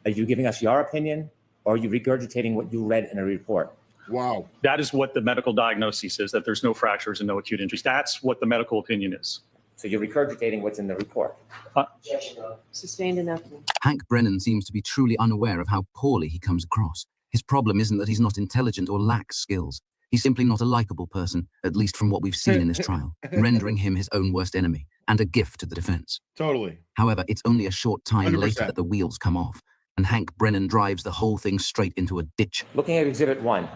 Are you giving us your opinion, or are you regurgitating what you read in a report? Wow. That is what the medical diagnosis is, that there's no fractures and no acute injuries. That's what the medical opinion is. So you're regurgitating what's in the report. Sustained enough. Hank Brennan seems to be truly unaware of how poorly he comes across. His problem isn't that he's not intelligent or lacks skills. He's simply not a likable person, at least from what we've seen in this trial, rendering him his own worst enemy and a gift to the defense. Totally. However, it's only a short time 100%. later that the wheels come off, and Hank Brennan drives the whole thing straight into a ditch. Looking at Exhibit 1,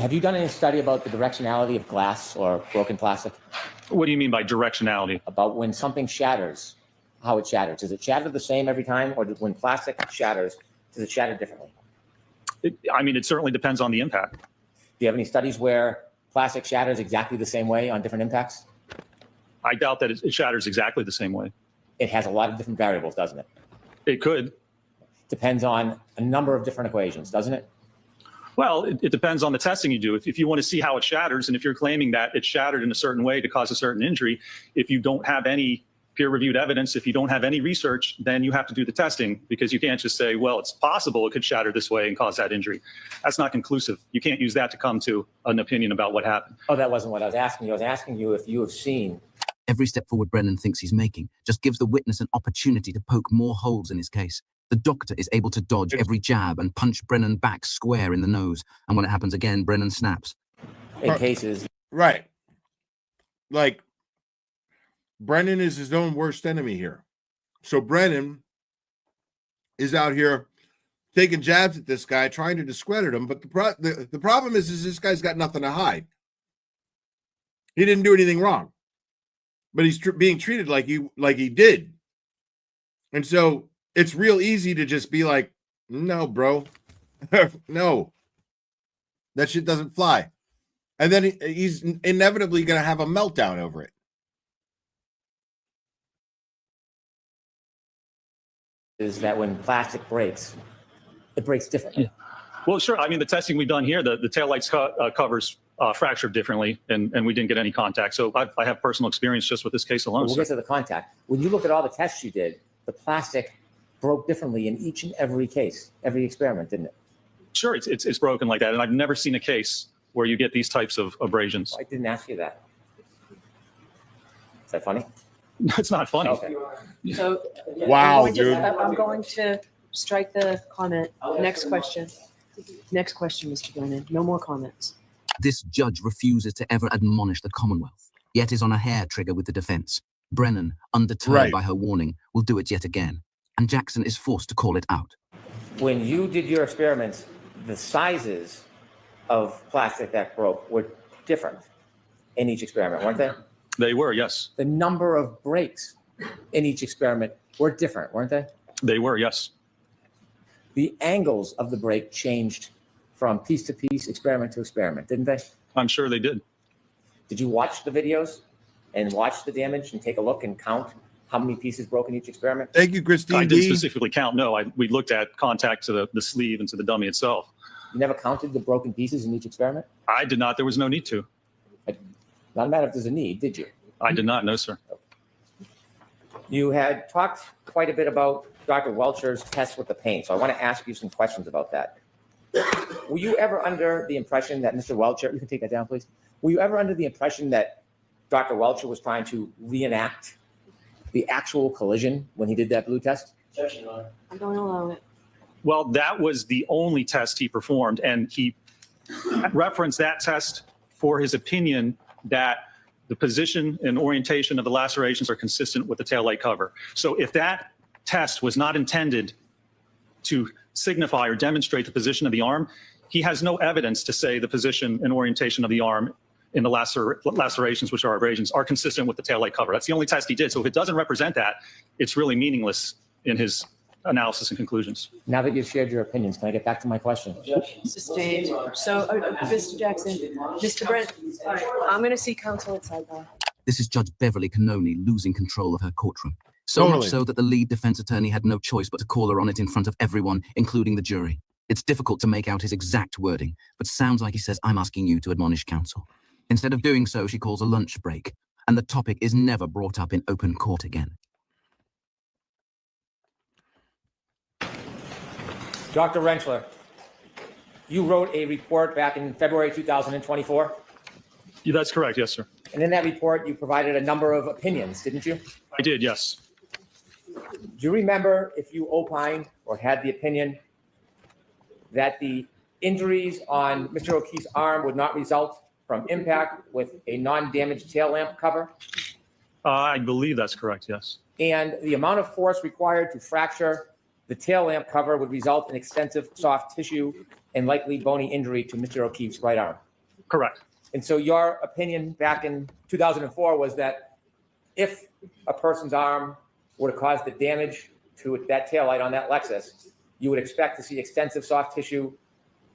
have you done any study about the directionality of glass or broken plastic? What do you mean by directionality? About when something shatters, how it shatters. Does it shatter the same every time, or when plastic shatters, does it shatter differently? It certainly depends on the impact. Do you have any studies where plastic shatters exactly the same way on different impacts? I doubt that it shatters exactly the same way. It has a lot of different variables, doesn't it? It could. Depends on a number of different equations, doesn't it? Well, it depends on the testing you do. If you want to see how it shatters, and if you're claiming that it shattered in a certain way to cause a certain injury, if you don't have any peer-reviewed evidence, if you don't have any research, then you have to do the testing, because you can't just say, well, it's possible it could shatter this way and cause that injury. That's not conclusive. You can't use that to come to an opinion about what happened. Oh, that wasn't what I was asking you. I was asking you if you have seen. Every step forward Brennan thinks he's making just gives the witness an opportunity to poke more holes in his case. The doctor is able to dodge every jab and punch Brennan back square in the nose. And when it happens again, Brennan snaps. In cases. Right. Like, Brennan is his own worst enemy here. So Brennan is out here taking jabs at this guy, trying to discredit him. But the problem is this guy's got nothing to hide. He didn't do anything wrong, but he's being treated like he did. And so it's real easy to just be like, no, bro, no, that shit doesn't fly. And then he's inevitably going to have a meltdown over it. Is that when plastic breaks, it breaks differently. Well, sure. The testing we've done here, the taillights covers fractured differently, and we didn't get any contact. So I have personal experience just with this case alone. We'll get to the contact. When you look at all the tests you did, the plastic broke differently in each and every case, every experiment, didn't it? Sure, it's broken like that, and I've never seen a case where you get these types of abrasions. I didn't ask you that. Is that funny? It's not funny. Okay. So, wow, dude. I'm going to strike the comment. Next question. Next question, Mr. Brennan. No more comments. This judge refuses to ever admonish the Commonwealth, yet is on a hair trigger with the defense. Brennan, undeterred by her warning, will do it yet again, and Jackson is forced to call it out. When you did your experiments, the sizes of plastic that broke were different in each experiment, weren't they? They were, yes. The number of breaks in each experiment were different, weren't they? They were, yes. The angles of the break changed from piece to piece, experiment to experiment, didn't they? I'm sure they did. Did you watch the videos and watch the damage and take a look and count how many pieces broke in each experiment? Thank you, Christine. I didn't specifically count. No, we looked at contact to the sleeve and to the dummy itself. You never counted the broken pieces in each experiment? I did not. There was no need to. Not a matter if there's a need, did you? I did not, no, sir. You had talked quite a bit about Dr. Welcher's test with the paint, so I want to ask you some questions about that. Were you ever under the impression that Mr. Welcher, you can take that down, please. Were you ever under the impression that Dr. Welcher was trying to reenact the actual collision when he did that blue test? I'm going to allow it. Well, that was the only test he performed, and he referenced that test for his opinion that the position and orientation of the lacerations are consistent with the taillight cover. So if that test was not intended to signify or demonstrate the position of the arm, he has no evidence to say the position and orientation of the arm in the lacerations, which are abrasions, are consistent with the taillight cover. That's the only test he did. So if it doesn't represent that, it's really meaningless in his analysis and conclusions. Now that you've shared your opinions, can I get back to my question? Sustained. So, Mr. Jackson, Mr. Brent, I'm going to see counsel at sidebar. This is Judge Beverly Cannoni losing control of her courtroom. So much so that the lead defense attorney had no choice but to call her on it in front of everyone, including the jury. It's difficult to make out his exact wording, but sounds like he says, "I'm asking you to admonish counsel." Instead of doing so, she calls a lunch break, and the topic is never brought up in open court again. Dr. Rentschler, you wrote a report back in February 2024? Yeah, that's correct, yes, sir. And in that report, you provided a number of opinions, didn't you? I did, yes. Do you remember if you opined or had the opinion that the injuries on Mr. O'Keefe's arm would not result from impact with a non-damaged tail lamp cover. I believe that's correct, yes. And the amount of force required to fracture the tail lamp cover would result in extensive soft tissue and likely bony injury to Mr. O'Keefe's right arm. Correct. And so your opinion back in 2004 was that if a person's arm were to cause the damage to that taillight on that Lexus, you would expect to see extensive soft tissue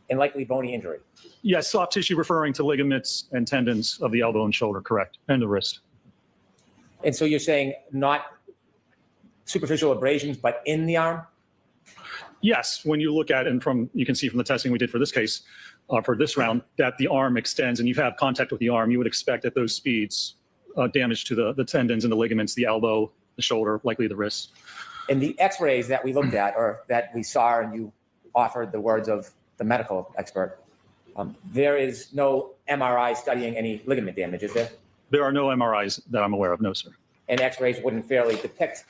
and likely bony injury. Yes, soft tissue referring to ligaments and tendons of the elbow and shoulder, correct, and the wrist. And so you're saying not superficial abrasions, but in the arm? Yes, when you look at, and you can see from the testing we did for this case, for this round, that the arm extends and you have contact with the arm, you would expect at those speeds damage to the tendons and the ligaments, the elbow, the shoulder, likely the wrist. In the x-rays that we looked at, or that we saw, and you offered the words of the medical expert, there is no MRI studying any ligament damage, is there? There are no MRIs that I'm aware of, no, sir. And x-rays wouldn't fairly depict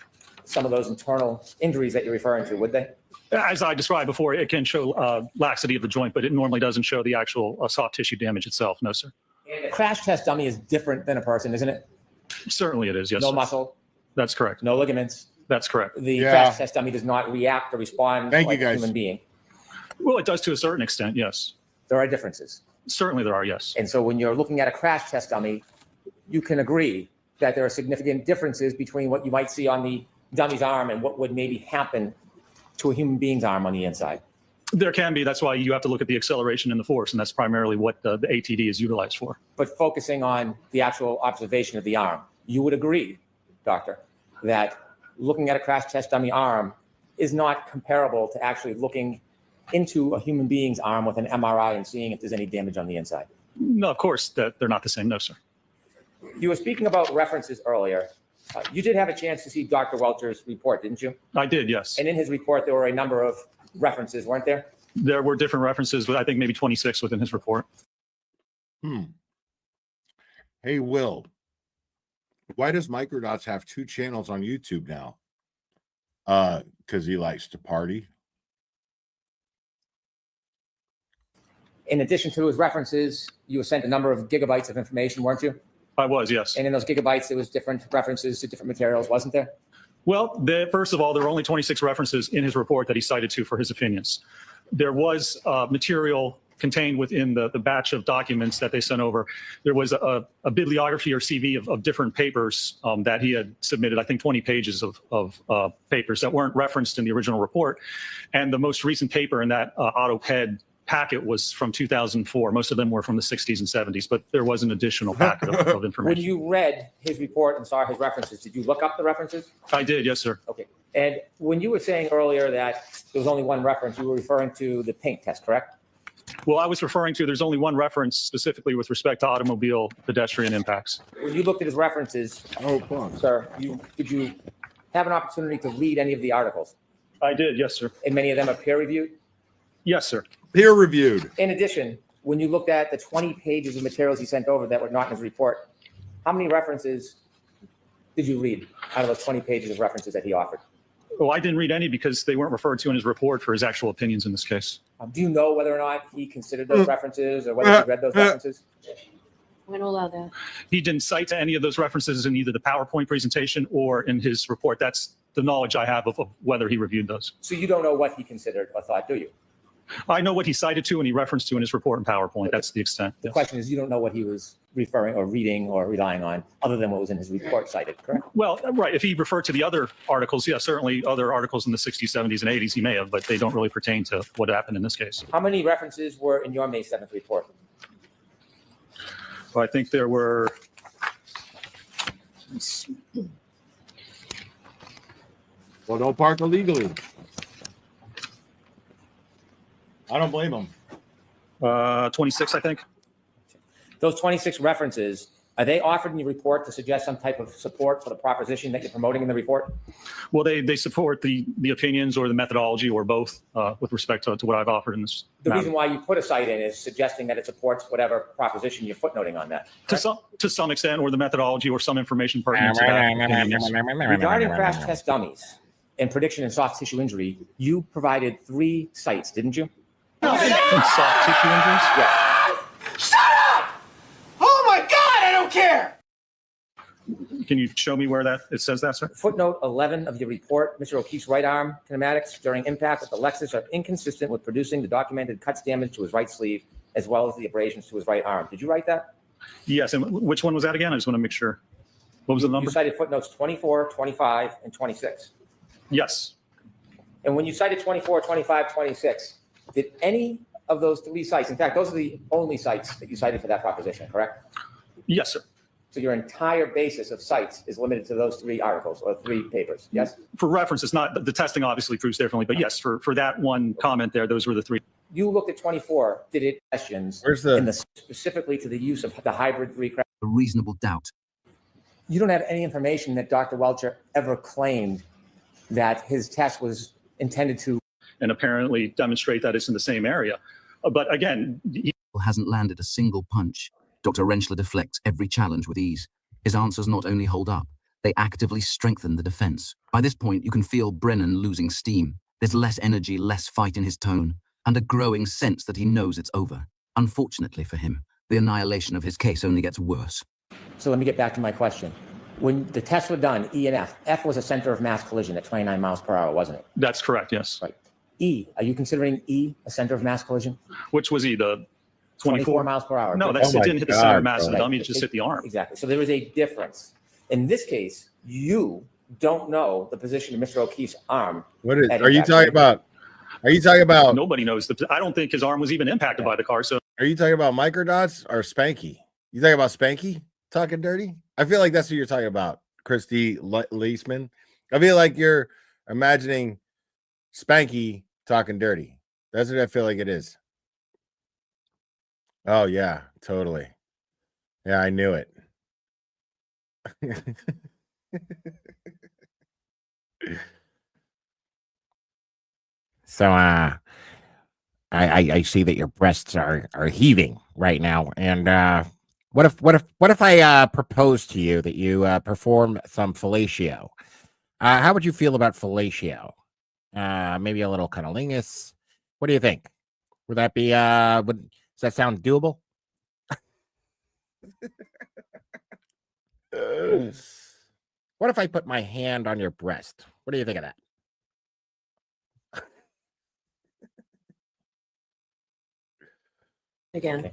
some of those internal injuries that you're referring to, would they? As I described before, it can show laxity of the joint, but it normally doesn't show the actual soft tissue damage itself, no, sir. And a crash test dummy is different than a person, isn't it? Certainly it is, yes, No sir. muscle, That's correct. no ligaments. That's correct. The crash test dummy does not react or respond Thank like you, a guys. human being. Well, it does to a certain extent, yes. There are differences. Certainly there are, yes. And so when you're looking at a crash test dummy, you can agree that there are significant differences between what you might see on the dummy's arm and what would maybe happen to a human being's arm on the inside. There can be. That's why you have to look at the acceleration and the force, and that's primarily what the ATD is utilized for. But focusing on the actual observation of the arm, you would agree, doctor, that looking at a crash test dummy arm is not comparable to actually looking into a human being's arm with an MRI and seeing if there's any damage on the inside. No, of course, that they're not the same, no, sir. You were speaking about references earlier. You did have a chance to see Dr. Welcher's report, didn't you? I did, yes. And in his report, there were a number of references, weren't there? There were different references, but I think maybe 26 within his report. Hey, Will, why does Microdots have 2 channels on YouTube now? Because he likes to party. In addition to his references, you were sent a number of gigabytes of information, weren't you? I was, yes. And in those gigabytes, there was different references to different materials, wasn't there? Well, first of all, there were only 26 references in his report that he cited to for his opinions. There was material contained within the batch of documents that they sent over. There was a bibliography or CV of different papers that he had submitted, I think 20 pages of papers that weren't referenced in the original report. And the most recent paper in that AutoPed packet was from 2004. Most of them were from the 60s and 70s, but there was an additional packet of information. When you read his report and saw his references, did you look up the references? I did, yes, sir. Okay. And when you were saying earlier that there was only one reference, you were referring to the pink test, correct? Well, I was referring to, there's only one reference specifically with respect to automobile pedestrian impacts. When you looked at his references, sir, did you have an opportunity to read any of the articles? I did, yes, sir. And many of them are peer reviewed? Yes, sir. Peer reviewed. In addition, when you looked at the 20 pages of materials he sent over that were not in his report, how many references did you read out of those 20 pages of references that he offered? Well, I didn't read any because they weren't referred to in his report for his actual opinions in this case. Do you know whether or not he considered those references or whether he read those references? I'm going to allow that. He didn't cite any of those references in either the PowerPoint presentation or in his report. That's the knowledge I have of whether he reviewed those. So you don't know what he considered or thought, do you? I know what he cited to and he referenced to in his report in PowerPoint. That's the extent. The question is, you don't know what he was referring or reading or relying on other than what was in his report cited, correct? Well, right. If he referred to the other articles, yeah, certainly other articles in the 60s, 70s, and 80s he may have, but they don't really pertain to what happened in this case. How many references were in your May 7th report? Well, I think there were... Well, don't park illegally. I don't blame him. 26, I think. Those 26 references, are they offered in your report to suggest some type of support for the proposition that you're promoting in the report? Well, they support the opinions or the methodology or both with respect to what I've offered in this. The matter. reason why you put a cite in is suggesting that it supports whatever proposition you're footnoting on that. To some extent, or the methodology or some information pertinent to that opinion, yes. Regarding crash test dummies and prediction in soft tissue injury, you provided 3 sites, didn't you? Soft tissue injuries? Yes. Shut up! Oh my God, I don't care! Can you show me where that it says that, sir? Footnote 11 of your report, Mr. O'Keefe's right arm kinematics during impact with the Lexus are inconsistent with producing the documented cuts damage to his right sleeve as well as the abrasions to his right arm. Did you write that? Yes. And which one was that again? I just want to make sure. What was the number? You cited footnotes 24, 25, and 26. Yes. And when you cited 24, 25, 26, did any of those three sites, in fact, those are the only sites that you cited for that proposition, correct? Yes, sir. So your entire basis of sites is limited to those three articles or three papers, yes? For reference, it's not, the testing obviously proves differently, but yes, for that one comment there, those were the three. You looked at 24, did it questions specifically to the use of the hybrid three crash? A reasonable doubt. You don't have any information that Dr. Welcher ever claimed that his test was intended to. And apparently demonstrate that it's in the same area. But again, he hasn't landed a single punch. Dr. Rentschler deflects every challenge with ease. His answers not only hold up, they actively strengthen the defense. By this point, you can feel Brennan losing steam. There's less energy, less fight in his tone, and a growing sense that he knows it's over. Unfortunately for him, the annihilation of his case only gets worse. So let me get back to my question. When the tests were done, E and F was a center of mass collision at 29 miles per hour, wasn't it? That's correct, yes. Right. E, are you considering E a center of mass collision? Which was E, the 24 miles per hour? No, it didn't hit the center of mass of the dummy, it just hit the arm. Exactly. So there is a difference. In this case, you don't know the position of Mr. O'Keefe's arm. What is? Are you talking about? Are you talking about? Nobody knows. I don't think his arm was even impacted by the car. So are you talking about microdots or Spanky? You talking about Spanky talking dirty? I feel like that's what you're talking about, Christy Leisman. I feel like you're imagining Spanky talking dirty. That's what I feel like it is. Oh yeah, totally. Yeah, I knew it. So I see that your breasts are heaving right now. And what if I propose to you that you perform some fellatio? How would you feel about fellatio? Maybe a little cunnilingus. What do you think? Would that be does that sound doable? What if I put my hand on your breast? What do you think of that? Again.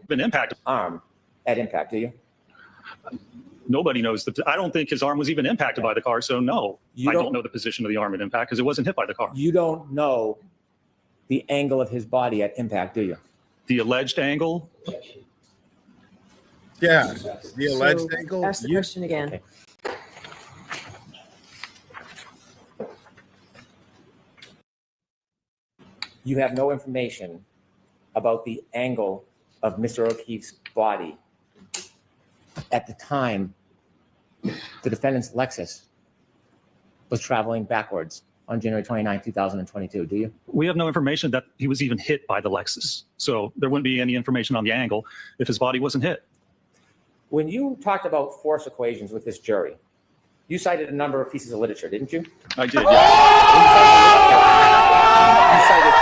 Been impacted. Arm at impact, do you? Nobody knows. I don't think his arm was even impacted by the car. So no, I don't know the position of the arm at impact because it wasn't hit by the car. You don't know the angle of his body at impact, do you? The alleged angle? Yeah, the alleged angle. Ask the question again. Okay. You have no information about the angle of Mr. O'Keefe's body at the time the defendant's Lexus was traveling backwards on January 29, 2022, do you? We have no information that he was even hit by the Lexus. So there wouldn't be any information on the angle if his body wasn't hit. When you talked about force equations with this jury, you cited a number of pieces of literature, didn't you? I did, You cited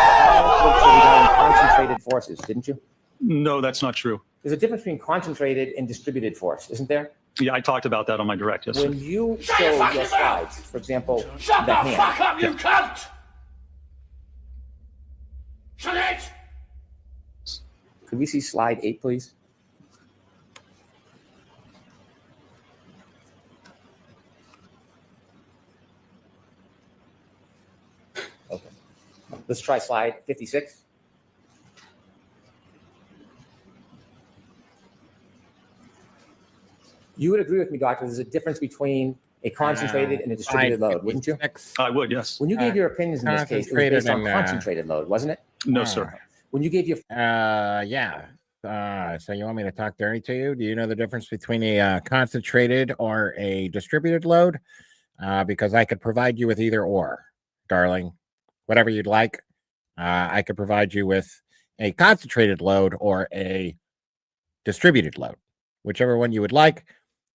concentrated forces, didn't you? No, that's not true. There's a difference between concentrated and distributed force, isn't there? Yeah, I talked about that on my direct, yes. When you show your slides, for example, Shut the the hand. fuck up, you cunt! Shut it! Could we see slide 8, please? Okay. Let's try slide 56. You would agree with me, Doctor, there's a difference between a concentrated and a distributed load, wouldn't you? I would, yes. When you gave your opinions in this case, it was based on concentrated load, wasn't it? No, sir. When you gave your... Yeah. So you want me to talk dirty to you? Do you know the difference between a concentrated or a distributed load? Because I could provide you with either or, darling. Whatever you'd like. I could provide you with a concentrated load or a distributed load. Whichever one you would like,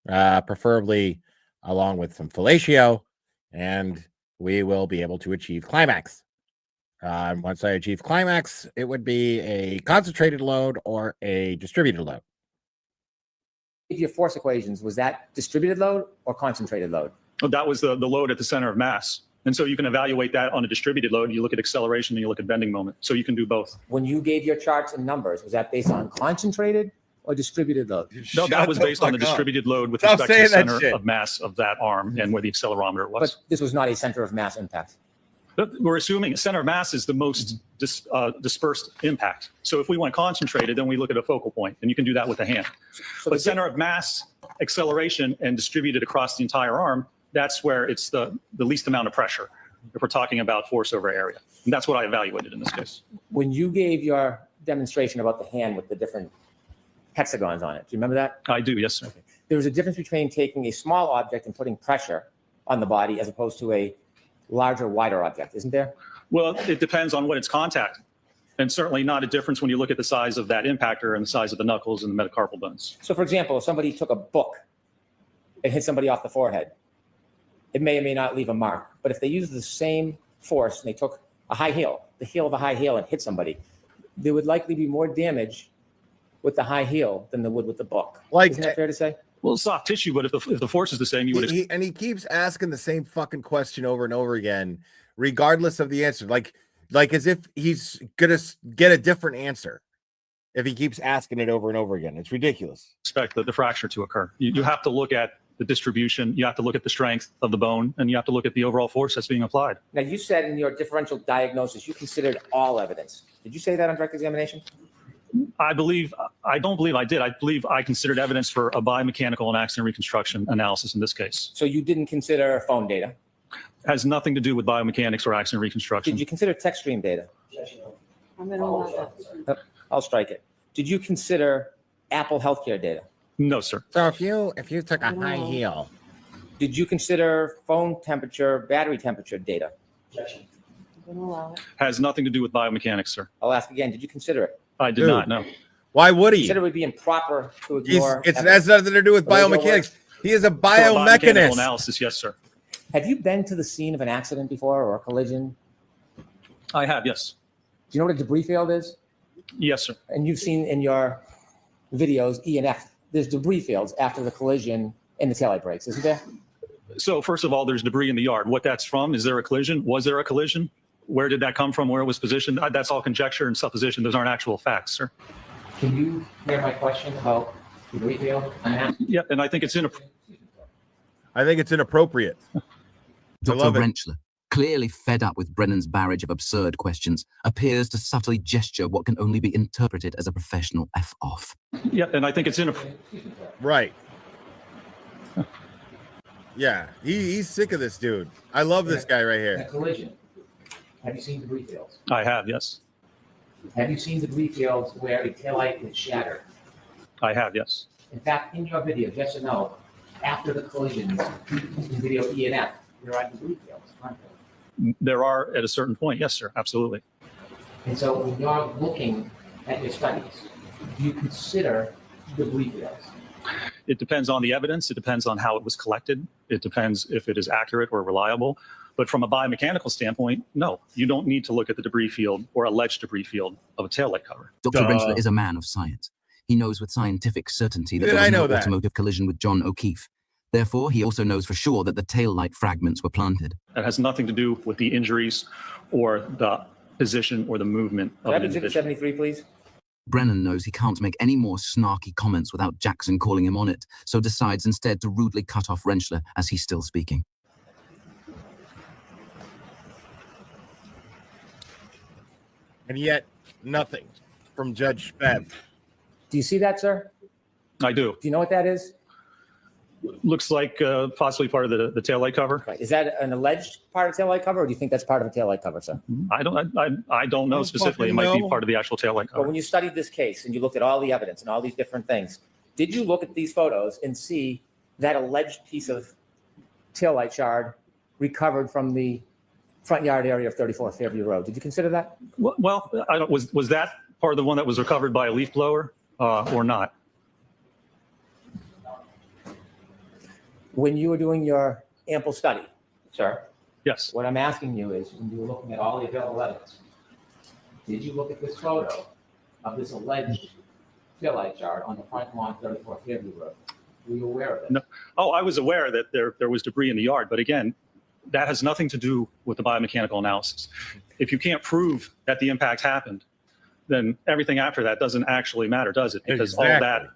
preferably along with some fellatio, and we will be able to achieve climax. Once I achieve climax, it would be a concentrated load or a distributed load. Your force equations, was that distributed load or concentrated load? Well, that was the load at the center of mass. And so you can evaluate that on a distributed load. You look at acceleration and you look at bending moment. So you can do both. When you gave your charts and numbers, was that based on concentrated or distributed load? No, that was based on the distributed load with respect to the center of mass of that arm and where the accelerometer was. But this was not a center of mass impact. But we're assuming center of mass is the most dispersed impact. So if we want concentrated, then we look at a focal point, and you can do that with the hand. But center of mass, acceleration, and distributed across the entire arm, that's where it's the least amount of pressure if we're talking about force over area. And that's what I evaluated in this case. When you gave your demonstration about the hand with the different hexagons on it, do you remember that? I do, yes, sir. Okay. There was a difference between taking a small object and putting pressure on the body as opposed to a larger, wider object, isn't there? Well, it depends on what its contact. And certainly not a difference when you look at the size of that impactor and the size of the knuckles and the metacarpal bones. So for example, if somebody took a book and hit somebody off the forehead, it may or may not leave a mark. But if they use the same force and they took a high heel, the heel of a high heel, and hit somebody, there would likely be more damage with the high heel than there would with the book. Isn't that fair to say? Well, soft tissue, but if the force is the same, you would. And he keeps asking the same fucking question over and over again, regardless of the answer. Like as if he's gonna get a different answer if he keeps asking it over and over again. It's ridiculous. Expect the fracture to occur. You have to look at the distribution. You have to look at the strength of the bone, and you have to look at the overall force that's being applied. Now, you said in your differential diagnosis you considered all evidence. Did you say that on direct examination? I don't believe I did. I believe I considered evidence for a biomechanical and accident reconstruction analysis in this case. So you didn't consider phone data? Has nothing to do with biomechanics or accident reconstruction. Did you consider tech stream data? I'm gonna allow that. I'll strike it. Did you consider Apple Healthcare data? No, sir. So if you took a high heel, did you consider phone temperature, battery temperature data? I'm gonna allow it. Has nothing to do with biomechanics, sir. I'll ask again. Did you consider it? I did not, no. Why would he? Consider it would be improper to ignore. It has nothing to do with biomechanics. He is a For a biomechanical biomechanist. analysis, yes, sir. Have you been to the scene of an accident before or a collision? I have, yes. Do you know what a debris field is? Yes, sir. And you've seen in your videos, E and F, there's debris fields after the collision and the taillight breaks, isn't there? So first of all, there's debris in the yard. What that's from, is there a collision? Was there a collision? Where did that come from? Where it was positioned? That's all conjecture and supposition. Those aren't actual facts, sir. Can you hear my question about debris field? Yeah, and I think it's inappropriate. Dr. Rentschler, clearly fed up with Brennan's barrage of absurd questions, appears to subtly gesture what can only be interpreted as a professional F-off. Yeah, and I think it's inappropriate. Right. Yeah, he's sick of this dude. I love this guy right A here. collision. Have you seen debris fields? I have, yes. Have you seen debris fields where a taillight is shattered? I have, yes. In fact, in your video, yes or no, after the collisions in video E and F, there are debris fields, aren't there? There are at a certain point, yes, sir, absolutely. And so when you're looking at your studies, do you consider debris fields? It depends on the evidence. It depends on how it was collected. It depends if it is accurate or reliable. But from a biomechanical standpoint, no, you don't need to look at the debris field or alleged debris field of a taillight cover. Dr. Rentschler is a man of science. He knows with scientific certainty that Did there I was know no that? automotive collision with John O'Keefe. Therefore, he also knows for sure that the tail light fragments were planted. That has nothing to do with the injuries or the position or the movement of Can I an have exhibit individual. 73, please? Brennan knows he can't make any more snarky comments without Jackson calling him on it, so decides instead to rudely cut off Rentschler as he's still speaking. And yet, nothing from Judge Bev. Do you see that, sir? I do. Do you know what that is? Looks like possibly part of the taillight cover. Right. Is that an alleged part of taillight cover, or do you think that's part of a taillight cover, sir? I don't know specifically. It might be part of the actual taillight But cover. when you studied this case and you looked at all the evidence and all these different things, did you look at these photos and see that alleged piece of taillight shard recovered from the front yard area of 34 Fairview Road? Did you consider that? Well, I don't, was that part of the one that was recovered by a leaf blower or not? When you were doing your ample study, sir, Yes. what I'm asking you is, when you were looking at all the available evidence, Did you look at this photo of this alleged taillight shard on the front lawn, 34 Fairview Road? Were you aware of it? No. Oh, I was aware that there was debris in the yard, but again, that has nothing to do with the biomechanical analysis. If you can't prove that the impact happened, then everything after that doesn't actually matter, does it? Because all that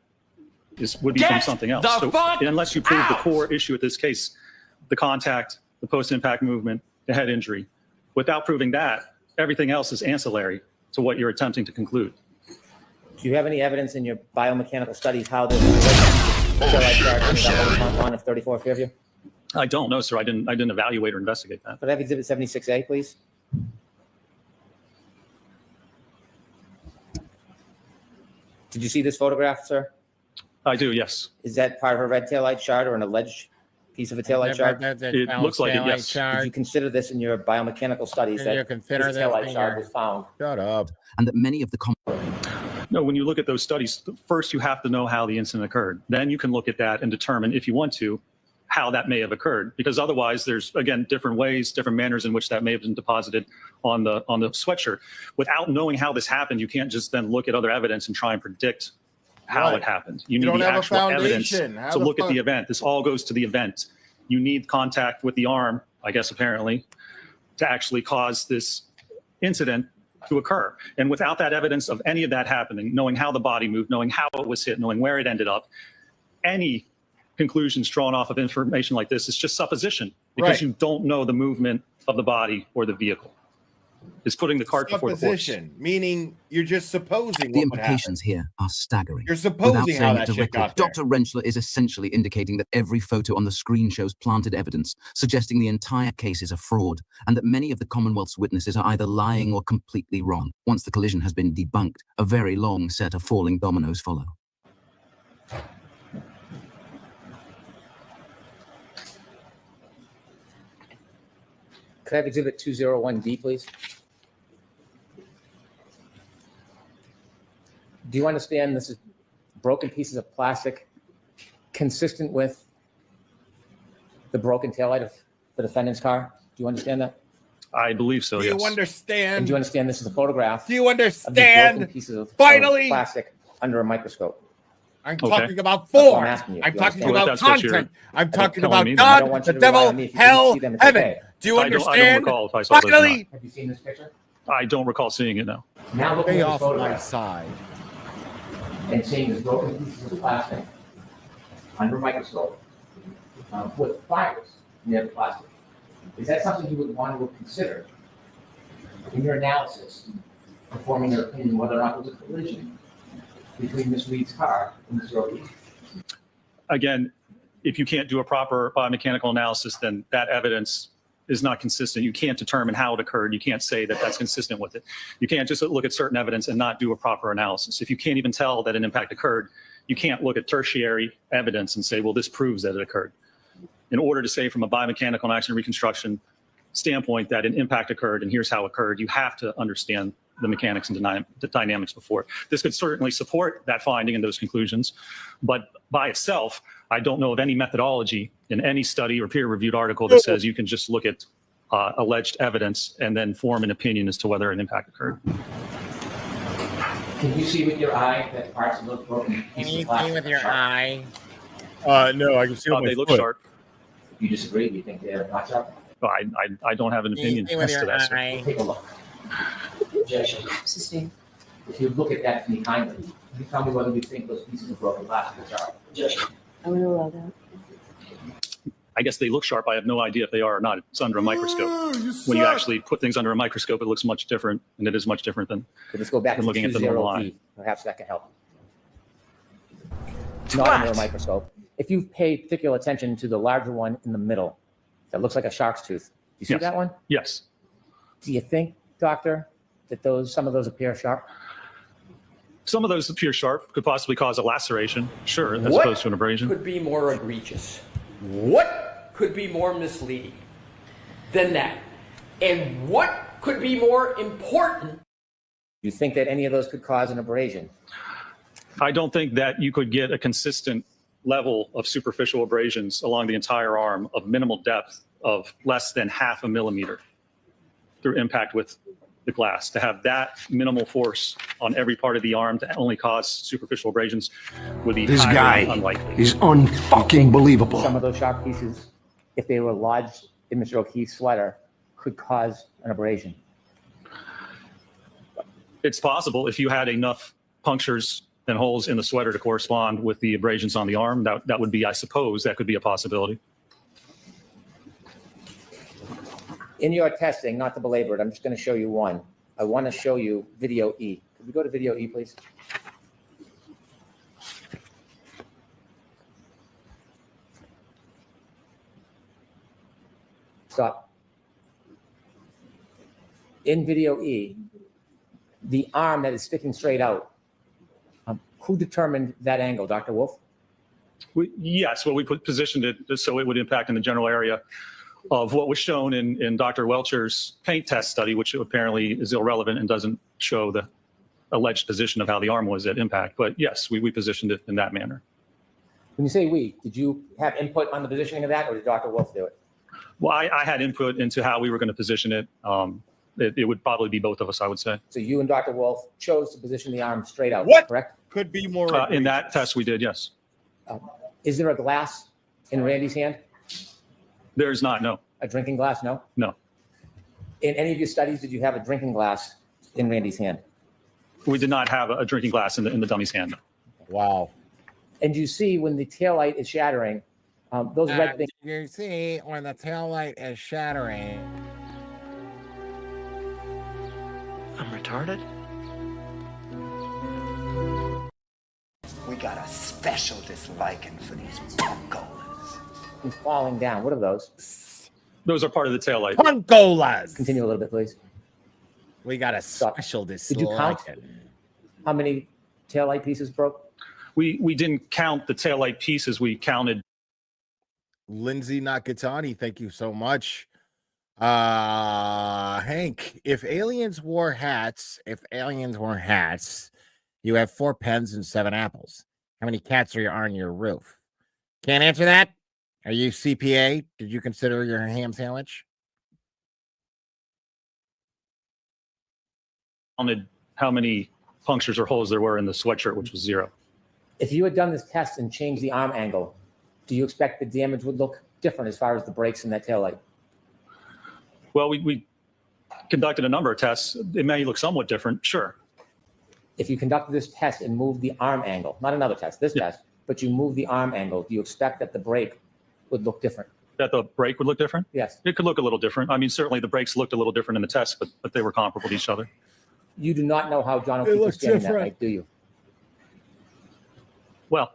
would be from something else. So unless you prove the core issue at this case, the contact, the post-impact movement, the head injury, without proving that, everything else is ancillary to what you're attempting to conclude. Do you have any evidence in your biomechanical studies how this taillight shard ended up on the front lawn of 34 Fairview? I don't know, sir. I didn't evaluate or investigate that. Could I have Exhibit 76A, please? Did you see this photograph, sir? I do, yes. Is that part of a red taillight shard or an alleged piece of a taillight shard? It looks like it, yes. Did you consider this in your biomechanical studies Did you that consider this this taillight in shard your- was found? Shut up. And that many of the No, when you look at those studies, first you have to know how the incident occurred. Then you can look at that and determine, if you want to, how that may have occurred. Because otherwise, there's, again, different ways, different manners in which that may have been deposited on the sweatshirt. Without knowing how this happened, you can't just then look at other evidence and try and predict how Right. it happened. You You need don't the have a actual evidence foundation. How to the look at fuck- the event. This all goes to the event. You need contact with the arm, I guess, apparently, to actually cause this incident to occur. And without that evidence of any of that happening, knowing how the body moved, knowing how it was hit, knowing where it ended up, any conclusions drawn off of information like this is just supposition, because Right. you don't know the movement of the body or the vehicle. It's putting the cart before the horse. Supposition, meaning you're just supposing The what would happen. implications here are staggering. You're Without supposing how saying that it shit directly, got there. Dr. Rentschler is essentially indicating that every photo on the screen shows planted evidence, suggesting the entire case is a fraud, and that many of the Commonwealth's witnesses are either lying or completely wrong. Once the collision has been debunked, a very long set of falling dominoes follow. Could I have Exhibit 201D, please? Do you understand this is broken pieces of plastic consistent with the broken taillight of the defendant's car? Do you understand that? I believe so, Do yes. you understand? And do you understand this is a photograph Do you of these broken understand? pieces of Finally! plastic under a microscope? I'm Okay. talking about That's what form. I'm asking you. I'm Do you talking understand? Well, about that's what you're- content. I'm talking telling about me, I don't God, want the you to rely devil, on me. If you didn't hell, see them, it's heaven. okay. Do you I don't understand? recall if I saw those or not. Finally, Have you seen this picture? I don't recall seeing it now. Now look stay at the off my photograph side. and seeing the broken pieces of plastic under a microscope with fibers near the plastic. Is that something you would want to consider in your analysis, forming your opinion whether or not there was a collision between Ms. Reed's car and Ms. Roby's? Again, if you can't do a proper biomechanical analysis, then that evidence is not consistent. You can't determine how it occurred. You can't say that that's consistent with it. You can't just look at certain evidence and not do a proper analysis. If you can't even tell that an impact occurred, you can't look at tertiary evidence and say, well, this proves that it occurred. In order to say from a biomechanical and accident reconstruction standpoint that an impact occurred and here's how it occurred, you have to understand the mechanics and the dynamics before. This could certainly support that finding and those conclusions, but by itself, I don't know of any methodology in any study or peer-reviewed article that says you can just look at alleged evidence and then form an opinion as to whether an impact occurred. Can you see with your eye that parts of those broken Can pieces you of see plastic with your are sharp? eye? No, I can see They look sharp. You disagree? You think they're not sharp? But I don't have an Can you opinion see with as to your that. sir. eye? Take a look. Objection. Sustained. If you look at that for me kindly, you tell me whether you think those pieces of broken plastic are sharp. Objection. I would allow that. I guess they look sharp. I have no idea if they are or not. It's under a microscope. When you actually put things under a microscope, it looks much different, and it is much different than Could let's go back than to looking at the normal eye. 20B. Perhaps that can help. Not under a microscope. If you pay particular attention to the larger one in the middle, that looks like a shark's tooth. You see Yes. that one? Yes. Do you think, doctor, that some of those appear sharp? Some of those appear sharp, could possibly cause a laceration, sure, as What opposed to an abrasion. could be more egregious? What could be more misleading than that? And what could be more important? You think that any of those could cause an abrasion? I don't think that you could get a consistent level of superficial abrasions along the entire arm of minimal depth of less than 0.5 millimeter through impact with the glass. To have that minimal force on every part of the arm to only cause superficial abrasions would be This highly guy unlikely. is unfucking believable. Some of those sharp pieces, if they were lodged in Mr. O'Keefe's sweater, could cause an abrasion. It's possible if you had enough punctures and holes in the sweater to correspond with the abrasions on the arm, that would be, I suppose, that could be a possibility. In your testing, not to belabor it, I'm just going to show you one. I want to show you video E. Could we go to video E, please? Stop. In video E, the arm that is sticking straight out, who determined that angle, Dr. Wolf? Yes, well, we positioned it so it would impact in the general area of what was shown in Dr. Welcher's paint test study, which apparently is irrelevant and doesn't show the alleged position of how the arm was at impact. But yes, we positioned it in that manner. When you say we, did you have input on the positioning of that, or did Dr. Wolf do it? Well, I had input into how we were going to position it. It would probably be both of us, I would say. So you and Dr. Wolf chose to position the arm straight out, What? correct? Could be more. In that test, we did, yes. Is there a glass in Randy's hand? There's not, no. A drinking glass, no? No. In any of your studies, did you have a drinking glass in Randy's hand? We did not have a drinking glass in the dummy's hand. Wow. And you see when the taillight is shattering, those red things. You see when the tail light is shattering. I'm retarded? We got a special disliking for these punkolas. He's falling down. What are those? Those are part of the taillight. Punkolas. Continue a little bit, please. We got a special dislike. Did you count how many taillight pieces broke? We didn't count the taillight pieces. We counted. Lindsay Nakatani, thank you so much. Hank, if aliens wore hats, you have 4 pens and 7 apples. How many cats are on your roof? Can't answer that? Are you CPA? Did you consider your ham sandwich? Counted how many punctures or holes there were in the sweatshirt, which was 0. If you had done this test and changed the arm angle, do you expect the damage would look different as far as the breaks in that taillight? Well, we conducted a number of tests. It may look somewhat different, sure. If you conducted this test and moved the arm angle, not another test, this test, but you move the arm angle, do you expect that the break would look different? That the break would look different? Yes. It could look a little different. I mean, certainly the breaks looked a little different in the test, but they were comparable to each other. You do not know how John O'Keefe was standing that night, do you? Well,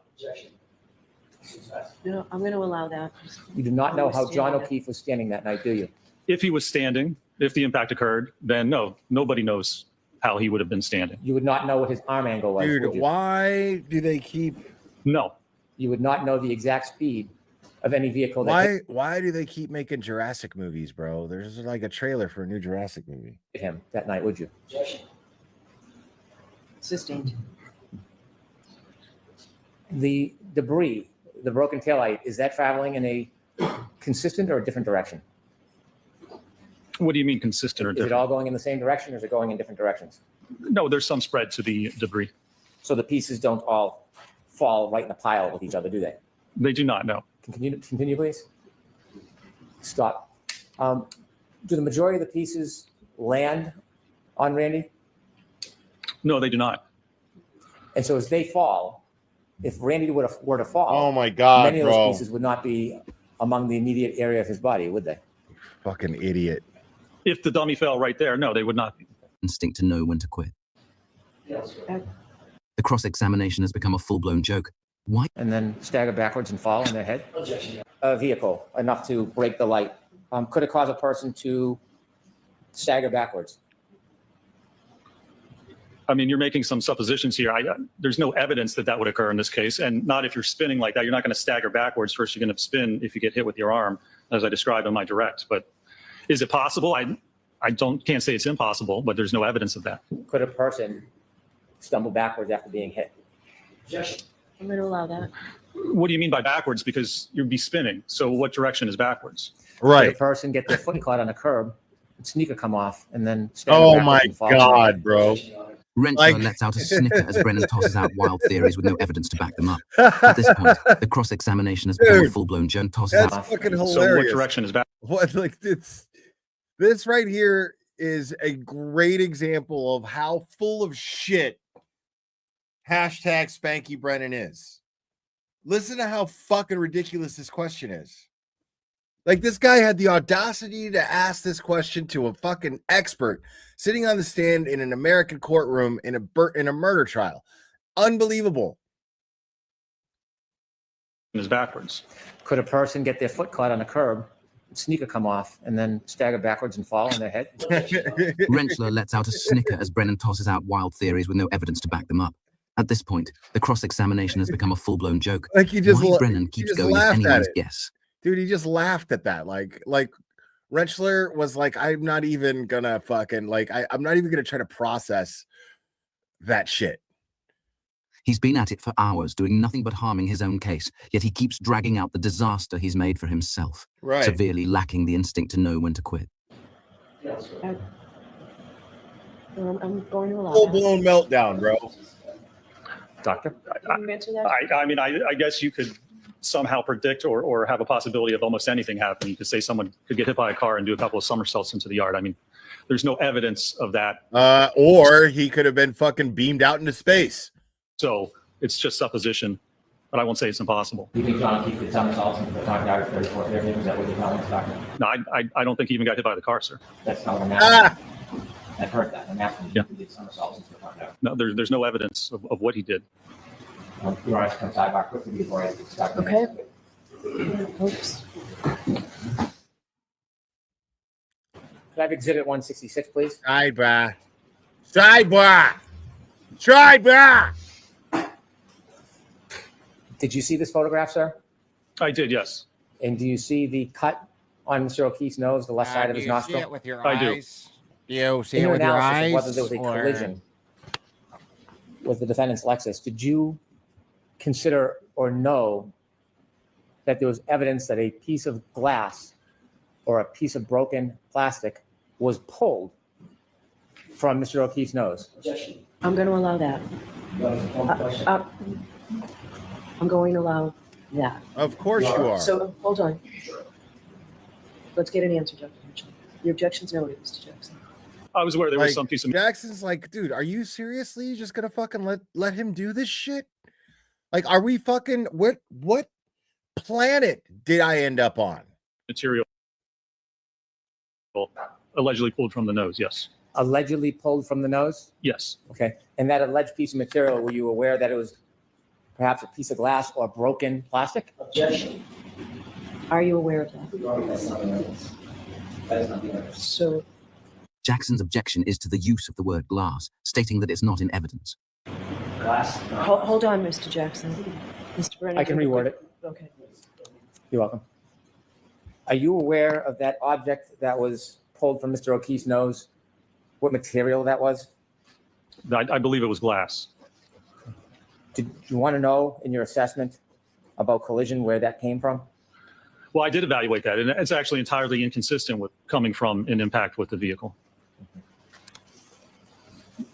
No, I'm going to allow that. You do not know how John O'Keefe was standing that night, do you? if he was standing, if the impact occurred, then no, nobody knows how he would have been standing. You would not know what his arm angle was. Dude, would you? why do they keep? No. You would not know the exact speed of any vehicle. That Why do they keep making Jurassic movies, bro? There's like a trailer for a new Jurassic movie. hit him that night, would you? Sustained. The debris, the broken taillight, is that traveling in a consistent or a different direction? What do you mean consistent or Is different? it all going in the same direction, or is it going in different directions? No, there's some spread to the debris. So the pieces don't all fall right in a pile with each other, do they? They do not, no. Continue, please. Stop. Do the majority of the pieces land on Randy? No, they do not. And so as they fall, if Randy were to fall, Oh my God, many of bro. those pieces would not be among the immediate area of his body, would they? Fucking idiot. If the dummy fell right there, no, they would not be. Instinct to know when to quit. The cross-examination has become a full-blown joke. Why? And then stagger backwards and fall on their head? A vehicle, enough to break the light. Could it cause a person to stagger backwards? I mean, you're making some suppositions here. There's no evidence that that would occur in this case, and not if you're spinning like that. You're not going to stagger backwards. First, you're going to spin if you get hit with your arm, as I described in my direct. But is it possible? I can't say it's impossible, but there's no evidence of that. Could a person stumble backwards after being hit? I'm going to allow that. What do you mean by backwards? Because you'd be spinning. So what direction is backwards? Could a person get their foot caught on a curb sneaker come off and then stand Oh backwards my and fall. God, bro. Rentschler lets out a snicker as Brennan tosses out wild theories with no evidence to back them up. At this point, the cross-examination has become a Dude, full-blown joke. Tosses That's out. fucking So hilarious. what direction is back? What, like, this right here is a great example of how full of shit hashtag Spanky Brennan is. Listen to how fucking ridiculous this question is. Like, this guy had the audacity to ask this question to a fucking expert sitting on the stand in an American courtroom in a murder trial. Unbelievable. Is backwards. Could a person get their foot caught on a curb, sneaker come off, and then stagger backwards and fall on their head? Rentschler lets out a snicker as Brennan tosses out wild theories with no evidence to back them up. At this point, the cross-examination has become a full-blown joke. Like, he just Why Brennan keeps going is anyone's guess. Dude, he just laughed at that. Like Rentschler was like, I'm not even gonna fucking, like, I'm not even gonna try to process that shit. He's been at it for hours, doing nothing but harming his own case, yet he keeps dragging out the disaster he's made for himself, Right. severely lacking the instinct to know when to quit. I'm going to allow Full-blown meltdown, bro. Doctor? Can you answer that? I mean, I guess you could somehow predict or have a possibility of almost anything happening. You could say someone could get hit by a car and do a couple of somersaults into the yard. I mean, there's no evidence of that. Or he could have been fucking beamed out into space. So it's just supposition, but I won't say it's impossible. You think John Keith did somersaults into the front yard of 34th Avenue? Is that what you're telling us, Doctor? No, I don't think he even got hit by the car, sir. That's not what I'm asking. I've heard that. I'm asking you if he did somersaults into the front yard. No, there's no evidence of what he did. You want us to come sidebar quickly before I start? Okay. Oops. Could I have exhibit 166, please? Sidebar. Did you see this photograph, sir? I did, yes. And do you see the cut on Mr. O'Keefe's nose, the left side of his nostril? Do you see it with your I do. eyes? Do you see In it your with your analysis eyes? of whether there was a or- collision with the defendant's Lexus, did you consider or know that there was evidence that a piece of glass or a piece of broken plastic was pulled from Mr. O'Keefe's nose? I'm going to allow that. I'm going to allow that. Of course you are. So, hold on. Let's get an answer, Dr. Mitchell. Your objection's noted, Mr. Jackson. I was aware there was Like, some piece of Jackson's like, dude, are you seriously just gonna fucking let him do this shit? Like, are we fucking what planet did I end up on? material allegedly pulled from the nose. Yes. Allegedly pulled from the nose? Yes. Okay. And that alleged piece of material, were you aware that it was perhaps a piece of glass or broken plastic? Objection. Are you aware of that? So, Jackson's objection is to the use of the word glass, stating that it's not in evidence. hold on, Mr. Jackson. Mr. Brennan. I can reword it. Okay. You're welcome. Are you aware of that object that was pulled from Mr. O'Keefe's nose? What material that was? I believe it was glass. Did you want to know in your assessment about collision where that came from? Well, I did evaluate that, and it's actually entirely inconsistent with coming from an impact with the vehicle.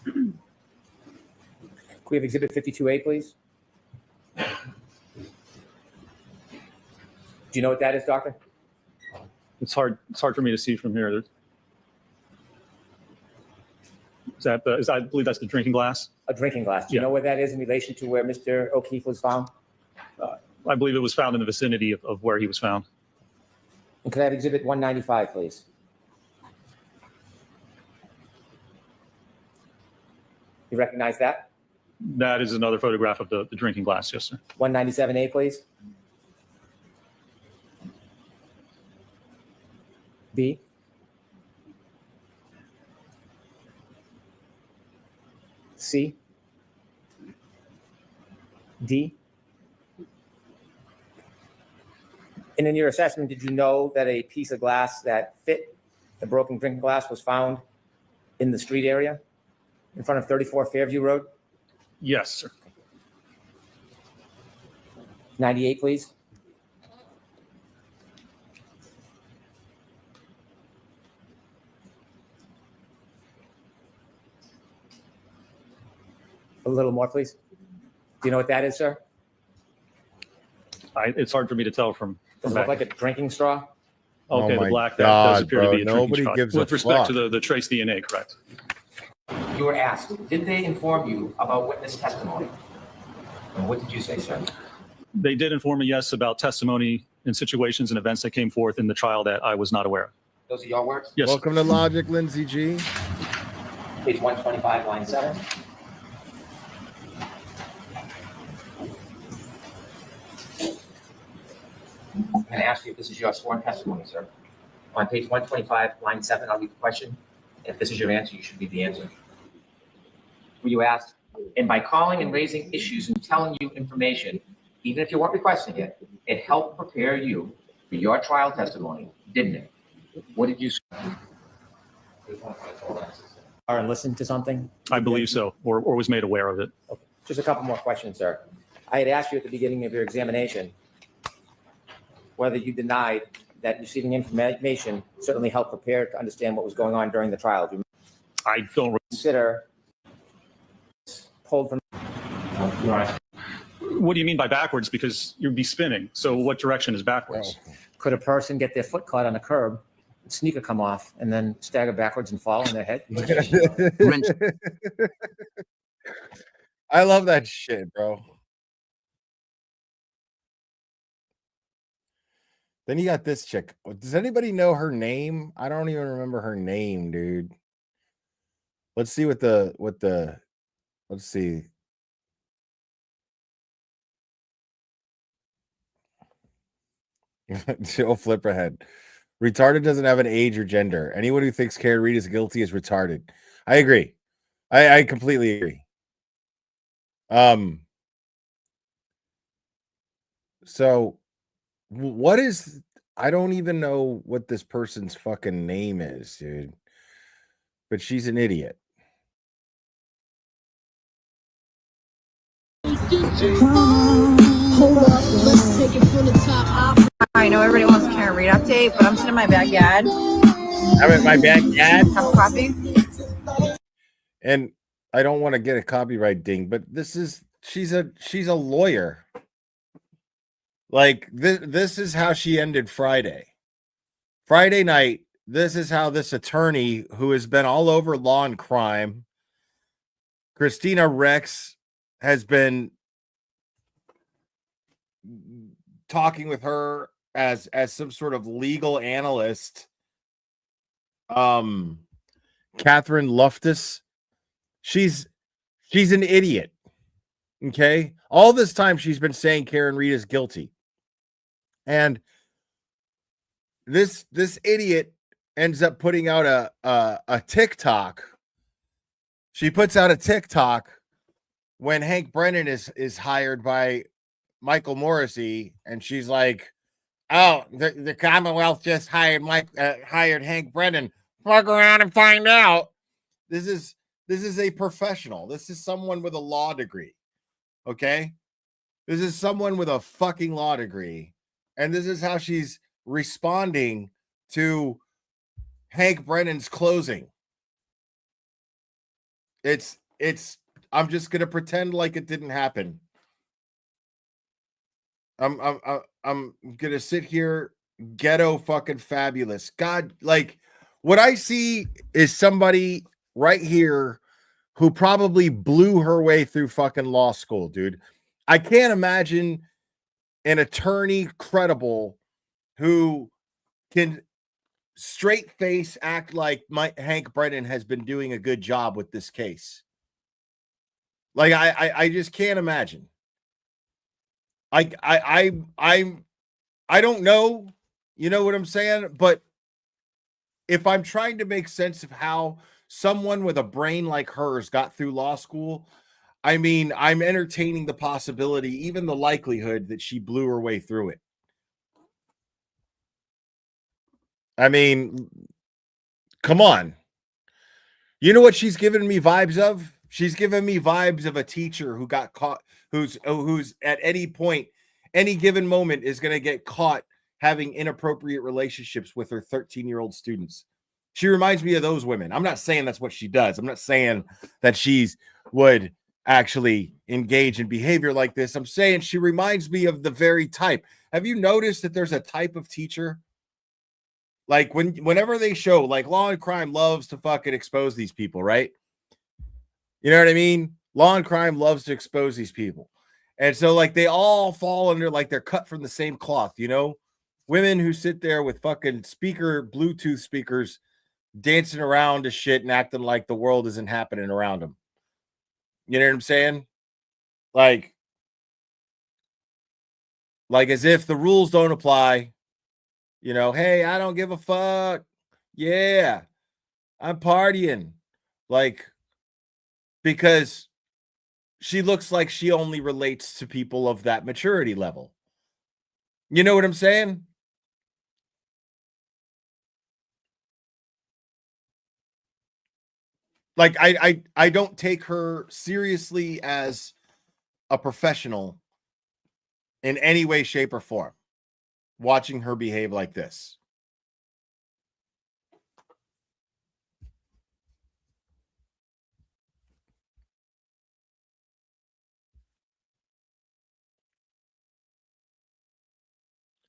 Could we have exhibit 52A, please? Do you know what that is, Doctor? It's hard for me to see from here. I believe that's the drinking glass. A drinking glass. Do you know where that is in relation to where Mr. O'Keefe was found? I believe it was found in the vicinity of where he was found. And could I have exhibit 195, please? You recognize that? That is another photograph of the drinking glass. Yes, sir. 197A, please. B. C. D. And in your assessment, did you know that a piece of glass that fit the broken drinking glass was found in the street area in front of 34 Fairview Road? Yes, sir. 98, please. A little more, please. Do you know what that is, sir? It's hard for me to tell from Does it back. look like a drinking straw? Okay, Oh my the black, that God, does appear bro. to be a drinking Nobody straw. gives a With respect fuck. to the trace DNA, correct? You were asked, did they inform you about witness testimony? And what did you say, sir? They did inform me, yes, about testimony in situations and events that came forth in the trial that I was not aware of. Those are your words? Yes. Welcome to Logic, Lindsay G. Page 125, line 7. I'm going to ask you if this is your sworn testimony, sir. On page 125, line 7, I'll read the question. If this is your answer, you should read the answer. Were you asked, and by calling and raising issues and telling you information, even if you weren't requesting it, it helped prepare you for your trial testimony, didn't it? What did you say? Or listen to something? I believe so, or was made aware of it. Okay. Just a couple more questions, sir. I had asked you at the beginning of your examination whether you denied that receiving information certainly helped prepare to understand what was going on during the trial. Do you I don't consider pulled from? What do you mean by backwards? Because you'd be spinning. So what direction is backwards? Could a person get their foot caught on a curb, sneaker come off, and then stagger backwards and fall on their head? I love that shit, bro. Then you got this chick. Does anybody know her name? I don't even remember her name, dude. Let's see let's see. She'll flip her head. Retarded doesn't have an age or gender. Anyone who thinks Karen Reed is guilty is retarded. I agree. I completely agree. So what is, I don't even know what this person's fucking name is, dude. But she's an idiot. I know everybody wants a Karen Reed update, but I'm sitting in my backyard. I'm in my backyard. Have a coffee. And I don't want to get a copyright ding, but she's a lawyer. Like this is how she ended Friday night. This is how this attorney who has been all over law and crime, Christina Rex, has been talking with her as some sort of legal analyst. Catherine Loftus, she's an idiot. Okay, all this time she's been saying Karen Reed is guilty, and this idiot ends up putting out a TikTok. She puts out a TikTok when Hank Brennan is hired by Michael Morrissey, and she's like, "Oh, the Commonwealth just hired Hank Brennan. Fuck around and find out." This is a professional. This is someone with a law degree. Okay, this is someone with a fucking law degree, and this is how she's responding to Hank Brennan's closing. It's I'm just gonna pretend like it didn't happen. I'm gonna sit here, ghetto fucking fabulous. God, like what I see is somebody right here who probably blew her way through fucking law school, dude. I can't imagine an attorney credible who can straight face act like Hank Brennan has been doing a good job with this case. Like I just can't imagine. I don't know, you know what I'm saying? But if I'm trying to make sense of how someone with a brain like hers got through law school, I mean, I'm entertaining the possibility, even the likelihood that she blew her way through it. I mean, come on. You know what she's giving me vibes of? She's giving me vibes of a teacher who got caught, who's at any point, any given moment is going to get caught having inappropriate relationships with her 13-year-old students. She reminds me of those women. I'm not saying that's what she does. I'm not saying that she's would actually engage in behavior like this. I'm saying she reminds me of the very type. Have you noticed that there's a type of teacher? Like whenever they show, like, Law and Crime loves to fucking expose these people, right? You know what I mean? Law and Crime loves to expose these people. And so, like, they all fall under, like, they're cut from the same cloth, you know? Women who sit there with fucking Bluetooth speakers, dancing around to shit and acting like the world isn't happening around them. You know what I'm saying? Like as if the rules don't apply. You know, hey, I don't give a fuck. Yeah, I'm partying. Like, because she looks like she only relates to people of that maturity level. You know what I'm saying? Like, I don't take her seriously as a professional in any way, shape, or form, watching her behave like this.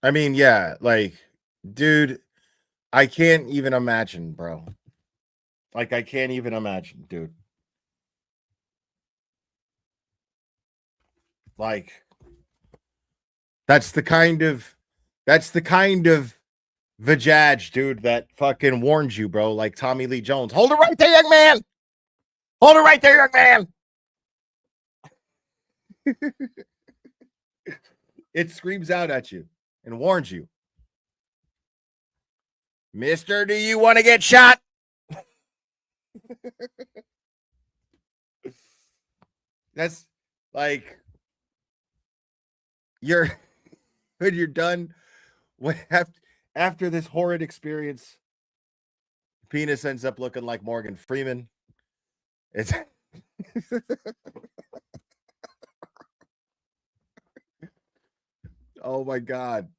I mean, yeah, like, dude, I can't even imagine, bro. Like, I can't even imagine, dude. Like, that's the kind of vajaj, dude, that fucking warns you, bro. Like Tommy Lee Jones. Hold it right there, young man. Hold it right there, young man. It screams out at you and warns you. Mister, do you want to get shot? That's like, when you're done, after this horrid experience, penis ends up looking like Morgan Freeman. It's oh my God.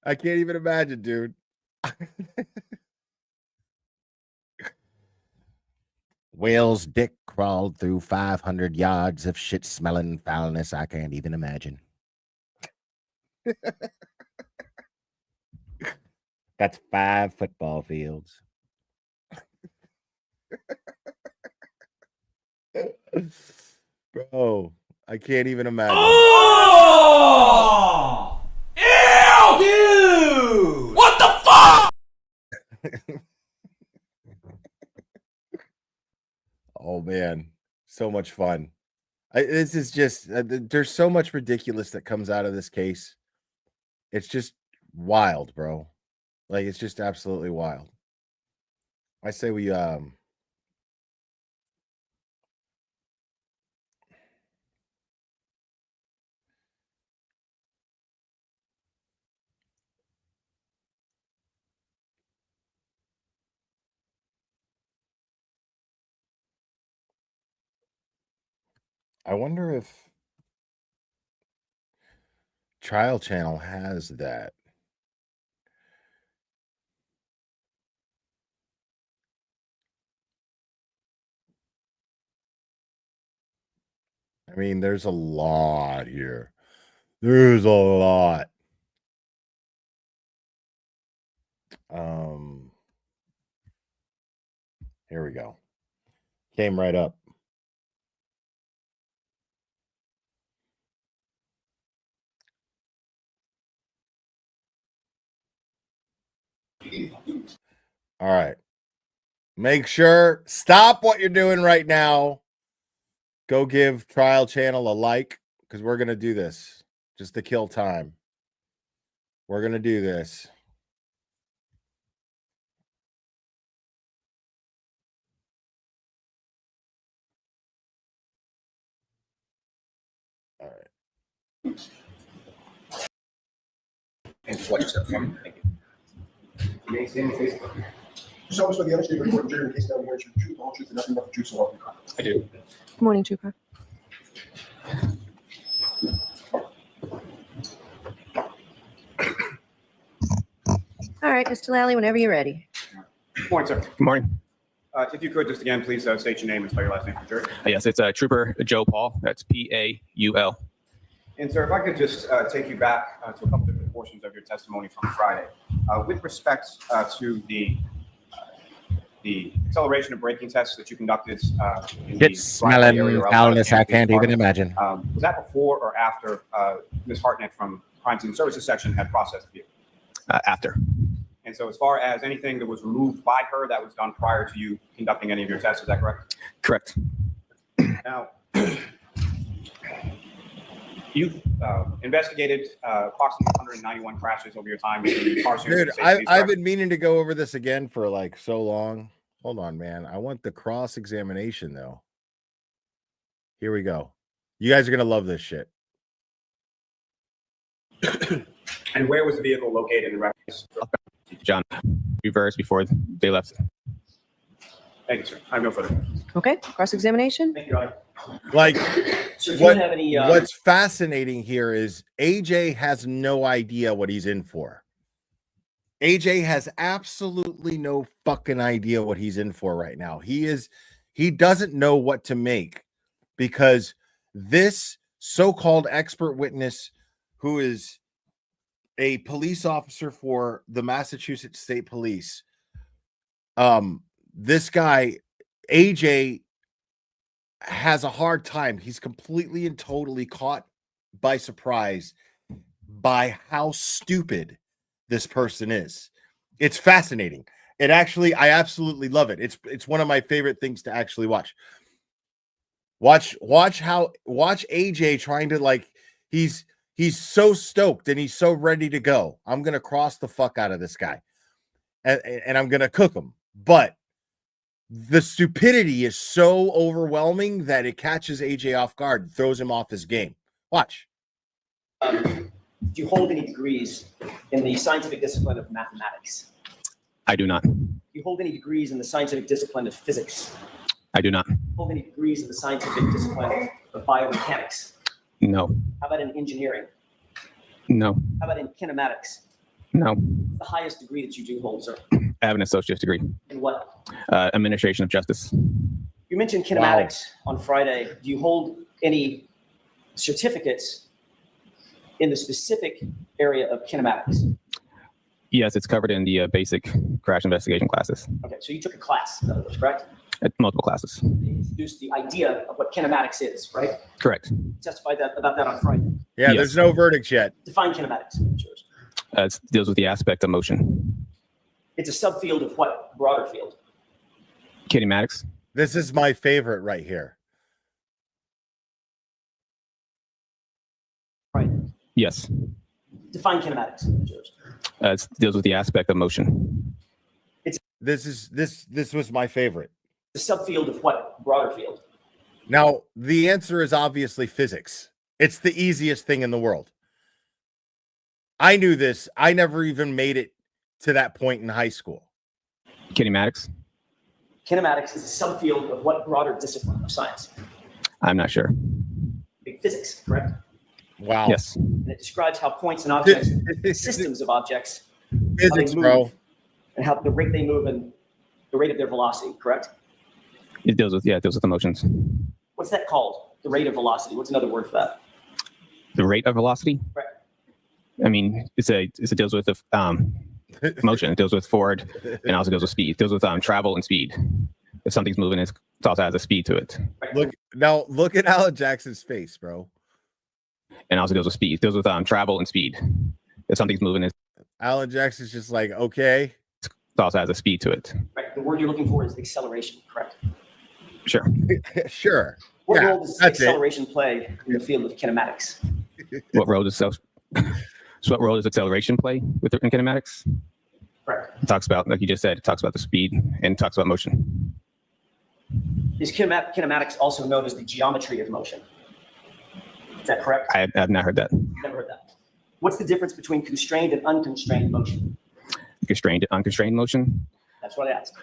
I can't even imagine, dude. Whale's dick crawled through 500 yards of shit-smelling foulness I can't even imagine. That's 5 football fields. Bro, I can't even imagine. Oh! Ew! Dude! What the fuck? Oh man, so much fun. This is just there's so much ridiculous that comes out of this case. It's just wild, bro. Like, it's just absolutely wild. I say we I wonder if Trial Channel has that. I mean, there's a lot here. There's a lot. Here we go. Came right up. All right. Make sure, stop what you're doing right now. Go give Trial Channel a like, because we're going to do this just to kill time. We're going to do this. All right. And what you said from me. Thank you. Facebook. So much for the understatement report, Jerry, case down here, truth, all truth, and nothing but the truth, so help you God. I do. Good morning, Trooper. All right, Mr. Lally, whenever you're ready. Good morning, sir. Good morning. If you could just again, please state your name and spell your last name for sure. Yes, it's Trooper Joe Paul. That's Paul. And sir, if I could just take you back to a couple different portions of your testimony from Friday. With respect to the acceleration and braking tests that you conducted in the It's smelling area around foulness. I Police can't even Department, imagine. was that before or after Ms. Hartnett from Crime Scene Services section had processed the vehicle? After. And so as far as anything that was removed by her, that was done prior to you conducting any of your tests, is that correct? Correct. Now, you've investigated approximately 191 crashes over your time. Dude, I've been meaning to go over this again for like so long. Hold on, man. I want the cross-examination, though. Here we go. You guys are going to love this shit. And where was the vehicle located in reference? John, reverse before they left. Thank you, sir. I have no further questions. Okay, cross-examination. Thank you, Your Honor. Like, So do you have any? what's fascinating here is AJ has no idea what he's in for. AJ has absolutely no fucking idea what he's in for right now. He doesn't know what to make, because this so-called expert witness, who is a police officer for the Massachusetts State Police, this guy, AJ, has a hard time. He's completely and totally caught by surprise by how stupid this person is. It's fascinating. I absolutely love it. It's one of my favorite things to actually watch. Watch AJ trying to, like, he's so stoked and he's so ready to go. I'm gonna cross the fuck out of this guy, and I'm gonna cook him. But the stupidity is so overwhelming that it catches AJ off guard, throws him off his game. Watch. Do you hold any degrees in the scientific discipline of mathematics? I do not. Do you hold any degrees in the scientific discipline of physics? I do not. Do you hold any degrees in the scientific discipline of biomechanics? No. How about in engineering? No. How about in kinematics? No. What's the highest degree that you do hold, sir? I have an associate's degree. In what? Administration of Justice. You mentioned kinematics on Friday. Do you hold any certificates in the specific area of kinematics? Yes, it's covered in the basic crash investigation classes. Okay, so you took a class, in other words, correct? Multiple classes. You introduced the idea of what kinematics is, right? Correct. You testified about that on Friday. Yeah, Yes. There's no verdict yet. Define kinematics. Yours. It deals with the aspect of motion. It's a subfield of what broader field? Kinematics. This is my favorite right here. Right. Yes. Define kinematics. Yours. It deals with the aspect of motion. This was my favorite. The subfield of what broader field? Now, the answer is obviously physics. It's the easiest thing in the world. I knew this. I never even made it to that point in high school. Kinematics. Kinematics is a subfield of what broader discipline of science? I'm not sure. Physics, correct? Wow. Yes. And it describes how points and objects, systems of objects, Physics, how they move, bro. and how the rate they move and the rate of their velocity, correct? It deals with emotions. What's that called? The rate of velocity. What's another word for that? The rate of velocity. Right. I mean, it deals with motion. It deals with forward, and also deals with speed. It deals with travel and speed. If something's moving, it also has a speed to it. Look at Alan Jackson's face, bro. And also deals with speed. It deals with travel and speed. If something's moving, it Alan Jackson's just like, okay. also has a speed to it. Right. The word you're looking for is acceleration, correct? Sure. Sure. What Yeah, role does that's it. acceleration play in the field of kinematics? What role does acceleration play in kinematics? Correct. It talks about, like you just said, it talks about the speed and talks about motion. Is kinematics also known as the geometry of motion? Is that correct? I have not heard that. Never heard that. What's the difference between constrained and unconstrained motion? Constrained and unconstrained motion. That's what I asked.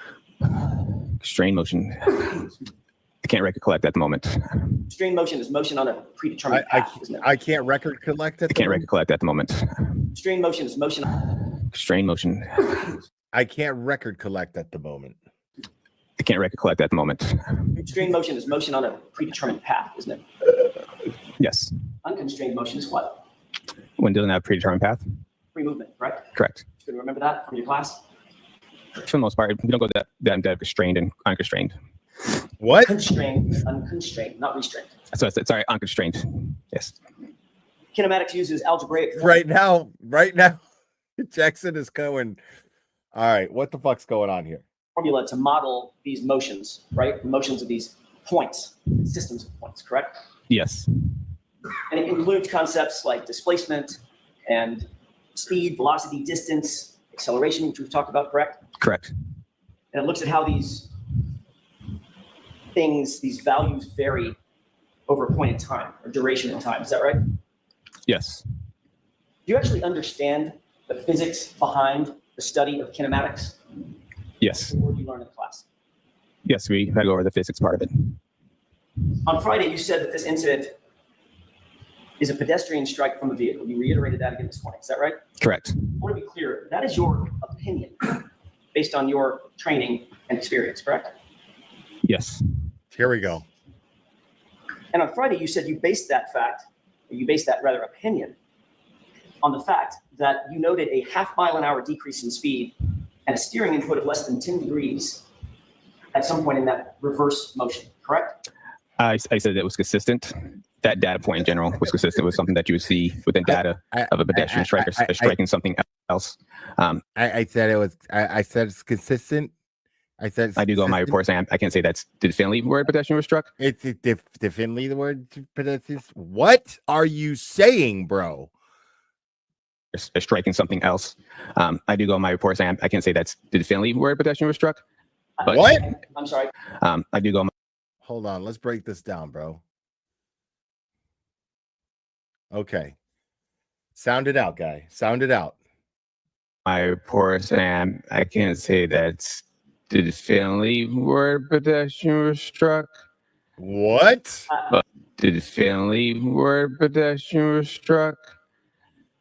Constrained motion. I can't recollect at the moment. Constrained motion is motion on a predetermined path, isn't it? I can't record collect it. I can't recollect at the moment. Constrained motion is motion. Constrained motion. I can't record collect at the moment. I can't recollect at the moment. Constrained motion is motion on a predetermined path, isn't it? Yes. Unconstrained motion is what? When doing that predetermined path? Free movement, correct? Correct. You can remember that from your class? For the most part, we don't go that in depth, constrained and unconstrained. What? Constrained, unconstrained, not restrained. So I said, sorry, unconstrained. Yes. Kinematics uses algebraic. Right now, Jackson is going. All right, what the fuck's going on here? Formula to model these motions, right? The motions of these points, systems of points, correct? Yes. And it includes concepts like displacement and speed, velocity, distance, acceleration, which we've talked about, correct? Correct. And it looks at how these things, these values vary over a point in time or duration in time. Is that right? Yes. Do you actually understand the physics behind the study of kinematics? Yes. Or did you learn in class? Yes, we had to go over the physics part of it. On Friday, you said that this incident is a pedestrian strike from a vehicle. You reiterated that again this morning. Is that right? Correct. I want to be clear. That is your opinion based on your training and experience, correct? Yes. Here we go. And on Friday, you said you based that opinion on the fact that you noted a half-mile-an-hour decrease in speed and a steering input of less than 10 degrees at some point in that reverse motion, correct? I said that was consistent. That data point in general was consistent with something that you would see within data of a pedestrian striker striking something else. I said it was. I said it's consistent. I said I do go on my report saying I can't say that's definitively where a pedestrian was struck. It's definitely the word pedestrian. What are you saying, bro? Striking something else. I do go on my report saying I can't say that's definitively where a pedestrian was struck. But, what? I'm sorry. I do go. Hold on. Let's break this down, bro. Okay. Sound it out, guy. Sound it out. My report saying I can't say that's definitively where a pedestrian was struck. What? But definitively where a pedestrian was struck.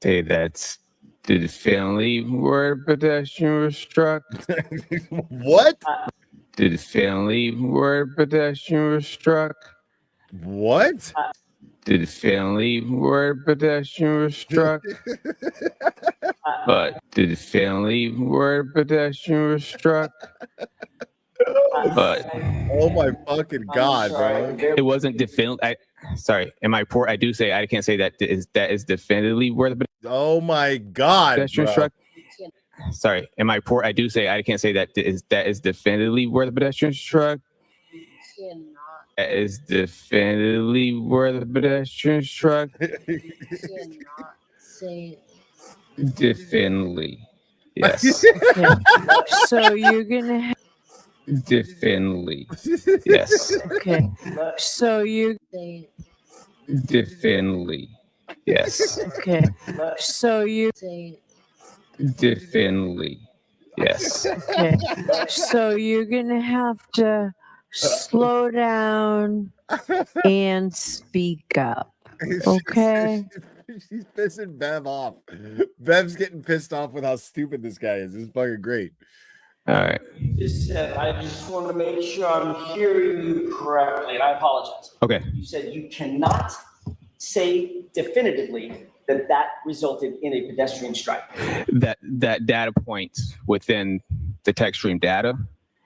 Say that's definitively where a pedestrian was struck. What? Definitively where a pedestrian was struck. What? Definitively where a pedestrian was struck. But definitively where a pedestrian was struck. But oh my fucking god, bro! It wasn't definitively. Sorry, in my report, I do say I can't say that is definitively where the. Oh my god, pedestrian struck. Sorry, in my report, I do say I can't say that is definitively where the pedestrian struck. That is definitively where the pedestrian struck. Say Definitively, yes. so you're gonna have Definitively, yes. okay. So you say Definitively, yes. okay. So you say Definitively, yes. okay. So you're gonna have to slow down and speak up. Okay. She's pissing Bev off. Bev's getting pissed off with how stupid this guy is. This is fucking great. All right. Just said, I just want to make sure I'm hearing you correctly, and I apologize. Okay. You said you cannot say definitively that that resulted in a pedestrian strike. That data point within the text stream data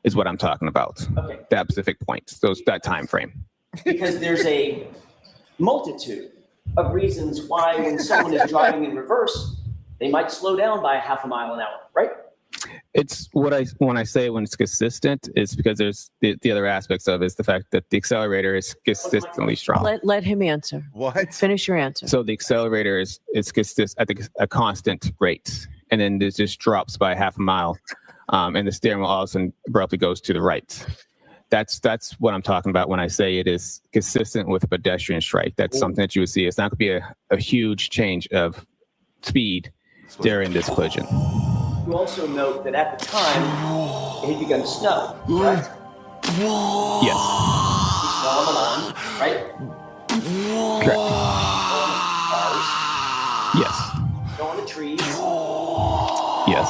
is what I'm talking about. Okay. That specific point, that time frame. Because there's a multitude of reasons why when someone is driving in reverse, they might slow down by a half a mile an hour, right? It's when I say when it's consistent, it's because there's the other aspects of it is the fact that the accelerator is consistently strong. Let him answer. What? Finish your answer. So the accelerator is consistent at a constant rate, and then it just drops by half a mile, and the steering wheel all of a sudden abruptly goes to the right. That's what I'm talking about when I say it is consistent with a pedestrian strike. That's something that you would see. It's not going to be a huge change of speed during this collision. You also note that at the time, it had begun to snow, right? Yes. Snow on the lawn, right? Correct. Cars. Yes. Snow on the trees. Yes.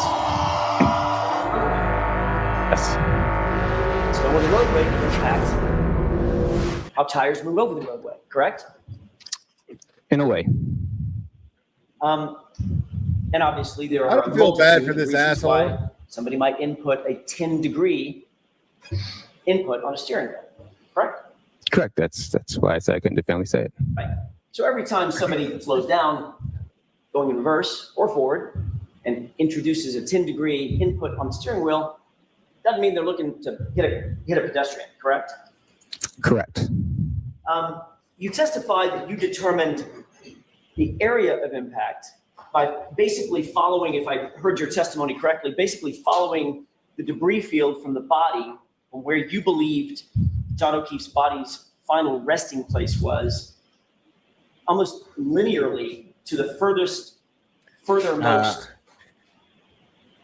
Yes. snow on the roadway can impact how tires move over the roadway, correct? In a way. And obviously there I are don't a feel bad multitude for of this reasons asshole. why somebody might input a 10-degree input on a steering wheel, correct? Correct. That's why I said I couldn't definitively say it. Right. So every time somebody slows down, going in reverse or forward, and introduces a 10-degree input on the steering wheel, doesn't mean they're looking to hit a pedestrian, correct? Correct. You testified that you determined the area of impact by basically following, if I heard your testimony correctly, basically following the debris field from the body from where you believed John O'Keefe's body's final resting place was, almost linearly to the furthermost.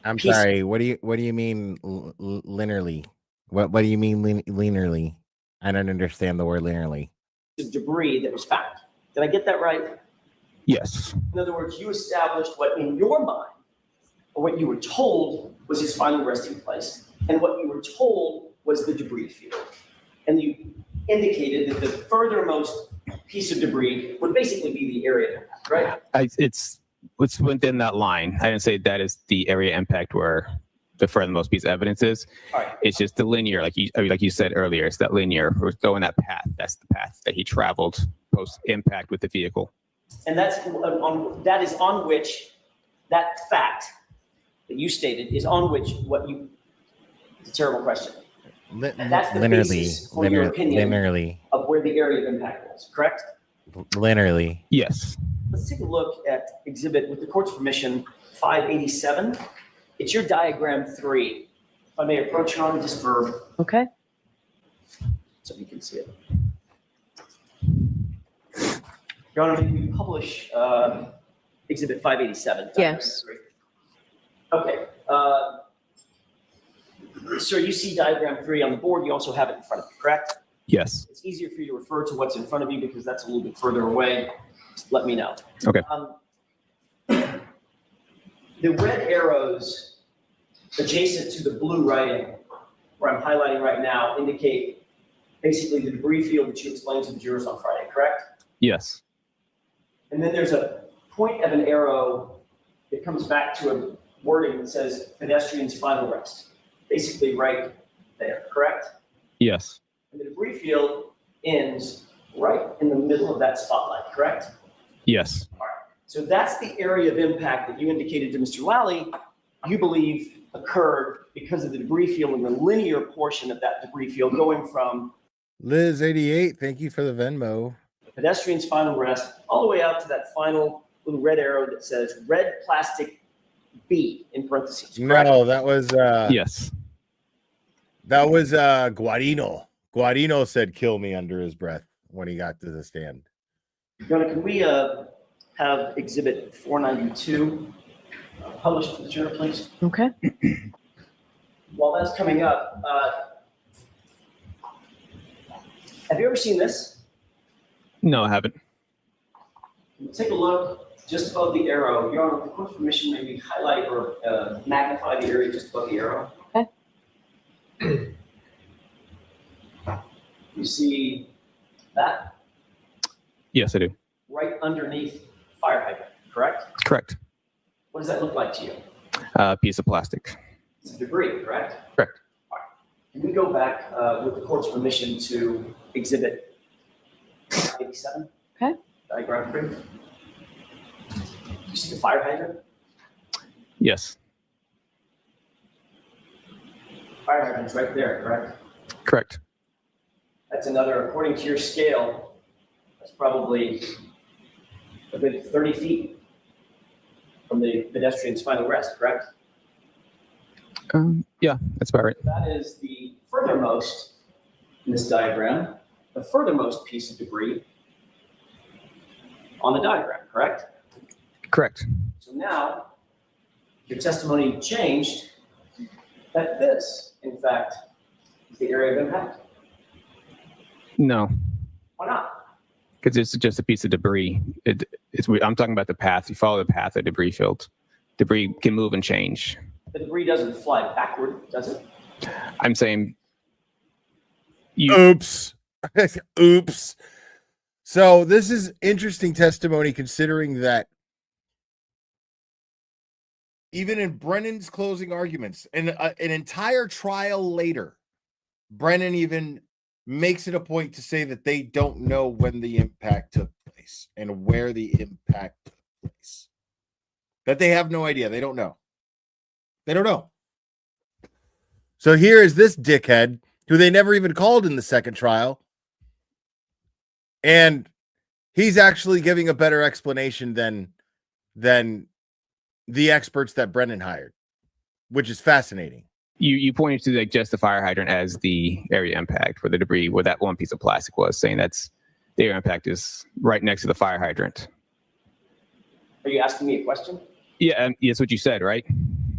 I'm sorry. What do you mean linearly? What do you mean linearly? I don't understand the word linearly. Of debris that was found. Did I get that right? Yes. In other words, you established what in your mind, or what you were told was his final resting place, and what you were told was the debris field. And you indicated that the furthermost piece of debris would basically be the area, right? It's within that line. I didn't say that is the area impact where the furthermost piece of evidence is. All right. It's just the linear, like you said earlier. It's that linear. We're going that path. That's the path that he traveled post impact with the vehicle. And that is on which that fact that you stated is on which it's a terrible question. And that's the basis for your opinion of where the area of impact was, correct? Linearly. Yes. Let's take a look at exhibit, with the court's permission, 587. It's your diagram 3. If I may approach you on just for. Okay. So you can see it. Your Honor, did we publish exhibit 587? Yes. Okay. Sir, you see diagram 3 on the board. You also have it in front of you, correct? Yes. It's easier for you to refer to what's in front of you because that's a little bit further away. Just let me know. Okay. The red arrows adjacent to the blue writing, where I'm highlighting right now, indicate basically the debris field that you explained to the jurors on Friday, correct? Yes. And then there's a point of an arrow that comes back to a wording that says pedestrian's final rest, basically right there, correct? Yes. And the debris field ends right in the middle of that spotlight, correct? Yes. All right. So that's the area of impact that you indicated to Mr. Lally you believe occurred because of the debris field and the linear portion of that debris field going from Liz88, thank you for the Venmo. the pedestrian's final rest all the way out to that final little red arrow that says red plastic B in parentheses. Correct? No, that was yes. That was Guarino. Guarino said kill me under his breath when he got to the stand. Jonah, can we have exhibit 492 published for the juror, please? Okay. While that's coming up, have you ever seen this? No, I haven't. Take a look just above the arrow. Your Honor, with the court's permission, maybe highlight or magnify the area just above the arrow. Okay. You see that? Yes, I do. Right underneath fire hydrant, correct? Correct. What does that look like to you? Piece of plastic. It's debris, correct? Correct. All right. Can we go back with the court's permission to exhibit 87? Okay. Diagram 3. You see the fire hydrant? Yes. Fire hydrant's right there, correct? Correct. That's another, according to your scale, that's probably a good 30 feet from the pedestrian's final rest, correct? Yeah, that's about right. That is the furthermost in this diagram, the furthermost piece of debris on the diagram, correct? Correct. So now your testimony changed that this, in fact, is the area of impact. No, Why not? because it's just a piece of debris. I'm talking about the path. You follow the path of debris field. Debris can move and change. The debris doesn't fly backward, does it? I'm saying Oops. Oops. So this is interesting testimony considering that even in Brennan's closing arguments, and an entire trial later, Brennan even makes it a point to say that they don't know when the impact took place and where the impact took place. That they have no idea. They don't know. They don't know. So here is this dickhead who they never even called in the second trial. And he's actually giving a better explanation than the experts that Brennan hired, which is fascinating. You pointed to like just the fire hydrant as the area impact for the debris where that one piece of plastic was, saying that's the area impact is right next to the fire hydrant. Are you asking me a question? Yeah, that's what you said, right?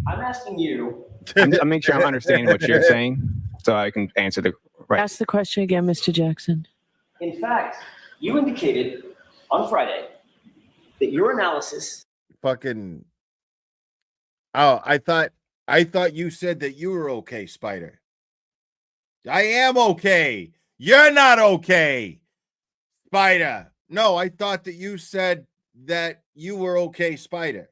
I'm asking you. I'm making sure I'm understanding what you're saying so I can answer the right. Ask the question again, Mr. Jackson. In fact, you indicated on Friday that your analysis. Fucking. Oh, I thought you said that you were okay, Spider. I am okay. You're not okay, Spider. No, I thought that you said that you were okay, Spider.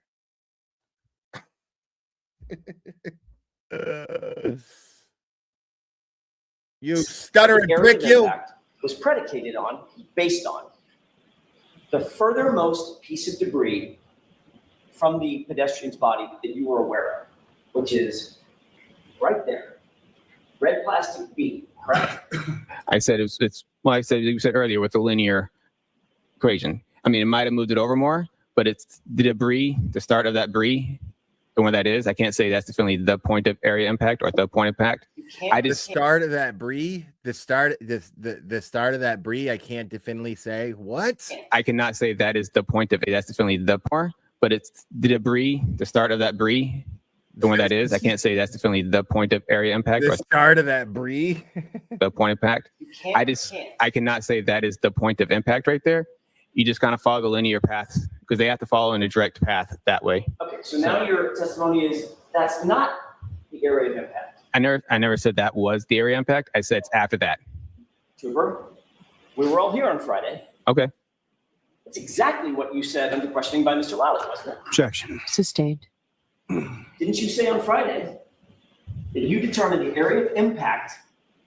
You stuttering prick, you. Was predicated on, based on, the furthermost piece of debris from the pedestrian's body that you were aware of, which is right there, red plastic B, correct? I said I said you said earlier with the linear equation. I mean, it might have moved it over more, but it's the debris, the start of that debris, and when that is, I can't say that's definitely the point of area impact or the point of impact. The start of that brie, the start of that brie, I can't definitely say what. I cannot say that is the point of it. That's definitely the part, but it's the debris, the start of that brie, the one that is. I can't say that's definitely the point of area impact. The start of that brie, the point of impact. I cannot say that is the point of impact right there. You just kind of follow the linear path because they have to follow in a direct path that way. Okay, so now your testimony is that's not the area of impact. I never said that was the area impact. I said it's after that. Trooper, we were all here on Friday. Okay. That's exactly what you said under questioning by Mr. Lally, wasn't it? Objection. Sustained. Didn't you say on Friday that you determined the area of impact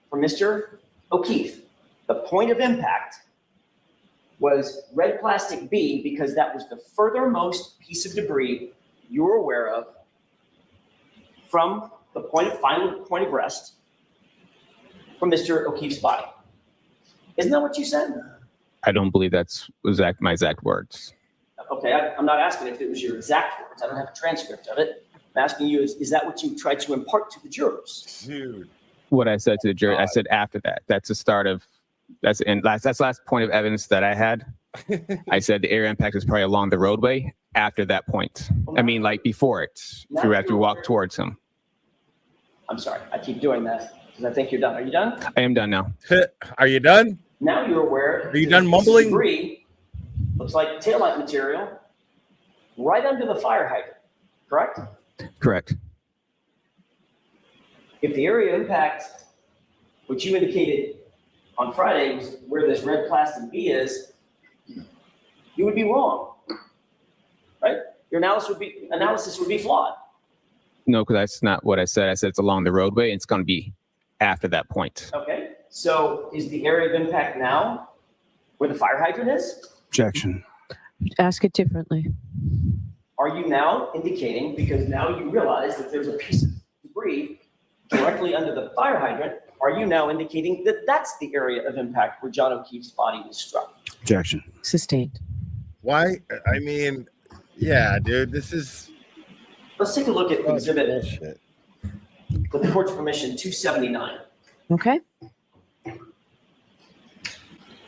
for Mr. O'Keefe, the point of impact, was red plastic B because that was the furthermost piece of debris you were aware of from the final point of rest from Mr. O'Keefe's body. Isn't that what you said? I don't believe that's my exact words. Okay, I'm not asking if it was your exact words. I don't have a transcript of it. I'm asking you, is that what you tried to impart to the jurors? Dude. What I said to the jury, I said after that. That's the start of, that's the last point of evidence that I had. I said the area impact is probably along the roadway after that point. I mean, like before it, if you have to walk towards him. I'm sorry, I keep doing that because I think you're done. Are you done? I am done now. Are you done? Now you're aware. Are you done mumbling? Debris looks like taillight material right under the fire hydrant, correct? Correct. If the area of impact, which you indicated on Friday, was where this red plastic B is, you would be wrong, right? Your analysis would be flawed. No, because that's not what I said. I said it's along the roadway and it's going to be after that point. Okay, so is the area of impact now where the fire hydrant is? Objection. Ask it differently. Are you now indicating, because now you realize that there's a piece of debris directly under the fire hydrant, are you now indicating that that's the area of impact where John O'Keefe's body was struck? Objection. Sustained. Why? I mean, yeah, dude, this is. Let's take a look at exhibit, with the court's permission, 279. Okay.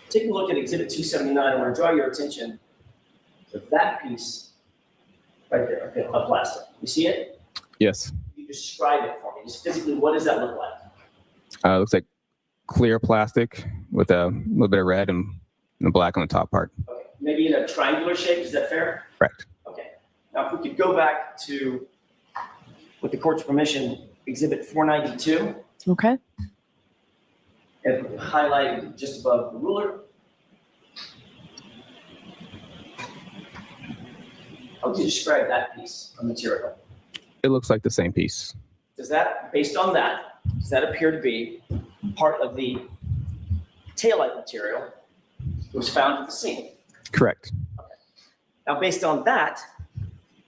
Take a look at exhibit 279. I want to draw your attention to that piece right there, okay, of plastic. You see it? Yes. You describe it for me. Just physically, what does that look like? It looks like clear plastic with a little bit of red and black on the top part. Okay, maybe in a triangular shape. Is that fair? Correct. Okay. Now, if we could go back to, with the court's permission, exhibit 492. Okay. and highlight just above the ruler. How would you describe that piece of material? It looks like the same piece. Does that, based on that, does that appear to be part of the taillight material that was found at the scene? Correct. Now, based on that,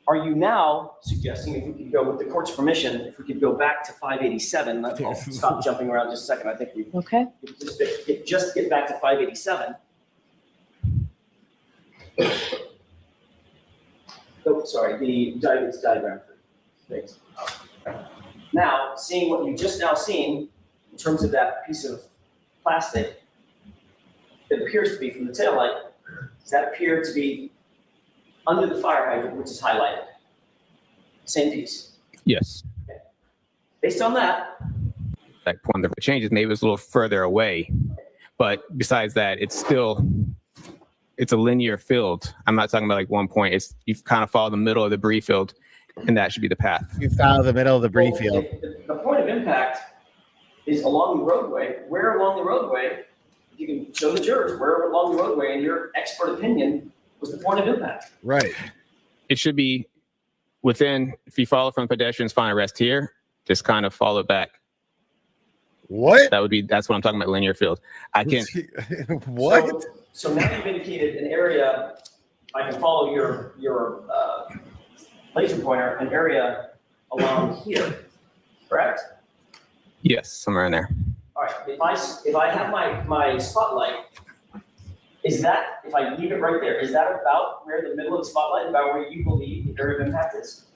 are you now suggesting, if we could go with the court's permission, if we could go back to 587, I'll stop jumping around just a second. I think we Okay. just get back to 587. Oh, sorry, it's diagram 3. Thanks. Now, seeing what you just now seen in terms of that piece of plastic, it appears to be from the taillight. Does that appear to be under the fire hydrant, which is highlighted? Same piece. Yes. Okay. Based on that, Like one of the changes, maybe it's a little further away, but besides that, it's a linear field. I'm not talking about like one point. It's you kind of follow the middle of the debris field, and that should be the path. You follow the middle of the debris field. the point of impact is along the roadway. Where along the roadway, if you can show the jurors, where along the roadway, in your expert opinion, was the point of impact? Right. It should be within, if you follow from pedestrians, find a rest here, just kind of follow it back. What? That's what I'm talking about, linear field. I can't. What? So now you've indicated an area, I can follow your laser pointer, an area along here, correct? Yes, somewhere in there. All right, if I have my spotlight, is that, if I leave it right there, is that about where the middle of the spotlight, about where you believe the area of impact is?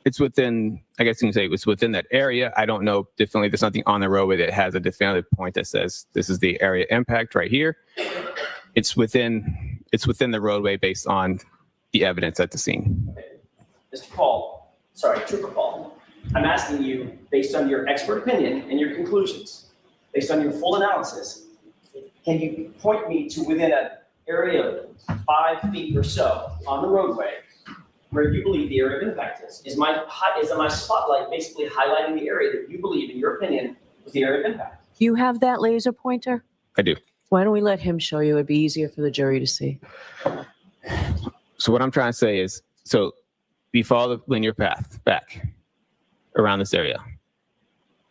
It's within, I guess you can say it's within that area. I don't know, definitely there's nothing on the roadway that has a definitive point that says this is the area impact right here. It's within the roadway based on the evidence at the scene. Okay. Mr. Paul, sorry, Trooper Paul, I'm asking you, based on your expert opinion and your conclusions, based on your full analysis, can you point me to within an area of 5 feet or so on the roadway where you believe the area of impact is? Is my spotlight basically highlighting the area that you believe, in your opinion, was the area of impact? Do you have that laser pointer? I do. Why don't we let him show you? It'd be easier for the jury to see. So what I'm trying to say is, so we follow the linear path back around this area.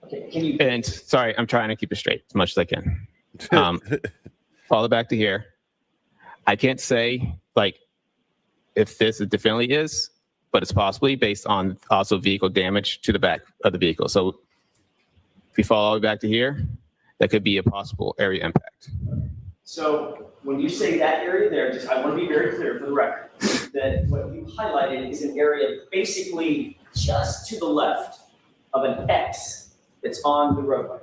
Okay, can you? And sorry, I'm trying to keep it straight as much as I can. Follow back to here. I can't say like if this definitely is, but it's possibly based on also vehicle damage to the back of the vehicle. So if you follow all the way back to here, that could be a possible area impact. So when you say that area there, I want to be very clear for the record that what you highlighted is an area basically just to the left of an X that's on the roadway,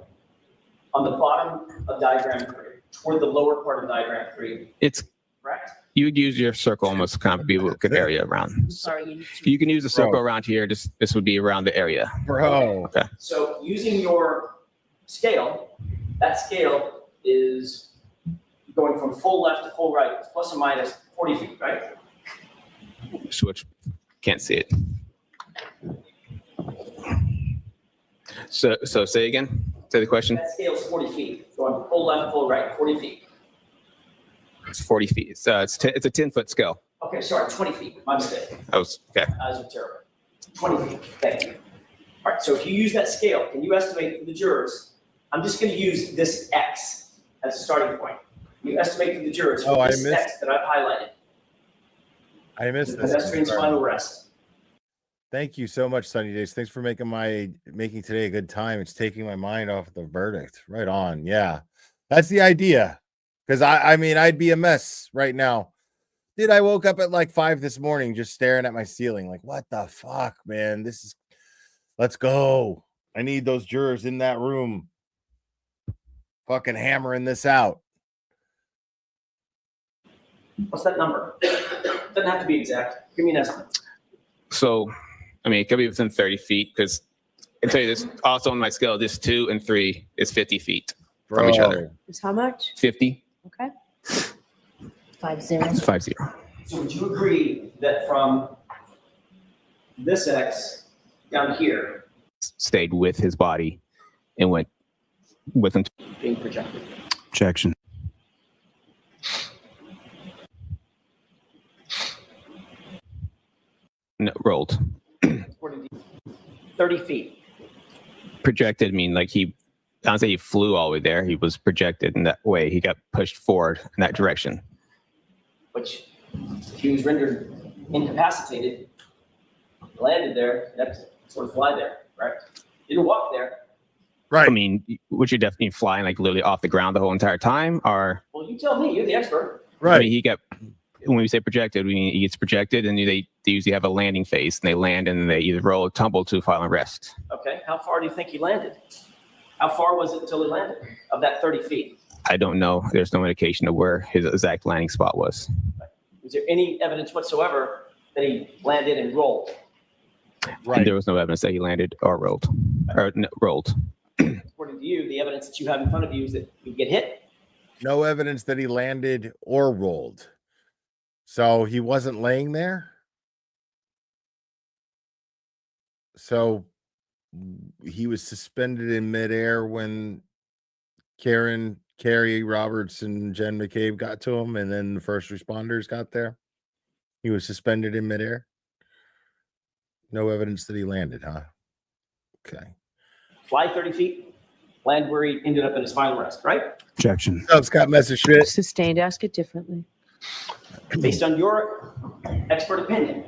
on the bottom of diagram 3, toward the lower part of diagram 3. It's correct. You would use your circle almost to kind of be a good area around. Sorry, you can use a circle around here. This would be around the area. Bro. Okay. So using your scale, that scale is going from full left to full right, it's plus or minus 40 feet, right? Switch. Can't see it. So say again. Say the question. That scale is 40 feet. Going from full left, full right, 40 feet. It's 40 feet. It's a 10-foot scale. Okay, sorry, 20 feet. My mistake. I was okay. That was terrible. 20 feet. Thank you. All right, so if you use that scale, can you estimate for the jurors? I'm just going to use this X as a starting point. You estimate for the jurors for this X that I've highlighted. I missed this. Pedestrian's final rest. Thank you so much, Sunny Days. Thanks for making today a good time. It's taking my mind off the verdict. Right on. Yeah. That's the idea. Because I mean, I'd be a mess right now. Dude, I woke up at like 5 this morning just staring at my ceiling. Like, what the fuck, man? Let's go. I need those jurors in that room fucking hammering this out. What's that number? Doesn't have to be exact. Give me an estimate. So, I mean, it could be within 30 feet because I tell you this also on my scale, this 2 and 3 is 50 feet from each other. Is how much? 50. Okay. 50. So would you agree that from this X down here, Stayed with his body and went with him being projected. objection. No, rolled. According to you, 30 feet. Projected mean like I don't say he flew all the way there. He was projected in that way. He got pushed forward in that direction. Which, if he was rendered incapacitated, landed there, that's sort of fly there, right? Didn't walk there. Right. I mean, would you definitely flying like literally off the ground the whole entire time, or? Well, you tell me. You're the expert. Right. I mean, when we say projected, we mean he gets projected, and they usually have a landing phase, and they land, and then they either roll or tumble to final rest. Okay. How far do you think he landed? How far was it until he landed of that 30 feet? I don't know. There's no indication of where his exact landing spot was. Was there any evidence whatsoever that he landed and rolled? Right. And there was no evidence that he landed or rolled. Rolled. According to you, the evidence that you have in front of you is that you get hit. No evidence that he landed or rolled. So he wasn't laying there. So he was suspended in midair when Carrie Roberts and Jen McCabe got to him, and then the first responders got there. He was suspended in midair. No evidence that he landed, huh? Okay. Fly 30 feet, land where he ended up in his final rest, right? Objection. Oh, Scott Messerschmidt. Sustained. Ask it differently. Based on your expert opinion,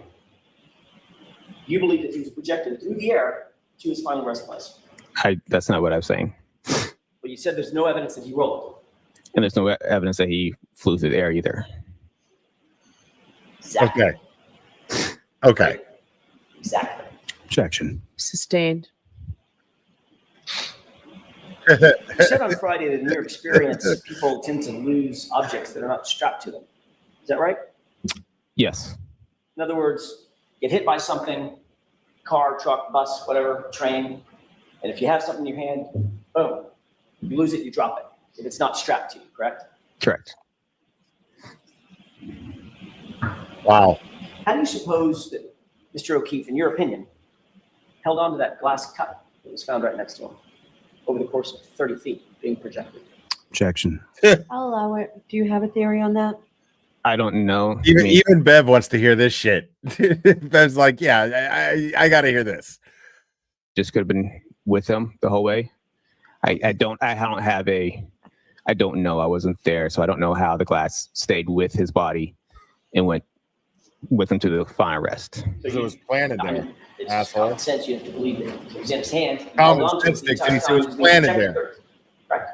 you believe that he was projected through the air to his final rest place. That's not what I'm saying. But you said there's no evidence that he rolled. And there's no evidence that he flew through the air either. Exactly. Okay. Okay. Exactly. Objection. Sustained. You said on Friday that in your experience, people tend to lose objects that are not strapped to them. Is that right? Yes. In other words, get hit by something, car, truck, bus, whatever, train, and if you have something in your hand, boom, you lose it, you drop it. If it's not strapped to you, correct? Correct. Wow. How do you suppose that Mr. O'Keefe, in your opinion, held on to that glass cup that was found right next to him over the course of 30 feet being projected? Objection. I'll allow it. Do you have a theory on that? I don't know. Even Bev wants to hear this shit. Bev's like, yeah, I got to hear this. Just could have been with him the whole way. I don't know. I wasn't there, so I don't know how the glass stayed with his body and went with him to the final rest. Because it was planted there. It's just common sense. You have to believe it. It was in his hand. He Common held on to sense, the entire Dixie, so time it was he being planted projected. there. Right.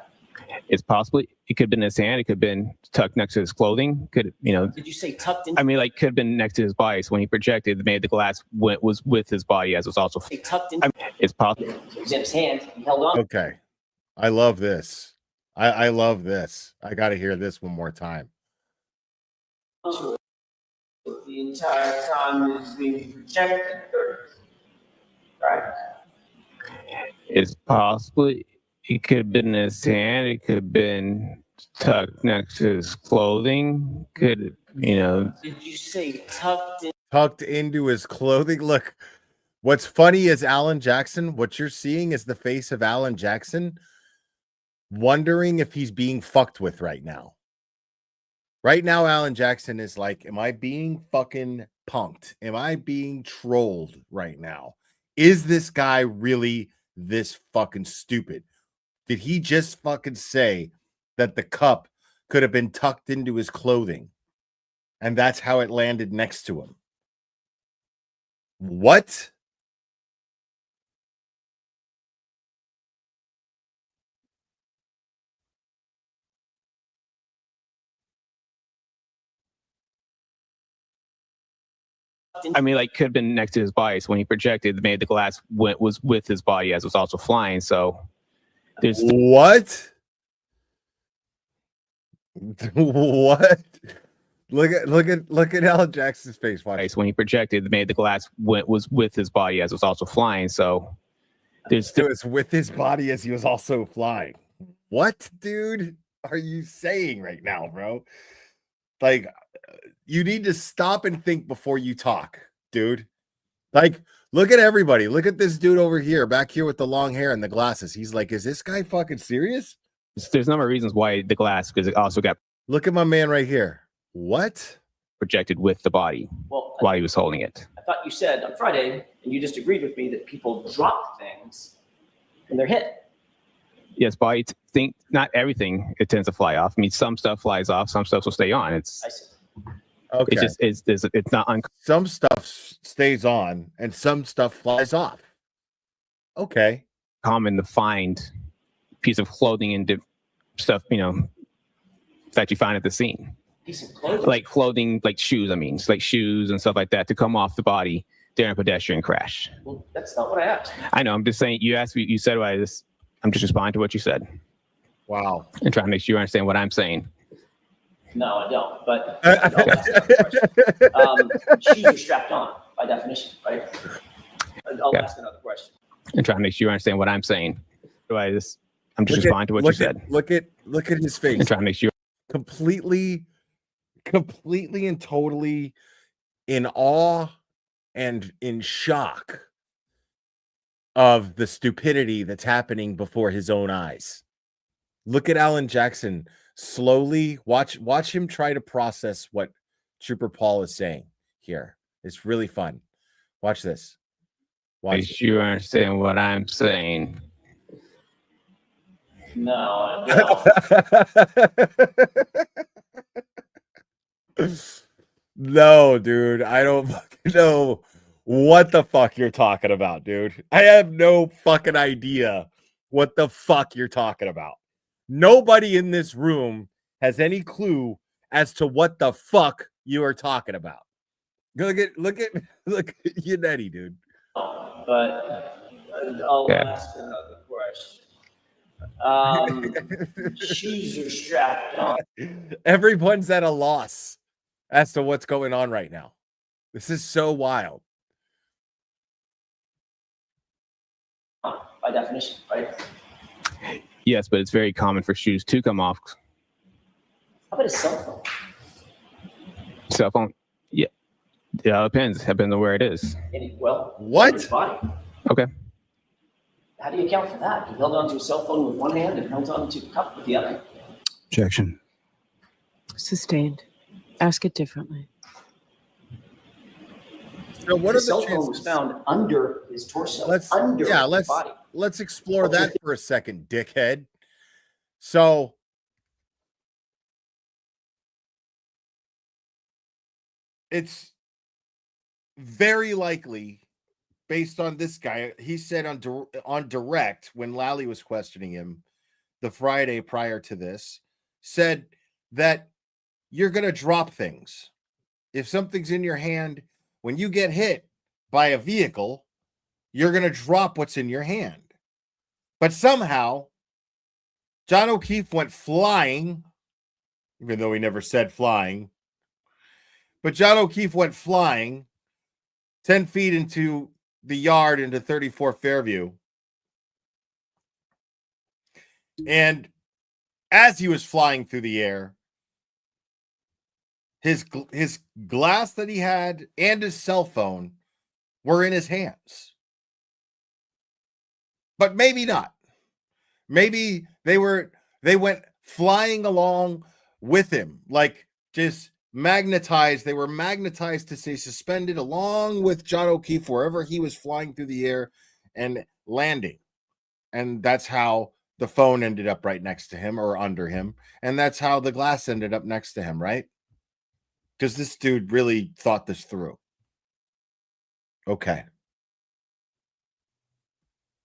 It's possibly it could have been in his hand. It could have been tucked next to his clothing. Could Did you say tucked in? I mean, like could have been next to his body. So when he projected, the glass was with his body as it was also. Tucked in. It's possible. It was in his hand. He held on. Okay. I love this. I love this. I got to hear this one more time. To it the entire time it was being projected. Right. It's possibly it could have been in his hand. It could have been tucked next to his clothing. Could Did you say tucked in? Tucked into his clothing. Look, what's funny is Alan Jackson. What you're seeing is the face of Alan Jackson wondering if he's being fucked with right now. Right now, Alan Jackson is like, am I being fucking punked? Am I being trolled right now? Is this guy really this fucking stupid? Did he just fucking say that the cup could have been tucked into his clothing and that's how it landed next to him? What? I mean, like could have been next to his body. So when he projected, the glass was with his body as it was also flying. So there's what? What? Look at Alan Jackson's face. Watch. So when he projected, the glass was with his body as it was also flying. So there's it was with his body as he was also flying. What, dude, are you saying right now, bro? Like, you need to stop and think before you talk, dude. Like, Look at everybody. Look at this dude over here, back here with the long hair and the glasses. He's like, is this guy fucking serious? There's a number of reasons why the glass, because it also got Look at my man right here. What? projected with the body Well, while he was holding it. I thought you said on Friday, and you just agreed with me, that people drop things when they're hit. Yes, body think not everything it tends to fly off. I mean, some stuff flies off, some stuff will stay on. I see. Okay. It's not some stuff stays on and some stuff flies off. Okay. Common to find piece of clothing and stuff, that you find at the scene. Decent clothing. Like clothing, like shoes, like shoes and stuff like that to come off the body during a pedestrian crash. Well, that's not what I asked. I know, I'm just saying, you asked me, you said what I'm just responding to what you said. Wow. And trying to make sure you understand what I'm saying. No, I don't. But I'll ask another question. Shoes are strapped on by definition, right? I'll ask another question. And trying to make sure you understand what I'm saying. I'm just responding to what you said. Look at his face. And trying to make sure. Completely and totally in awe and in shock of the stupidity that's happening before his own eyes. Look at Alan Jackson slowly watch him try to process what Trooper Paul is saying here. It's really fun. Watch this. Watch. You understand what I'm saying. No, I don't. No, dude. I don't fucking know what the fuck you're talking about, dude. I have no fucking idea what the fuck you're talking about. Nobody in this room has any clue as to what the fuck you are talking about. Look at Yannetti, dude. But I'll ask another question. Shoes are strapped on. Everyone's at a loss as to what's going on right now. This is so wild. By definition, right? Yes, but it's very common for shoes to come off. How about a cell phone? Cell phone? Yeah. Yeah, it depends. Depends on where it is. What? Body. Okay. How do you account for that? You held onto a cell phone with one hand and held onto a cup with the other. Objection. Sustained. Ask it differently. So what the are the cell chances? phone was found under his torso. Let's his body. Let's explore that for a second, dickhead. So it's very likely, based on this guy, he said on direct when Lally was questioning him the Friday prior to this, said that you're going to drop things. If something's in your hand, when you get hit by a vehicle, you're going to drop what's in your hand. But somehow, John O'Keefe went flying, even though he never said flying. But John O'Keefe went flying 10 feet into the yard into 34 Fairview. And as he was flying through the air, his glass that he had and his cell phone were in his hands. But maybe not. Maybe they went flying along with him, like just magnetized. They were magnetized to stay suspended along with John O'Keefe wherever he was flying through the air and landing. And that's how the phone ended up right next to him or under him. And that's how the glass ended up next to him, right? Because this dude really thought this through. Okay.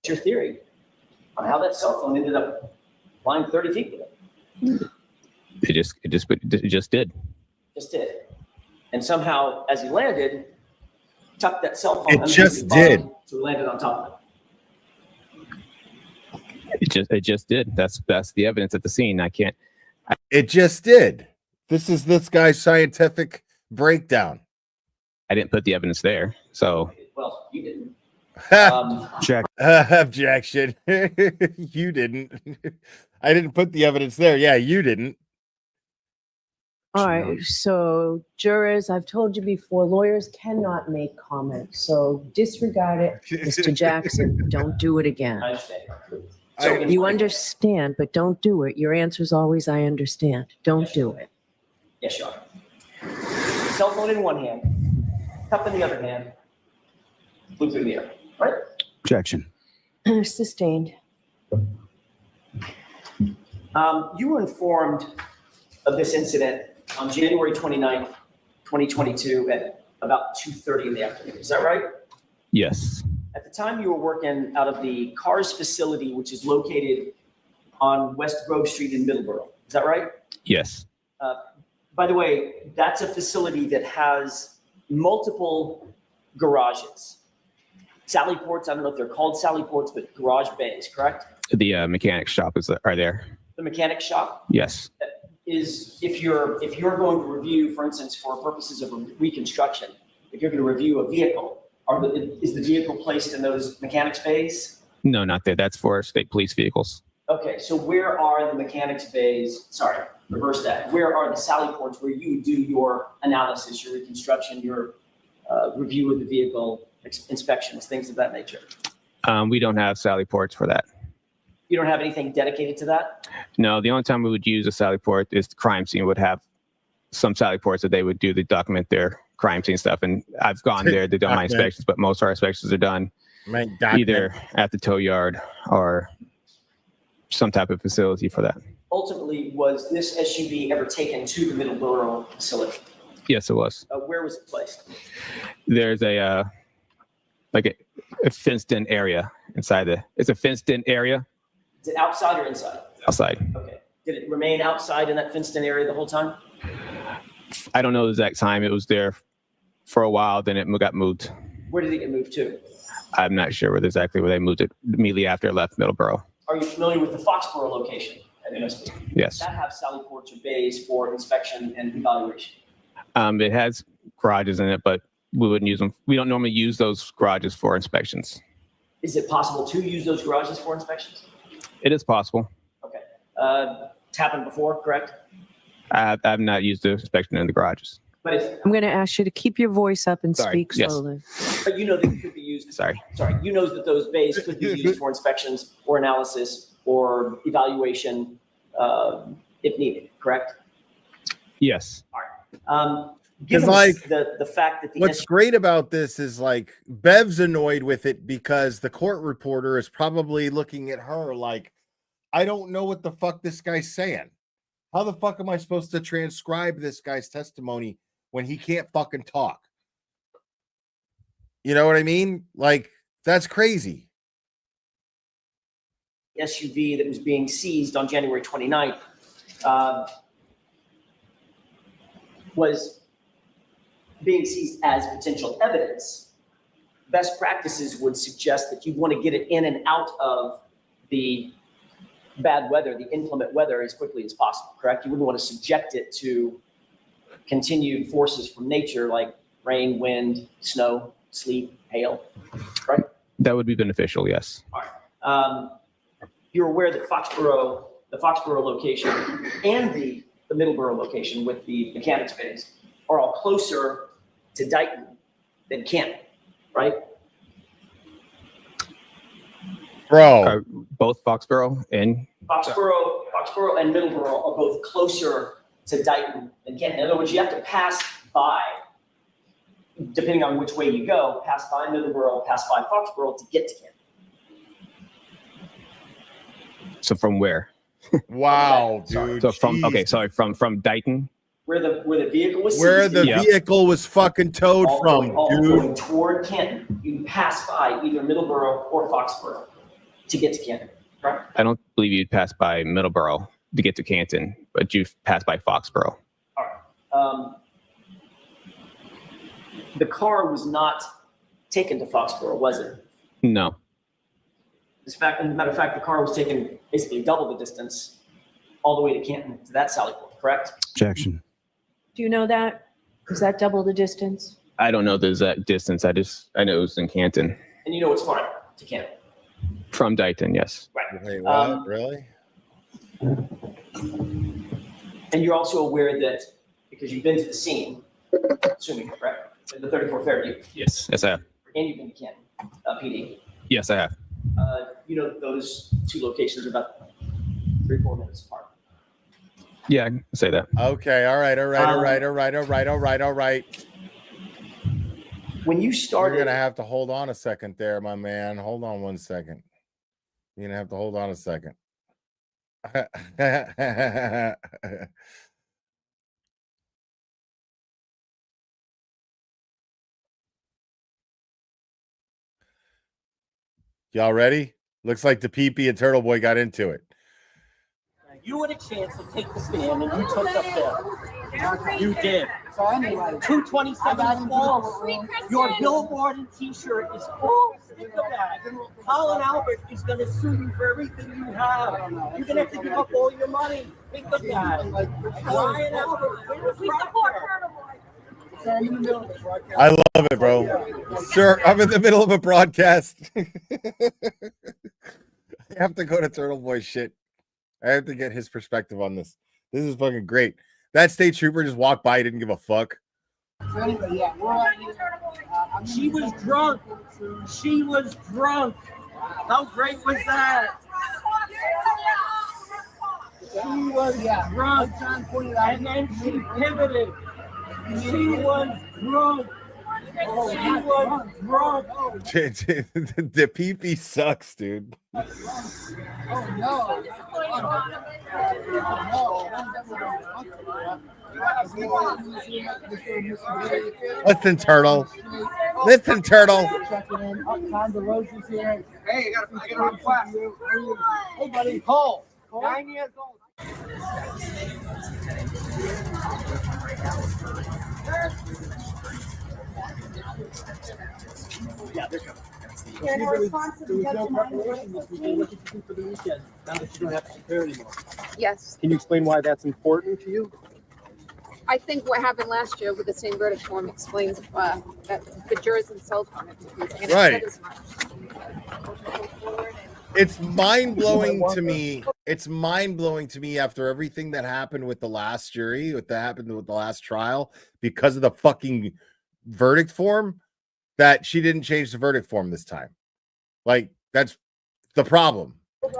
What's your theory on how that cell phone ended up flying 30 feet with it? It just did. Just did. And somehow, as he landed, tucked that cell phone. It just did. So he landed on top of it. It just did. That's the evidence at the scene. It just did. This is this guy's scientific breakdown. I didn't put the evidence there, so. Well, you didn't. Objection. You didn't. I didn't put the evidence there. Yeah, you didn't. All right, so jurors, I've told you before, lawyers cannot make comments, so disregard it. Mr. Jackson, don't do it again. I understand. So you understand, but don't do it. Your answer is always, I understand. Don't do it. Yes, Your Honor. Cell phone in one hand, cup in the other hand, flew through the air, right? Objection. Sustained. You were informed of this incident on January 29th, 2022 at about 2:30 in the afternoon. Is that right? Yes. At the time, you were working out of the CARS facility, which is located on West Grove Street in Middleborough. Is that right? Yes. By the way, that's a facility that has multiple garages. Sally ports, I don't know if they're called Sally ports, but garage bays, correct? The mechanic shop are there. The mechanic shop Yes. is, if you're going to review, for instance, for purposes of reconstruction, if you're going to review a vehicle, is the vehicle placed in those mechanics bays? No, not there. That's for state police vehicles. Okay, so where are the mechanics bays? Sorry, reverse that. Where are the Sally ports where you do your analysis, your reconstruction, your review of the vehicle, inspections, things of that nature? We don't have Sally ports for that. You don't have anything dedicated to that? No, the only time we would use a Sally port is the crime scene would have some Sally ports that they would do to document their crime scene stuff. And I've gone there to do my inspections, but most of our inspections are done either at the tow yard or some type of facility for that. Ultimately, was this SUV ever taken to the Middleborough facility? Yes, it was. Where was it placed? There's a fenced in area inside it's a fenced in area. Is it outside or inside? Outside. Okay. Did it remain outside in that fenced in area the whole time? I don't know the exact time. It was there for a while, then it got moved. Where did it get moved to? I'm not sure where they moved it immediately after it left Middleborough. Are you familiar with the Foxborough location at MSP? Yes. That have Sally ports or bays for inspection and evaluation? It has garages in it, but we wouldn't use them. We don't normally use those garages for inspections. Is it possible to use those garages for inspections? It is possible. Okay. It's happened before, correct? I've not used the inspection in the garages. But I'm going to ask you to keep your voice up and speak yes. slowly. But you know that it could be used. Sorry. You know that those bays could be used for inspections or analysis or evaluation if needed, correct? Yes. All right. Given the fact that what's great about this is like Bev's annoyed with it because the court reporter is probably looking at her like, I don't know what the fuck this guy's saying. How the fuck am I supposed to transcribe this guy's testimony when he can't fucking talk? You know what I mean? Like, that's crazy. SUV that was being seized on January 29th was being seized as potential evidence. Best practices would suggest that you want to get it in and out of the bad weather, the inclement weather, as quickly as possible, correct? You wouldn't want to subject it to continued forces from nature like rain, wind, snow, sleet, hail, right? That would be beneficial, yes. All right. You're aware that the Foxborough location and the Middleborough location with the mechanics bays are all closer to Dighton than Canton, right? Bro. Both Foxborough and Foxborough and Middleborough are both closer to Dighton than Canton. In other words, you have to pass by, depending on which way you go, pass by Middleborough, pass by Foxborough to get to Canton. So from where? Wow, dude. So from from Dighton. Where the vehicle was where seized, the vehicle was fucking towed from, dude. Going toward Canton, you pass by either Middleborough or Foxborough to get to Canton, right? I don't believe you'd pass by Middleborough to get to Canton, but you pass by Foxborough. All right. The car was not taken to Foxborough, was it? No. As a matter of fact, the car was taken basically double the distance all the way to Canton to that Sally Port, correct? Objection. Do you know that? Is that double the distance? I don't know the exact distance. I know it was in Canton. And you know it's far to Canton. From Dighton, yes. Right. Wait, what? Really? And you're also aware that because you've been to the scene, assuming, correct? The 34 Fairview, Yes, I have. and you've been to Canton, PD. Yes, I have. You know, those two locations are about 3-4 minutes apart. Yeah, I can say that. Okay, all right. When you started, you're gonna have to hold on a second there, my man. Hold on 1 second. You're gonna have to hold on a second. Y'all ready? Looks like the PP and Turtle Boy got into it. you had a chance to take the stand and you took the pill. You did. So anyway, 227 false. Your billboard and t-shirt is false. Think of that. Colin Albert is going to sue you for everything you have. You're going to have to give up all your money. Think of that. Ryan Albert, we support I love it, bro. Sir, I'm in the middle of a broadcast. I have to go to Turtle Boy shit. I have to get his perspective on this. This is fucking great. That state trooper just walked by, didn't give a fuck. So anyway, yeah, she was drunk. She was drunk. How great was that? She was drunk. And then she pivoted. She was drunk. Oh, she was drunk. The PP sucks, dude. Oh no. Listen, Turtle. Listen, Turtle. Hey, I got a request. Hey, buddy, Cole. 9 years old. Yeah, they're coming. Yeah, in response to the Now that you don't have to prepare anymore. Yes, Can you explain why that's important to you? I think what happened last year with the same verdict form explains that the jurors insult on it. And I said as much. It's mind-blowing to me. It's mind-blowing to me after everything that happened with the last jury, what that happened with the last trial, because of the fucking verdict form, that she didn't change the verdict form this time. Like, that's the problem. I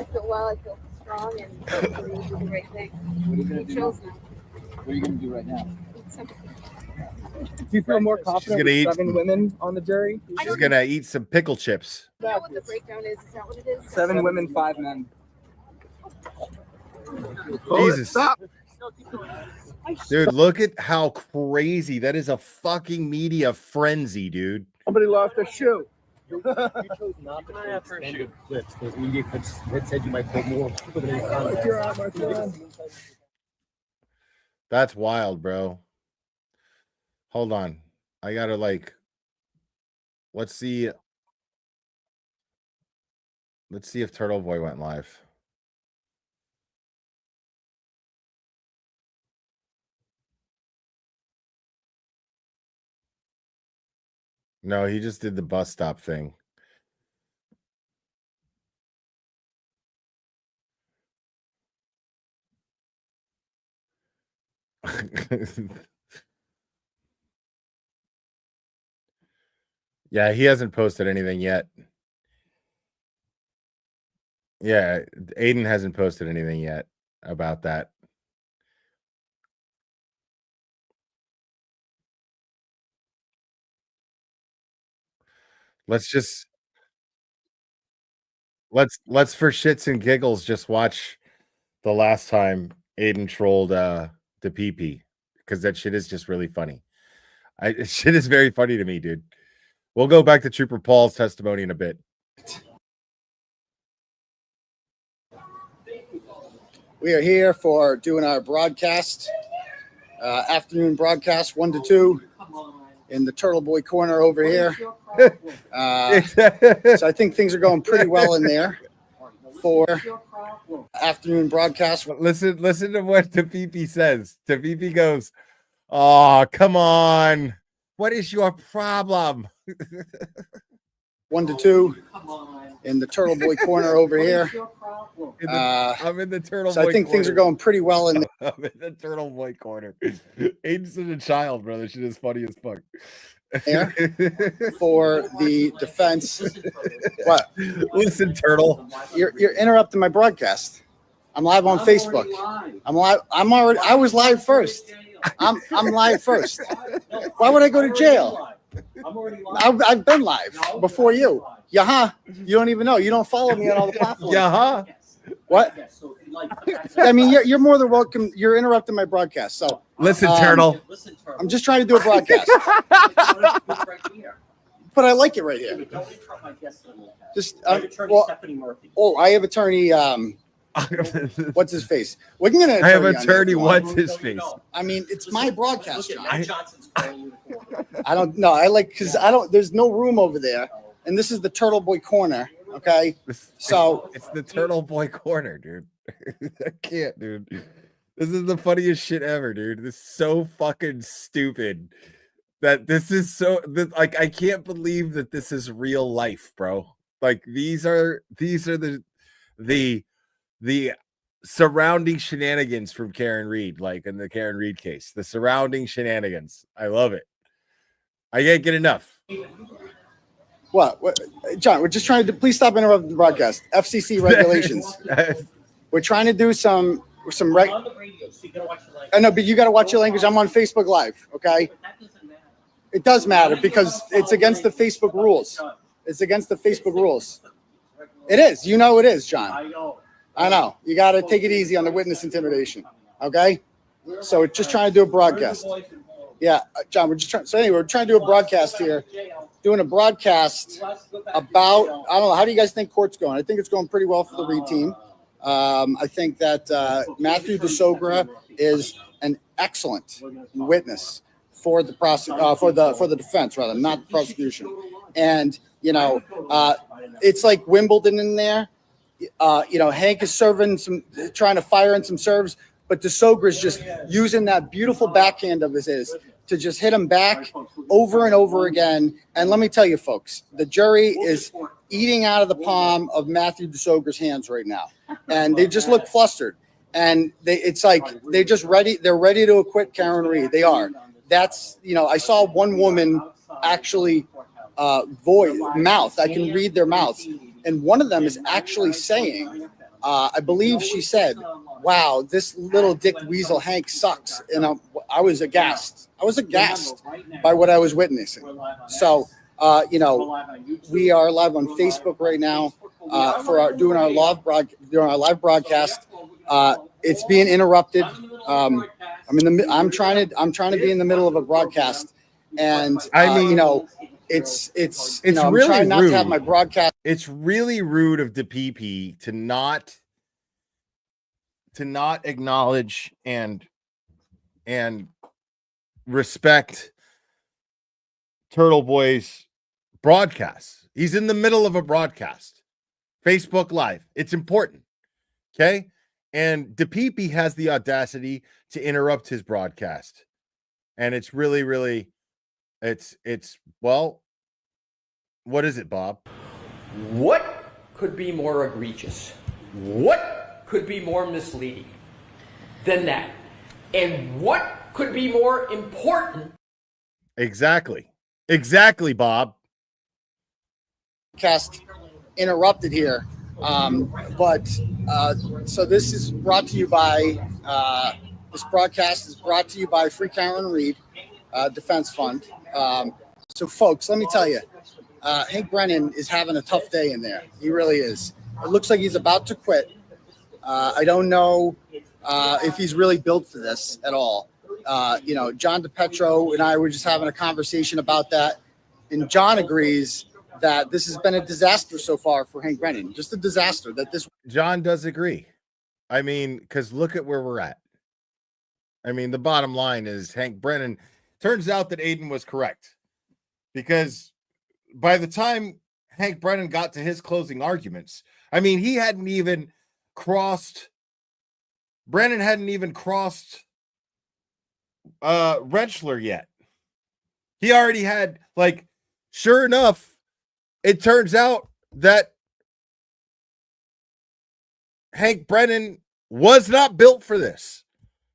feel well, I feel strong, and hopefully we'll do the right thing. What are you going to do? Chose now. What are you going to do right now? Eat something. Do you feel more confident gonna with eat 7 women on the jury? She's gonna eat some pickle chips. You know what the breakdown is? Is that what it is? 7 women, 5 men. Jesus. Stop. Dude, look at how crazy that is. A fucking media frenzy, dude. Somebody lost a shoe. You chose not to play extended clips. Those media clips that said you might pull more people than you. That's wild, bro. Hold on. I gotta let's see. Let's see if Turtle Boy went live. No, he just did the bus stop thing. Yeah, he hasn't posted anything yet. Yeah, Aiden hasn't posted anything yet about that. Let's for shits and giggles just watch the last time Aiden trolled the PP, because that shit is just really funny. Shit is very funny to me, dude. We'll go back to Trooper Paul's testimony in a bit. We are here for doing our broadcast, afternoon broadcast 1 to 2 in the Turtle Boy corner over here. So I think things are going pretty well in there for afternoon broadcast. Listen to what Tapipi says. Tapipi goes, "Oh, come on. What is your problem?" 1 to 2 in the Turtle Boy corner over here. I'm in the turtle So boy I think things are corner. going pretty well in I'm in the turtle boy corner. Aiden's a child, brother. Shit is funny as fuck. there for the defense. What? Listen, turtle. You're interrupting my broadcast. I'm live on Facebook. I'm live. I was live first. I'm live first. Why would I go to jail? I've been live before you. Yeah, you don't even know. You don't follow me on all the platforms. Yeah. What? I mean, you're more than welcome. You're interrupting my broadcast. So listen, turtle. I'm just trying to do a broadcast. But I like it right here. Just well, I have attorney. What's his face? We're gonna. I have attorney. What's his face? I mean, it's my broadcast, John. I don't know. I like because I don't. There's no room over there, and this is the Turtle Boy corner. Okay, so it's the turtle boy corner, dude. I can't, dude. This is the funniest shit ever, dude. This is so fucking stupid. That this is so like I can't believe that this is real life, bro. Like these are the surrounding shenanigans from Karen Reed, like in the Karen Reed case. The surrounding shenanigans. I love it. I can't get enough. What, John? We're just trying to please stop interrupting the broadcast. FCC regulations. We're trying to do some reg. I know, but you got to watch your language. I'm on Facebook Live. Okay. It does matter because it's against the Facebook rules. It's against the Facebook rules. It is. You know it is, John. I know. You got to take it easy on the witness intimidation. Okay. So we're just trying to do a broadcast. Yeah, John. We're just trying. So anyway, we're trying to do a broadcast here. Doing a broadcast about, I don't know, how do you guys think court's going? I think it's going pretty well for the Reed team. I think that Matthew DeSogra is an excellent witness for the for the defense, rather, not the prosecution. And you know, it's like Wimbledon in there. You know, Hank is trying to fire in some serves, but DeSogra is just using that beautiful backhand of his to just hit him back over and over again. And let me tell you, folks, the jury is eating out of the palm of Matthew DeSogra's hands right now. And they just look flustered. And it's like they're just ready. They're ready to acquit Karen Reed. They are. That's, you know, I saw one woman actually mouth. I can read their mouths. And one of them is actually saying, I believe she said, wow, this little dick weasel Hank sucks. And I was aghast. I was aghast by what I was witnessing. So, you know, we are live on Facebook right now for doing our live broadcast. It's being interrupted. I'm trying to be in the middle of a broadcast, and I mean, you know, it's you know, really I'm trying not rude. to have my broadcast. It's really rude of DePP to not acknowledge and respect Turtle Boy's broadcast. He's in the middle of a broadcast. Facebook Live. It's important. Okay? And DePP has the audacity to interrupt his broadcast. And it's really, really, it's well, what is it, Bob? What could be more egregious? What could be more misleading than that? And what could be more important? Exactly, Bob. Cast interrupted here, but so this is brought to you by this broadcast is brought to you by Free Karen Reed Defense Fund. So, folks, let me tell you, Hank Brennan is having a tough day in there. He really is. It looks like he's about to quit. I don't know if he's really built for this at all. You know, John DePetro and I were just having a conversation about that, and John agrees that this has been a disaster so far for Hank Brennan. Just a disaster that this. John does agree. I mean, because look at where we're at. I mean, the bottom line is Hank Brennan. Turns out that Aiden was correct, because by the time Hank Brennan got to his closing arguments, I mean, he hadn't even crossed. Brennan hadn't even crossed Rentschler yet. He already had, like, sure enough, it turns out that Hank Brennan was not built for this.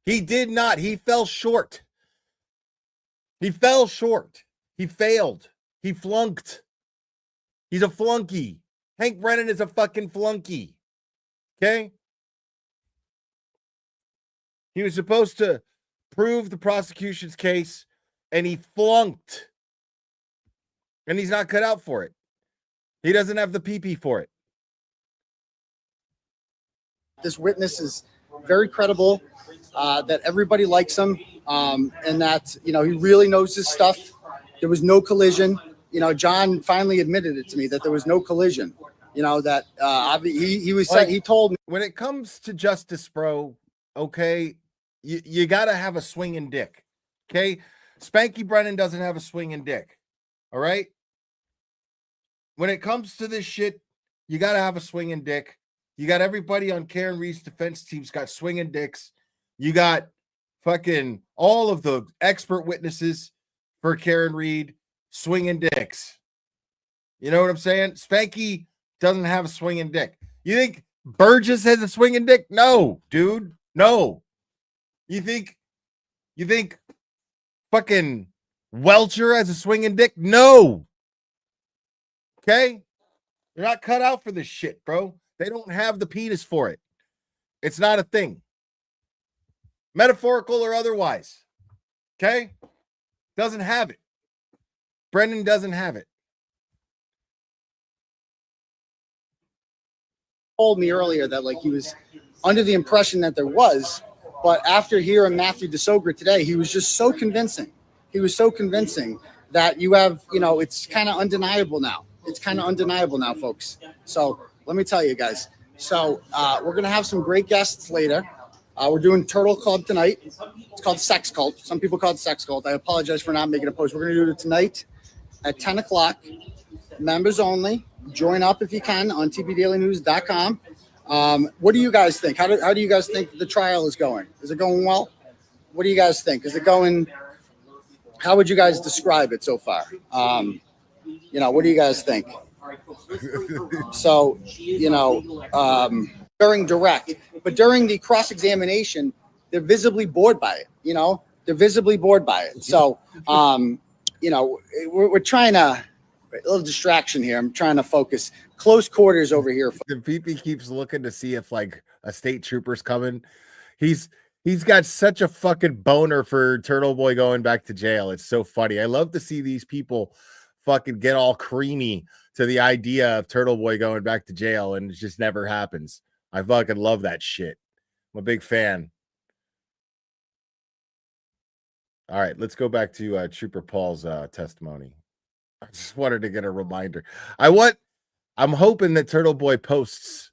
He did not. He fell short. He fell short. He failed. He flunked. He's a flunky. Hank Brennan is a fucking flunky. Okay? He was supposed to prove the prosecution's case, and he flunked. And he's not cut out for it. He doesn't have the PP for it. This witness is very credible, that everybody likes him, and that, he really knows his stuff. There was no collision. John finally admitted it to me that there was no collision. That he told me. When it comes to justice, bro, okay, you got to have a swinging dick. Okay? Spanky Brennan doesn't have a swinging dick. All right? When it comes to this shit, you got to have a swinging dick. You got everybody on Karen Reed's defense team's got swinging dicks. You got fucking all of the expert witnesses for Karen Reed swinging dicks. You know what I'm saying? Spanky doesn't have a swinging dick. You think Burgess has a swinging dick? No, dude. No. You think fucking Welcher has a swinging dick? No. Okay? You're not cut out for this shit, bro. They don't have the penis for it. It's not a thing. Metaphorical or otherwise. Okay? Doesn't have it. Brendan doesn't have it. Told me earlier that he was under the impression that there was, but after hearing Matthew DeSogra today, he was just so convincing. He was so convincing that you have, it's kind of undeniable now. It's kind of undeniable now, folks. So let me tell you guys. So we're going to have some great guests later. We're doing Turtle Club tonight. It's called Sex Cult. Some people call it Sex Cult. I apologize for not making a post. We're going to do it tonight at 10 o'clock. Members only. Join up if you can on tpdailynews.com. What do you guys think? How do you guys think the trial is going? Is it going well? What do you guys think? Is it going? How would you guys describe it so far? What do you guys think? So, during direct, but during the cross-examination, they're visibly bored by it. They're visibly bored by it. So, we're trying to, a little distraction here. I'm trying to focus. Close quarters over here. The PP keeps looking to see if a state trooper's coming. He's got such a fucking boner for Turtle Boy going back to jail. It's so funny. I love to see these people fucking get all creamy to the idea of Turtle Boy going back to jail, and it just never happens. I fucking love that shit. I'm a big fan. All right, let's go back to Trooper Paul's testimony. I just wanted to get a reminder. I'm hoping that Turtle Boy posts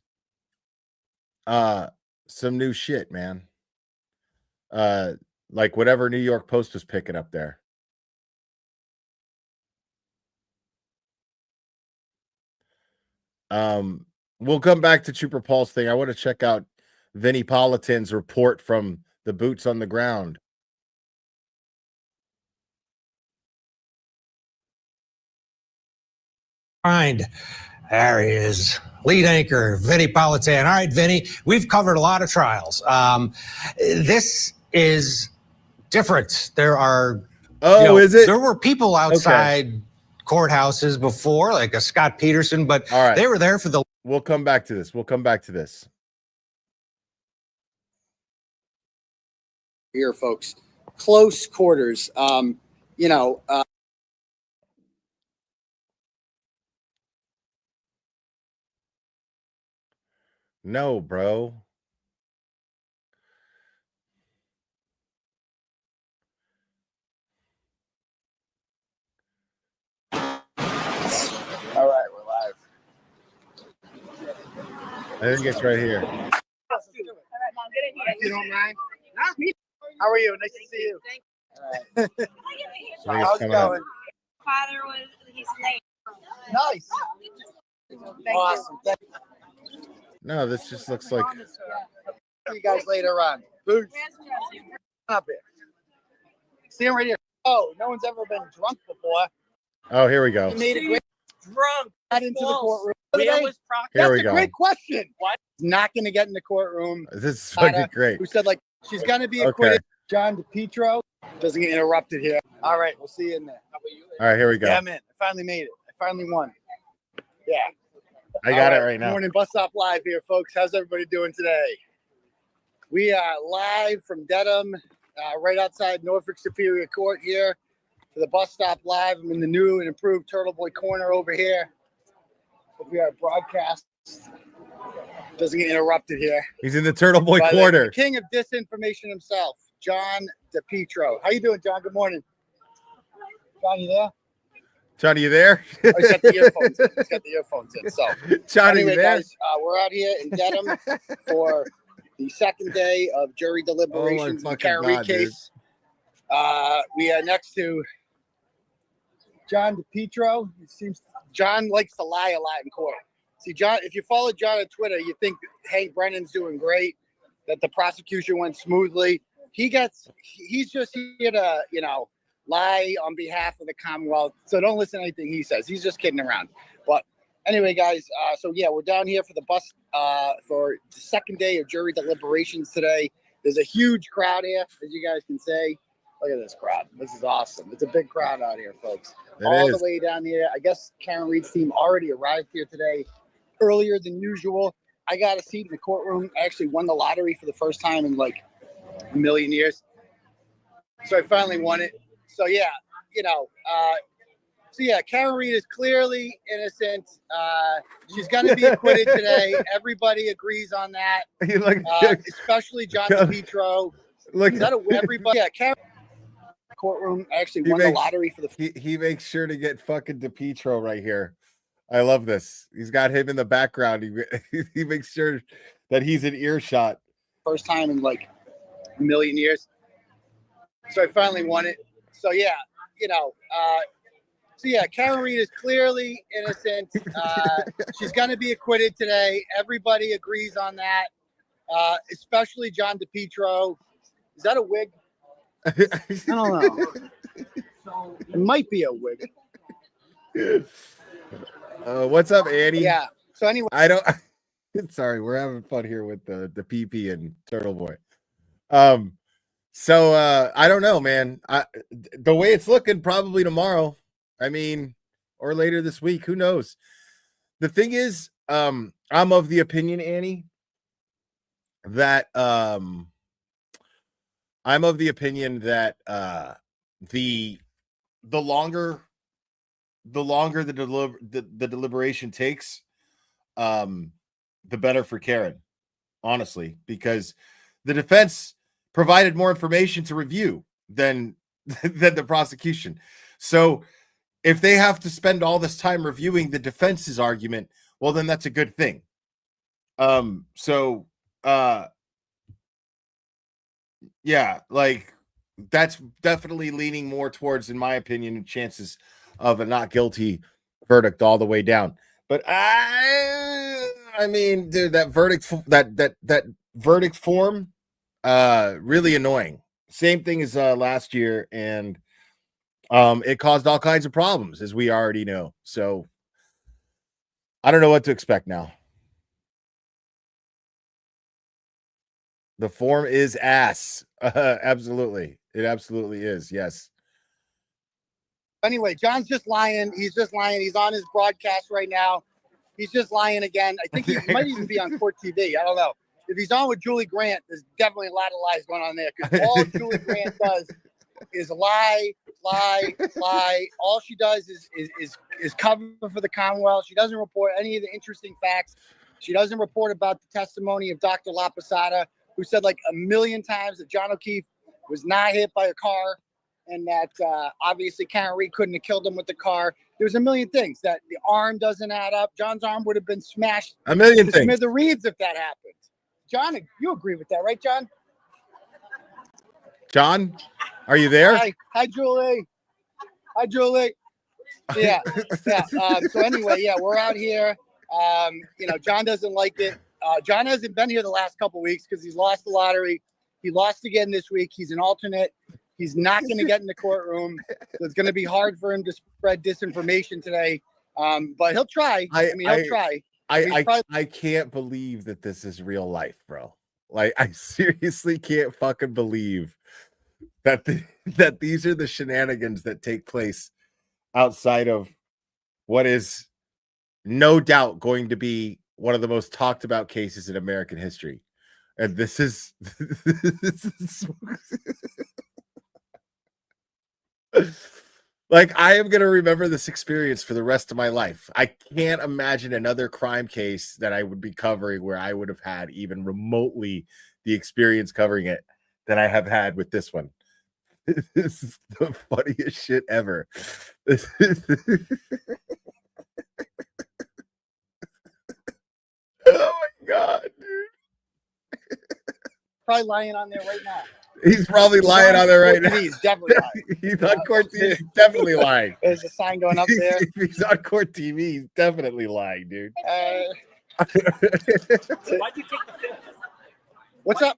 some new shit, man. Like whatever New York Post was picking up there. We'll come back to Trooper Paul's thing. I want to check out Vinnie Politan's report from the boots on the ground. Find. There he is. Lead anchor, Vinnie Politan. All right, Vinnie, we've covered a lot of trials. This is different. There are... is it? There were people outside courthouses before, like a Scott Peterson, but they were there for the... We'll come back to this. Here, folks. Close quarters. No, bro. All right, we're live. I think it's right here. All right, Mom, get in here. You don't mind? How are you? Nice to see you. Thank you. How's it going? Father he's late. Nice. Awesome. Thank you. No, this just looks like... See you guys later on. Boots. Up here. See him right here. Oh, no one's ever been drunk before. Oh, here we go. He made a great drunk. Not into the courtroom. Where today? was Proctor? Here That's we a go. great question. What? Not going to get in the courtroom. This is fucking great. Who said like she's going to be Okay. acquitted? John DePietro doesn't get interrupted here. All right, we'll see you in there. All right, here we go. Yeah, I'm in. I finally made it. I finally won. Yeah. I got All it right now. Morning Bus Stop Live here, folks. How's everybody doing today? We are live from Dedham, right outside Norfolk Superior Court here for the Bus Stop Live. I'm in the new and improved Turtle Boy Corner over here. We are broadcast. Doesn't get interrupted here. He's in the Turtle Boy By Corner. the king of disinformation himself, John DePietro. How you doing, John? Good morning. John, you there? John, are you there? Oh, he's got the earphones in. He's got the earphones in. So, John, anyway, are you there? guys, we're out here in Dedham for the second day of jury deliberations in the Karen Reed case. We are next to John DePietro. It seems John likes to lie a lot in court. See, John, if you follow John on Twitter, you think Hank Brennan's doing great, that the prosecution went smoothly. He's just here to, lie on behalf of the Commonwealth. So don't listen to anything he says. He's just kidding around. But anyway, guys, so yeah, we're down here for the bus for the second day of jury deliberations today. There's a huge crowd here, as you guys can say. Look at this crowd. This is awesome. It's a big crowd out here, folks. All the way down here. I guess Karen Reed's team already arrived here today earlier than usual. I got a seat in the courtroom. I actually won the lottery for the first time in like a million years. So I finally won it. So yeah, Karen Reed is clearly innocent. She's going to be acquitted today. Everybody agrees on that, especially John DePietro. Look, everybody. Yeah, Karen. Courtroom. I actually won the lottery for the. He makes sure to get fucking DePietro right here. I love this. He's got him in the background. He makes sure that he's in earshot. First time in like a million years. So I finally won it. So yeah, Karen Reed is clearly innocent. She's going to be acquitted today. Everybody agrees on that, especially John DePietro. Is that a wig? I don't know. It might be a wig. What's up, Annie? Yeah. So anyway, I don't. Sorry, we're having fun here with the PP and Turtle Boy. So I don't know, man. The way it's looking, probably tomorrow. I mean, or later this week. Who knows? The thing is, I'm of the opinion, Annie, that the longer the deliberation takes, the better for Karen, honestly, because the defense provided more information to review than the prosecution. So if they have to spend all this time reviewing the defense's argument, well, then that's a good thing. Yeah, like that's definitely leaning more towards, in my opinion, chances of a not guilty verdict all the way down. But I mean, dude, that verdict form, really annoying. Same thing as last year, and it caused all kinds of problems, as we already know. So I don't know what to expect now. The form is ass. Absolutely. It absolutely is. Yes. Anyway, John's just lying. He's just lying. He's on his broadcast right now. He's just lying again. I think he might even be on Court TV. I don't know. If he's on with Julie Grant, there's definitely a lot of lies going on there, because all Julie Grant does is lie. All she does is cover for the Commonwealth. She doesn't report any of the interesting facts. She doesn't report about the testimony of Dr. La Posada, who said like a million times that John O'Keefe was not hit by a car, and that obviously Karen Reed couldn't have killed him with the car. There's a million things, that the arm doesn't add up. John's arm would have been smashed a million things. Smithereens if that happened. John, you agree with that, right, John? John, are you there? Hi, Julie. Hi, Julie. Yeah. So anyway, yeah, we're out here. John doesn't like it. John hasn't been here the last couple weeks because he's lost the lottery. He lost again this week. He's an alternate. He's not going to get in the courtroom. So it's going to be hard for him to spread disinformation today. But he'll try. He'll try. I can't believe that this is real life, bro. Like, I seriously can't fucking believe that that these are the shenanigans that take place outside of what is no doubt going to be one of the most talked about cases in American history. And this is, like, I am going to remember this experience for the rest of my life. I can't imagine another crime case that I would be covering where I would have had even remotely the experience covering it that I have had with this one. This is the funniest shit ever. Oh my God, dude. Probably lying on there right now. He's probably lying on there right now. He's definitely lying. He's on court TV. He's definitely lying. There's a sign going up there. If he's on court TV, he's definitely lying, dude. Why'd you take the fifth? What's up?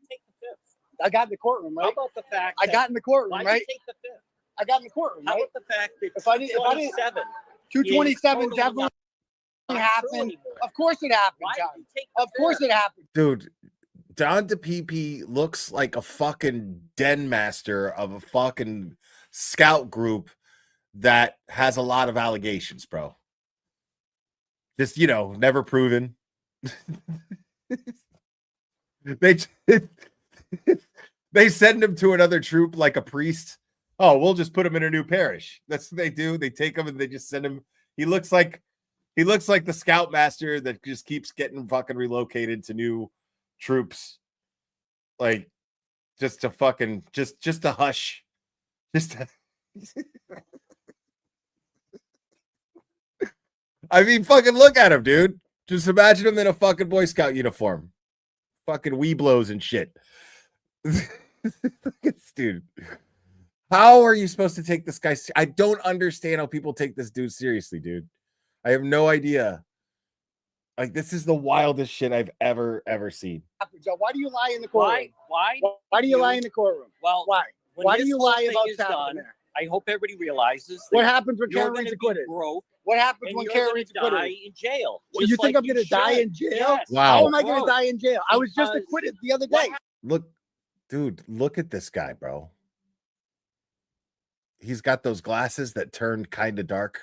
I got in the courtroom, right? How about the fact I got in the courtroom, why'd right? you take the fifth? I got in the courtroom, How right? about the fact that If I didn't, 227 definitely happened. Of course it happened, John. Of course it happened. Dude, Don DePipe looks like a fucking den master of a fucking scout group that has a lot of allegations, bro. Just, never proven. They send him to another troop like a priest. Oh, we'll just put him in a new parish. That's what they do. They take him and they just send him. He looks like the scoutmaster that just keeps getting fucking relocated to new troops. Like, just to fucking just to hush. Just to I mean, fucking look at him, dude. Just imagine him in a fucking Boy Scout uniform. Fucking Weeblos and shit. Dude, how are you supposed to take this guy? I don't understand how people take this dude seriously, dude. I have no idea. Like, this is the wildest shit I've ever seen. Joe, why do you lie in the courtroom? Why do you lie in the courtroom? Well, why? when Why do this you whole lie thing about is stuff done, there? I hope everybody realizes What that happens when you're Karen gonna Reed's be acquitted? broke, What happens and when you're Karen gonna Reed's die acquitted? in jail. Well, you just think like I'm going to die should. in jail? Yes. Wow. How am I going to Broke. die in jail? I was just Because acquitted the other day. Look, dude, look at this guy, bro. He's got those glasses that turn kind of dark.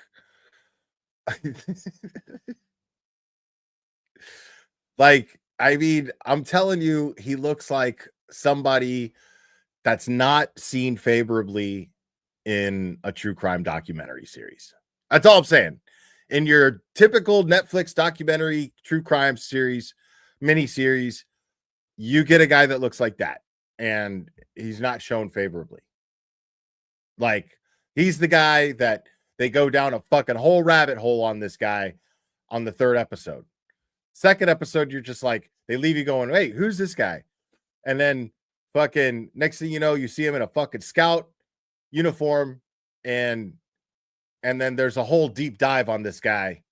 Like, I mean, I'm telling you, he looks like somebody that's not seen favorably in a true crime documentary series. That's all I'm saying. In your typical Netflix documentary true crime series, miniseries, you get a guy that looks like that, and he's not shown favorably. Like, he's the guy that they go down a fucking whole rabbit hole on this guy on the third episode. Second episode, you're just like, they leave you going, hey, who's this guy? And then fucking next thing you know, you see him in a fucking scout uniform, and then there's a whole deep dive on this guy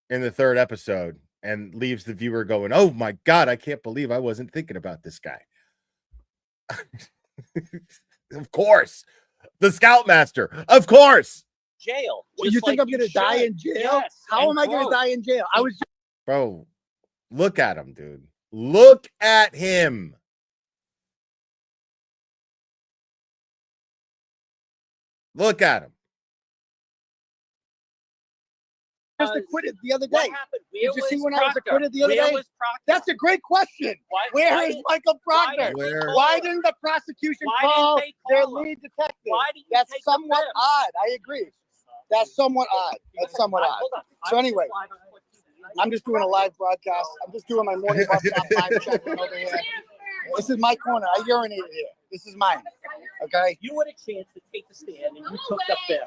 in the third episode, and leaves the viewer going, oh my God, I can't believe I wasn't thinking about this guy. Of course. The Scoutmaster. Of course. Jail. Well, you think I'm going to die in jail? Yes. How am I going to die in jail? I was Bro, look at him, dude. Look at him. Look at him. just acquitted the other day. What happened? Did you see when I was acquitted the other day? That's a great question. Where is Michael Proctor? Why didn't the prosecution call their lead detective? That's somewhat odd. I agree. That's somewhat odd. That's somewhat odd. So anyway, I'm just doing a live broadcast. I'm just doing my morning bus stop live checking over here. This is my corner. I urinated here. This is mine. Okay? You had a chance to take the stand and you took the fifth.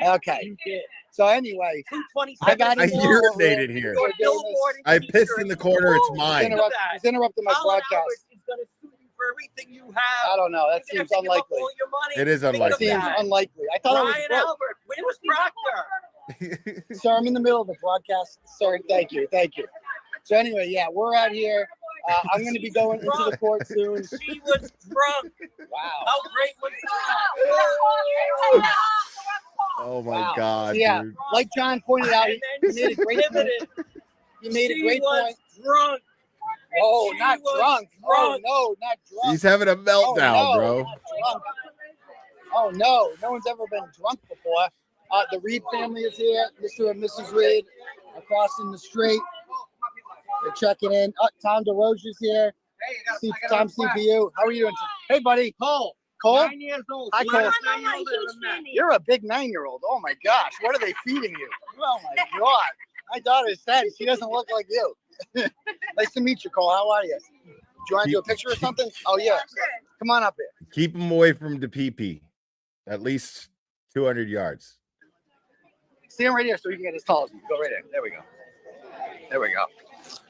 Okay. You did. So anyway, I urinated here. I pissed in the corner. It's mine. He's interrupting my broadcast. For everything you have. I don't know. That seems unlikely. It is unlikely. It seems unlikely. I thought Ryan I was broke. Albert, where was Proctor? Sir, I'm in the middle of the broadcast. Sorry. Thank you. Thank you. So anyway, yeah, we're out here. I'm going to be going into the court soon. She was drunk. Wow. How great was Oh my God, Yeah, dude. like John pointed out, you made a great point. You made a great point. Drunk. Oh, She not was drunk. Oh drunk. no, not drunk. He's having a meltdown, oh, no, bro. Not drunk. Oh no, no one's ever been drunk before. The Reed family is here. Mr. and Mrs. Reed across in the street. They're checking in. Tom DeRoche's here. Tom CPU. How are you doing? Hey, buddy. Cole. 9 years old. Hi, Cole. You're You're a big 9-year-old. Oh my gosh, what are they feeding you? Oh my God. My daughter's 10. She doesn't look like you. Nice to meet you, Cole. How are you? Do you want to do a picture or something? Oh yeah. Come on up here. Keep him away from the PP. At least 200 yards. Stay right here so you can get as tall as me. Go right there. There we go. There we go.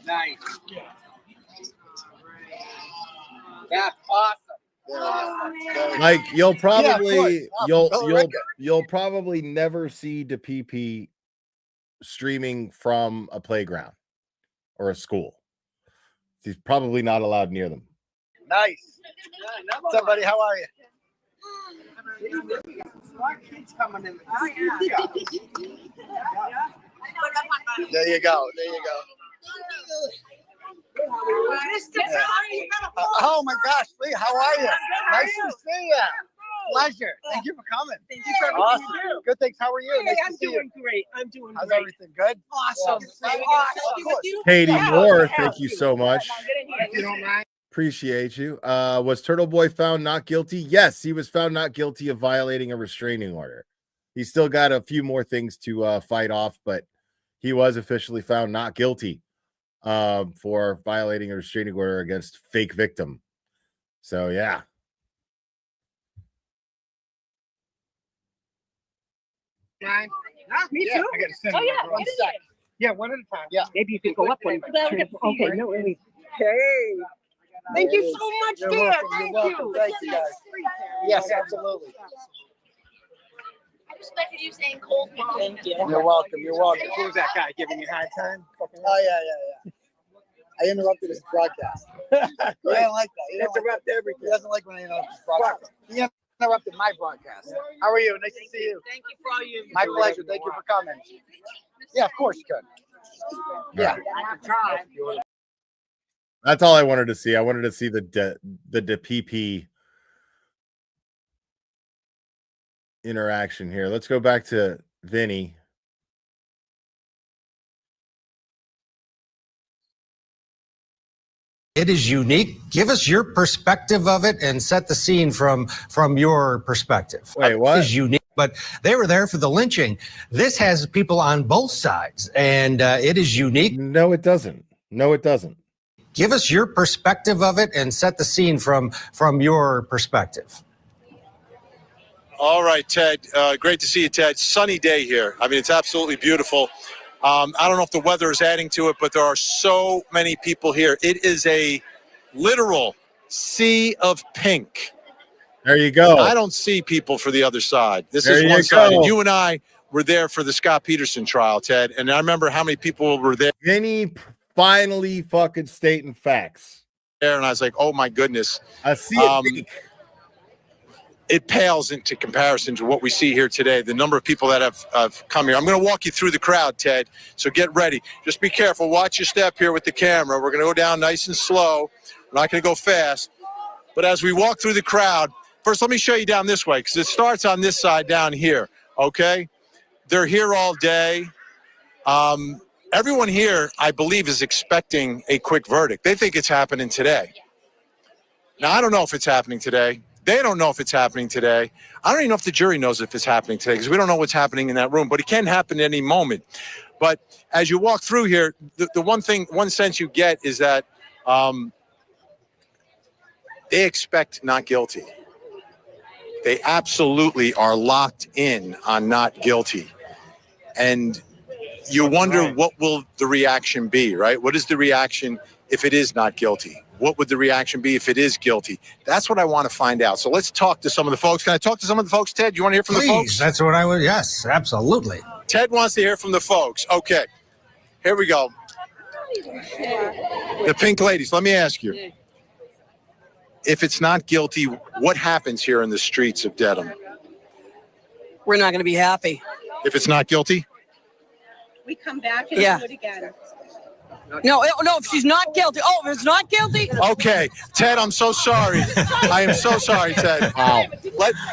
nice. That's awesome. Like you'll probably Yeah, you'll probably never see the PP streaming from a playground or a school. He's probably not allowed near them. Nice. What's up, buddy? How are you? Kids coming in. There you go. There you go. Oh my gosh, Lee, how are you? Nice to see you. Pleasure. Thank you for coming. Thank you for Awesome. everything you do. Good, thanks. How are you? Hey, Nice I'm to see doing you. great. I'm doing How's great. everything good? Awesome. Yeah. Awesome. Katie Yeah, Moore, yeah, thank you so much. If you don't mind. Appreciate you. Was Turtle Boy found not guilty? Yes, he was found not guilty of violating a restraining order. He's still got a few more things to fight off, but he was officially found not guilty for violating a restraining order against fake victim. So yeah. Mine? Me Yeah, too. I gotta send Oh him yeah. one sec. Yeah, one at a time. Yeah. Maybe you could go up one. Okay. No, really. Hey. Thank you so much, You're dear. welcome. Thank You're you. welcome. Thank you, guys. Yes, absolutely. I respected you saying cold. Thank you. You're welcome. You're welcome. Who was that guy giving you a hard time? Oh, yeah. I interrupted his broadcast. He doesn't like that. He Interrupt everything. He doesn't like when I interrupt his broadcast. He interrupted my broadcast. How are you? Nice to see you. Thank you for all you. My pleasure. Thank you for coming. Yeah, of course you could. Yeah. I can try. That's all I wanted to see. I wanted to see the PP interaction here. Let's go back to Vinny. It is unique. Give us your perspective of it and set the scene from your perspective. Wait, what? It is unique, but they were there for the lynching. This has people on both sides, and it is unique. No, it doesn't. No, it doesn't. Give us your perspective of it and set the scene from your perspective. All right, Ted. Great to see you, Ted. Sunny day here. I mean, it's absolutely beautiful. I don't know if the weather is adding to it, but there are so many people here. It is a literal sea of pink. There you go. I don't see people for the other side. This There is you one-sided. go. You and I were there for the Scott Peterson trial, Ted, and I remember how many people were there. Vinny finally fucking stating facts. And I was like, oh my goodness. I see it. It pales into comparison to what we see here today. The number of people that have come here. I'm going to walk you through the crowd, Ted. So get ready. Just be careful. Watch your step here with the camera. We're going to go down nice and slow. We're not going to go fast. But as we walk through the crowd, first let me show you down this way because it starts on this side down here. Okay? They're here all day. Everyone here, I believe, is expecting a quick verdict. They think it's happening today. Now, I don't know if it's happening today. They don't know if it's happening today. I don't even know if the jury knows if it's happening today because we don't know what's happening in that room, but it can happen at any moment. But as you walk through here, the one sense you get is that they expect not guilty. They absolutely are locked in on not guilty. And you wonder what will the reaction be, right? What is the reaction if it is not guilty? What would the reaction be if it is guilty? That's what I want to find out. So let's talk to some of the folks. Can I talk to some of the folks, Ted? You want to hear from the folks? Please, that's what I would. Yes, absolutely. Ted wants to hear from the folks. Okay, here we go. The pink ladies, let me ask you. If it's not guilty, what happens here in the streets of Dedham? we're not going to be happy. If it's not guilty? We come back and Yeah. do it again. No, if she's not guilty. Oh, if it's not guilty? Okay, Ted, I'm so sorry. I am so sorry, Ted. Wow.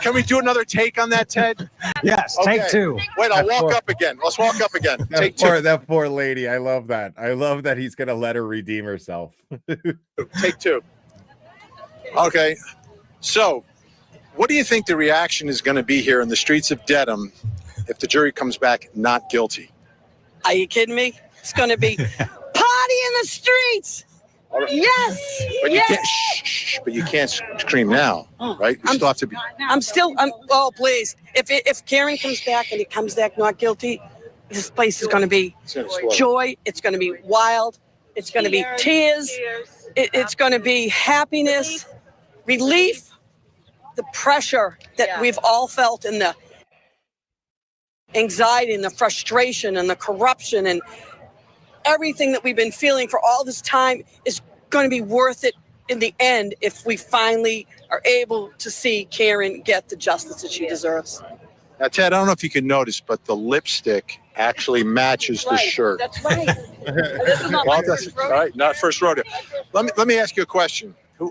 Can we do another take on that, Ted? Yes, take two. Wait, I'll walk up again. Let's walk up again. Take two. That poor lady. I love that. I love that he's going to let her redeem herself. Take two. Okay, so what do you think the reaction is going to be here in the streets of Dedham if the jury comes back not guilty? Are you kidding me? It's going to be party in the streets. Yes. But you yes. can't. Shh, but you can't scream now, right? You still have to be. Oh, please. If Karen comes back and it comes back not guilty, this place is going to be joy. It's going to be wild. It's going to be tears. It's going to be happiness, relief, the pressure that we've all felt, and the anxiety and the frustration and the corruption and everything that we've been feeling for all this time is going to be worth it in the end if we finally are able to see Karen get the justice that she deserves. Now, Ted, I don't know if you can notice, but the lipstick actually matches the shirt. That's right. This is not my first rodeo. All right, not first rodeo. Let me ask you a question. Who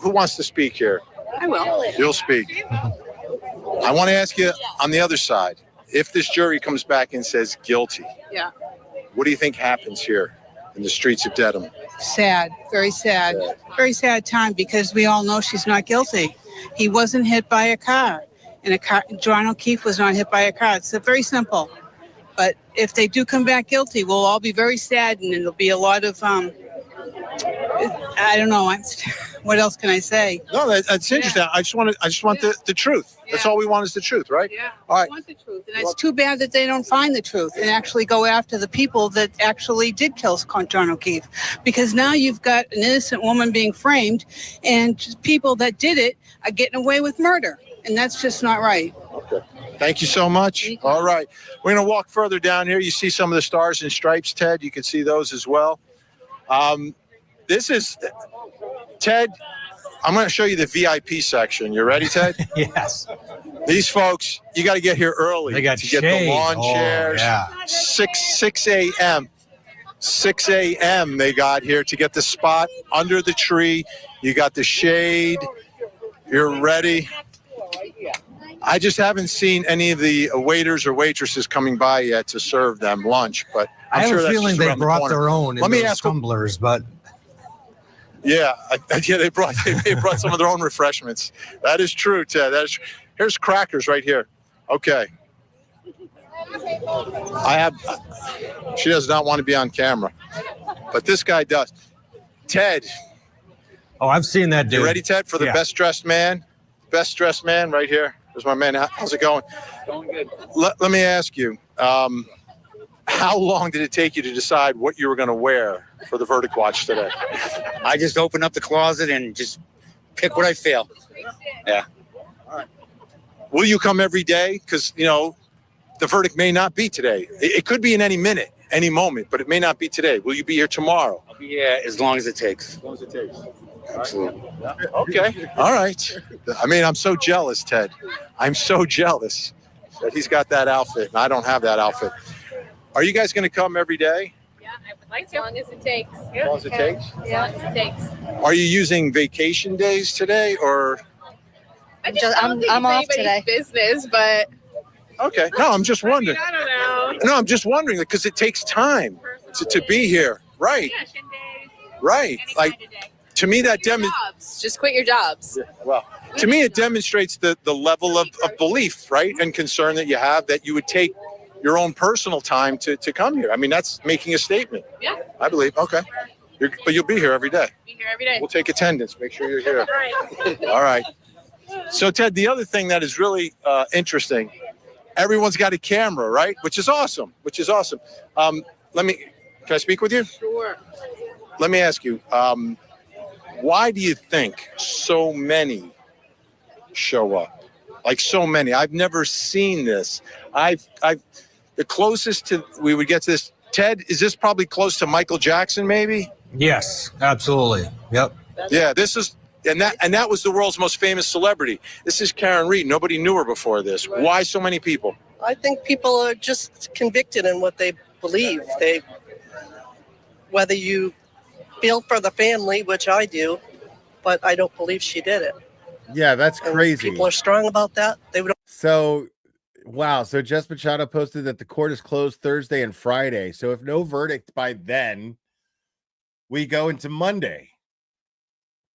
wants to speak here? I will. You'll speak. I want to ask you on the other side. If this jury comes back and says guilty, Yeah. what do you think happens here in the streets of Dedham? Sad, very sad time because we all know she's not guilty. He wasn't hit by a car, and John O'Keefe was not hit by a car. It's very simple. But if they do come back guilty, we'll all be very saddened, and there'll be a lot of I don't know. What else can I say? No, that's interesting. I just want the truth. That's all we want is the truth, right? Yeah. All right. We want the truth. And it's too bad that they don't find the truth and actually go after the people that actually did kill John O'Keefe. Because now you've got an innocent woman being framed and people that did it are getting away with murder. And that's just not right. Okay. Thank you so much. All right. We're going to walk further down here. You see some of the stars and stripes, Ted. You can see those as well. This is, Ted, I'm going to show you the VIP section. You ready, Ted? Yes. These folks, you got to get here early They got to get shade. the lawn Oh, chairs. yeah. 6 a.m. 6 a.m. they got here to get the spot under the tree. You got the shade. You're ready. I just haven't seen any of the waiters or waitresses coming by yet to serve them lunch, but I'm I have sure a that's feeling just they around the brought corner. their own in Let me those ask. tumblers, but Yeah, they brought some of their own refreshments. That is true, Ted. Here's crackers right here. Okay. She does not want to be on camera, but this guy does. Ted. Oh, I've seen that dude. You ready, Ted, for the best dressed man? Best dressed man right here. There's my man. How's it going? Going good. Let me ask you, how long did it take you to decide what you were going to wear for the verdict watch today? I just open up the closet and just pick what I feel. Yeah. Will you come every day? Because, the verdict may not be today. It could be in any minute, any moment, but it may not be today. Will you be here tomorrow? I'll be here as long as it takes. As long as it takes. Absolutely. Okay. All right. I mean, I'm so jealous, Ted. I'm so jealous that he's got that outfit and I don't have that outfit. Are you guys going to come every day? Yeah, I would like to. As long as it takes. As long as it takes? Yeah, as long as it takes. Are you using vacation days today or? I don't think I'm it's off anybody's business, but Okay. No, I'm just wondering. I don't know. No, I'm just wondering because it takes time to be here. Right. Yeah, shindigs. Right. Like, to me, that Jobs. Just quit your jobs. well, to me, it demonstrates the level of belief, right, and concern that you have that you would take your own personal time to come here. I mean, that's making a statement. Yeah. I believe. Okay. But you'll be here every day. Be here every day. We'll take attendance. Make sure you're here. All right. All right. So, Ted, the other thing that is really interesting, everyone's got a camera, right? Which is awesome. Can I speak with you? Sure. Let me ask you, why do you think so many show up? Like so many. I've never seen this. The closest to we would get to this, Ted, is this probably close to Michael Jackson, maybe? yes, absolutely. Yep. Yeah, this is And that was the world's most famous celebrity. This is Karen Reed. Nobody knew her before this. Right. Why so many people? I think people are just convicted in what they believe. Whether you feel for the family, which I do, but I don't believe she did it. Yeah, that's And crazy. people are strong about that. They would. So, wow. So Jess Machado posted that the court is closed Thursday and Friday. So if no verdict by then, we go into Monday.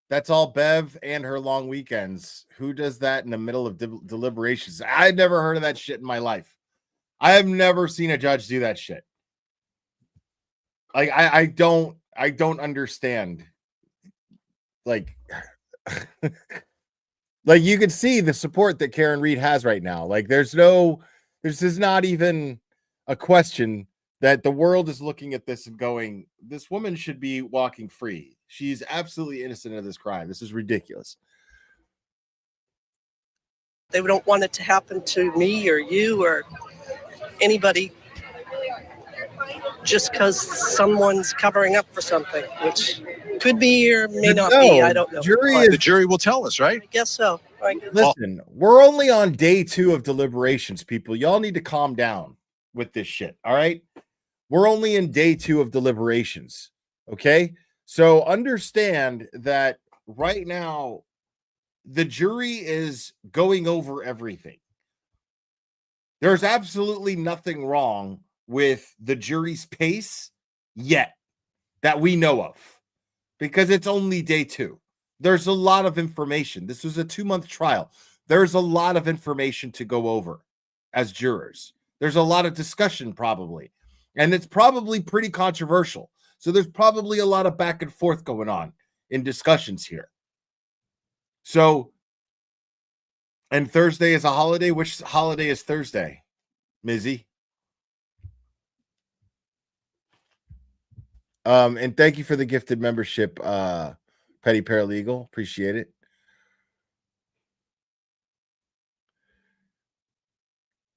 That's all Bev and her long weekends. Who does that in the middle of deliberations? I've never heard of that shit in my life. I have never seen a judge do that shit. Like I don't understand. Like, like you can see the support that Karen Reed has right now. Like this is not even a question that the world is looking at this and going, this woman should be walking free. She's absolutely innocent of this crime. This is ridiculous. They don't want it to happen to me or you or anybody just because someone's covering up for something, which could be or may not be. I don't know. The jury will tell us, right? I guess so. Listen, we're only on day 2 of deliberations, people. Y'all need to calm down with this shit. All right. We're only in day 2 of deliberations. Okay. So understand that right now, the jury is going over everything. There's absolutely nothing wrong with the jury's pace yet that we know of, because it's only day 2. There's a lot of information. This was a 2-month trial. There's a lot of information to go over as jurors. There's a lot of discussion probably, and it's probably pretty controversial. So there's probably a lot of back and forth going on in discussions here. So, and Thursday is a holiday. Which holiday is Thursday, Mizzy? And thank you for the gifted membership, Petty Paralegal. Appreciate it.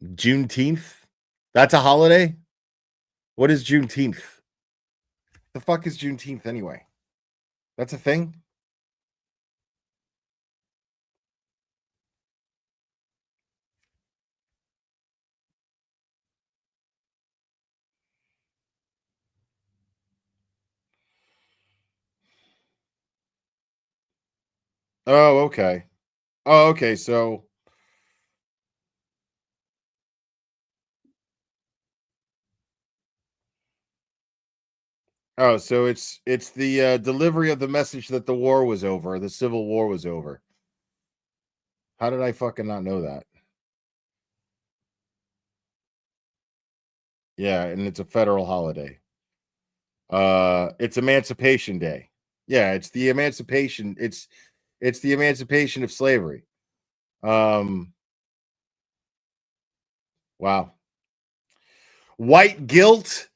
Juneteenth? That's a holiday? What is Juneteenth? The fuck is Juneteenth anyway? That's a thing? Oh, okay. Oh, okay. So so it's the delivery of the message that the war was over, the Civil War was over. How did I fucking not know that? Yeah, and it's a federal holiday. It's Emancipation Day. Yeah, it's the emancipation. It's the emancipation of slavery. Wow. White guilt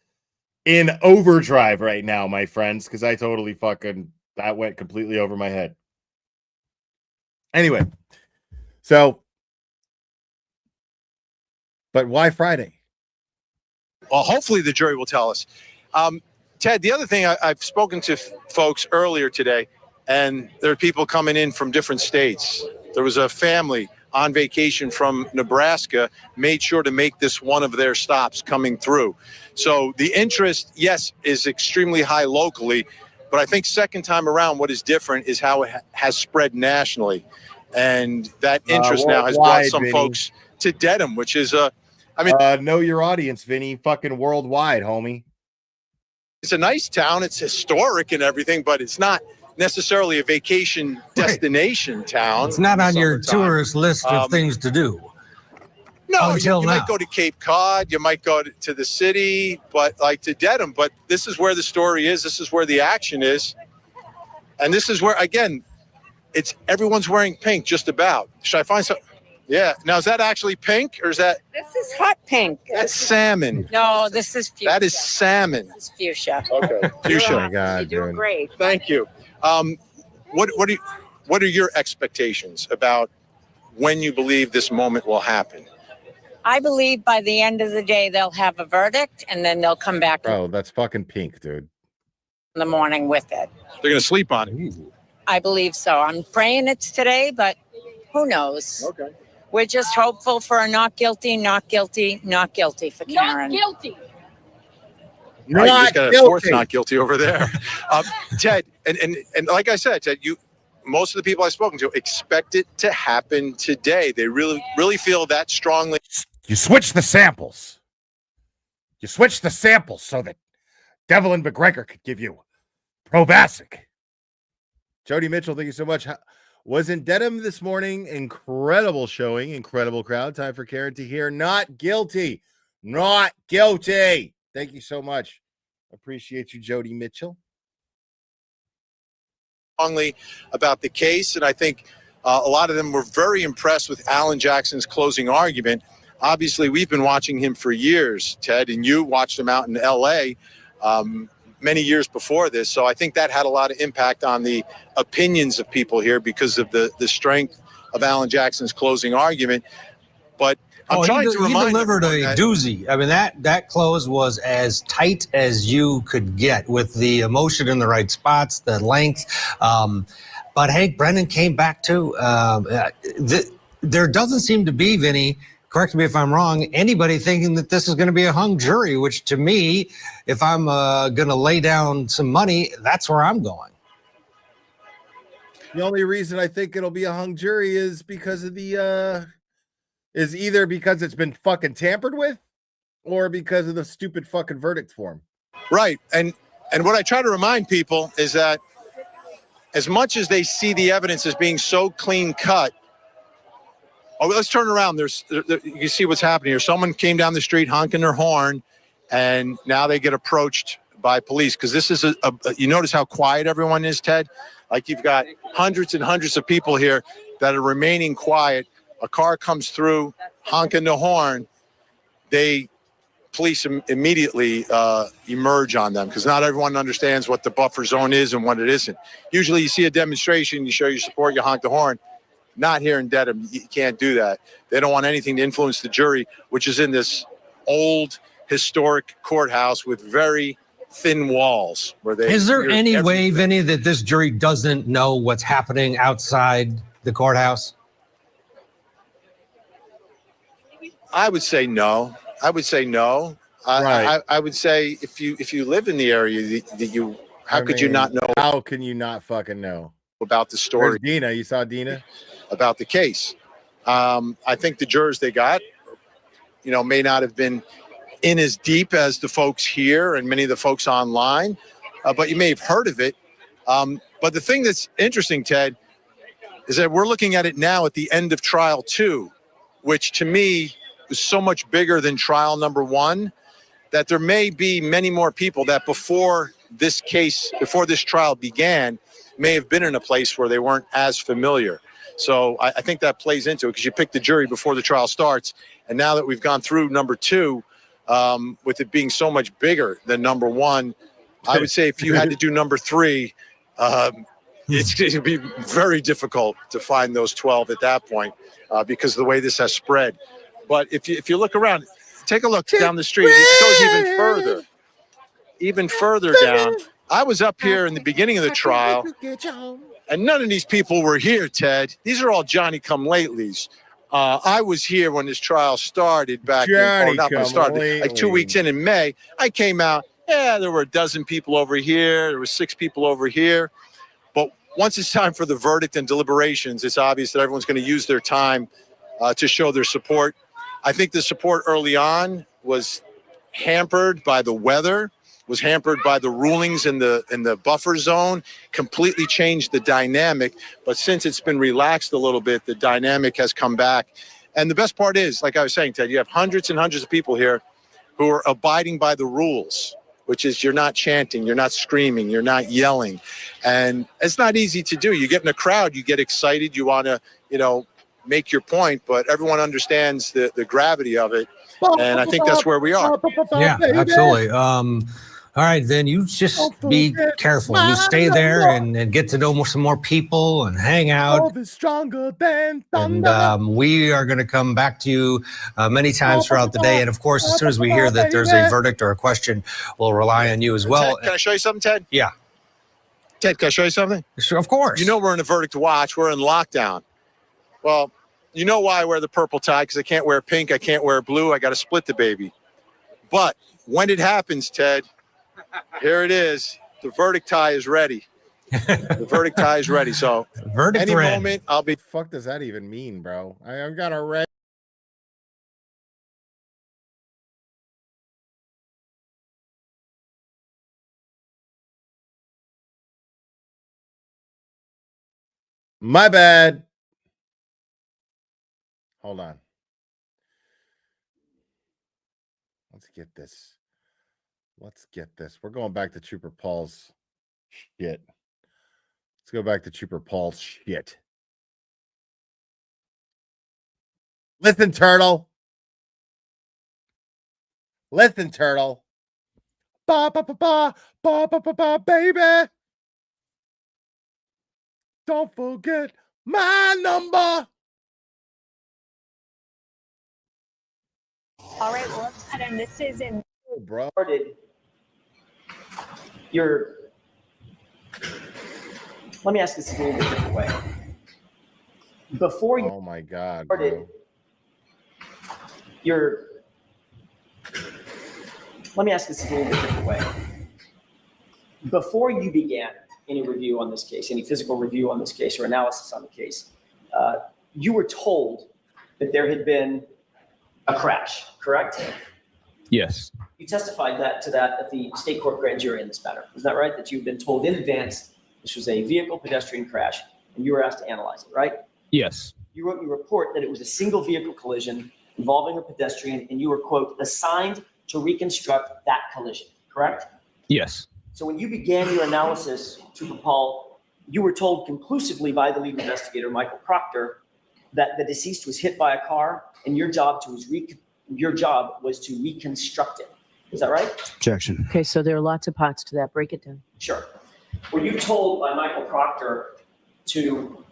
in overdrive right now, my friends, because I totally that went completely over my head. Anyway, so, but why Friday? Well, hopefully the jury will tell us. Ted, the other thing, I've spoken to folks earlier today, and there are people coming in from different states. There was a family on vacation from Nebraska, made sure to make this one of their stops coming through. So the interest, yes, is extremely high locally, but I think second time around, what is different is how it has spread nationally. And that interest now has brought some folks to Dedham, which is know your audience, Vinny. Fucking worldwide, homie. It's a nice town. It's historic and everything, but it's not necessarily a vacation destination town. It's not on your tourist list of things to do. No, until you now. might go to Cape Cod, you might go to the city, but like to Dedham. But this is where the story is. This is where the action is, and this is where again, it's everyone's wearing pink. Just about. Should I find some? Yeah. Now is that actually pink or is that? This is hot pink. That's salmon. No, this is fuchsia. That is salmon. This is fuchsia. Okay. Fuchsia. Oh my God, you're doing great. Thank you. What are your expectations about when you believe this moment will happen? I believe by the end of the day they'll have a verdict and then they'll come back Bro, that's fucking pink, dude. in the morning with it. They're gonna sleep on it. I believe so. I'm praying it's today, but who knows? Okay. We're just hopeful for a not guilty, not guilty, not guilty for Karen. Not guilty. Right, you just got a guilty. fourth not guilty over there. Ted, and like I said, Ted, most of the people I've spoken to expect it to happen today. They really feel that strongly. You switch the samples. You switch the samples so that Devlin McGregor could give you Provasic. Jody Mitchell, thank you so much. Was in Dedham this morning. Incredible showing, incredible crowd. Time for Karen to hear not guilty. Not guilty. Thank you so much. Appreciate you, Jody Mitchell. Strongly about the case, and I think a lot of them were very impressed with Alan Jackson's closing argument. Obviously, we've been watching him for years, Ted, and you watched him out in L.A. Many years before this, so I think that had a lot of impact on the opinions of people here because of the strength of Alan Jackson's closing argument. But I'm trying to remind he delivered everyone a doozy. I mean, that close was as tight as you could get with the emotion in the right spots, the length. But Hank Brennan came back too. There doesn't seem to be, Vinny, correct me if I'm wrong, anybody thinking that this is going to be a hung jury, which to me, if I'm going to lay down some money, that's where I'm going. The only reason I think it'll be a hung jury is because of is either because it's been fucking tampered with or because of the stupid fucking verdict form. Right. And what I try to remind people is that as much as they see the evidence as being so clean cut, let's turn around. You see what's happening here. Someone came down the street honking their horn, and now they get approached by police because this is you notice how quiet everyone is, Ted? Like you've got hundreds and hundreds of people here that are remaining quiet. A car comes through, honking the horn. Police immediately emerge on them because not everyone understands what the buffer zone is and what it isn't. Usually you see a demonstration, you show your support, you honk the horn. Not here in Dedham. You can't do that. They don't want anything to influence the jury, which is in this old historic courthouse with very thin walls. Is there any way, Vinny, that this jury doesn't know what's happening outside the courthouse? I would say no. I would say no. Right. I would say if you live in the area, how could you not know? How can you not fucking know about the story? Where's Dina? You saw Dina? About the case. I think the jurors they got, may not have been in as deep as the folks here and many of the folks online, but you may have heard of it. But the thing that's interesting, Ted, is that we're looking at it now at the end of trial 2, which to me is so much bigger than trial number 1, that there may be many more people that before this trial began, may have been in a place where they weren't as familiar. So I think that plays into it because you pick the jury before the trial starts. And now that we've gone through number 2, with it being so much bigger than number 1, I would say if you had to do number 3, it's going to be very difficult to find those 12 at that point because of the way this has spread. But if you look around, take a look down the street. It goes even further down. I was up here in the beginning of the trial, and none of these people were here, Ted. These are all Johnny-come-latelys. I was here when this trial started back like 2 weeks in May. I came out, there were a dozen people over here. There were 6 people over here. But once it's time for the verdict and deliberations, it's obvious that everyone's going to use their time to show their support. I think the support early on was hampered by the weather, was hampered by the rulings in the buffer zone, completely changed the dynamic. But since it's been relaxed a little bit, the dynamic has come back. And the best part is, like I was saying, Ted, you have hundreds and hundreds of people here who are abiding by the rules, which is you're not chanting, you're not screaming, you're not yelling. And it's not easy to do. You get in a crowd, you get excited, you want to, make your point, but everyone understands the gravity of it. And I think that's where we are. Yeah, absolutely. All right, then you just be careful. You stay there and get to know some more people and hang out. And we are going to come back to you many times throughout the day. And of course, as soon as we hear that there's a verdict or a question, we'll rely on you as well. Ted, can I show you something, Ted? Yeah. Ted, can I show you something? Sure, of course. You know we're in a verdict to watch. We're in lockdown. Well, you know why I wear the purple tie, because I can't wear pink, I can't wear blue, I got to split the baby. But when it happens, Ted, here it is. The verdict tie is ready. The verdict tie is ready. So verdict any red. moment, I'll be. Fuck does that even mean, bro? I've got a red. My bad. Hold on. Let's get this. Let's get this. We're going back to Trooper Paul's shit. Let's go back to Trooper Paul's shit. Listen, Turtle. Listen, Turtle. Ba ba ba ba ba ba ba ba, baby. Don't forget my number. All right, well, let's head in. This is in. Oh, bro. Let me ask this a little bit different way. Before you oh my God, started your, let me ask this a little bit different way. Before you began any review on this case, any physical review on this case or analysis on the case, you were told that there had been a crash, correct? Yes. You testified to that at the state court grand jury in this matter. Is that right? That you've been told in advance this was a vehicle pedestrian crash and you were asked to analyze it, right? Yes. You wrote in your report that it was a single vehicle collision involving a pedestrian and you were, quote, assigned to reconstruct that collision, correct? Yes. So when you began your analysis, Trooper Paul, you were told conclusively by the lead investigator, Michael Proctor, that the deceased was hit by a car and your job was to reconstruct it. Is that right? Objection. Okay, so there are lots of parts to that. Break it down. Sure. Were you told by Michael Proctor to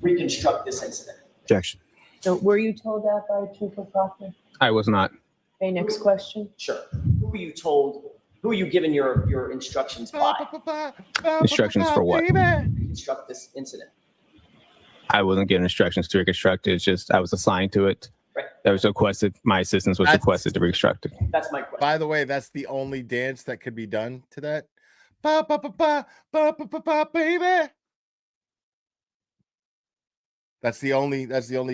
reconstruct this incident? Objection. So were you told that by Trooper Proctor? I was not. Okay, next question. Sure. Who were you told? Who were you given your instructions by? Instructions for what? Reconstruct this incident. I wasn't given instructions to reconstruct it. It's just I was assigned to it. Right. That was requested. My assistance was requested to reconstruct it. That's my question. By the way, that's the only dance that could be done to that. Ba ba ba ba ba ba ba ba, baby. That's the only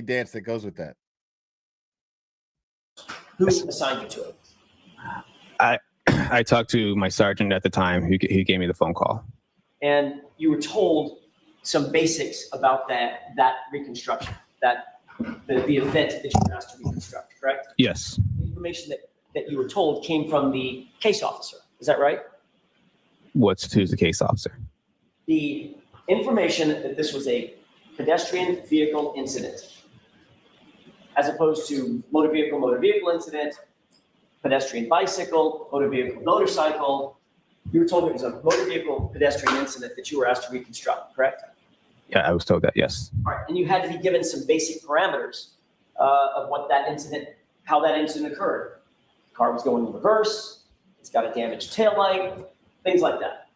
dance that goes with that. Who assigned you to it? I talked to my sergeant at the time who gave me the phone call. And you were told some basics about that reconstruction, the event that you were asked to reconstruct, correct? Yes. The information that you were told came from the case officer. Is that right? Who's the case officer? The information that this was a pedestrian vehicle incident, as opposed to motor vehicle incident, pedestrian bicycle, motor vehicle motorcycle. You were told it was a motor vehicle pedestrian incident that you were asked to reconstruct, correct? Yeah, I was told that, yes. All right, and you had to be given some basic parameters of what that incident, how that incident occurred. The car was going in reverse, it's got a damaged taillight, things like that.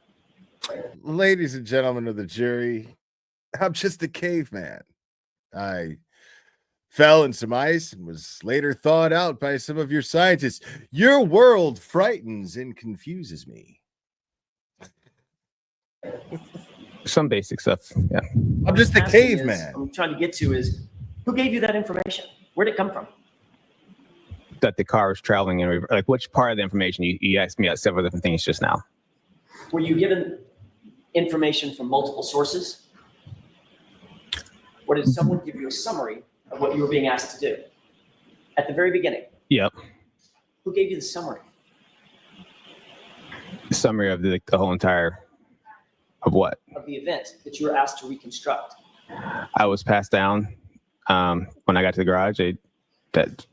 Right? Ladies and gentlemen of the jury, I'm just a caveman. I fell in some ice and was later thawed out by some of your scientists. Your world frightens and confuses me. Some basic stuff, yeah. I'm just a caveman. I'm trying to get to is, who gave you that information? Where'd it come from? That the car was traveling in reverse. Like, which part of the information? You asked me several different things just now. Were you given information from multiple sources? Or did someone give you a summary of what you were being asked to do at the very beginning? Yep. Who gave you the summary? The summary of the whole entire, of what? Of the event that you were asked to reconstruct. I was passed down when I got to the garage. That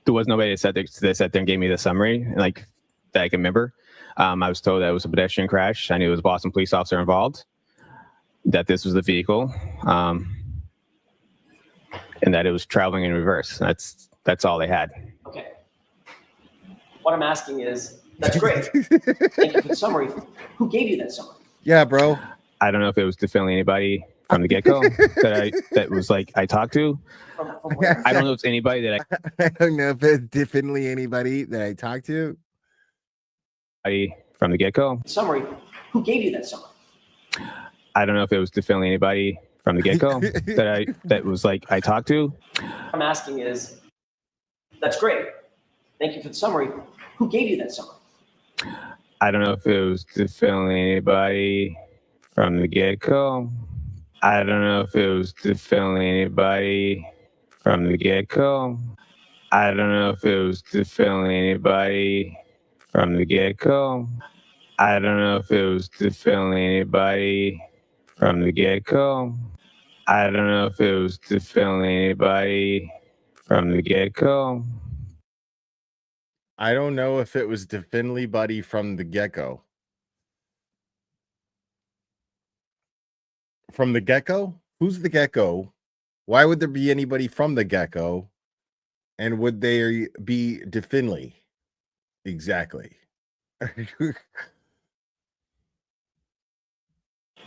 there was nobody that sat there and gave me the summary, like, that I can remember. I was told that it was a pedestrian crash. I knew it was a Boston police officer involved, that this was the vehicle, and that it was traveling in reverse. That's all they had. Okay. What I'm asking is, that's great. Thank you for the summary. Who gave you that summary? Yeah, bro. I don't know if it was definitely anybody from the get-go that was like I talked to. I don't know if it's anybody that I don't know if it's definitely anybody that I talked to. From the get-go. Summary. Who gave you that summary? I don't know if it was definitely anybody from the get-go that was like I talked to. What I'm asking is, that's great. Thank you for the summary. Who gave you that summary? I don't know if it was definitely anybody from the get-go. I don't know if it was definitely anybody from the get-go. I don't know if it was definitely anybody from the get-go. I don't know if it was definitely anybody from the get-go. I don't know if it was definitely anybody from the get-go. I don't know if it was definitely buddy from the get-go. From the get-go? Who's the get-go? Why would there be anybody from the get-go? And would they be definitely? Exactly.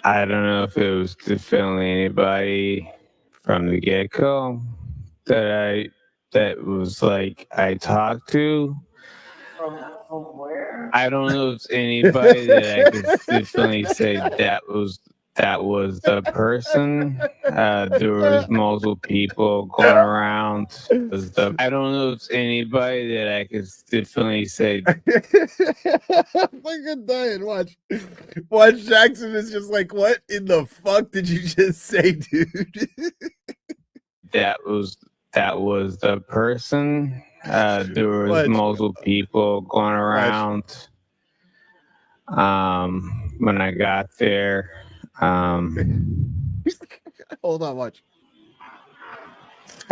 I don't know if it was definitely anybody from the get-go that was like I talked to. From where? I don't know if it's anybody that I could definitely say that was the person. There was multiple people going around. I don't know if it's anybody that I could definitely say. Fucking dying. Watch. Jackson is just like, what in the fuck did you just say, dude? that was the person. There was multiple people going around. When I got there, hold on, watch.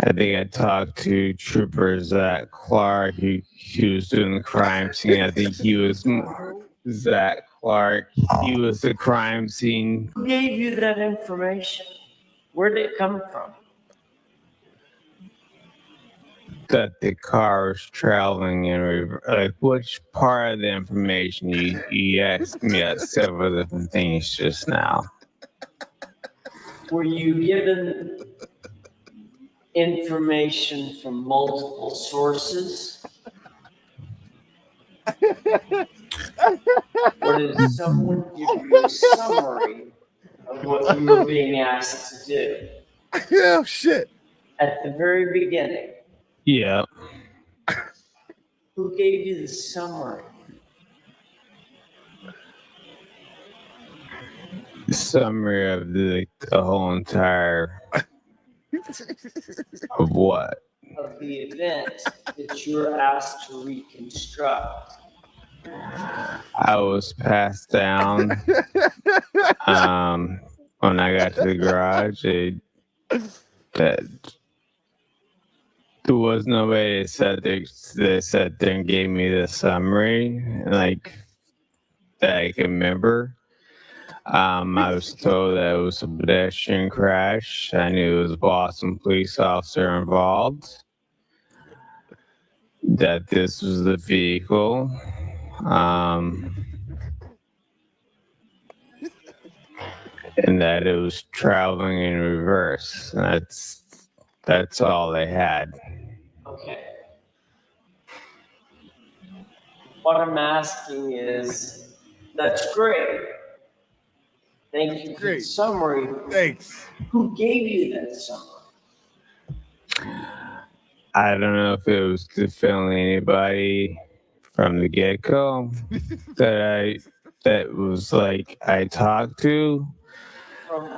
I think I talked to Trooper Zach Clark, who was doing the crime scene. I think he was Zach Clark. He was the crime scene. Who gave you that information? Where did it come from? That the car was traveling in reverse. Like, which part of the information you asked me at several different things just now? Were you given information from multiple sources? Or did someone give you a summary of what you were being asked to do? Oh, shit. At the very beginning. Yeah. Who gave you the summary? Summary of the whole entire of what? Of the event that you were asked to reconstruct. I was passed down. When I got to the garage, that there was nobody that sat there and gave me the summary, like that I can remember. I was told that it was a pedestrian crash. I knew it was a Boston police officer involved. That this was the vehicle. And that it was traveling in reverse. That's all they had. Okay. What I'm asking is, that's great. Thank you for the summary. Thanks. Who gave you that summary? I don't know if it was definitely anybody from the get-go that was like I talked to. From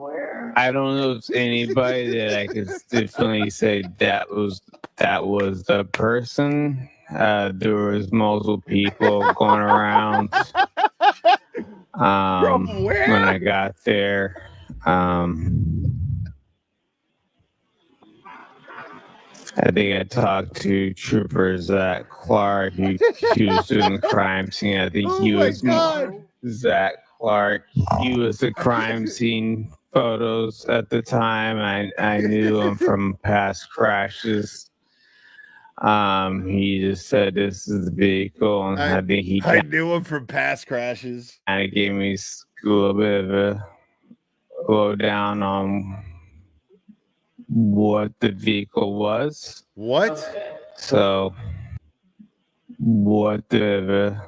where? I don't know if it's anybody that I could definitely say that was the person. There was multiple people going around. From where? When I got there, I think I talked to Trooper Zach Clark, who was doing the crime scene. I think he was Zach Clark. He was the crime scene photos at the time. I knew him from past crashes. He just said this is the vehicle, and I think he I knew him from past crashes. kind of gave me a little bit of a lowdown on what the vehicle was. What? So, what the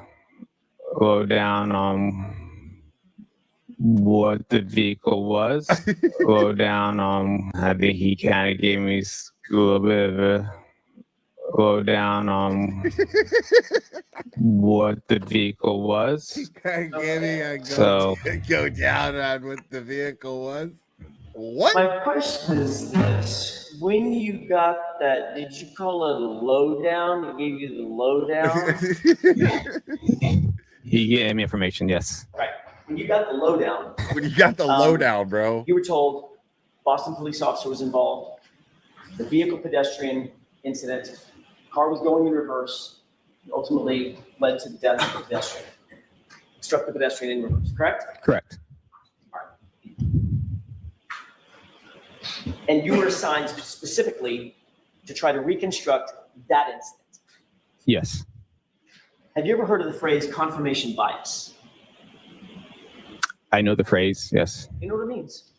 lowdown on what the vehicle was. Lowdown on, I think he kind of gave me a little bit of a lowdown on what the vehicle was. Go down on what the vehicle was. What? My question is this. When you got that, did you call it a lowdown? He gave you the lowdown? He gave me information, yes. Right. When you got the lowdown. When you got the lowdown, bro. You were told Boston police officer was involved. The vehicle pedestrian incident. Car was going in reverse. Ultimately led to the death of the pedestrian. Struck the pedestrian in reverse, correct? Correct. And you were assigned specifically to try to reconstruct that incident. Yes. Have you ever heard of the phrase confirmation bias? I know the phrase, yes. You know what it means?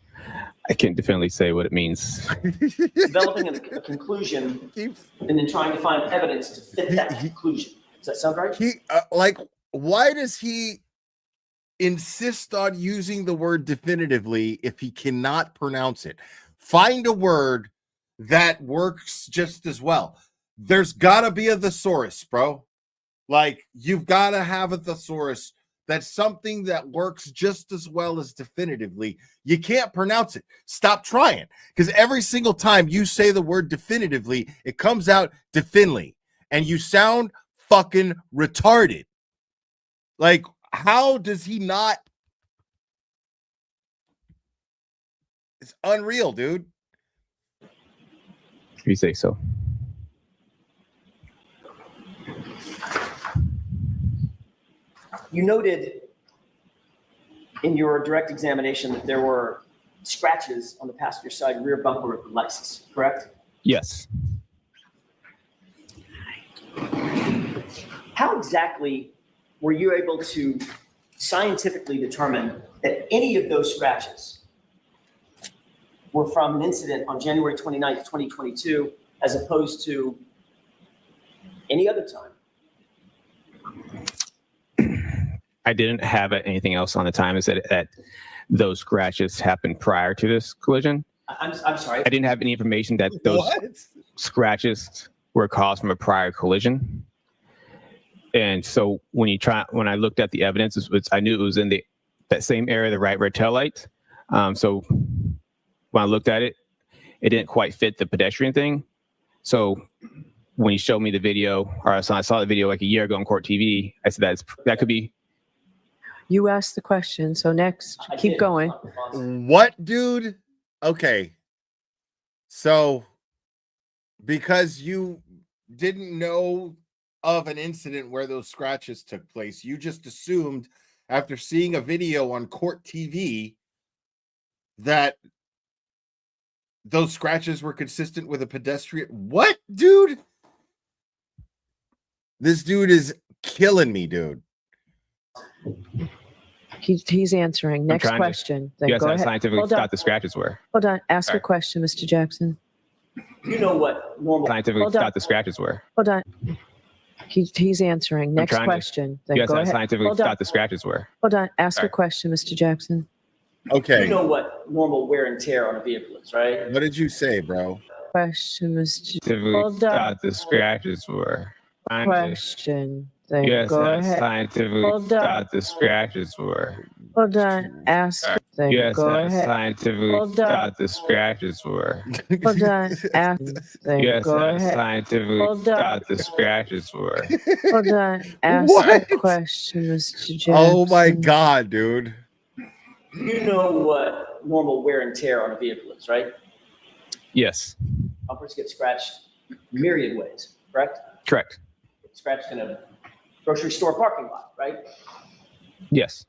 I can't definitely say what it means. Developing a conclusion and then trying to find evidence to fit that conclusion. Does that sound right? Why does he insist on using the word definitively if he cannot pronounce it? Find a word that works just as well. There's got to be a thesaurus, bro. Like, you've got to have a thesaurus. That's something that works just as well as definitively. You can't pronounce it. Stop trying. Because every single time you say the word definitively, it comes out definitely. And you sound fucking retarded. Like, how does he not? It's unreal, dude. If you say so. You noted in your direct examination that there were scratches on the passenger side rear bumper of the Lexus, correct? Yes. How exactly were you able to scientifically determine that any of those scratches were from an incident on January 29th, 2022, as opposed to any other time? I didn't have anything else on the time. Is that those scratches happened prior to this collision? I'm sorry. I didn't have any information that those scratches were caused from a prior collision. And so when I looked at the evidence, I knew it was in that same area, the right rear tail light. So when I looked at it, it didn't quite fit the pedestrian thing. So when you showed me the video, or I saw the video like a year ago on Court TV, I said that could be. You asked the question, so next, keep going. What, dude? Okay. So, because you didn't know of an incident where those scratches took place, you just assumed after seeing a video on Court TV that those scratches were consistent with a pedestrian. What, dude? This dude is killing me, dude. He's answering. Next question. Then go ahead. Scientifically thought the scratches were. Hold on. Ask a question, Mr. Jackson. You know what normal scientifically thought the scratches were. Hold on. He's answering. Next question. Then go ahead. Scientifically thought the scratches were. Hold on. Ask a question, Mr. Jackson. Okay. You know what normal wear and tear on a vehicle is, right? What did you say, bro? Question, Mr. Scientifically thought the scratches were. Question. Then go ahead. Scientifically thought the scratches were. Hold on. Ask. Then go ahead. Scientifically thought the scratches were. Hold on. Ask. Then go ahead. Scientifically thought the scratches were. Hold on. Ask a question, Mr. Jackson. Oh my God, dude. You know what normal wear and tear on a vehicle is, right? Yes. Bumpers get scratched myriad ways, correct? Correct. Scratched in a grocery store parking lot, right? Yes.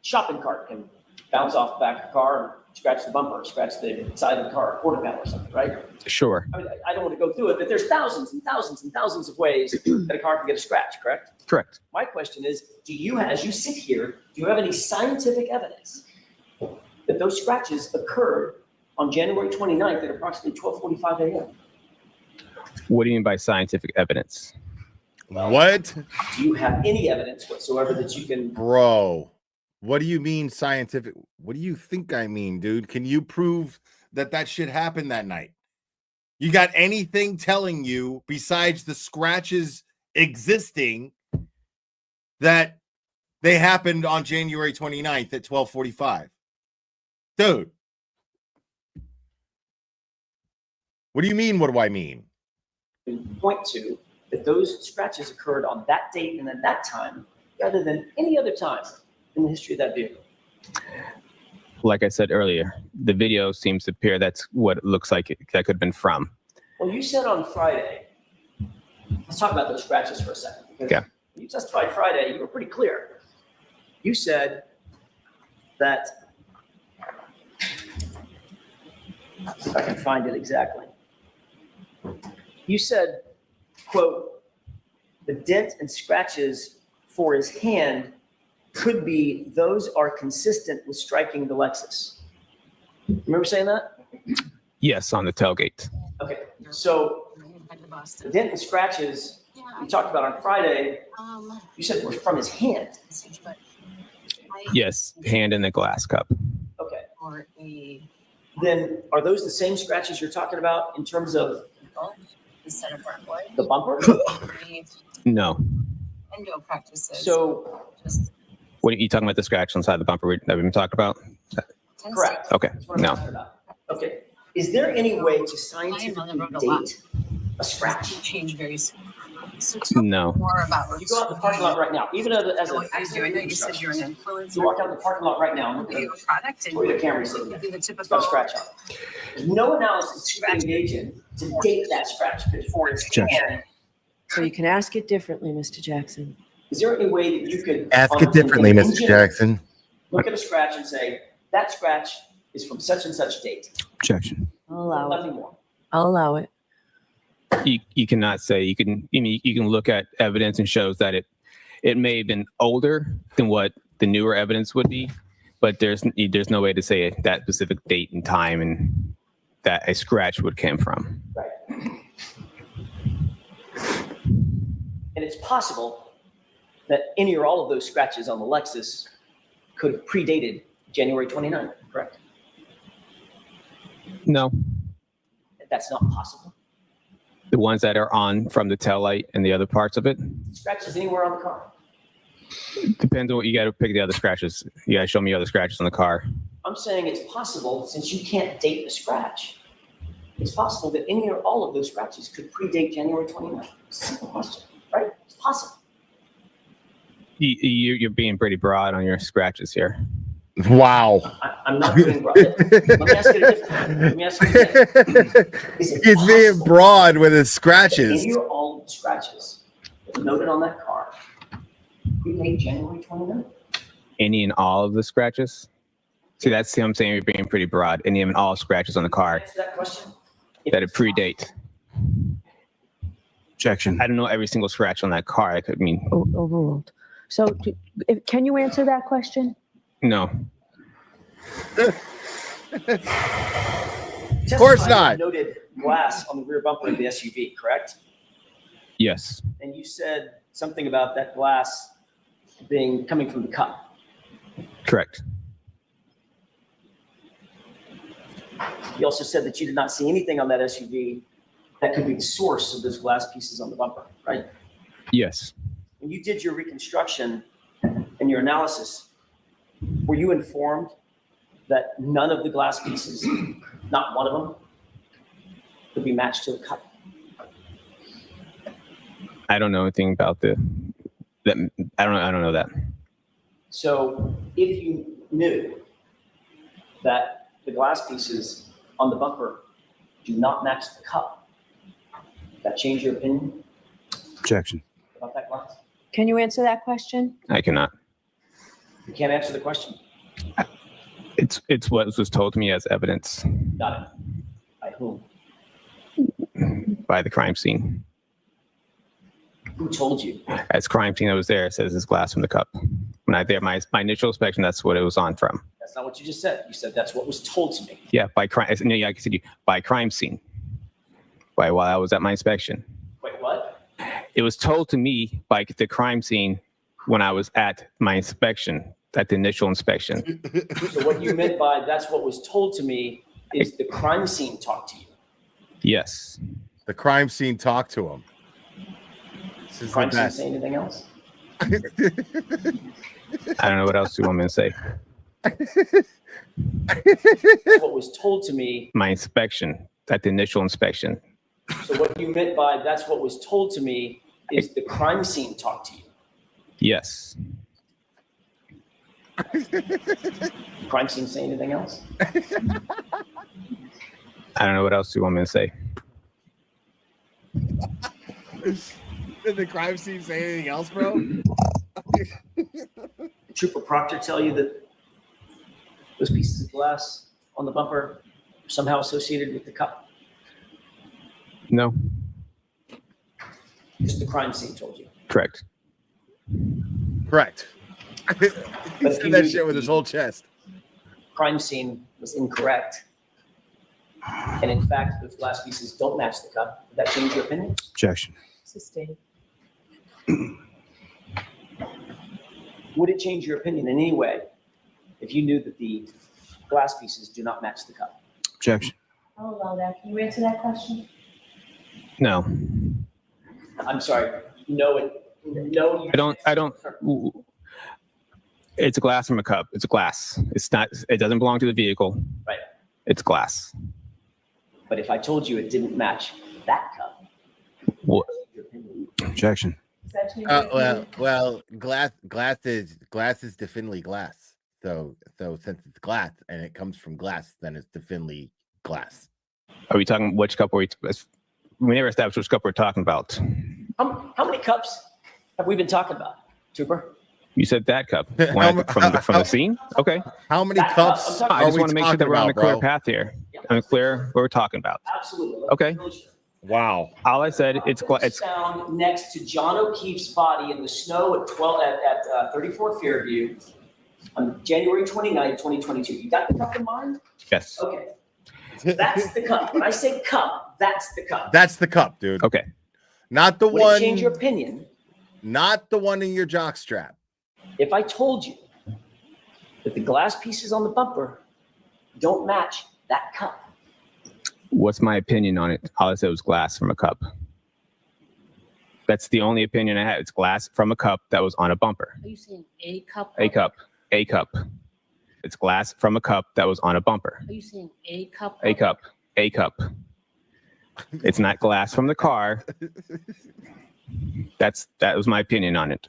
Shopping cart can bounce off the back of the car and scratch the bumper, scratch the side of the car, quarter panel or something, right? Sure. I mean, I don't want to go through it, but there's thousands and thousands and thousands of ways that a car can get a scratch, correct? Correct. My question is, do you, as you sit here, do you have any scientific evidence that those scratches occurred on January 29th at approximately 12:45 a.m.? What do you mean by scientific evidence? What? Do you have any evidence whatsoever that you can? Bro, what do you mean scientific? What do you think I mean, dude? Can you prove that shit happened that night? You got anything telling you besides the scratches existing that they happened on January 29th at 12:45? Dude. What do you mean? What do I mean? Point to that those scratches occurred on that date and at that time rather than any other time in the history of that vehicle. Like I said earlier, the video seems to appear that's what it looks like that could have been from. Well, you said on Friday, let's talk about those scratches for a second. Okay. When you testified Friday, you were pretty clear. You said that, if I can find it exactly. You said, quote, the dent and scratches for his hand could be, those are consistent with striking the Lexus. Remember saying that? Yes, on the tailgate. Okay, so the dent and scratches you talked about on Friday, you said were from his hand. Yes, hand in the glass cup. Okay. Then are those the same scratches you're talking about in terms of the bumper? No. Endo practices. So what are you talking about? The scratch inside the bumper that we've been talking about? correct. Okay. That's what I'm No. talking about. Okay. Is there any way to scientifically date a scratch? Change very soon. So No. more about You go out in the parking lot right now, even as a I know you said you're an influencer. you walk out in the parking lot right now and look at You have a product and where the camera's sitting. be the It's got typical a scratch on it. There's no analysis you can engage in to date that scratch for its hand. So you can ask it differently, Mr. Jackson. Is there any way that you could Ask on it differently, an Mr. engine, Jackson. look at a scratch and say, that scratch is from such and such date? Objection. I'll allow Nothing it. more. I'll allow it. You cannot say. You can. I mean, you can look at evidence and shows that it may have been older than what the newer evidence would be, but there's no way to say that specific date and time and that a scratch would come from. Right. And it's possible that any or all of those scratches on the Lexus could have predated January 29th, correct? No. That's not possible. The ones that are on from the taillight and the other parts of it? Scratches anywhere on the car. Depends on what you got to pick the other scratches. You got to show me other scratches on the car. I'm saying it's possible, since you can't date the scratch, it's possible that any or all of those scratches could predate January 29th. It's a simple question, right? It's possible. You're being pretty broad on your scratches here. Wow. I'm not being broad. Let me ask you a different. Let me ask you again. Is it He's being possible broad with his that scratches. any or all of the scratches noted on that car predate January 29th? Any and all of the scratches? See, that's what I'm saying. You're being pretty broad. Any and all scratches on the car Answer that question. that it predate. Objection. I don't know every single scratch on that car. I could mean Overruled. So can you answer that question? no. Of course not. Noted glass on the rear bumper of the SUV, correct? Yes. And you said something about that glass coming from the cup. Correct. You also said that you did not see anything on that SUV that could be the source of those glass pieces on the bumper, right? Yes. When you did your reconstruction and your analysis, were you informed that none of the glass pieces, not one of them, could be matched to a cup? I don't know anything about that. I don't know that. So if you knew that the glass pieces on the bumper do not match the cup, does that change your opinion Objection. about that glass? Can you answer that question? I cannot. You can't answer the question. It's what was told to me as evidence Got it. By whom? by the crime scene. Who told you? As crime scene that was there, it says it's glass from the cup. When I did my initial inspection, that's what it was on from. That's not what you just said. You said that's what was told to me. Yeah, by crime. No, yeah, I can see by crime scene. While I was at my inspection. Wait, what? It was told to me by the crime scene when I was at my inspection, at the initial inspection. So what you meant by that's what was told to me is the crime scene talked to you. Yes. The crime scene talked to him. This is Crime the scene best. say anything else? I don't know what else you want me to say. What was told to me. My inspection, at the initial inspection. So what you meant by that's what was told to me is the crime scene talked to you. Yes. Crime scene say anything else? I don't know what else you want me to say. Did the crime scene say anything else, bro? Did Trooper Proctor tell you that those pieces of glass on the bumper are somehow associated with the cup? No. Just the crime scene told you. Correct. Correct. He But said that shit with his whole chest. Crime scene was incorrect. And in fact, those glass pieces don't match the cup. Would that change your opinion? Objection. Sustained. Would it change your opinion in any way if you knew that the glass pieces do not match the cup? Objection. I'll allow that. Can you answer that question? No. I'm sorry. No. I don't. It's a glass from a cup. It's a glass. It's not. It doesn't belong to the vehicle. Right. It's glass. But if I told you it didn't match that cup, What? Objection. Well, glass is definitely glass. So since it's glass and it comes from glass, then it's definitely glass. Are we talking which cup? We never established which cup we're talking about. how many cups have we been talking about, Trooper? You said that cup from the scene. Okay. How many cups? I just want to make sure that we're on a clear bro? path here. I'm clear what we're talking about. Absolutely. Okay. Wow. All I said it's found next to John O'Keefe's body in the snow at 34 Fairview on January 29, 2022. You got the cup in mind? Yes. Okay. That's the cup. When I say cup, that's the cup. That's the cup, dude. Okay. Not the Would one. it change your opinion? Not the one in your jock strap. If I told you that the glass pieces on the bumper don't match that cup. What's my opinion on it? All I said was glass from a cup. That's the only opinion I had. It's glass from a cup that was on a bumper. Are you saying a cup? A cup. A cup. It's glass from a cup that was on a bumper. Are you saying a cup? A cup. A cup. It's not glass from the car. That was my opinion on it.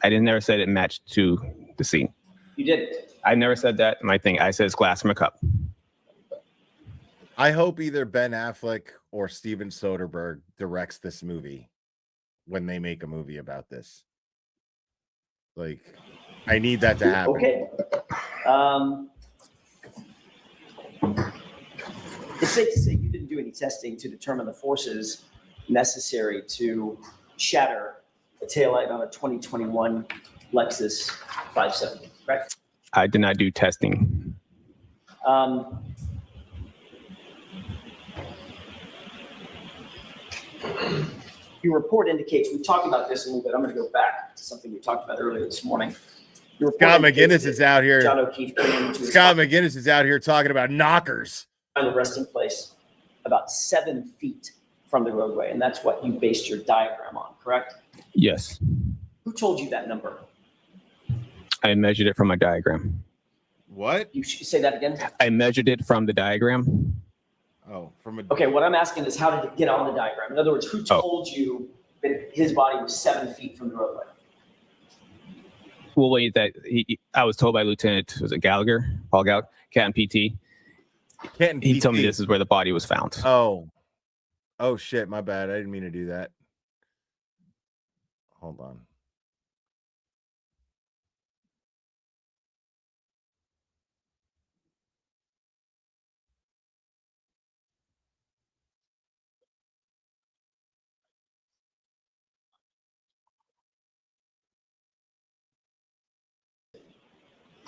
I never said it matched to the scene. You didn't. I never said that in my thing. I said it's glass from a cup. I hope either Ben Affleck or Steven Soderbergh directs this movie when they make a movie about this. Like, I need that to happen. Okay. It's safe to say you didn't do any testing to determine the forces necessary to shatter the taillight on a 2021 Lexus 570, correct? I did not do testing. Your report indicates, we've talked about this a little bit. I'm going to go back to something we talked about earlier this morning. Your report Scott indicates McGinnis is out here. John O'Keefe came into his Scott McGinnis is out here talking about knockers. on the resting place about 7 feet from the roadway, and that's what you based your diagram on, correct? Yes. Who told you that number? I measured it from my diagram. What? You should say that again. I measured it from the diagram. Oh, from a. Okay, what I'm asking is how did it get on the diagram? In other words, who told you that his body was 7 feet from the roadway? Well, wait, I was told by Lieutenant, was it Gallagher, Paul Gallagher, Captain PT. He told me this is where the body was found. Oh shit, my bad. I didn't mean to do that. Hold on.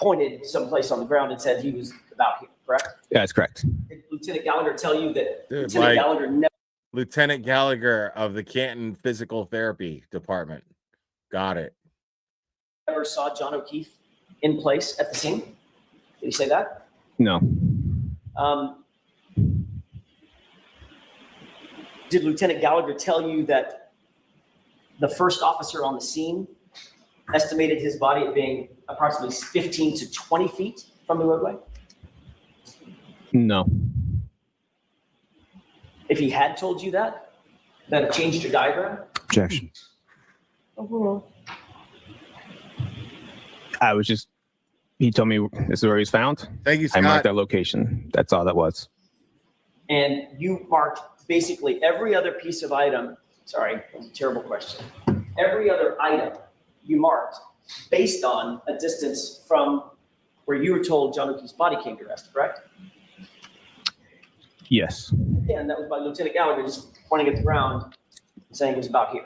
pointed someplace on the ground and said he was about here, correct? Yeah, that's correct. Did Lieutenant Gallagher tell you that Dude, Lieutenant like- Gallagher never Lieutenant Gallagher of the Canton Physical Therapy Department. Got it. saw John O'Keefe in place at the scene? Did he say that? No. Did Lieutenant Gallagher tell you that the first officer on the scene estimated his body at being approximately 15 to 20 feet from the roadway? No. If he had told you that, that have changed your diagram? Objection. Oh, I was just, he told me this is where he was found. Thank you, I Scott. marked that location. That's all that was. and you marked basically every other piece of item. Sorry, that was a terrible question. Every other item you marked based on a distance from where you were told John O'Keefe's body came to rest, correct? Yes. And that was by Lieutenant Gallagher just pointing at the ground and saying it was about here.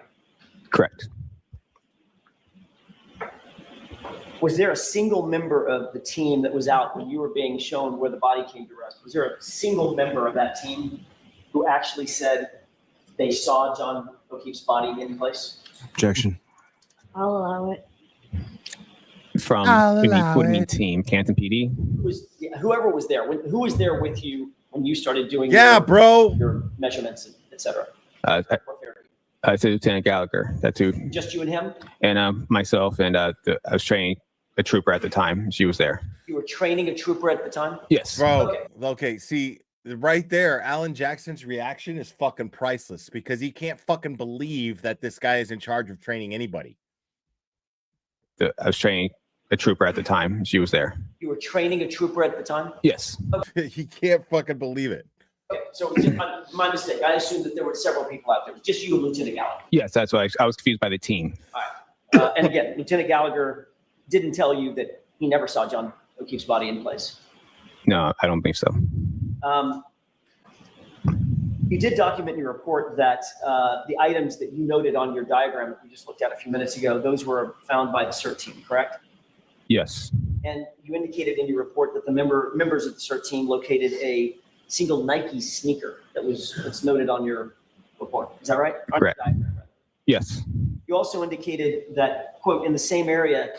Correct. Was there a single member of the team that was out when you were being shown where the body came to rest? Was there a single member of that team who actually said they saw John O'Keefe's body in place? Objection. I'll allow it. From I'll what do allow you mean it. team? Canton PD? Whoever was there, who was there with you when you started doing bro, your measurements, et cetera? I said Lieutenant Gallagher. That's who. Just you and him? And myself and I was training a trooper at the time. She was there. You were training a trooper at the time? Yes. Bro, Okay. okay, see, right there, Alan Jackson's reaction is fucking priceless because he can't fucking believe that this guy is in charge of training anybody. I was training a trooper at the time. She was there. You were training a trooper at the time? Yes. He can't fucking believe it. Okay, so it was my mistake. I assumed that there were several people out there. It was just you and Lieutenant Gallagher. Yes, that's why I was confused by the team. All right. And again, Lieutenant Gallagher didn't tell you that he never saw John O'Keefe's body in place. No, I don't think so. You did document in your report that the items that you noted on your diagram that we just looked at a few minutes ago, those were found by the CERT team, correct? Yes. And you indicated in your report that the members of the CERT team located a single Nike sneaker that's noted on your report. Is that right? On your Correct. diagram, right? Yes. You also indicated that, quote, in the same area,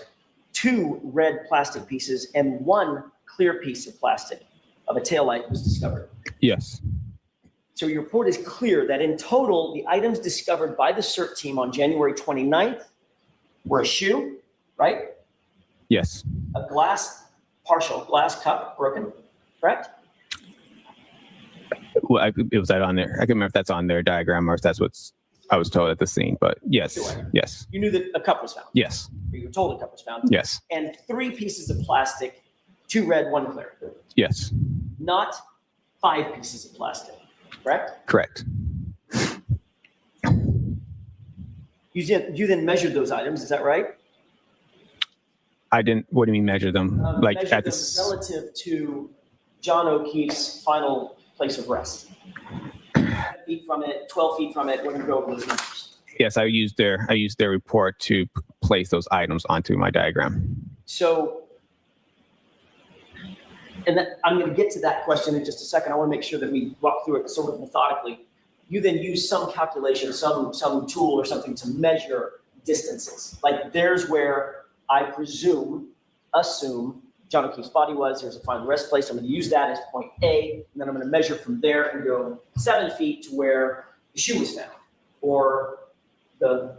2 red plastic pieces and 1 clear piece of plastic of a taillight was discovered. Yes. So your report is clear that in total, the items discovered by the CERT team on January 29th were a shoe, right? Yes. A partial glass cup broken, correct? Well, it was that on there. I can remember if that's on their diagram or if that's what I was told at the scene. But yes, Sure. yes, You knew that a cup was found. yes, Or you were told a cup was found. yes, And 3 pieces of plastic, 2 red, 1 clear. yes. Not 5 pieces of plastic, correct? Correct. You then measured those items, is that right? I didn't. What do you mean measure them? Like Measured at them this? relative to John O'Keefe's final place of rest. 10 feet from it, 12 feet from it, we're gonna go over those numbers. Yes, I used their report to place those items onto my diagram. So, and I'm going to get to that question in just a second. I want to make sure that we walk through it sort of methodically. You then use some calculation, some tool or something to measure distances. Like there's where I assume John O'Keefe's body was. There's a final rest place. I'm going to use that as point A, and then I'm going to measure from there and go 7 feet to where the shoe was found, or the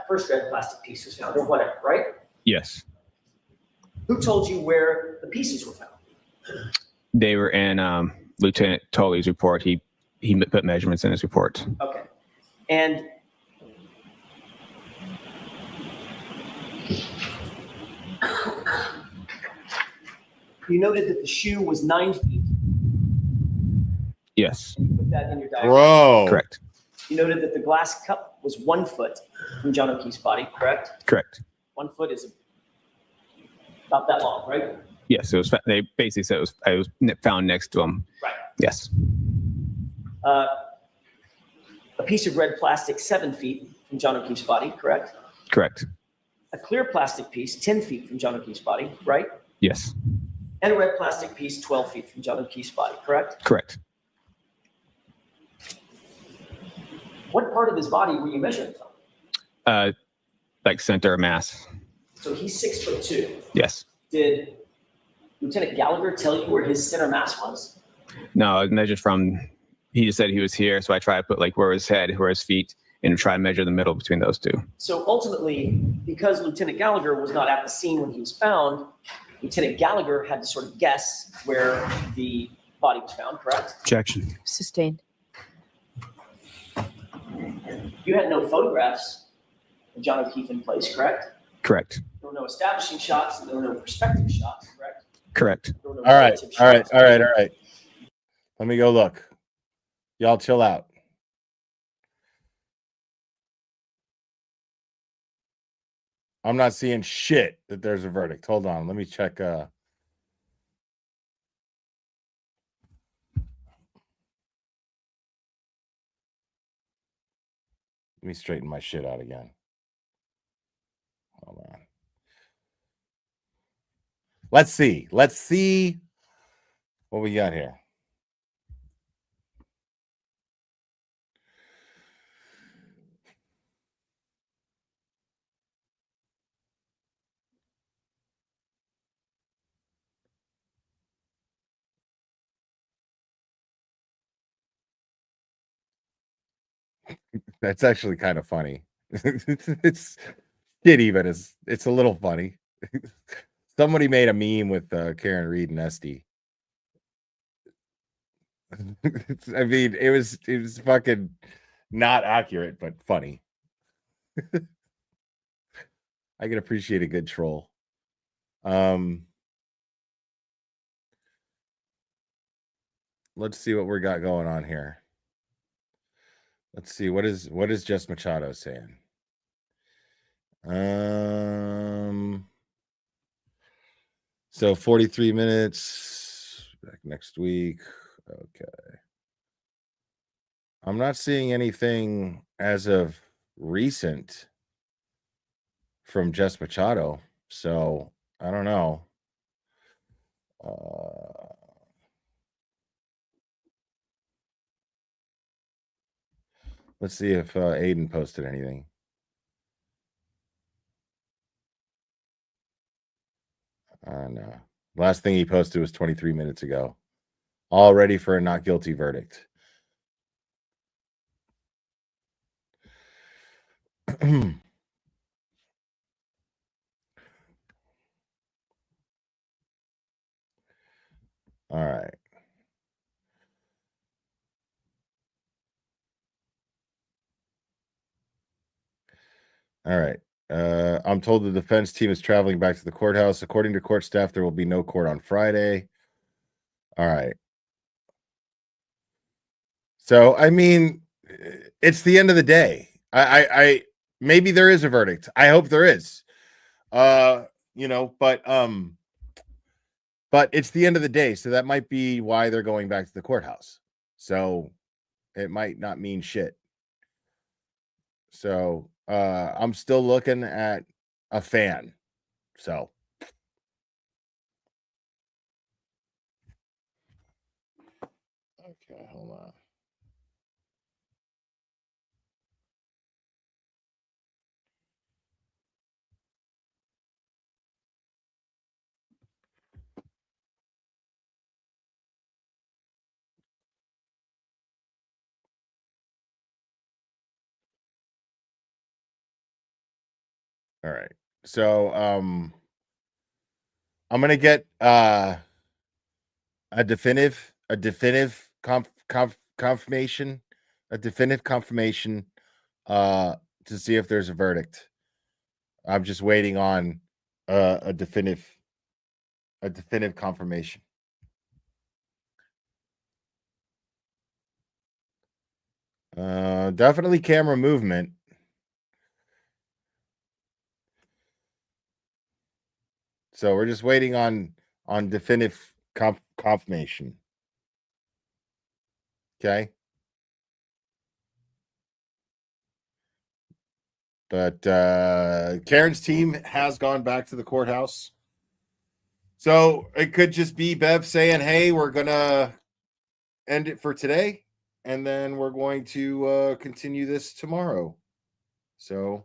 first red plastic piece was found, or whatever, right? Yes, Who told you where the pieces were found? they were in Lieutenant Tolley's report. He put measurements in his report. Okay. And you noted that the shoe was 9 feet. Yes. Put that in your diagram. Bro. Correct. You noted that the glass cup was 1 foot from John O'Keefe's body, correct? Correct. 1 foot is about that long, right? Yes, it was. They basically said it was found next to him. Right. Yes. A piece of red plastic 7 feet from John O'Keefe's body, correct? Correct. A clear plastic piece 10 feet from John O'Keefe's body, right? Yes. And a red plastic piece 12 feet from John O'Keefe's body, correct? Correct. What part of his body were you measuring from? Like center of mass. So he's 6'2". Yes. Did Lieutenant Gallagher tell you where his center mass was? No, I measured from. He just said he was here, so I try to put like where his head, where his feet, and try to measure the middle between those two. So ultimately, because Lieutenant Gallagher was not at the scene when he was found, Lieutenant Gallagher had to sort of guess where the body was found, correct? Objection. Sustained. You had no photographs of John O'Keefe in place, correct? Correct. There were no establishing shots, and there were no perspective shots, correct? Correct. There were no All right. relative All right. shots. All right. All right. Let me go look. Y'all chill out. I'm not seeing shit that there's a verdict. Hold on. Let me check. Let me straighten my shit out again. Hold on. Let's see. Let's see what we got here. That's actually kind of funny. It's shitty, but it's a little funny. Somebody made a meme with Karen Reed and Esty. I mean, it was fucking not accurate, but funny. I can appreciate a good troll. Let's see what we got going on here. Let's see what is Jess Machado saying. So 43 minutes back next week. Okay. I'm not seeing anything as of recent from Jess Machado, so I don't know. Let's see if Aiden posted anything. No. Last thing he posted was 23 minutes ago. All ready for a not guilty verdict. All right. All right. I'm told the defense team is traveling back to the courthouse. According to court staff, there will be no court on Friday. All right. So, I mean, it's the end of the day. I maybe there is a verdict. I hope there is. But it's the end of the day, so that might be why they're going back to the courthouse. So it might not mean shit. So I'm still looking at a fan. So okay, hold on. All right. So I'm gonna get a definitive confirmation to see if there's a verdict. I'm just waiting on a definitive confirmation. Definitely camera movement. So we're just waiting on definitive confirmation. Okay. But Karen's team has gone back to the courthouse. So it could just be Bev saying, hey, we're going to end it for today, and then we're going to continue this tomorrow. So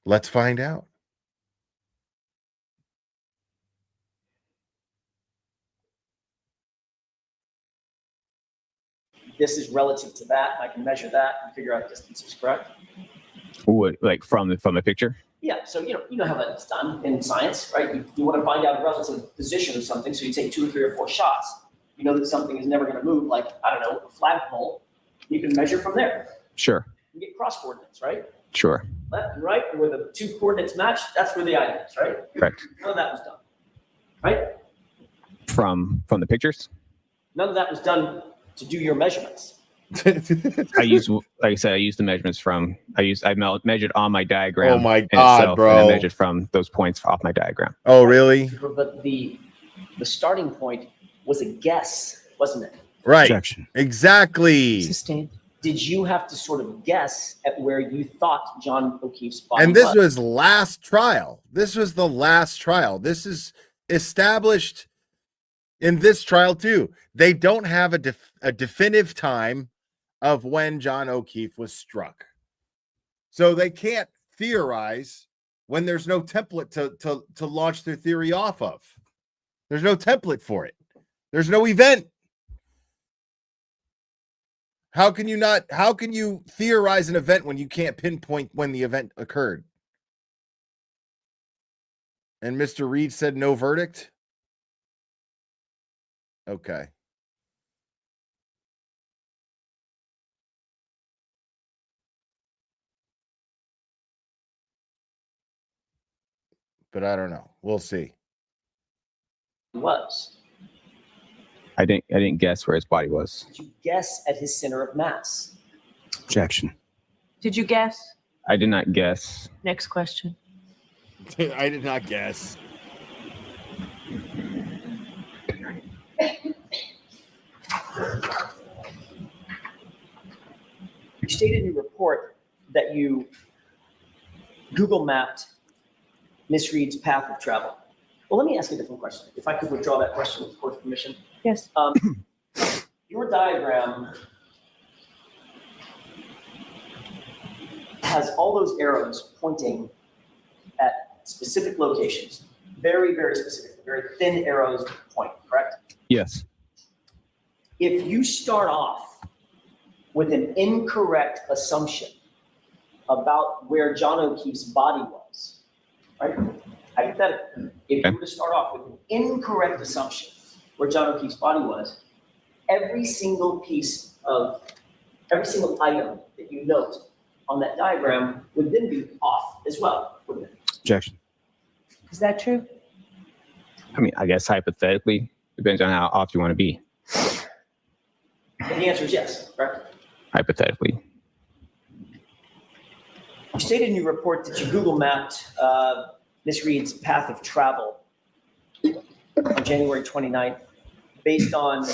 let's find out. This is relative to that. I can measure that and figure out distances, correct? What, like from the picture? Yeah, so you know how that's done in science, right? You want to find out relative position of something, so you take 2 or 3 or 4 shots. You know that something is never going to move, like, I don't know, a flagpole. You can measure from there. Sure. You get cross coordinates, right? Sure. Left and right, and where the 2 coordinates match, that's where the item is, right? Correct. None of that was done, right? From the pictures? None of that was done to do your measurements. I use, like I said, I used the measurements from. I measured on my diagram. Oh my in God, itself, bro! And I measured from those points off my diagram. Oh, really? But the starting point was a guess, wasn't it? Right. Exactly. Sustained. Did you have to sort of guess at where you thought John O'Keefe's body And this was? was last trial. This was the last trial. This is established in this trial too. They don't have a definitive time of when John O'Keefe was struck. So they can't theorize when there's no template to launch their theory off of. There's no template for it. There's no event. How can you theorize an event when you can't pinpoint when the event occurred? And Mr. Reed said no verdict? Okay. But I don't know. We'll see. Was. I didn't guess where his body was. Did you guess at his center of mass? Objection. Did you guess? I did not guess. Next question. I did not guess. You stated in your report that you Google mapped Miss Reed's path of travel. Well, let me ask you a different question. If I could withdraw that question with the court's permission. Yes. Your diagram has all those arrows pointing at specific locations. Very, very specific. Very thin arrows point, correct? Yes. If you start off with an incorrect assumption about where John O'Keefe's body was, right? Hypothetically, if you were to start off with an incorrect assumption where John O'Keefe's body was, every single item that you note on that diagram would then be off as well, wouldn't it? Objection. Is that true? I mean, I guess hypothetically, depends on how off you want to be. And the answer is yes, correct? Hypothetically. You stated in your report that you Google mapped Miss Reed's path of travel on January 29th based on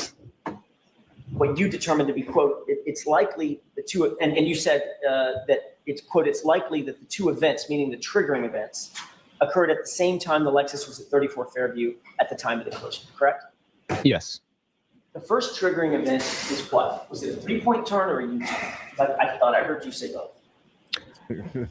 what you determined to be, quote, it's likely the two, and you said that it's, quote, it's likely that the two events, meaning the triggering events, occurred at the same time the Lexus was at 34 Fairview at the time of the collision, correct? Yes. The first triggering event was what? Was it a 3-point turn or a U-turn? I thought I heard you say both.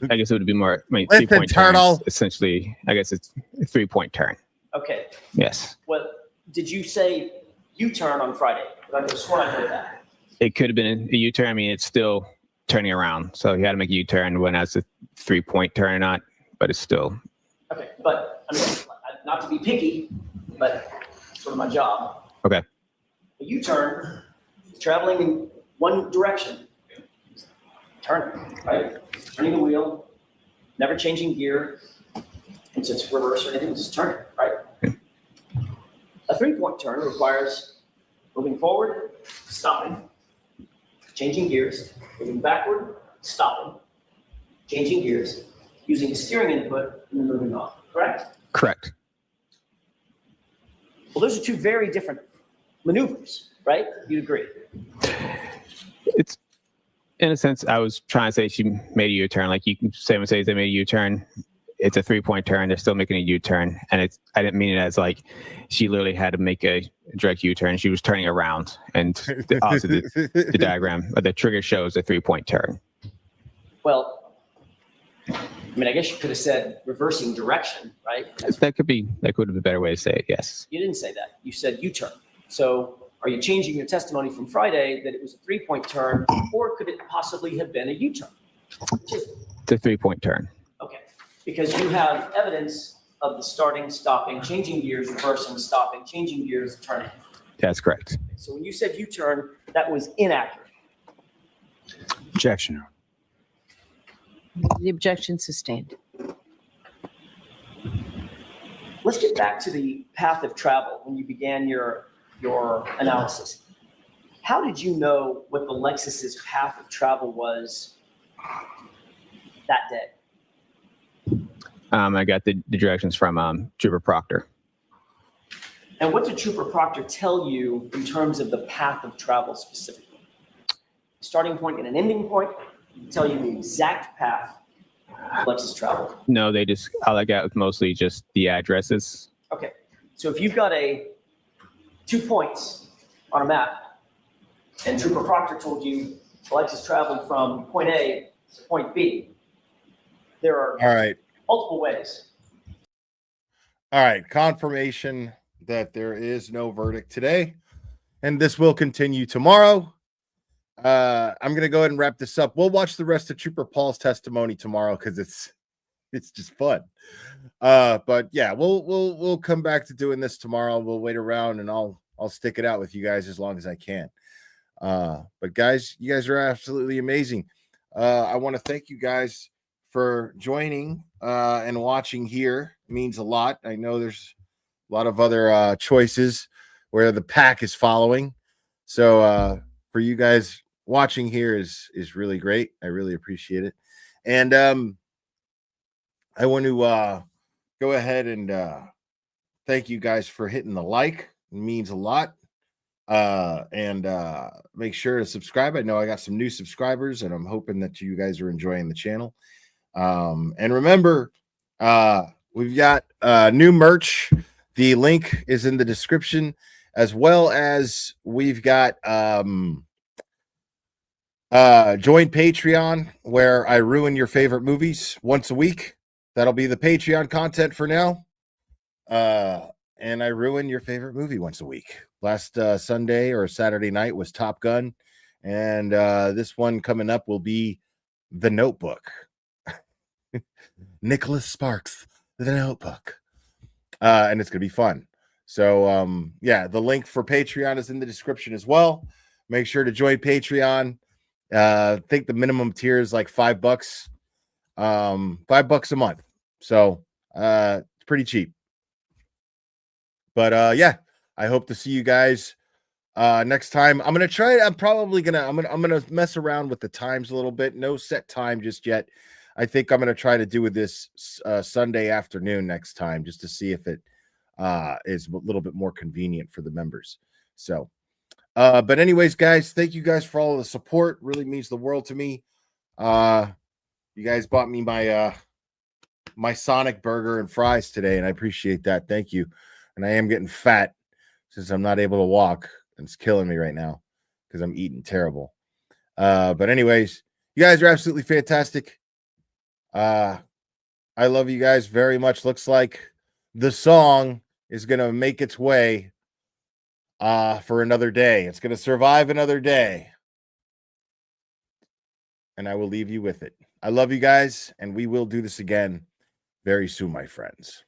I guess it would be more. I mean, Listen, 3-point turn turtle. is essentially, I guess it's a 3-point turn. Okay. Yes. Well, did you say U-turn on Friday? I could have sworn I heard that. It could have been a U-turn. I mean, it's still turning around, so you had to make a U-turn when that's a 3-point turn or not. But it's still. Okay, but I mean, not to be picky, but it's sort of my job. Okay. A U-turn is traveling in one direction, turning, right? Turning the wheel, never changing gear, and it's reverse or anything, just turn, right? A 3-point turn requires moving forward, stopping, changing gears, moving backward, stopping, changing gears, using a steering input, and then moving off, correct? Correct. Well, those are two very different maneuvers, right? You'd agree. In a sense, I was trying to say she made a U-turn. Like you can say, when they made a U-turn, it's a 3-point turn. They're still making a U-turn, and I didn't mean it as like she literally had to make a direct U-turn. She was turning around, and also the diagram, the trigger shows a 3-point turn. Well, I mean, I guess you could have said reversing direction, right? That could have been a better way to say it. Yes. You didn't say that. You said U-turn. So are you changing your testimony from Friday that it was a 3-point turn, or could it possibly have been a U-turn? It's a 3-point turn. Okay, because you have evidence of the starting, stopping, changing gears, reversing, stopping, changing gears, turning. That's correct. So when you said U-turn, that was inaccurate. Objection. The objection sustained. Let's get back to the path of travel when you began your analysis. How did you know what the Lexus's path of travel was that day? I got the directions from Trooper Proctor. And what did Trooper Proctor tell you in terms of the path of travel specifically? Starting point and an ending point? Tell you the exact path Lexus traveled? No, all I got was mostly just the addresses. Okay, so if you've got 2 points on a map, and Trooper Proctor told you Lexus traveled from point A to point B, there are multiple ways. All right, confirmation that there is no verdict today, and this will continue tomorrow. I'm gonna go ahead and wrap this up. We'll watch the rest of Trooper Paul's testimony tomorrow because it's just fun. But yeah, we'll come back to doing this tomorrow. We'll wait around and I'll stick it out with you guys as long as I can. But guys, you guys are absolutely amazing. I want to thank you guys for joining and watching here. It means a lot. I know there's a lot of other choices where the pack is following. So for you guys watching here is really great. I really appreciate it. And I want to go ahead and thank you guys for hitting the like. It means a lot. And make sure to subscribe. I know I got some new subscribers, and I'm hoping that you guys are enjoying the channel. And remember, we've got new merch. The link is in the description, as well as we've got join Patreon, where I ruin your favorite movies once a week. That'll be the Patreon content for now. And I ruin your favorite movie once a week. Last Sunday or Saturday night was Top Gun. And this one coming up will be The Notebook. Nicholas Sparks, The Notebook. And it's going to be fun. So, yeah, the link for Patreon is in the description as well. Make sure to join Patreon. I think the minimum tier is like $5. $5 a month. So it's pretty cheap. But yeah, I hope to see you guys next time. I'm gonna mess around with the times a little bit. No set time just yet. I think I'm gonna try to do with this Sunday afternoon next time, just to see if it is a little bit more convenient for the members. So but anyways, guys, thank you guys for all of the support. Really means the world to me. You guys bought me my Sonic burger and fries today, and I appreciate that. Thank you. And I am getting fat since I'm not able to walk, and it's killing me right now because I'm eating terrible. But anyways, you guys are absolutely fantastic. I love you guys very much. Looks like the song is gonna make its way for another day. It's gonna survive another day. And I will leave you with it. I love you guys, and we will do this again very soon, my friends.